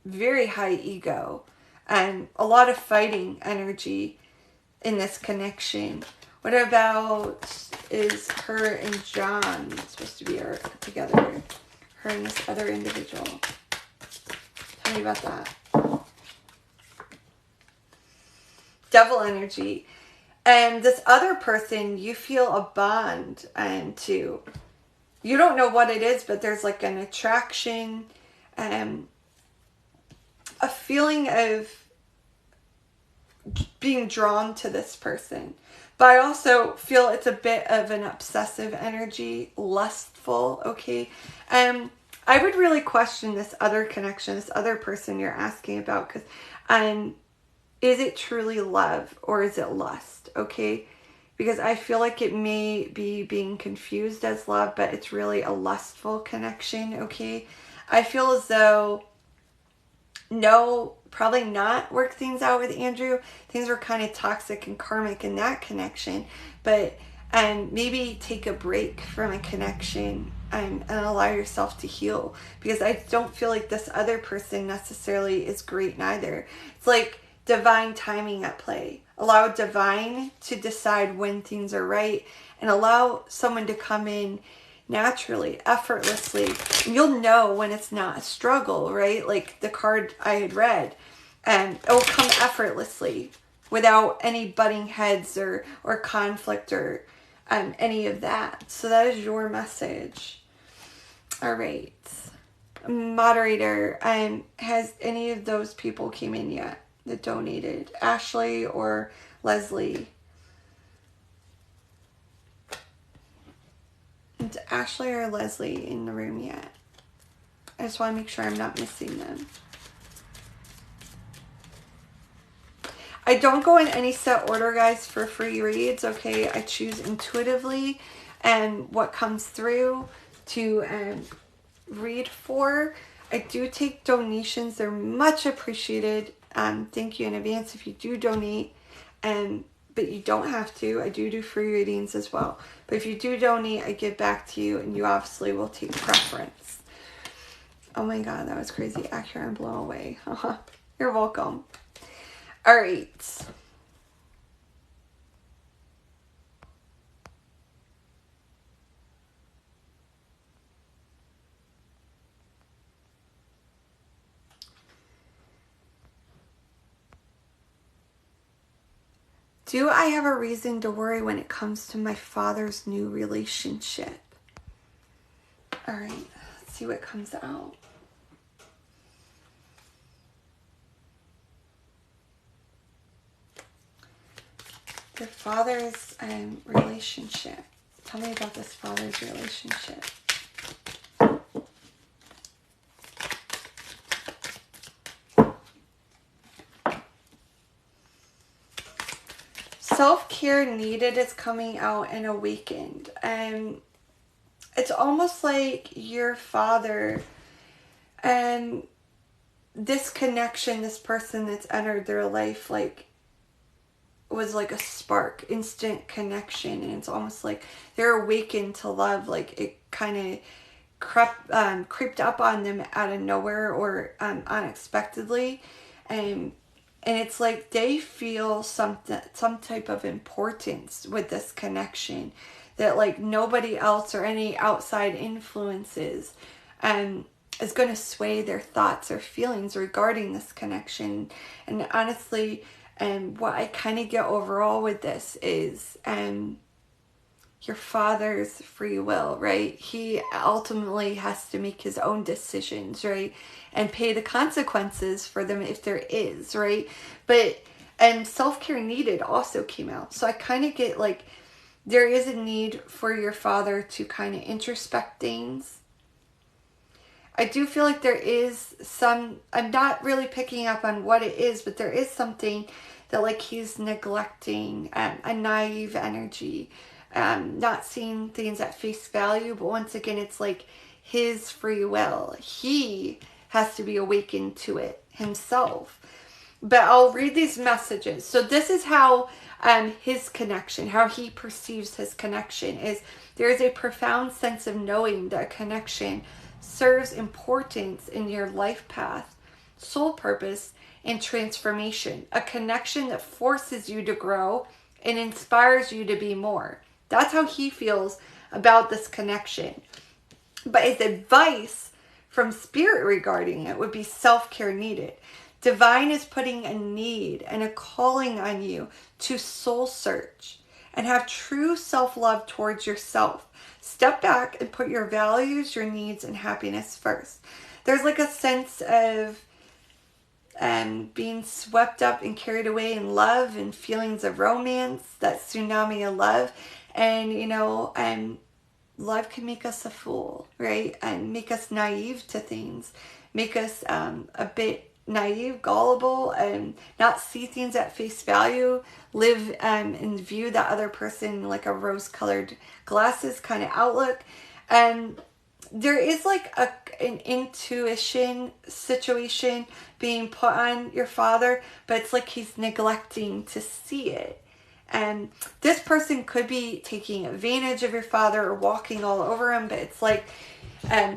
very high ego and a lot of fighting energy in this connection. What about, is her and John supposed to be together? Her and this other individual. Tell me about that. Devil energy. And this other person, you feel a bond to. You don't know what it is, but there's like an attraction, a feeling of being drawn to this person. But I also feel it's a bit of an obsessive energy, lustful, okay? I would really question this other connection, this other person you're asking about, because is it truly love or is it lust, okay? Because I feel like it may be being confused as love, but it's really a lustful connection, okay? I feel as though, no, probably not work things out with Andrew. Things were kind of toxic and karmic in that connection. But maybe take a break from a connection and allow yourself to heal. Because I don't feel like this other person necessarily is great neither. It's like divine timing at play. Allow divine to decide when things are right, and allow someone to come in naturally, effortlessly. And you'll know when it's not a struggle, right? Like the card I had read, and it will come effortlessly without any butting heads or conflict or any of that. So that is your message. All right. Moderator, has any of those people came in yet that donated? Ashley or Leslie? Is Ashley or Leslie in the room yet? I just want to make sure I'm not missing them. I don't go in any set order, guys, for free reads, okay? I choose intuitively and what comes through to read for. I do take donations. They're much appreciated. Thank you in advance if you do donate. But you don't have to. I do free readings as well. But if you do donate, I give back to you, and you obviously will take preference. Oh my God, that was crazy. Accurate and blown away. You're welcome. All right. Do I have a reason to worry when it comes to my father's new relationship? All right, let's see what comes out. Your father's relationship. Tell me about this father's relationship. Self-care needed is coming out and awakened. It's almost like your father and this connection, this person that's entered their life, like, was like a spark, instant connection, and it's almost like they're awakened to love. Like it kind of creeped up on them out of nowhere or unexpectedly, and it's like they feel some type of importance with this connection that like nobody else or any outside influences is going to sway their thoughts or feelings regarding this connection. And honestly, what I kind of get overall with this is your father's free will, right? He ultimately has to make his own decisions, right? And pay the consequences for them if there is, right? But, and self-care needed also came out. So I kind of get like, there is a need for your father to kind of introspect things. I do feel like there is some, I'm not really picking up on what it is, but there is something that like he's neglecting, a naive energy, not seeing things at face value. But once again, it's like his free will. He has to be awakened to it himself. But I'll read these messages. So this is how his connection, how he perceives his connection is, there is a profound sense of knowing that a connection serves importance in your life path, soul purpose, and transformation. A connection that forces you to grow and inspires you to be more. That's how he feels about this connection. But his advice from spirit regarding it would be self-care needed. Divine is putting a need and a calling on you to soul search and have true self-love towards yourself. Step back and put your values, your needs, and happiness first. There's like a sense of being swept up and carried away in love and feelings of romance, that tsunami of love. And, you know, love can make us a fool, right? And make us naive to things, make us a bit naive, gullible, and not see things at face value, live and view that other person like a rose-colored glasses kind of outlook. And there is like an intuition situation being put on your father, but it's like he's neglecting to see it. And this person could be taking advantage of your father or walking all over him, but it's like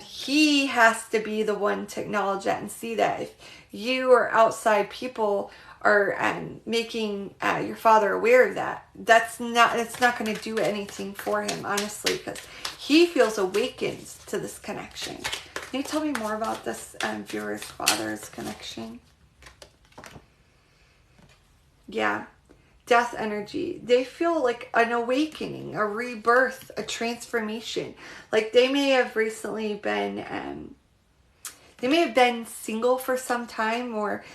he has to be the one to acknowledge that and see that. If you or outside people are making your father aware of that, it's not going to do anything for him, honestly, because he feels awakened to this connection. Can you tell me more about this viewer's father's connection? Yeah. Death energy. They feel like an awakening, a rebirth, a transformation. Like they may have recently been, single for some time, or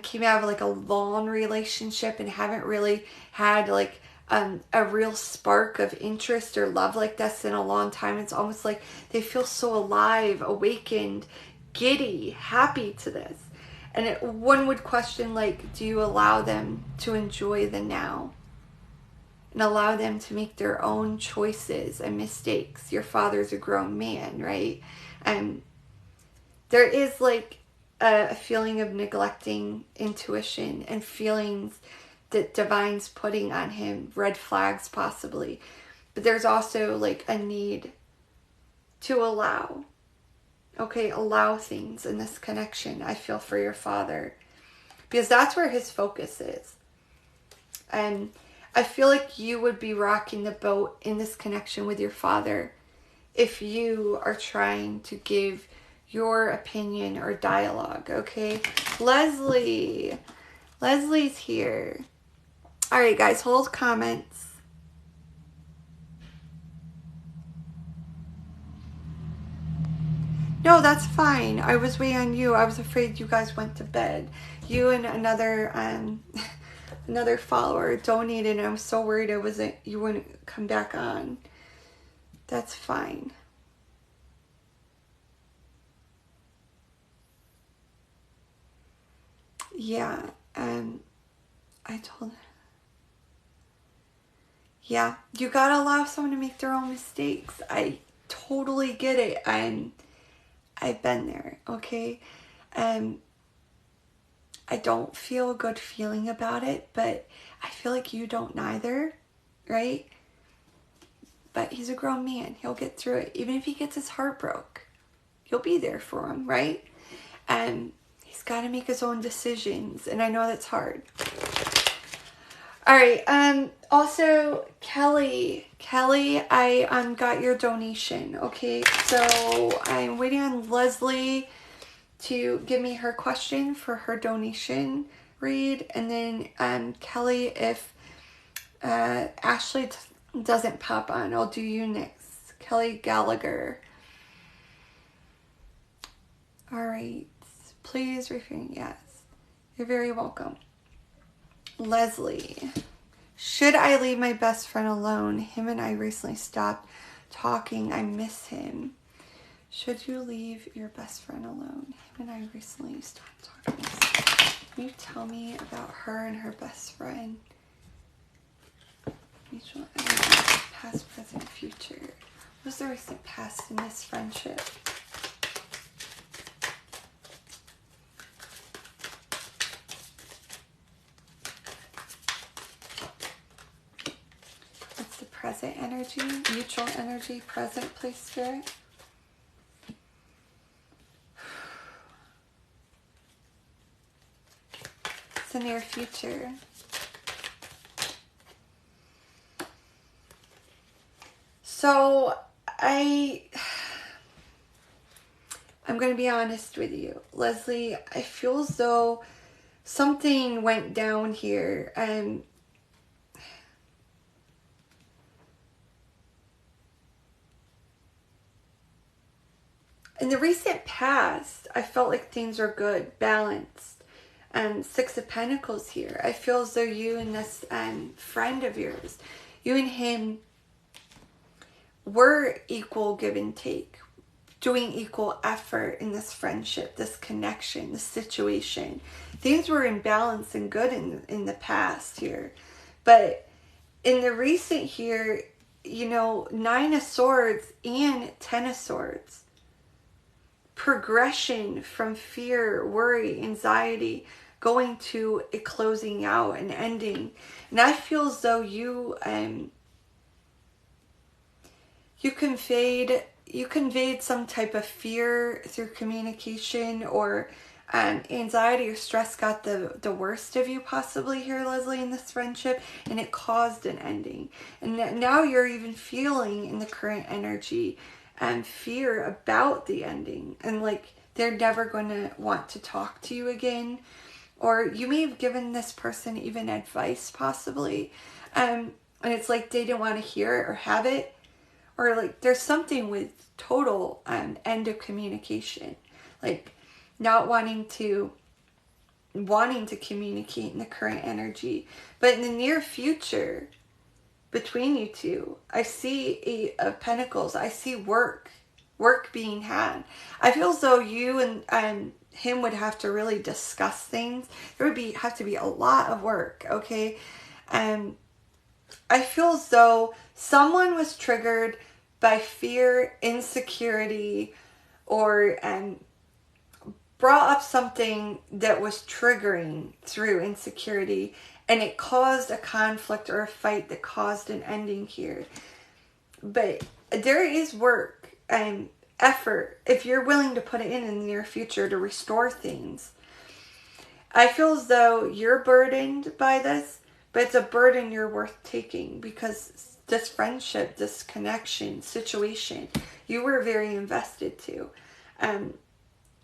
came out of like a long relationship and haven't really had like a real spark of interest or love like this in a long time. It's almost like they feel so alive, awakened, giddy, happy to this. And one would question, like, do you allow them to enjoy the now? And allow them to make their own choices and mistakes? Your father's a grown man, right? And there is like a feeling of neglecting intuition and feelings that divine's putting on him, red flags possibly. But there's also like a need to allow, okay, allow things in this connection, I feel, for your father. Because that's where his focus is. And I feel like you would be rocking the boat in this connection with your father if you are trying to give your opinion or dialogue, okay? Leslie's here. All right, guys, hold comments. No, that's fine. I was waiting on you. I was afraid you guys went to bed. You and another another follower donated, and I'm so worried you wouldn't come back on. That's fine. Yeah, I told her. Yeah, you gotta allow someone to make their own mistakes. I totally get it. I've been there, okay? I don't feel a good feeling about it, but I feel like you don't neither, right? But he's a grown man. He'll get through it. Even if he gets his heart broke, you'll be there for him, right? And he's got to make his own decisions, and I know that's hard. All right. Also, Kelly, I got your donation. Okay, so I'm waiting on Leslie to give me her question for her donation read, and then Kelly, if Ashley doesn't pop on, I'll do you next. Kelly Gallagher. All right, please refrain. Yes, you're very welcome. Leslie, should I leave my best friend alone? Him and I recently stopped talking. I miss him. Should you leave your best friend alone? Him and I recently stopped talking. Can you tell me about her and her best friend? Mutual energy, past, present, future. What was the recent past in this friendship? What's the present energy? Mutual energy, present, please, Spirit. The near future. So I'm going to be honest with you, Leslie. I feel as though something went down here, and in the recent past, I felt like things were good, balanced. Six of Pentacles here. I feel as though you and this friend of yours, you and him were equal give and take, doing equal effort in this friendship, this connection, this situation. Things were in balance and good in the past here. But in the recent here, you know, 9 of Swords and 10 of Swords. Progression from fear, worry, anxiety, going to a closing out, an ending. And I feel as though you conveyed some type of fear through communication, or anxiety or stress got the worst of you possibly here, Leslie, in this friendship, and it caused an ending. And now you're even feeling in the current energy fear about the ending, and like they're never going to want to talk to you again. Or you may have given this person even advice possibly, and it's like they didn't want to hear it or have it, or like there's something with total end of communication, like not wanting to communicate in the current energy. But in the near future, between you two, I see 8 of Pentacles. I see work being had. I feel as though you and him would have to really discuss things. There would have to be a lot of work, okay? I feel as though someone was triggered by fear, insecurity, or brought up something that was triggering through insecurity, and it caused a conflict or a fight that caused an ending here. But there is work and effort if you're willing to put it in the near future to restore things. I feel as though you're burdened by this, but it's a burden you're worth taking, because this friendship, this connection, situation, you were very invested to.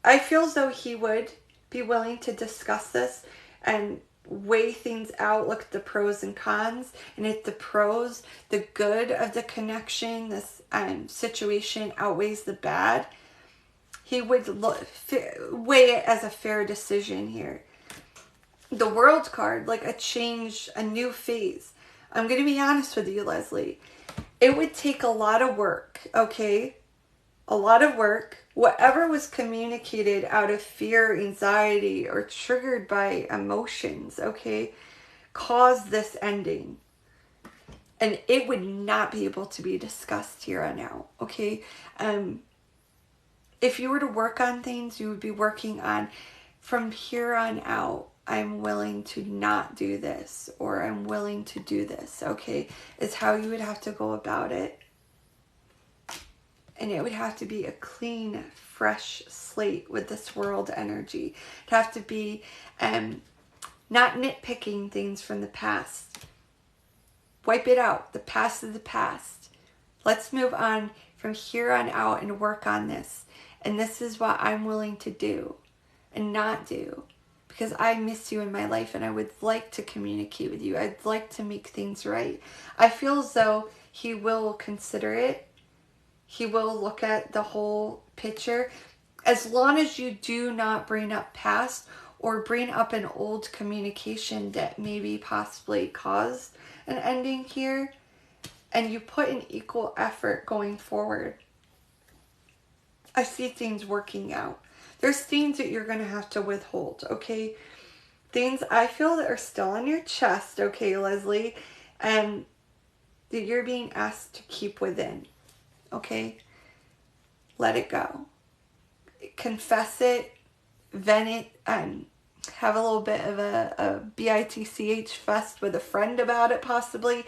I feel as though he would be willing to discuss this and weigh things out, look at the pros and cons, and if the pros, the good of the connection, this situation outweighs the bad, he would weigh it as a fair decision here. The World card, like a change, a new phase. I'm going to be honest with you, Leslie. It would take a lot of work, okay? A lot of work. Whatever was communicated out of fear, anxiety, or triggered by emotions, okay, caused this ending. And it would not be able to be discussed here on out, okay? If you were to work on things, you would be working on, from here on out, I'm willing to not do this, or I'm willing to do this, okay, is how you would have to go about it. And it would have to be a clean, fresh slate with this world energy. It'd have to be not nitpicking things from the past. Wipe it out. The past is the past. Let's move on from here on out and work on this. And this is what I'm willing to do and not do, because I miss you in my life and I would like to communicate with you. I'd like to make things right. I feel as though he will consider it. He will look at the whole picture, as long as you do not bring up past or bring up an old communication that maybe possibly caused an ending here, and you put in equal effort going forward. I see things working out. There's things that you're going to have to withhold, okay? Things I feel that are still on your chest, okay, Leslie, and that you're being asked to keep within. Okay, let it go. Confess it, vent it, and have a little bit of a bitch fest with a friend about it possibly,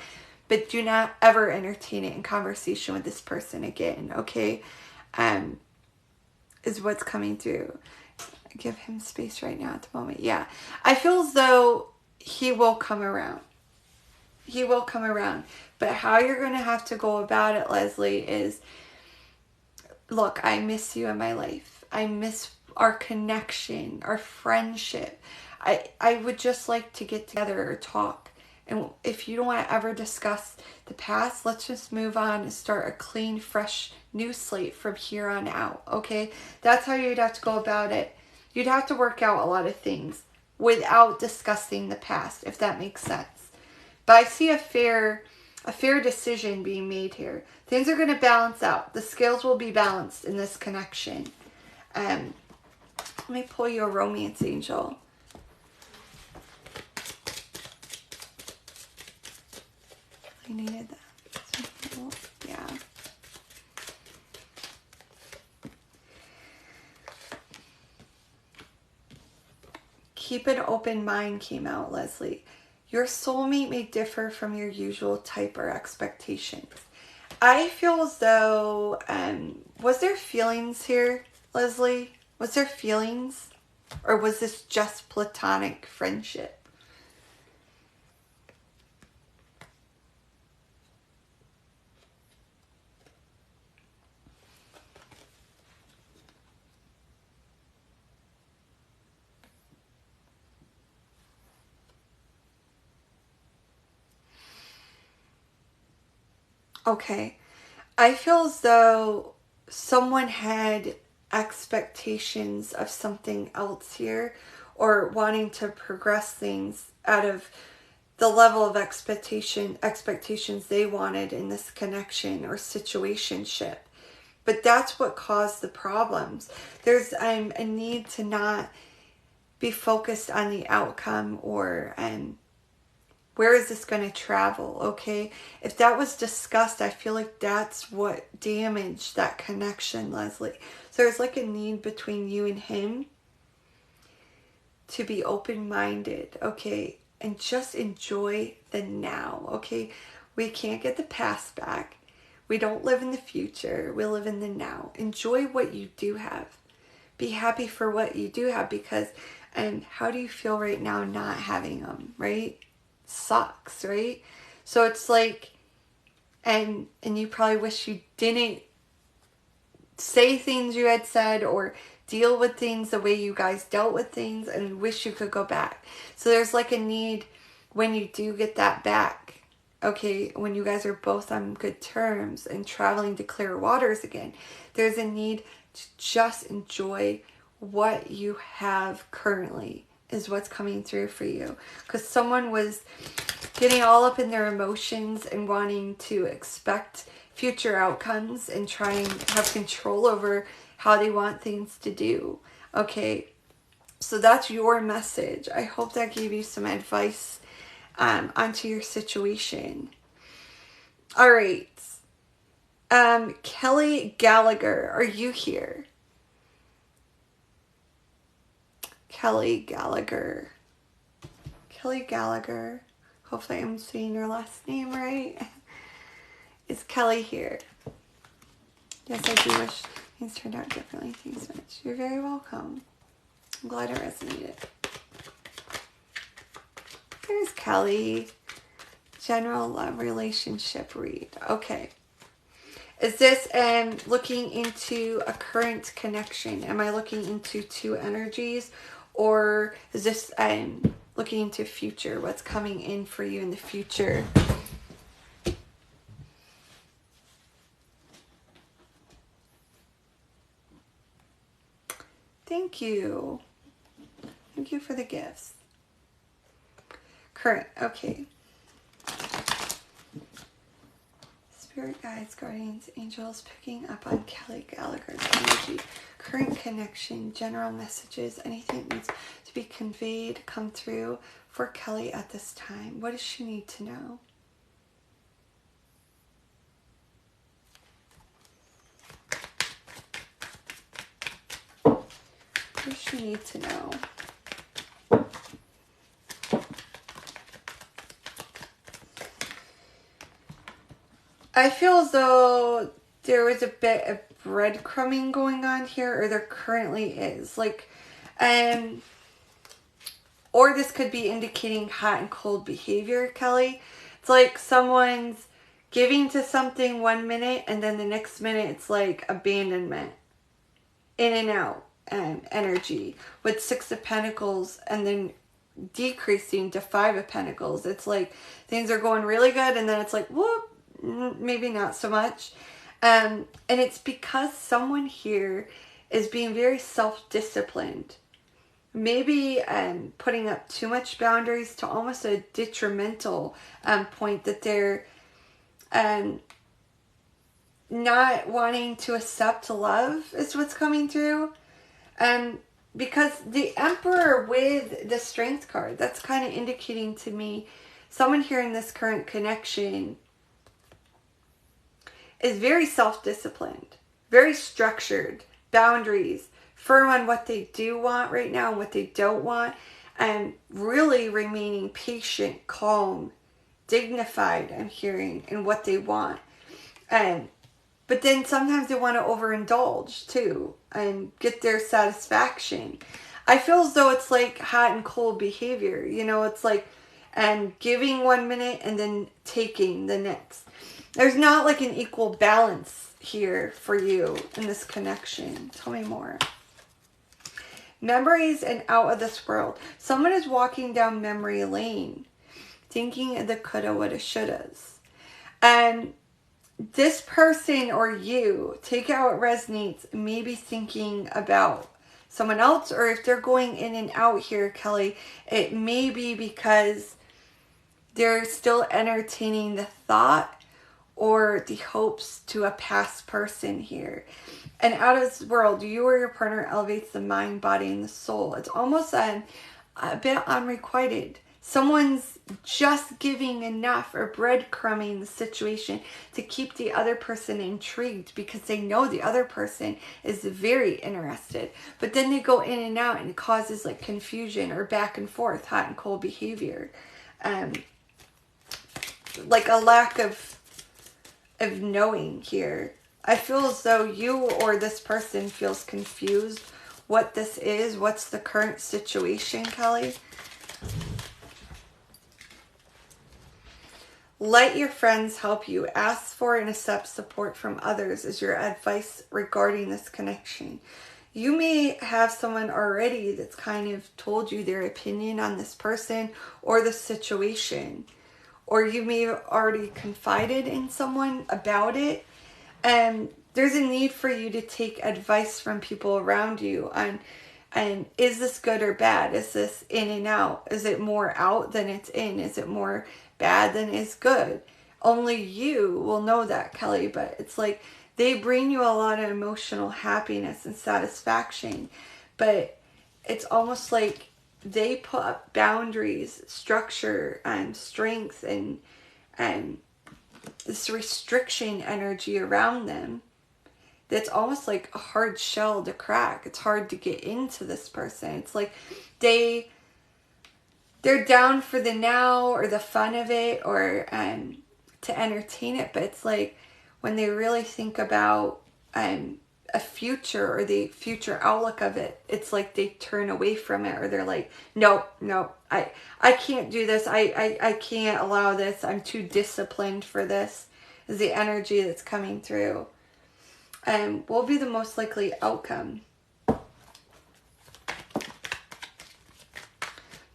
but do not ever entertain it in conversation with this person again, okay? Is what's coming through. Give him space right now at the moment. Yeah, I feel as though he will come around. He will come around. But how you're going to have to go about it, Leslie, is, look, I miss you in my life. I miss our connection, our friendship. I would just like to get together or talk. And if you don't want to ever discuss the past, let's just move on and start a clean, fresh, new slate from here on out, okay? That's how you'd have to go about it. You'd have to work out a lot of things without discussing the past, if that makes sense. But I see a fair decision being made here. Things are going to balance out. The scales will be balanced in this connection. Let me pull you a romance angel. I needed that. Yeah. Keep an open mind came out, Leslie. Your soulmate may differ from your usual type or expectations. I feel as though, was there feelings here, Leslie? Was there feelings? Or was this just platonic friendship? Okay, I feel as though someone had expectations of something else here, or wanting to progress things out of the level of expectations they wanted in this connection or situationship. But that's what caused the problems. There's a need to not be focused on the outcome or where is this going to travel, okay? If that was discussed, I feel like that's what damaged that connection, Leslie. So there's like a need between you and him to be open-minded, okay? And just enjoy the now, okay? We can't get the past back. We don't live in the future. We live in the now. Enjoy what you do have. Be happy for what you do have, because, and how do you feel right now not having them, right? Sucks, right? So it's like, and you probably wish you didn't say things you had said or deal with things the way you guys dealt with things, and wish you could go back. So there's like a need when you do get that back, okay, when you guys are both on good terms and traveling to clear waters again, there's a need to just enjoy what you have currently is what's coming through for you. Because someone was getting all up in their emotions and wanting to expect future outcomes and try and have control over how they want things to do. Okay, so that's your message. I hope that gave you some advice onto your situation. All right. Kelly Gallagher, are you here? Kelly Gallagher. Kelly Gallagher. Hopefully I'm saying your last name right. Is Kelly here? Yes, I do wish things turned out differently. Thanks so much. You're very welcome. I'm glad it resonated. There's Kelly. General love relationship read. Okay. Is this looking into a current connection? Am I looking into two energies? Or is this looking into future? What's coming in for you in the future? Thank you. Thank you for the gifts. Current. Okay. Spirit guides, guardians, angels, picking up on Kelly Gallagher's energy. Current connection, general messages, anything that needs to be conveyed, come through for Kelly at this time. What does she need to know? What does she need to know? I feel as though there was a bit of breadcrumbing going on here, or there currently is. Like, or this could be indicating hot and cold behavior, Kelly. It's like someone's giving to something 1 minute, and then the next minute it's like abandonment. In and out energy with 6 of Pentacles, and then decreasing to 5 of Pentacles. It's like things are going really good, and then it's like, whoop, maybe not so much. And it's because someone here is being very self-disciplined. Maybe putting up too much boundaries to almost a detrimental point, that they're not wanting to accept love is what's coming through. Because the Emperor with the Strength card, that's kind of indicating to me someone here in this current connection is very self-disciplined, very structured, boundaries, firm on what they do want right now and what they don't want, and really remaining patient, calm, dignified, I'm hearing, in what they want. But then sometimes they want to overindulge too and get their satisfaction. I feel as though it's like hot and cold behavior. You know, it's like giving 1 minute and then taking the next. There's not like an equal balance here for you in this connection. Tell me more. Memories and out of this world. Someone is walking down memory lane, thinking of the coulda, woulda, shouldas. And this person or you, take how it resonates, maybe thinking about someone else, or if they're going in and out here, Kelly, it may be because they're still entertaining the thought or the hopes to a past person here. And out of this world, you or your partner elevates the mind, body, and the soul. It's almost a bit unrequited. Someone's just giving enough or breadcrumbing the situation to keep the other person intrigued because they know the other person is very interested. But then they go in and out and it causes like confusion or back and forth, hot and cold behavior. Like a lack of knowing here. I feel as though you or this person feels confused what this is. What's the current situation, Kelly? Let your friends help you. Ask for and accept support from others as your advice regarding this connection. You may have someone already that's kind of told you their opinion on this person or the situation. Or you may have already confided in someone about it. And there's a need for you to take advice from people around you on, and is this good or bad? Is this in and out? Is it more out than it's in? Is it more bad than it's good? Only you will know that, Kelly. But it's like they bring you a lot of emotional happiness and satisfaction. But it's almost like they put up boundaries, structure, and strength, and this restriction energy around them that's almost like a hard shell to crack. It's hard to get into this person. It's like they're down for the now or the fun of it, or to entertain it, but it's like when they really think about a future or the future outlook of it, it's like they turn away from it, or they're like, no, I can't do this. I can't allow this. I'm too disciplined for this, is the energy that's coming through. Will be the most likely outcome.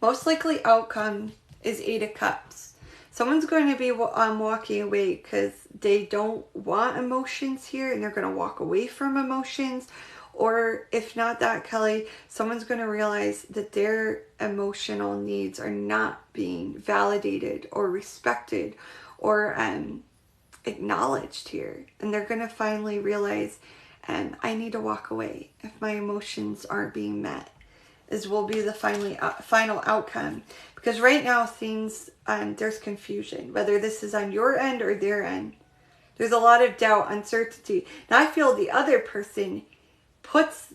Most likely outcome is 8 of Cups. Someone's going to be walking away because they don't want emotions here, and they're going to walk away from emotions. Or if not that, Kelly, someone's going to realize that their emotional needs are not being validated or respected or acknowledged here. And they're going to finally realize, I need to walk away if my emotions aren't being met. Is will be the final outcome. Because right now things, there's confusion, whether this is on your end or their end. There's a lot of doubt, uncertainty. Now I feel the other person puts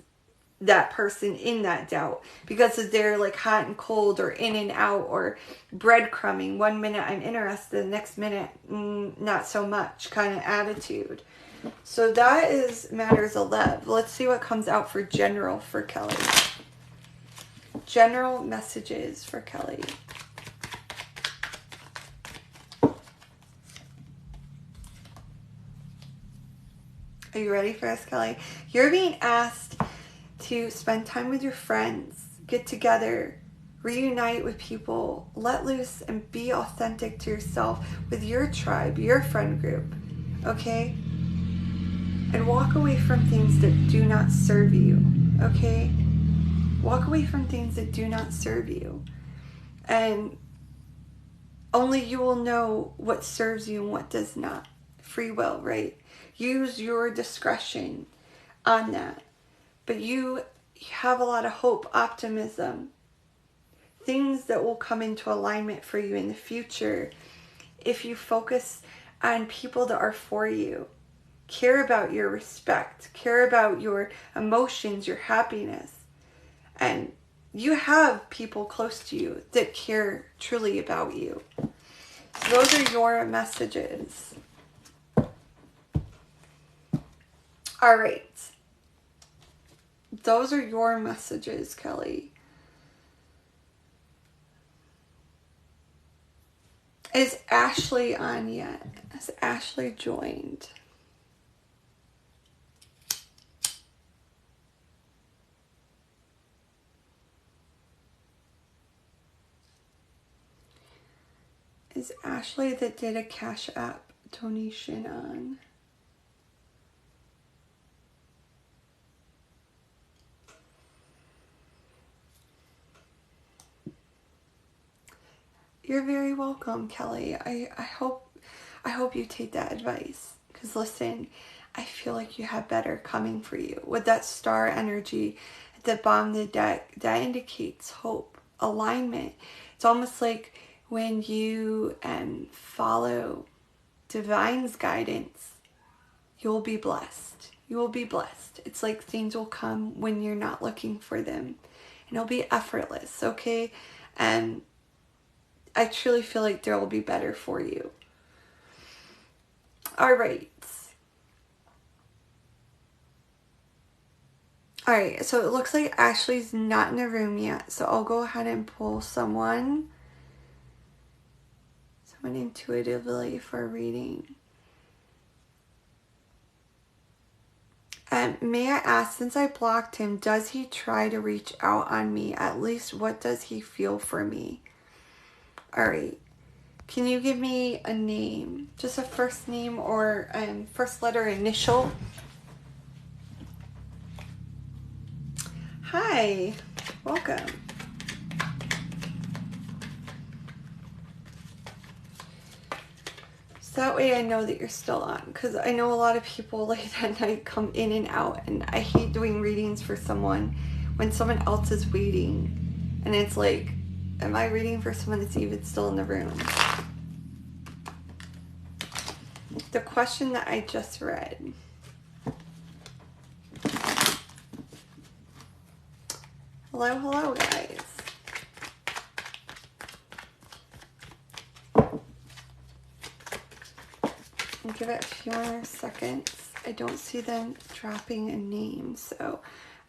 that person in that doubt because they're like hot and cold or in and out or breadcrumbing. 1 minute I'm interested, the next minute not so much kind of attitude. So that is matters 11. Let's see what comes out for general for Kelly. General messages for Kelly. Are you ready for this, Kelly? You're being asked to spend time with your friends, get together, reunite with people, let loose, and be authentic to yourself with your tribe, your friend group, okay? And walk away from things that do not serve you, okay? Walk away from things that do not serve you. And only you will know what serves you and what does not. Free will, right? Use your discretion on that. But you have a lot of hope, optimism, things that will come into alignment for you in the future if you focus on people that are for you, care about your respect, care about your emotions, your happiness. And you have people close to you that care truly about you. So those are your messages. All right. Those are your messages, Kelly. Is Ashley on yet? Has Ashley joined? Is Ashley that did a Cash App donation on? You're very welcome, Kelly. I hope you take that advice. Because listen, I feel like you have better coming for you. With that star energy at the bottom of the deck, that indicates hope. alignment. It's almost like when you follow divine's guidance, you'll be blessed. You will be blessed. It's like things will come when you're not looking for them. And it'll be effortless, okay? And I truly feel like there will be better for you. All right. All right, so it looks like Ashley's not in the room yet. So I'll go ahead and pull someone intuitively for a reading. May I ask, since I blocked him, does he try to reach out on me? At least, what does he feel for me? All right. Can you give me a name? Just a first name or first letter initial? Hi. Welcome. So that way I know that you're still on, because I know a lot of people late at night come in and out, and I hate doing readings for someone when someone else is waiting, and it's like, am I reading for someone that's even still in the room? The question that I just read. Hello, hello, guys. I'll give it a few more seconds. I don't see them dropping a name, so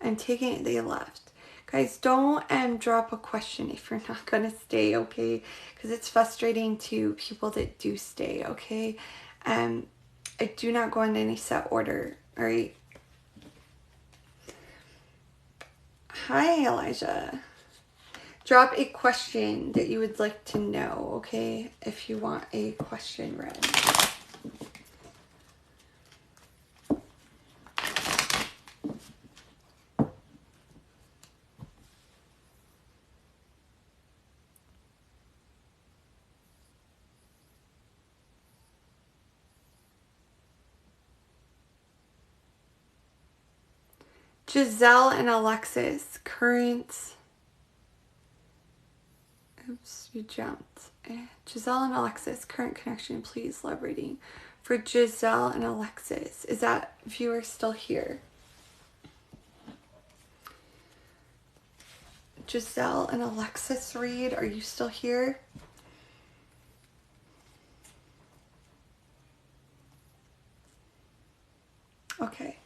I'm taking it they left. Guys, don't drop a question if you're not going to stay, okay? Because it's frustrating to people that do stay, okay? I do not go in any set order, all right? Hi, Elijah. Drop a question that you would like to know, okay? If you want a question read. Giselle and Alexis, current... Oops, you jumped. Giselle and Alexis, current connection, please. Love reading. For Giselle and Alexis, is that viewer still here? Giselle and Alexis read, are you still here? Okay.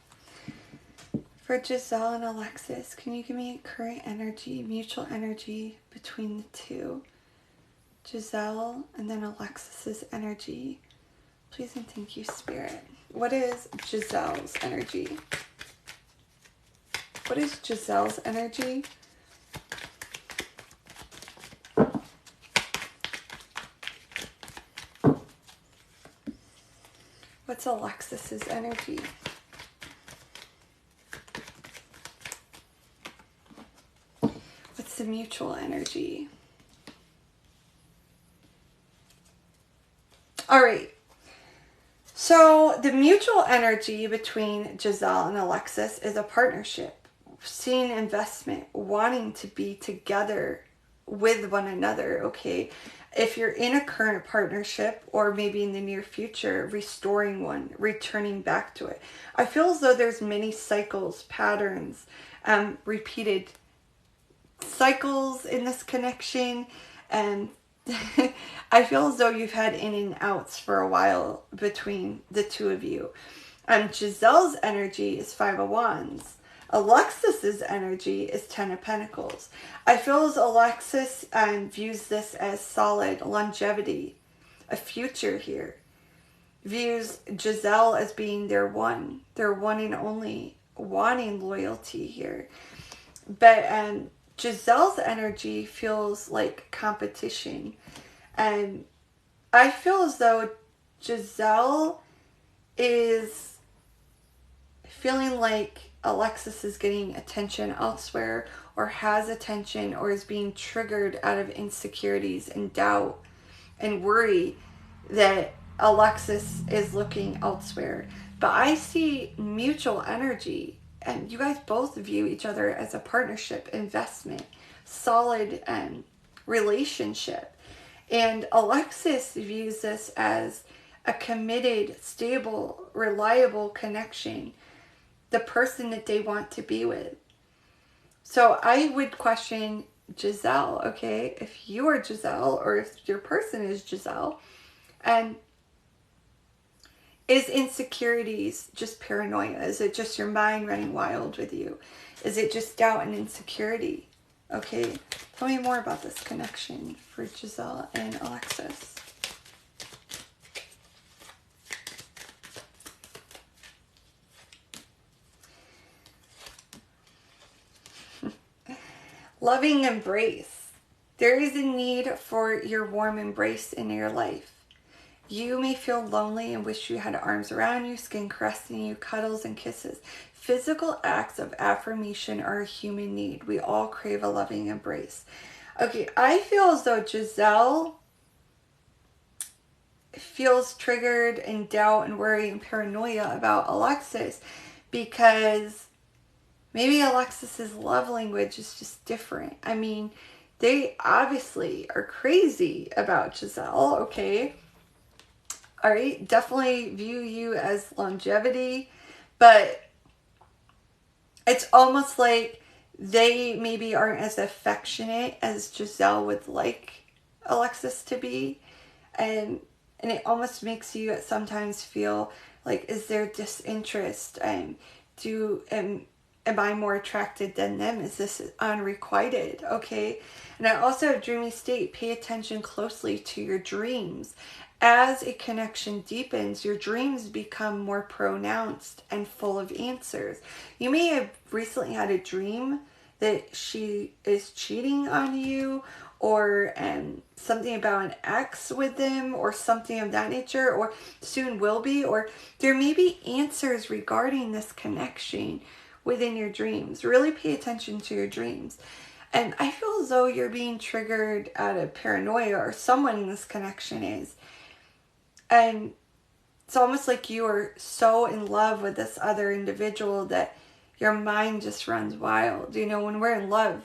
For Giselle and Alexis, can you give me current energy, mutual energy between the two? Giselle and then Alexis's energy. Please and thank you, Spirit. What is Giselle's energy? What is Giselle's energy? What's Alexis's energy? The mutual energy. All right. So the mutual energy between Giselle and Alexis is a partnership, seeing investment, wanting to be together with one another, okay? If you're in a current partnership or maybe in the near future, restoring one, returning back to it. I feel as though there's many cycles, patterns, repeated cycles in this connection, and I feel as though you've had in and outs for a while between the two of you. Giselle's energy is 5 of Wands. Alexis's energy is 10 of Pentacles. I feel as Alexis views this as solid longevity, a future here. Views Giselle as being their one and only, wanting loyalty here. But Giselle's energy feels like competition. And I feel as though Giselle is feeling like Alexis is getting attention elsewhere, or has attention, or is being triggered out of insecurities and doubt and worry that Alexis is looking elsewhere. But I see mutual energy, and you guys both view each other as a partnership investment. solid relationship. And Alexis views this as a committed, stable, reliable connection, the person that they want to be with. So I would question Giselle, okay? If you are Giselle, or if your person is Giselle, and is insecurities just paranoia? Is it just your mind running wild with you? Is it just doubt and insecurity? Okay, tell me more about this connection for Giselle and Alexis. Loving embrace. There is a need for your warm embrace in your life. You may feel lonely and wish you had arms around you, skin caressing you, cuddles and kisses. Physical acts of affirmation are a human need. We all crave a loving embrace. Okay, I feel as though Giselle feels triggered and doubt and worry and paranoia about Alexis because maybe Alexis's love language is just different. I mean, they obviously are crazy about Giselle, okay? All right, definitely view you as longevity, but it's almost like they maybe aren't as affectionate as Giselle would like Alexis to be. And it almost makes you sometimes feel like, is there disinterest? Am I more attracted than them? Is this unrequited? Okay. And I also have dreamy state. Pay attention closely to your dreams. As a connection deepens, your dreams become more pronounced and full of answers. You may have recently had a dream that she is cheating on you, or something about an ex with them, or something of that nature, or soon will be, or there may be answers regarding this connection within your dreams. Really pay attention to your dreams. And I feel as though you're being triggered out of paranoia, or someone in this connection is. And it's almost like you are so in love with this other individual that your mind just runs wild. You know, when we're in love,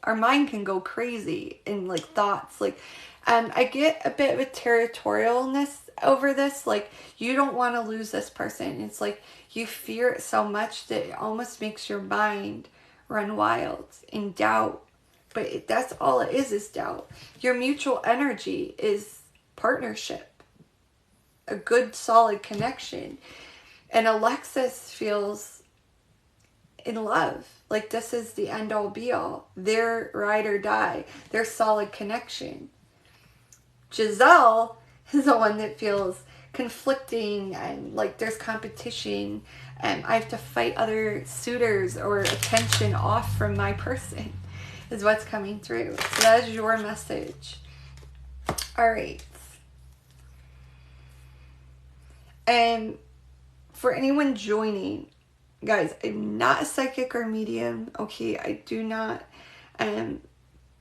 our mind can go crazy in like thoughts. Like, I get a bit of a territorialness over this. Like, you don't want to lose this person. It's like you fear it so much that it almost makes your mind run wild in doubt. But that's all it is doubt. Your mutual energy is partnership. A good solid connection. And Alexis feels in love. Like this is the end all be all. Their ride or die. Their solid connection. Giselle is the one that feels conflicting and like there's competition and I have to fight other suitors or attention off from my person is what's coming through. So that is your message. All right. And for anyone joining, guys, I'm not a psychic or medium, okay? I do not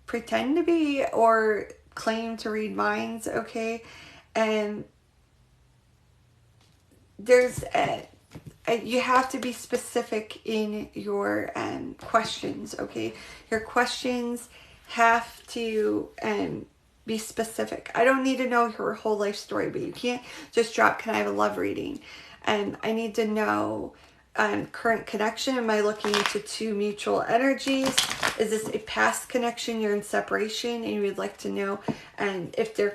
pretend to be or claim to read minds, okay? And there's you have to be specific in your questions, okay? Your questions have to be specific. I don't need to know your whole life story, but you can't just drop, can I have a love reading? And I need to know current connection. Am I looking into two mutual energies? Is this a past connection? You're in separation and you would like to know if they're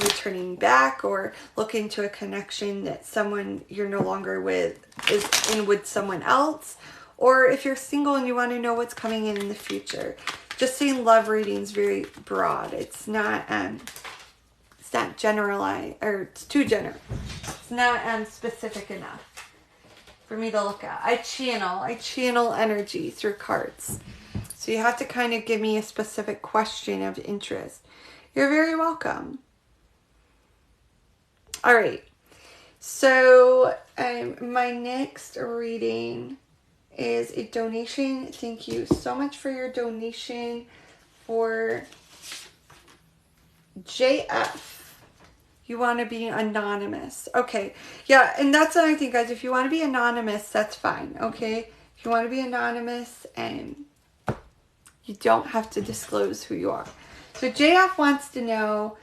returning back, or look into a connection that someone you're no longer with is in with someone else, or if you're single and you want to know what's coming in the future. Just saying love readings very broad. It's not generalized, or it's too general. It's not specific enough for me to look at. I channel energy through cards. So you have to kind of give me a specific question of interest. You're very welcome. All right. So my next reading is a donation. Thank you so much for your donation for JF. You want to be anonymous. Okay. Yeah, and that's what I think, guys. If you want to be anonymous, that's fine. Okay. If you want to be anonymous, and You don't have to disclose who you are. So JF wants to know,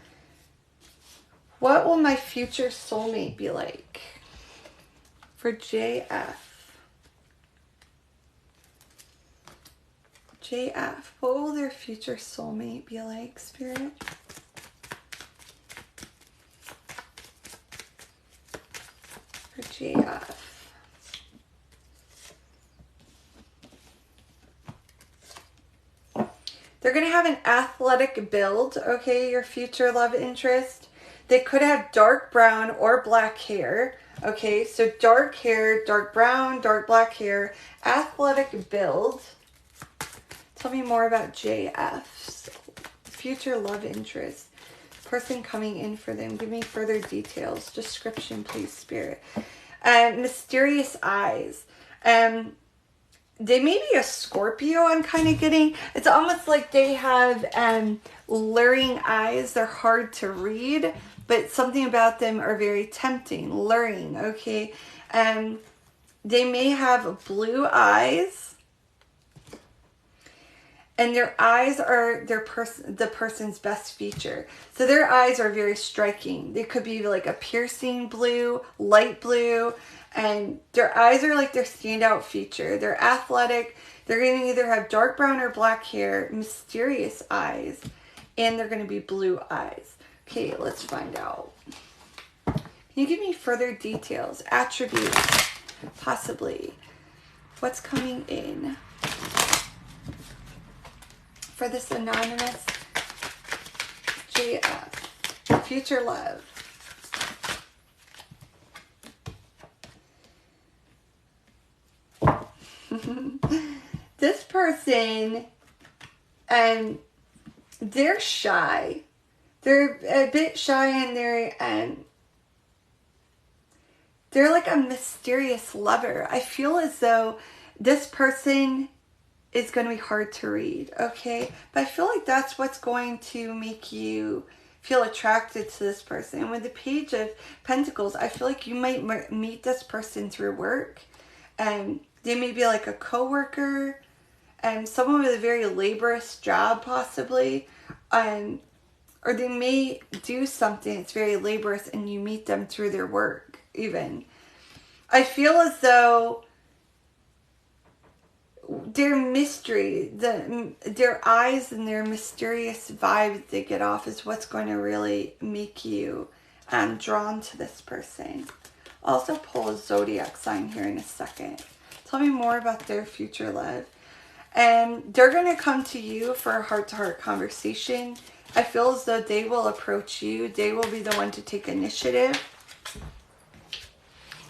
what will my future soulmate be like? For JF. JF, what will their future soulmate be like, Spirit? For JF. They're going to have an athletic build, okay, your future love interest. They could have dark brown or black hair, okay? So dark hair, dark brown, dark black hair, athletic build. Tell me more about JF's future love interest. Person coming in for them. Give me further details. Description, please, Spirit. Mysterious eyes. They may be a Scorpio, I'm kind of getting. It's almost like they have luring eyes. They're hard to read, but something about them are very tempting, luring, okay? They may have blue eyes, and their eyes are the person's best feature. So their eyes are very striking. They could be like a piercing blue, light blue, and their eyes are like their standout feature. They're athletic. They're going to either have dark brown or black hair, mysterious eyes, and they're going to be blue eyes. Okay, let's find out. Can you give me further details? Attributes, possibly. What's coming in for this anonymous JF? Future love. This person, they're shy. They're a bit shy, and they're like a mysterious lover. I feel as though this person is going to be hard to read, okay? But I feel like that's what's going to make you feel attracted to this person. And with the Page of Pentacles, I feel like you might meet this person through work. They may be like a coworker, someone with a very laborious job, possibly, or they may do something that's very laborious, and you meet them through their work. Even, I feel as though their mystery, their eyes and their mysterious vibe they get off is what's going to really make you drawn to this person. I'll also pull a Zodiac sign here in a second. Tell me more about their future love. And they're going to come to you for a heart-to-heart conversation. I feel as though they will approach you. They will be the one to take initiative.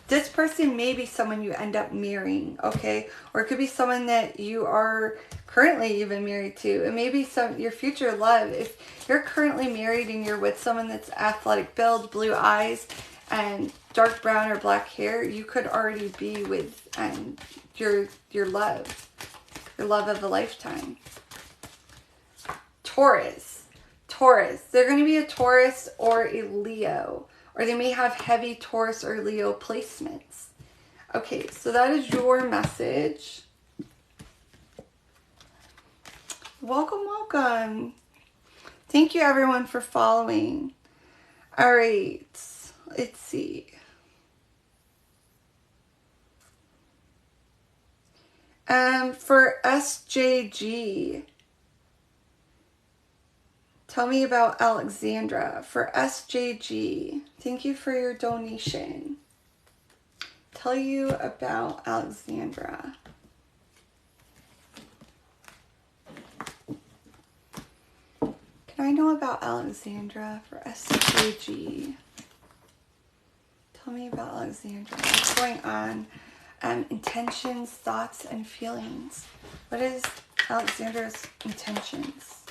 This person may be someone you end up marrying, okay? Or it could be someone that you are currently even married to. It may be your future love. If you're currently married and you're with someone that's athletic build, blue eyes, and dark brown or black hair, you could already be with your love of a lifetime. Taurus. They're going to be a Taurus or a Leo. Or they may have heavy Taurus or Leo placements. Okay, so that is your message. Welcome. Thank you, everyone, for following. All right, let's see. For SJG, tell me about Alexandra. For SJG, thank you for your donation. Tell you about Alexandra. Can I know about Alexandra for SJG? Tell me about Alexandra. What's going on? Intentions, thoughts, and feelings. What is Alexandra's intentions?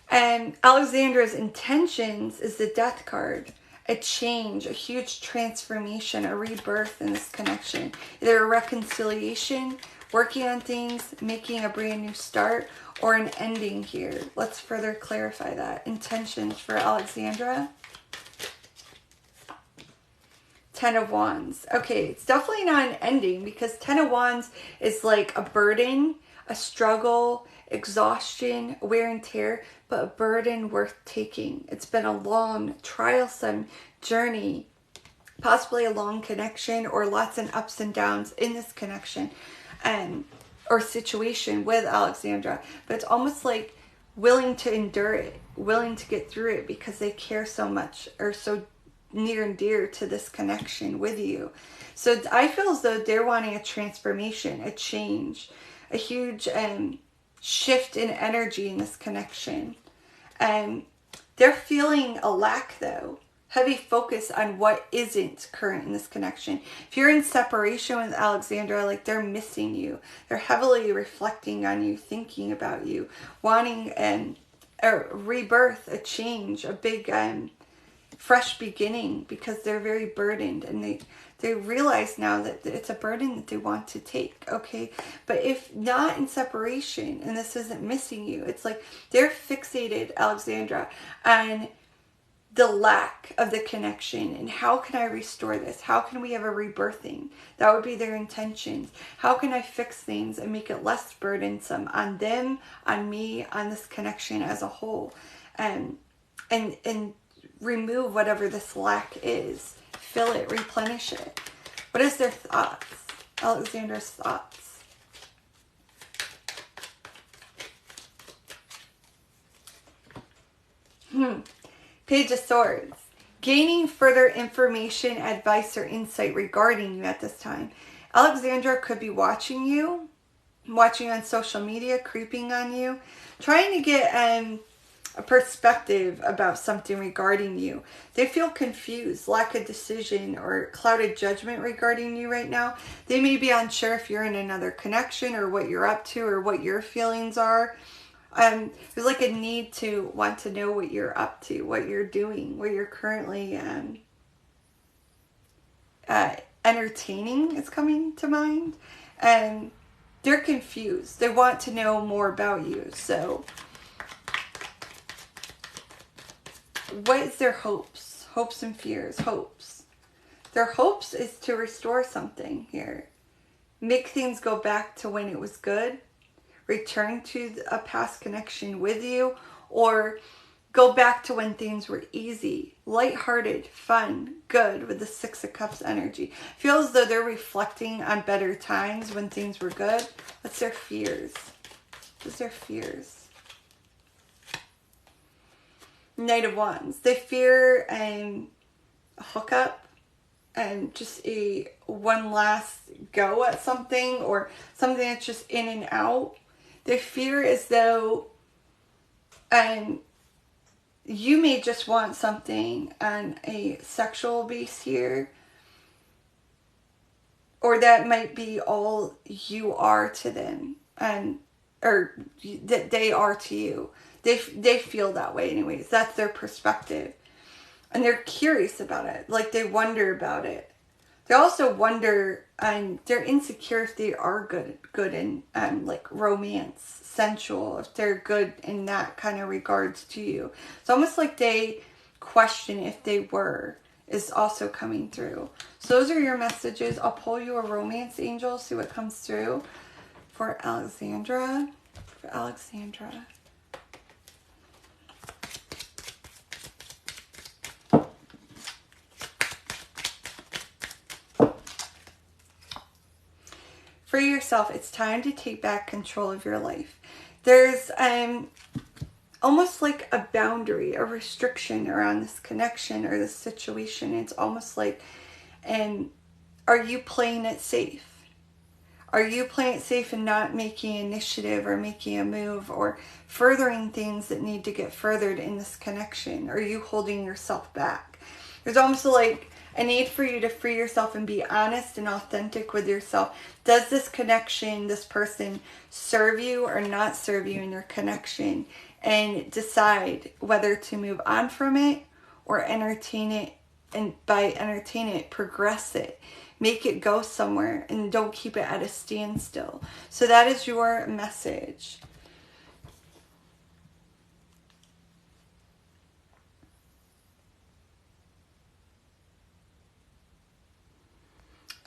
And Alexandra's intentions is the Death card. A change, a huge transformation, a rebirth in this connection. Either a reconciliation, working on things, making a brand new start, or an ending here. Let's further clarify that. Intentions for Alexandra. Ten of Wands. Okay, it's definitely not an ending, because Ten of Wands is like a burden, a struggle, exhaustion, wear and tear, but a burden worth taking. It's been a long, trialsome journey, possibly a long connection, or lots of ups and downs in this connection or situation with Alexandra. But it's almost like willing to endure it, willing to get through it, because they care so much, or so near and dear to this connection with you. So I feel as though they're wanting a transformation, a change, a huge shift in energy in this connection. They're feeling a lack, though. Heavy focus on what isn't current in this connection. If you're in separation with Alexandra, like, they're missing you. They're heavily reflecting on you, thinking about you, wanting a rebirth, a change, a big fresh beginning, because they're very burdened, and they realize now that it's a burden that they want to take, okay? But if not in separation, and this isn't missing you, it's like they're fixated, Alexandra, on the lack of the connection, and how can I restore this? How can we have a rebirthing? That would be their intentions. How can I fix things and make it less burdensome on them, on me, on this connection as a whole, and remove whatever this lack is, fill it, replenish it. What is their thoughts? Alexandra's thoughts. Page of Swords. Gaining further information, advice, or insight regarding you at this time. Alexandra could be watching you on social media, creeping on you, trying to get a perspective about something regarding you. They feel confused, lack of decision, or clouded judgment regarding you right now. They may be unsure if you're in another connection, or what you're up to, or what your feelings are. There's like a need to want to know what you're up to, what you're doing, what you're currently entertaining is coming to mind. And they're confused. They want to know more about you. So what is their hopes? Hopes and fears. Hopes. Their hopes is to restore something here. Make things go back to when it was good. Return to a past connection with you, or go back to when things were easy, lighthearted, fun, good, with the Six of Cups energy. Feels as though they're reflecting on better times when things were good. What's their fears? What's their fears? Knight of Wands. They fear a hookup, and just a one last go at something, or something that's just in and out. They fear as though you may just want something on a sexual base here, or that might be all you are to them, or that they are to you. They feel that way anyways. That's their perspective. And they're curious about it. Like, they wonder about it. They also wonder, they're insecure if they are good in like romance, sensual, if they're good in that kind of regards to you. It's almost like they question if they were, is also coming through. So those are your messages. I'll pull you a romance angel, see what comes through for Alexandra. For Alexandra. For yourself, it's time to take back control of your life. There's almost like a boundary, a restriction around this connection or this situation. It's almost like, are you playing it safe? Are you playing it safe and not making initiative, or making a move, or furthering things that need to get furthered in this connection? Are you holding yourself back? There's almost like a need for you to free yourself and be honest and authentic with yourself. Does this connection, this person, serve you or not serve you in your connection? And decide whether to move on from it or entertain it. And by entertain it, progress it. Make it go somewhere, and don't keep it at a standstill. So that is your message.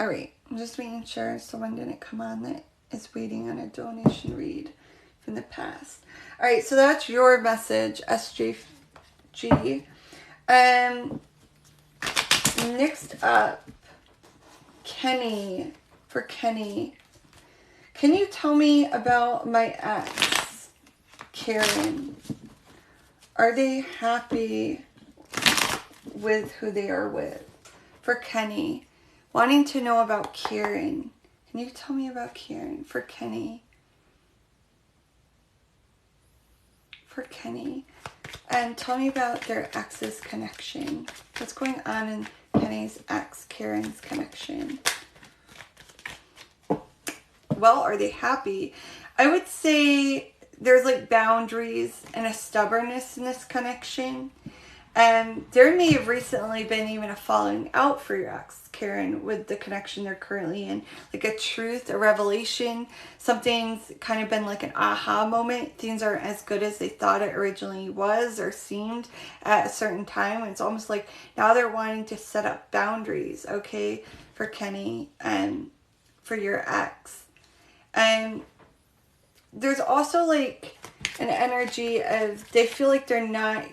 All right, I'm just making sure someone didn't come on that is waiting on a donation read from the past. All right, so that's your message, SJG. Next up, Kenny. For Kenny, can you tell me about my ex, Karen? Are they happy with who they are with? For Kenny, wanting to know about Karen. Can you tell me about Karen? For Kenny. For Kenny. And tell me about their ex's connection. What's going on in Kenny's ex, Karen's connection? Well, are they happy? I would say there's like boundaries and a stubbornness in this connection. And there may have recently been even a falling out for your ex, Karen, with the connection they're currently in. Like a truth, a revelation. Something's kind of been like an aha moment. Things aren't as good as they thought it originally was or seemed at a certain time. It's almost like now they're wanting to set up boundaries, okay, for Kenny and for your ex. And there's also like an energy of they feel like they're not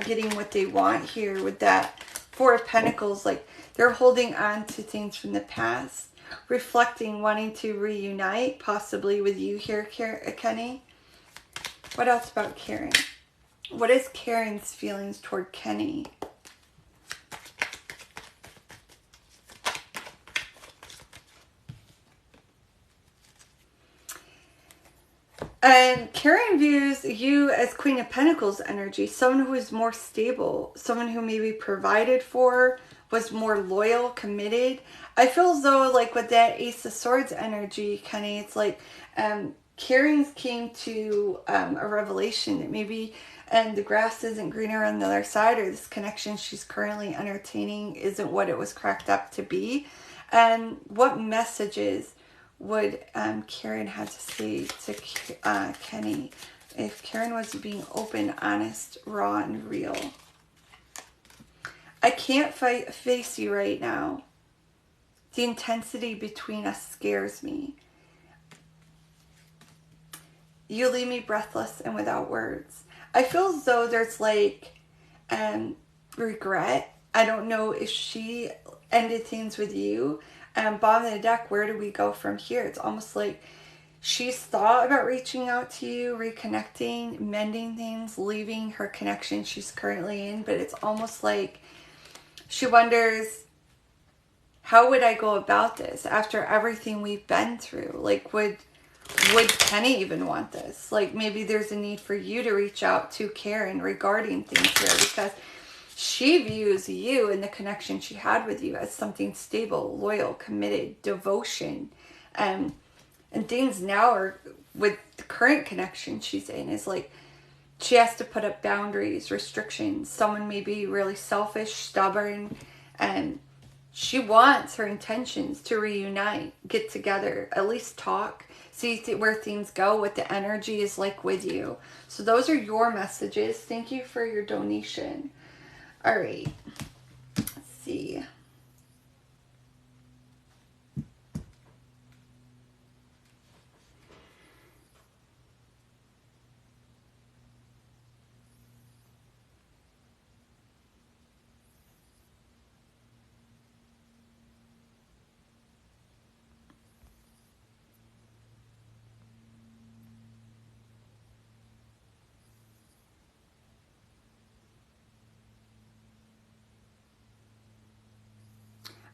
getting what they want here with that Four of Pentacles. Like they're holding on to things from the past, reflecting, wanting to reunite possibly with you here, Kenny. What else about Karen? What is Karen's feelings toward Kenny? And Karen views you as Queen of Pentacles energy, someone who is more stable, someone who maybe provided for, was more loyal, committed. I feel as though like with that Ace of Swords energy, Kenny, it's like Karen's came to a revelation that maybe the grass isn't greener on the other side, or this connection she's currently entertaining isn't what it was cracked up to be. And what messages would Karen have to say to Kenny if Karen was being open, honest, raw, and real? I can't face you right now. The intensity between us scares me. You leave me breathless and without words. I feel as though there's like regret. I don't know if she ended things with you. Bottom of the deck, where do we go from here? It's almost like she's thought about reaching out to you, reconnecting, mending things, leaving her connection she's currently in, but it's almost like she wonders, how would I go about this after everything we've been through? Like, would Kenny even want this? Like, maybe there's a need for you to reach out to Karen regarding things here, because she views you and the connection she had with you as something stable, loyal, committed, devotion. And things now are, with the current connection she's in, is like she has to put up boundaries, restrictions. Someone may be really selfish, stubborn, and she wants her intentions to reunite, get together, at least talk, see where things go, what the energy is like with you. So those are your messages. Thank you for your donation. All right, let's see.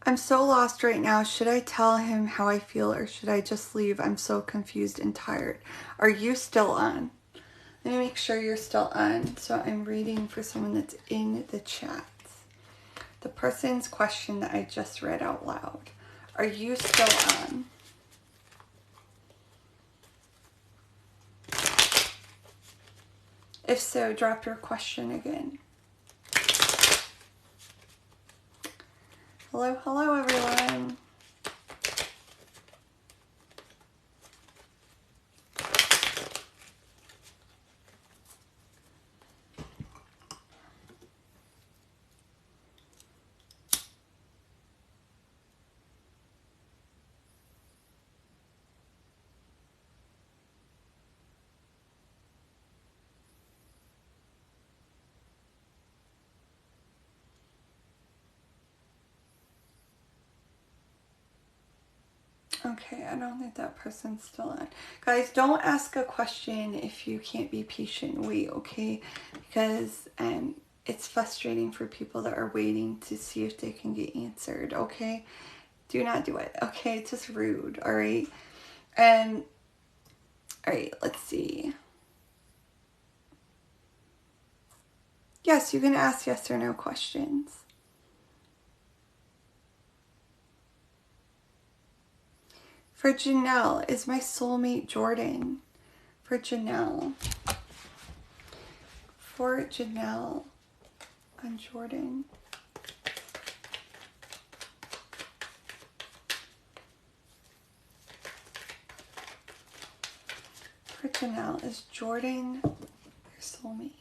I'm so lost right now. Should I tell him how I feel or should I just leave? I'm so confused and tired. Are you still on? Let me make sure you're still on. So I'm reading for someone that's in the chat. The person's question that I just read out loud. Are you still on? If so, drop your question again. Hello, hello everyone. Okay, I don't think that person's still on. Guys, don't ask a question if you can't be patient and wait, okay? Because it's frustrating for people that are waiting to see if they can get answered, okay? Do not do it, okay? It's just rude, all right? All right, let's see. Yes, you can ask yes or no questions. For Janelle, is my soulmate Jordan? For Janelle and Jordan. For Janelle, is Jordan your soulmate?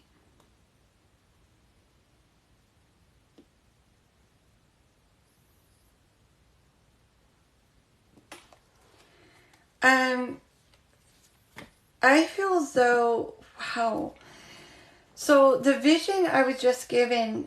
I feel as though, wow. So the vision I was just given,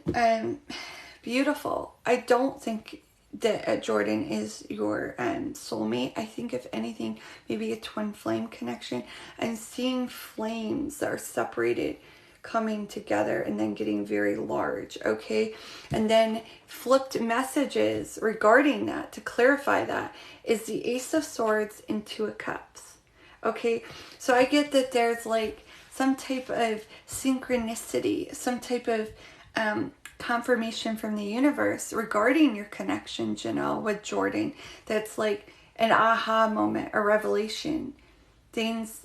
beautiful. I don't think that Jordan is your soulmate. I think if anything, maybe a twin flame connection. And seeing flames that are separated coming together and then getting very large, okay? And then flipped messages regarding that to clarify that is the Ace of Swords and Two of Cups. Okay, so I get that there's like some type of synchronicity, some type of confirmation from the universe regarding your connection, Janelle, with Jordan. That's like an aha moment, a revelation. Things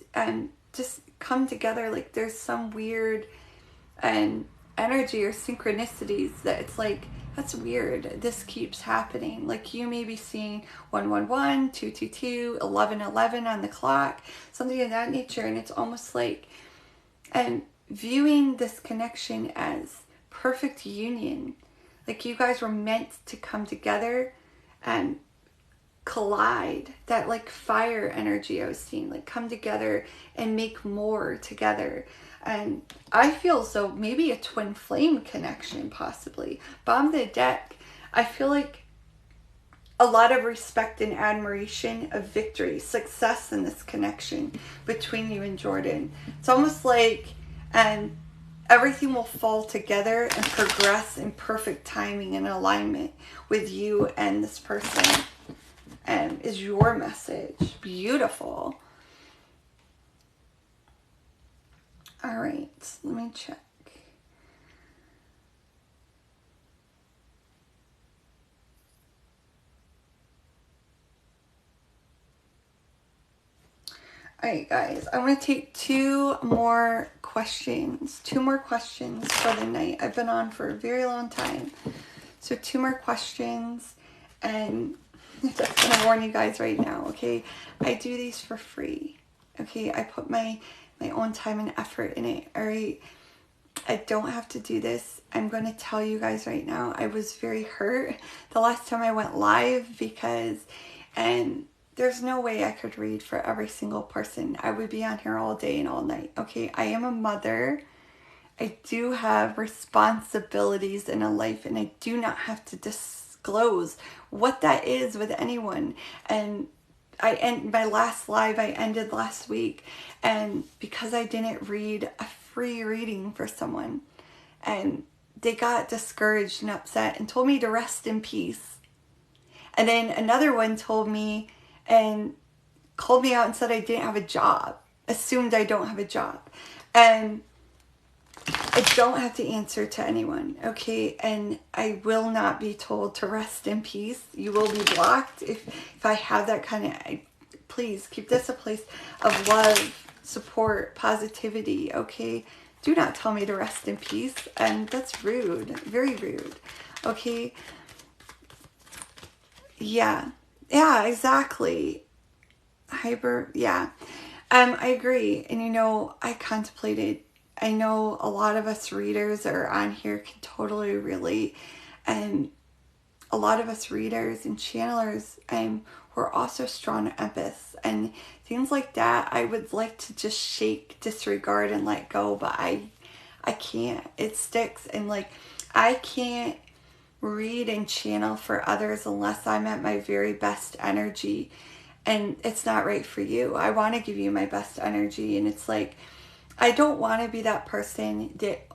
just come together. Like there's some weird energy or synchronicities that it's like, that's weird. This keeps happening. Like you may be seeing 111, 222, 1111 on the clock, something of that nature. And it's almost like viewing this connection as perfect union. Like you guys were meant to come together and collide. That like fire energy I was seeing, like come together and make more together. And I feel so maybe a twin flame connection possibly. Bottom of the deck, I feel like a lot of respect and admiration of victory, success in this connection between you and Jordan. It's almost like everything will fall together and progress in perfect timing and alignment with you and this person. Is your message. Beautiful. All right, let me check. All right, guys, I'm going to take two more questions. Two more questions for the night. I've been on for a very long time. So two more questions. And I'm just going to warn you guys right now, okay? I do these for free. Okay, I put my own time and effort in it, all right? I don't have to do this. I'm going to tell you guys right now, I was very hurt the last time I went live because, there's no way I could read for every single person. I would be on here all day and all night, okay? I am a mother. I do have responsibilities in a life, and I do not have to disclose what that is with anyone. And my last live I ended last week, and because I didn't read a free reading for someone, and they got discouraged and upset and told me to rest in peace. And then another one told me and called me out and said I didn't have a job, assumed I don't have a job. And I don't have to answer to anyone, okay? And I will not be told to rest in peace. You will be blocked if I have that kind of... Please keep this a place of love, support, positivity, okay? Do not tell me to rest in peace. And that's rude, very rude, okay? Yeah, exactly. Yeah. I agree. And I contemplated... I know a lot of us readers that are on here can totally relate. And a lot of us readers and channelers, we're also strong empaths. And things like that, I would like to just shake, disregard, and let go. But I can't. It sticks. And I can't read and channel for others unless I'm at my very best energy. and it's not right for you. I want to give you my best energy, and it's like, I don't want to be that person that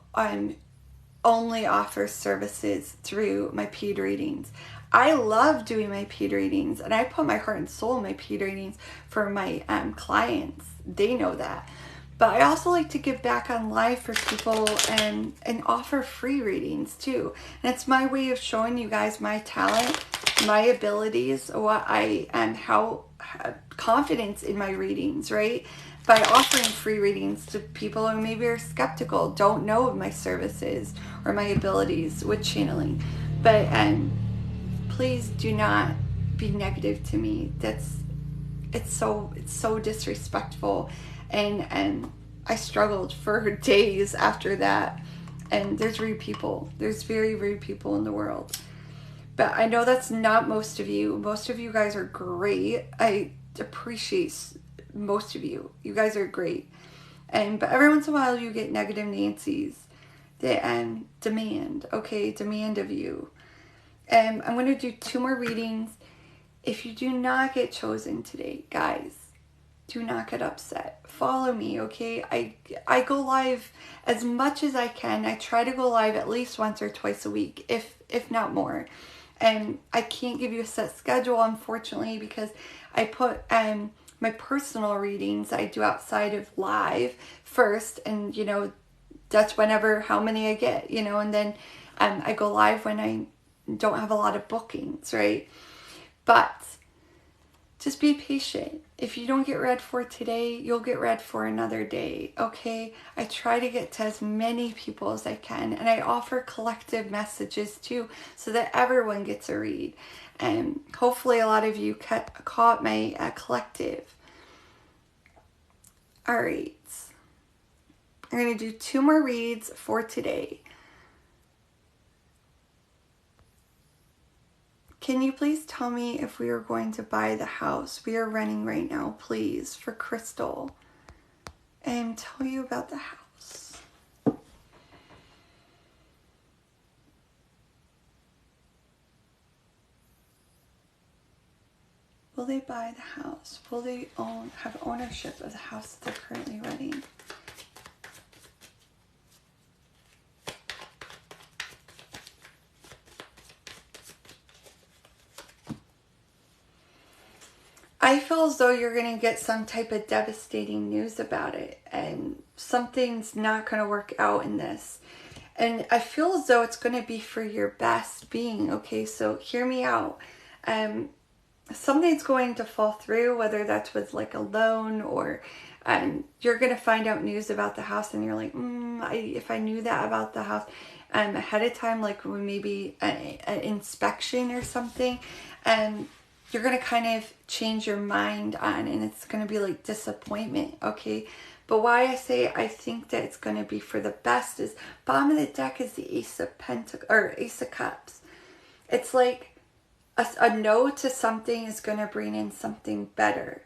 only offers services through my paid readings. I love doing my paid readings, and I put my heart and soul in my paid readings for my clients. They know that. But I also like to give back on live for people and offer free readings too. And it's my way of showing you guys my talent, my abilities, what I and how confidence in my readings, right? By offering free readings to people who maybe are skeptical, don't know of my services or my abilities with channeling. But please do not be negative to me. It's so disrespectful, and I struggled for days after that. And there's rude people. There's very rude people in the world. But I know that's not most of you. Most of you guys are great. I appreciate most of you. You guys are great. But every once in a while you get negative Nancy's that demand of you. I'm going to do 2 more readings. If you do not get chosen today, guys, do not get upset. Follow me, okay? I go live as much as I can. I try to go live at least once or twice a week, if not more. And I can't give you a set schedule, unfortunately, because I put my personal readings I do outside of live first, and that's whenever, how many I get, and then I go live when I don't have a lot of bookings, right? But just be patient. If you don't get read for today, you'll get read for another day, okay? I try to get to as many people as I can, and I offer collective messages too, so that everyone gets a read. And hopefully a lot of you caught my collective. All right. I'm going to do 2 more reads for today. Can you please tell me if we are going to buy the house we are renting right now, please, for Crystal, and tell you about the house? Will they buy the house? Will they have ownership of the house that they're currently renting? I feel as though you're going to get some type of devastating news about it, and something's not going to work out in this. And I feel as though it's going to be for your best being, okay? So hear me out. Something's going to fall through, whether that's with like a loan, or you're going to find out news about the house and you're like, if I knew that about the house ahead of time, like maybe an inspection or something, you're going to kind of change your mind on, and it's going to be like disappointment, okay? But why I say I think that it's going to be for the best is bottom of the deck is the Ace of Cups. It's like a no to something is going to bring in something better.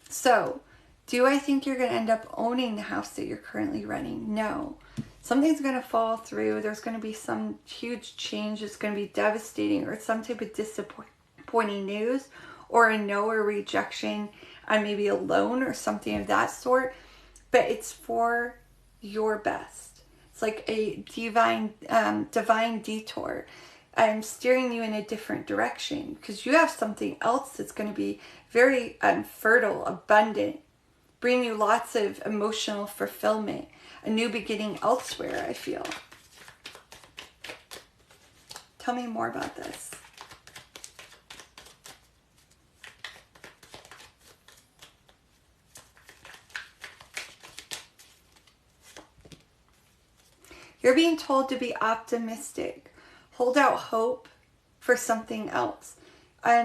So, do I think you're going to end up owning the house that you're currently renting? No. Something's going to fall through. There's going to be some huge change. It's going to be devastating, or some type of disappointing news, or a no or rejection on maybe a loan or something of that sort. But it's for your best. It's like a divine detour. I'm steering you in a different direction, because you have something else that's going to be very fertile, abundant, bring you lots of emotional fulfillment, a new beginning elsewhere, I feel. Tell me more about this. You're being told to be optimistic. Hold out hope for something else.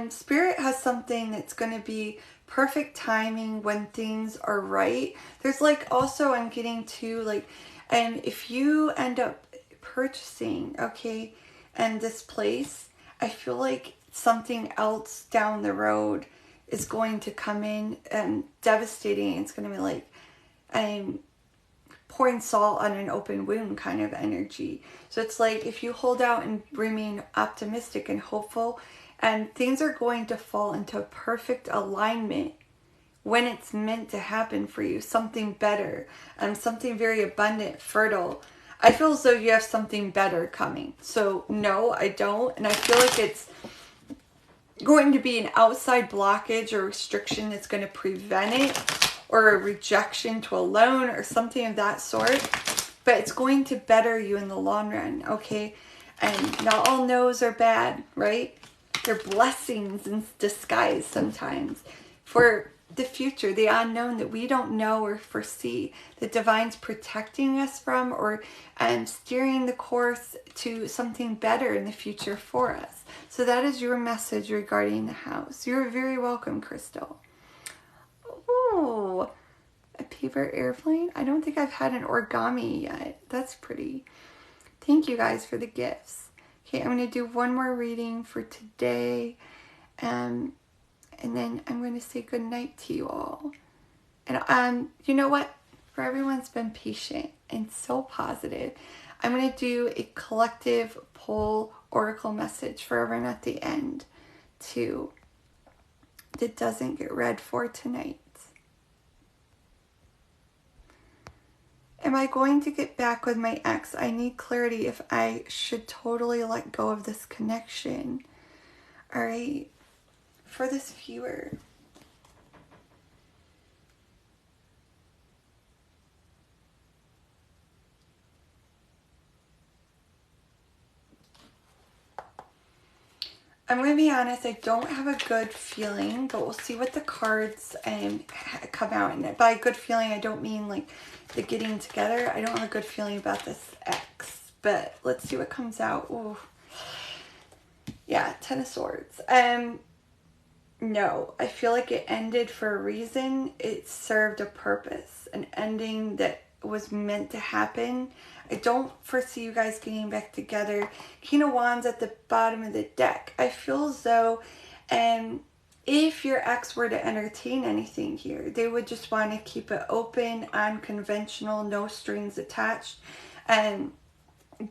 Spirit has something that's going to be perfect timing when things are right. There's like also, I'm getting to like, and if you end up purchasing, okay, and this place, I feel like something else down the road is going to come in and devastating. It's going to be like, pouring salt on an open wound kind of energy. So it's like if you hold out and remain optimistic and hopeful And things are going to fall into perfect alignment when it's meant to happen for you. Something better, something very abundant, fertile. I feel as though you have something better coming. So no, I don't. And I feel like it's going to be an outside blockage or restriction that's going to prevent it, or a rejection to a loan or something of that sort. But it's going to better you in the long run, okay? And not all no's are bad, right? They're blessings in disguise sometimes for the future, the unknown that we don't know or foresee, the divine's protecting us from, or steering the course to something better in the future for us. So that is your message regarding the house. You're very welcome, Crystal. Ooh, a paper airplane. I don't think I've had an origami yet. That's pretty. Thank you guys for the gifts. Okay, I'm going to do one more reading for today. And then I'm going to say good night to you all. And you know what? For everyone's been patient and so positive, I'm going to do a collective pull oracle message for everyone at the end too, that doesn't get read for tonight. Am I going to get back with my ex? I need clarity if I should totally let go of this connection. All right. For this viewer, I'm going to be honest, I don't have a good feeling, but we'll see what the cards come out. And by good feeling, I don't mean like the getting together. I don't have a good feeling about this ex, but let's see what comes out. Ooh. Yeah, Ten of Swords. No, I feel like it ended for a reason. It served a purpose, an ending that was meant to happen. I don't foresee you guys getting back together. King of Wands at the bottom of the deck. I feel as though if your ex were to entertain anything here, they would just want to keep it open, unconventional, no strings attached, and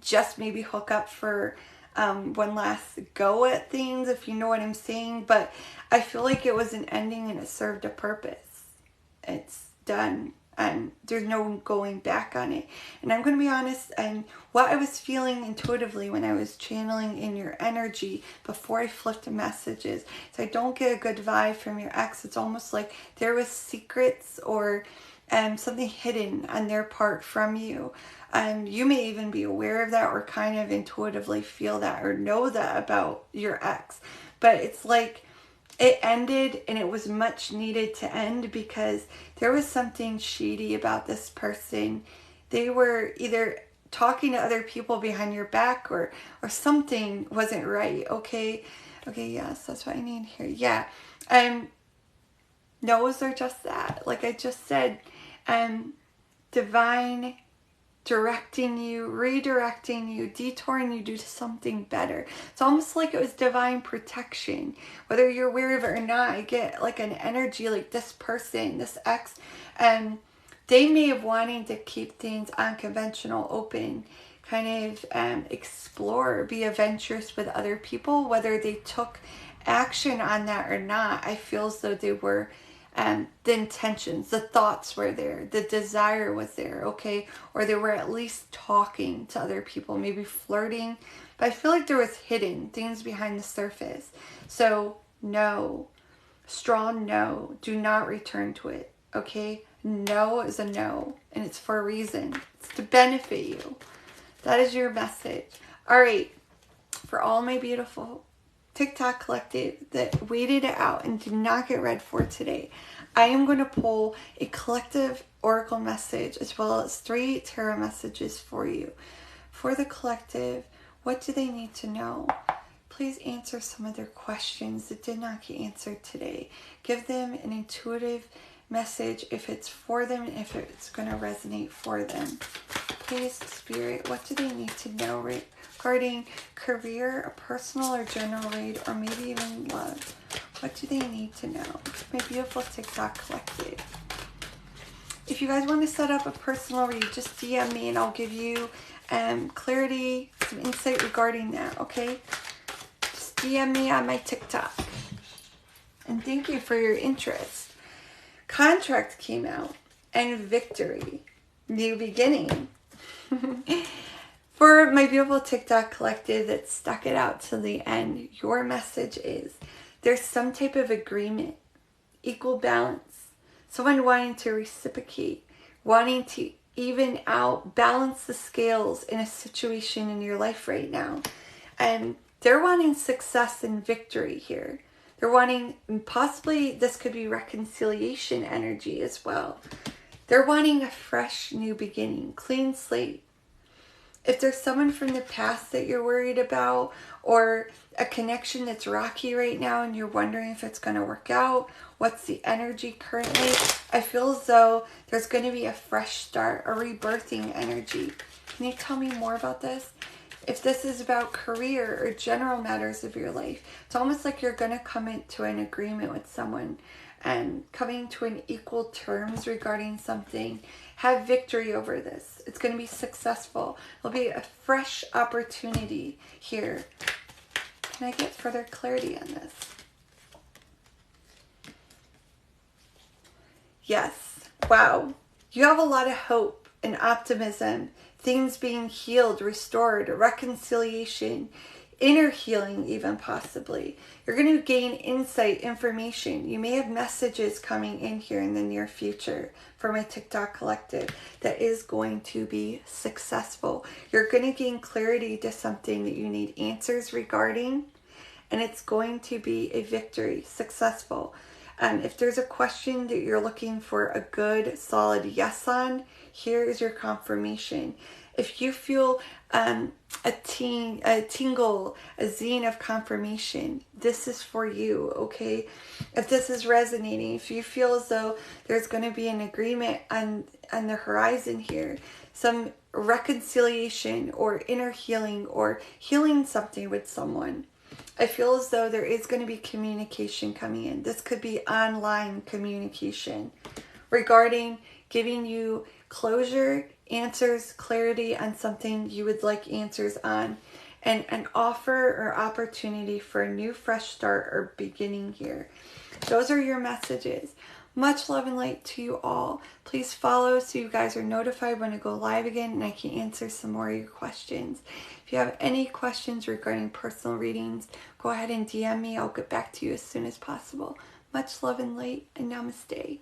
just maybe hook up for one last go at things, if you know what I'm saying. But I feel like it was an ending and it served a purpose. It's done and there's no going back on it. And I'm going to be honest, and what I was feeling intuitively when I was channeling in your energy before I flipped the messages, so I don't get a good vibe from your ex. It's almost like there was secrets or something hidden on their part from you. You may even be aware of that or kind of intuitively feel that or know that about your ex. But it's like it ended and it was much needed to end because there was something shady about this person. They were either talking to other people behind your back or something wasn't right. Okay, yes, that's what I need here. Yeah. No's are just that. Like I just said, divine directing you, redirecting you, detouring you to something better. It's almost like it was divine protection. Whether you're aware of it or not, I get like an energy like this person, this ex, they may have wanted to keep things unconventional, open, kind of explore, be adventurous with other people. Whether they took action on that or not, I feel as though they were the intentions, the thoughts were there, the desire was there, okay? Or they were at least talking to other people, maybe flirting. But I feel like there was hidden things behind the surface. So no, strong no, do not return to it, okay? No is a no, and it's for a reason. It's to benefit you. That is your message. All right, for all my beautiful TikTok collective that waited it out and did not get read for today, I am going to pull a collective oracle message as well as 3 tarot messages for you. For the collective, what do they need to know? Please answer some of their questions that did not get answered today. Give them an intuitive message if it's for them and if it's going to resonate for them. Please, Spirit, what do they need to know regarding career, a personal or general read, or maybe even love? What do they need to know? My beautiful TikTok collective. If you guys want to set up a personal read, just DM me and I'll give you clarity, some insight regarding that, okay? Just DM me on my TikTok. And thank you for your interest. Contract came out, and victory, new beginning. For my beautiful TikTok collective that stuck it out to the end, your message is there's some type of agreement, equal balance, someone wanting to reciprocate, wanting to even out, balance the scales in a situation in your life right now. And they're wanting success and victory here. They're wanting, possibly this could be reconciliation energy as well. They're wanting a fresh new beginning, clean slate. If there's someone from the past that you're worried about, or a connection that's rocky right now and you're wondering if it's going to work out, what's the energy currently, I feel as though there's going to be a fresh start, a rebirthing energy. Can you tell me more about this? If this is about career or general matters of your life, it's almost like you're going to come into an agreement with someone and coming to an equal terms regarding something. Have victory over this. It's going to be successful. It'll be a fresh opportunity here. Can I get further clarity on this? Yes. Wow. You have a lot of hope and optimism. Things being healed, restored, reconciliation, inner healing even possibly. You're going to gain insight, information. You may have messages coming in here in the near future for my TikTok collective that is going to be successful. You're going to gain clarity to something that you need answers regarding, and it's going to be a victory, successful. If there's a question that you're looking for a good, solid yes on, here is your confirmation. If you feel a tingle, a zine of confirmation, this is for you, okay? If this is resonating, if you feel as though there's going to be an agreement on the horizon here, some reconciliation or inner healing or healing something with someone, I feel as though there is going to be communication coming in. This could be online communication regarding giving you closure, answers, clarity on something you would like answers on, and an offer or opportunity for a new fresh start or beginning here. Those are your messages. Much love and light to you all. Please follow so you guys are notified when I go live again and I can answer some more of your questions. If you have any questions regarding personal readings, go ahead and DM me. I'll get back to you as soon as possible. Much love and light, and namaste.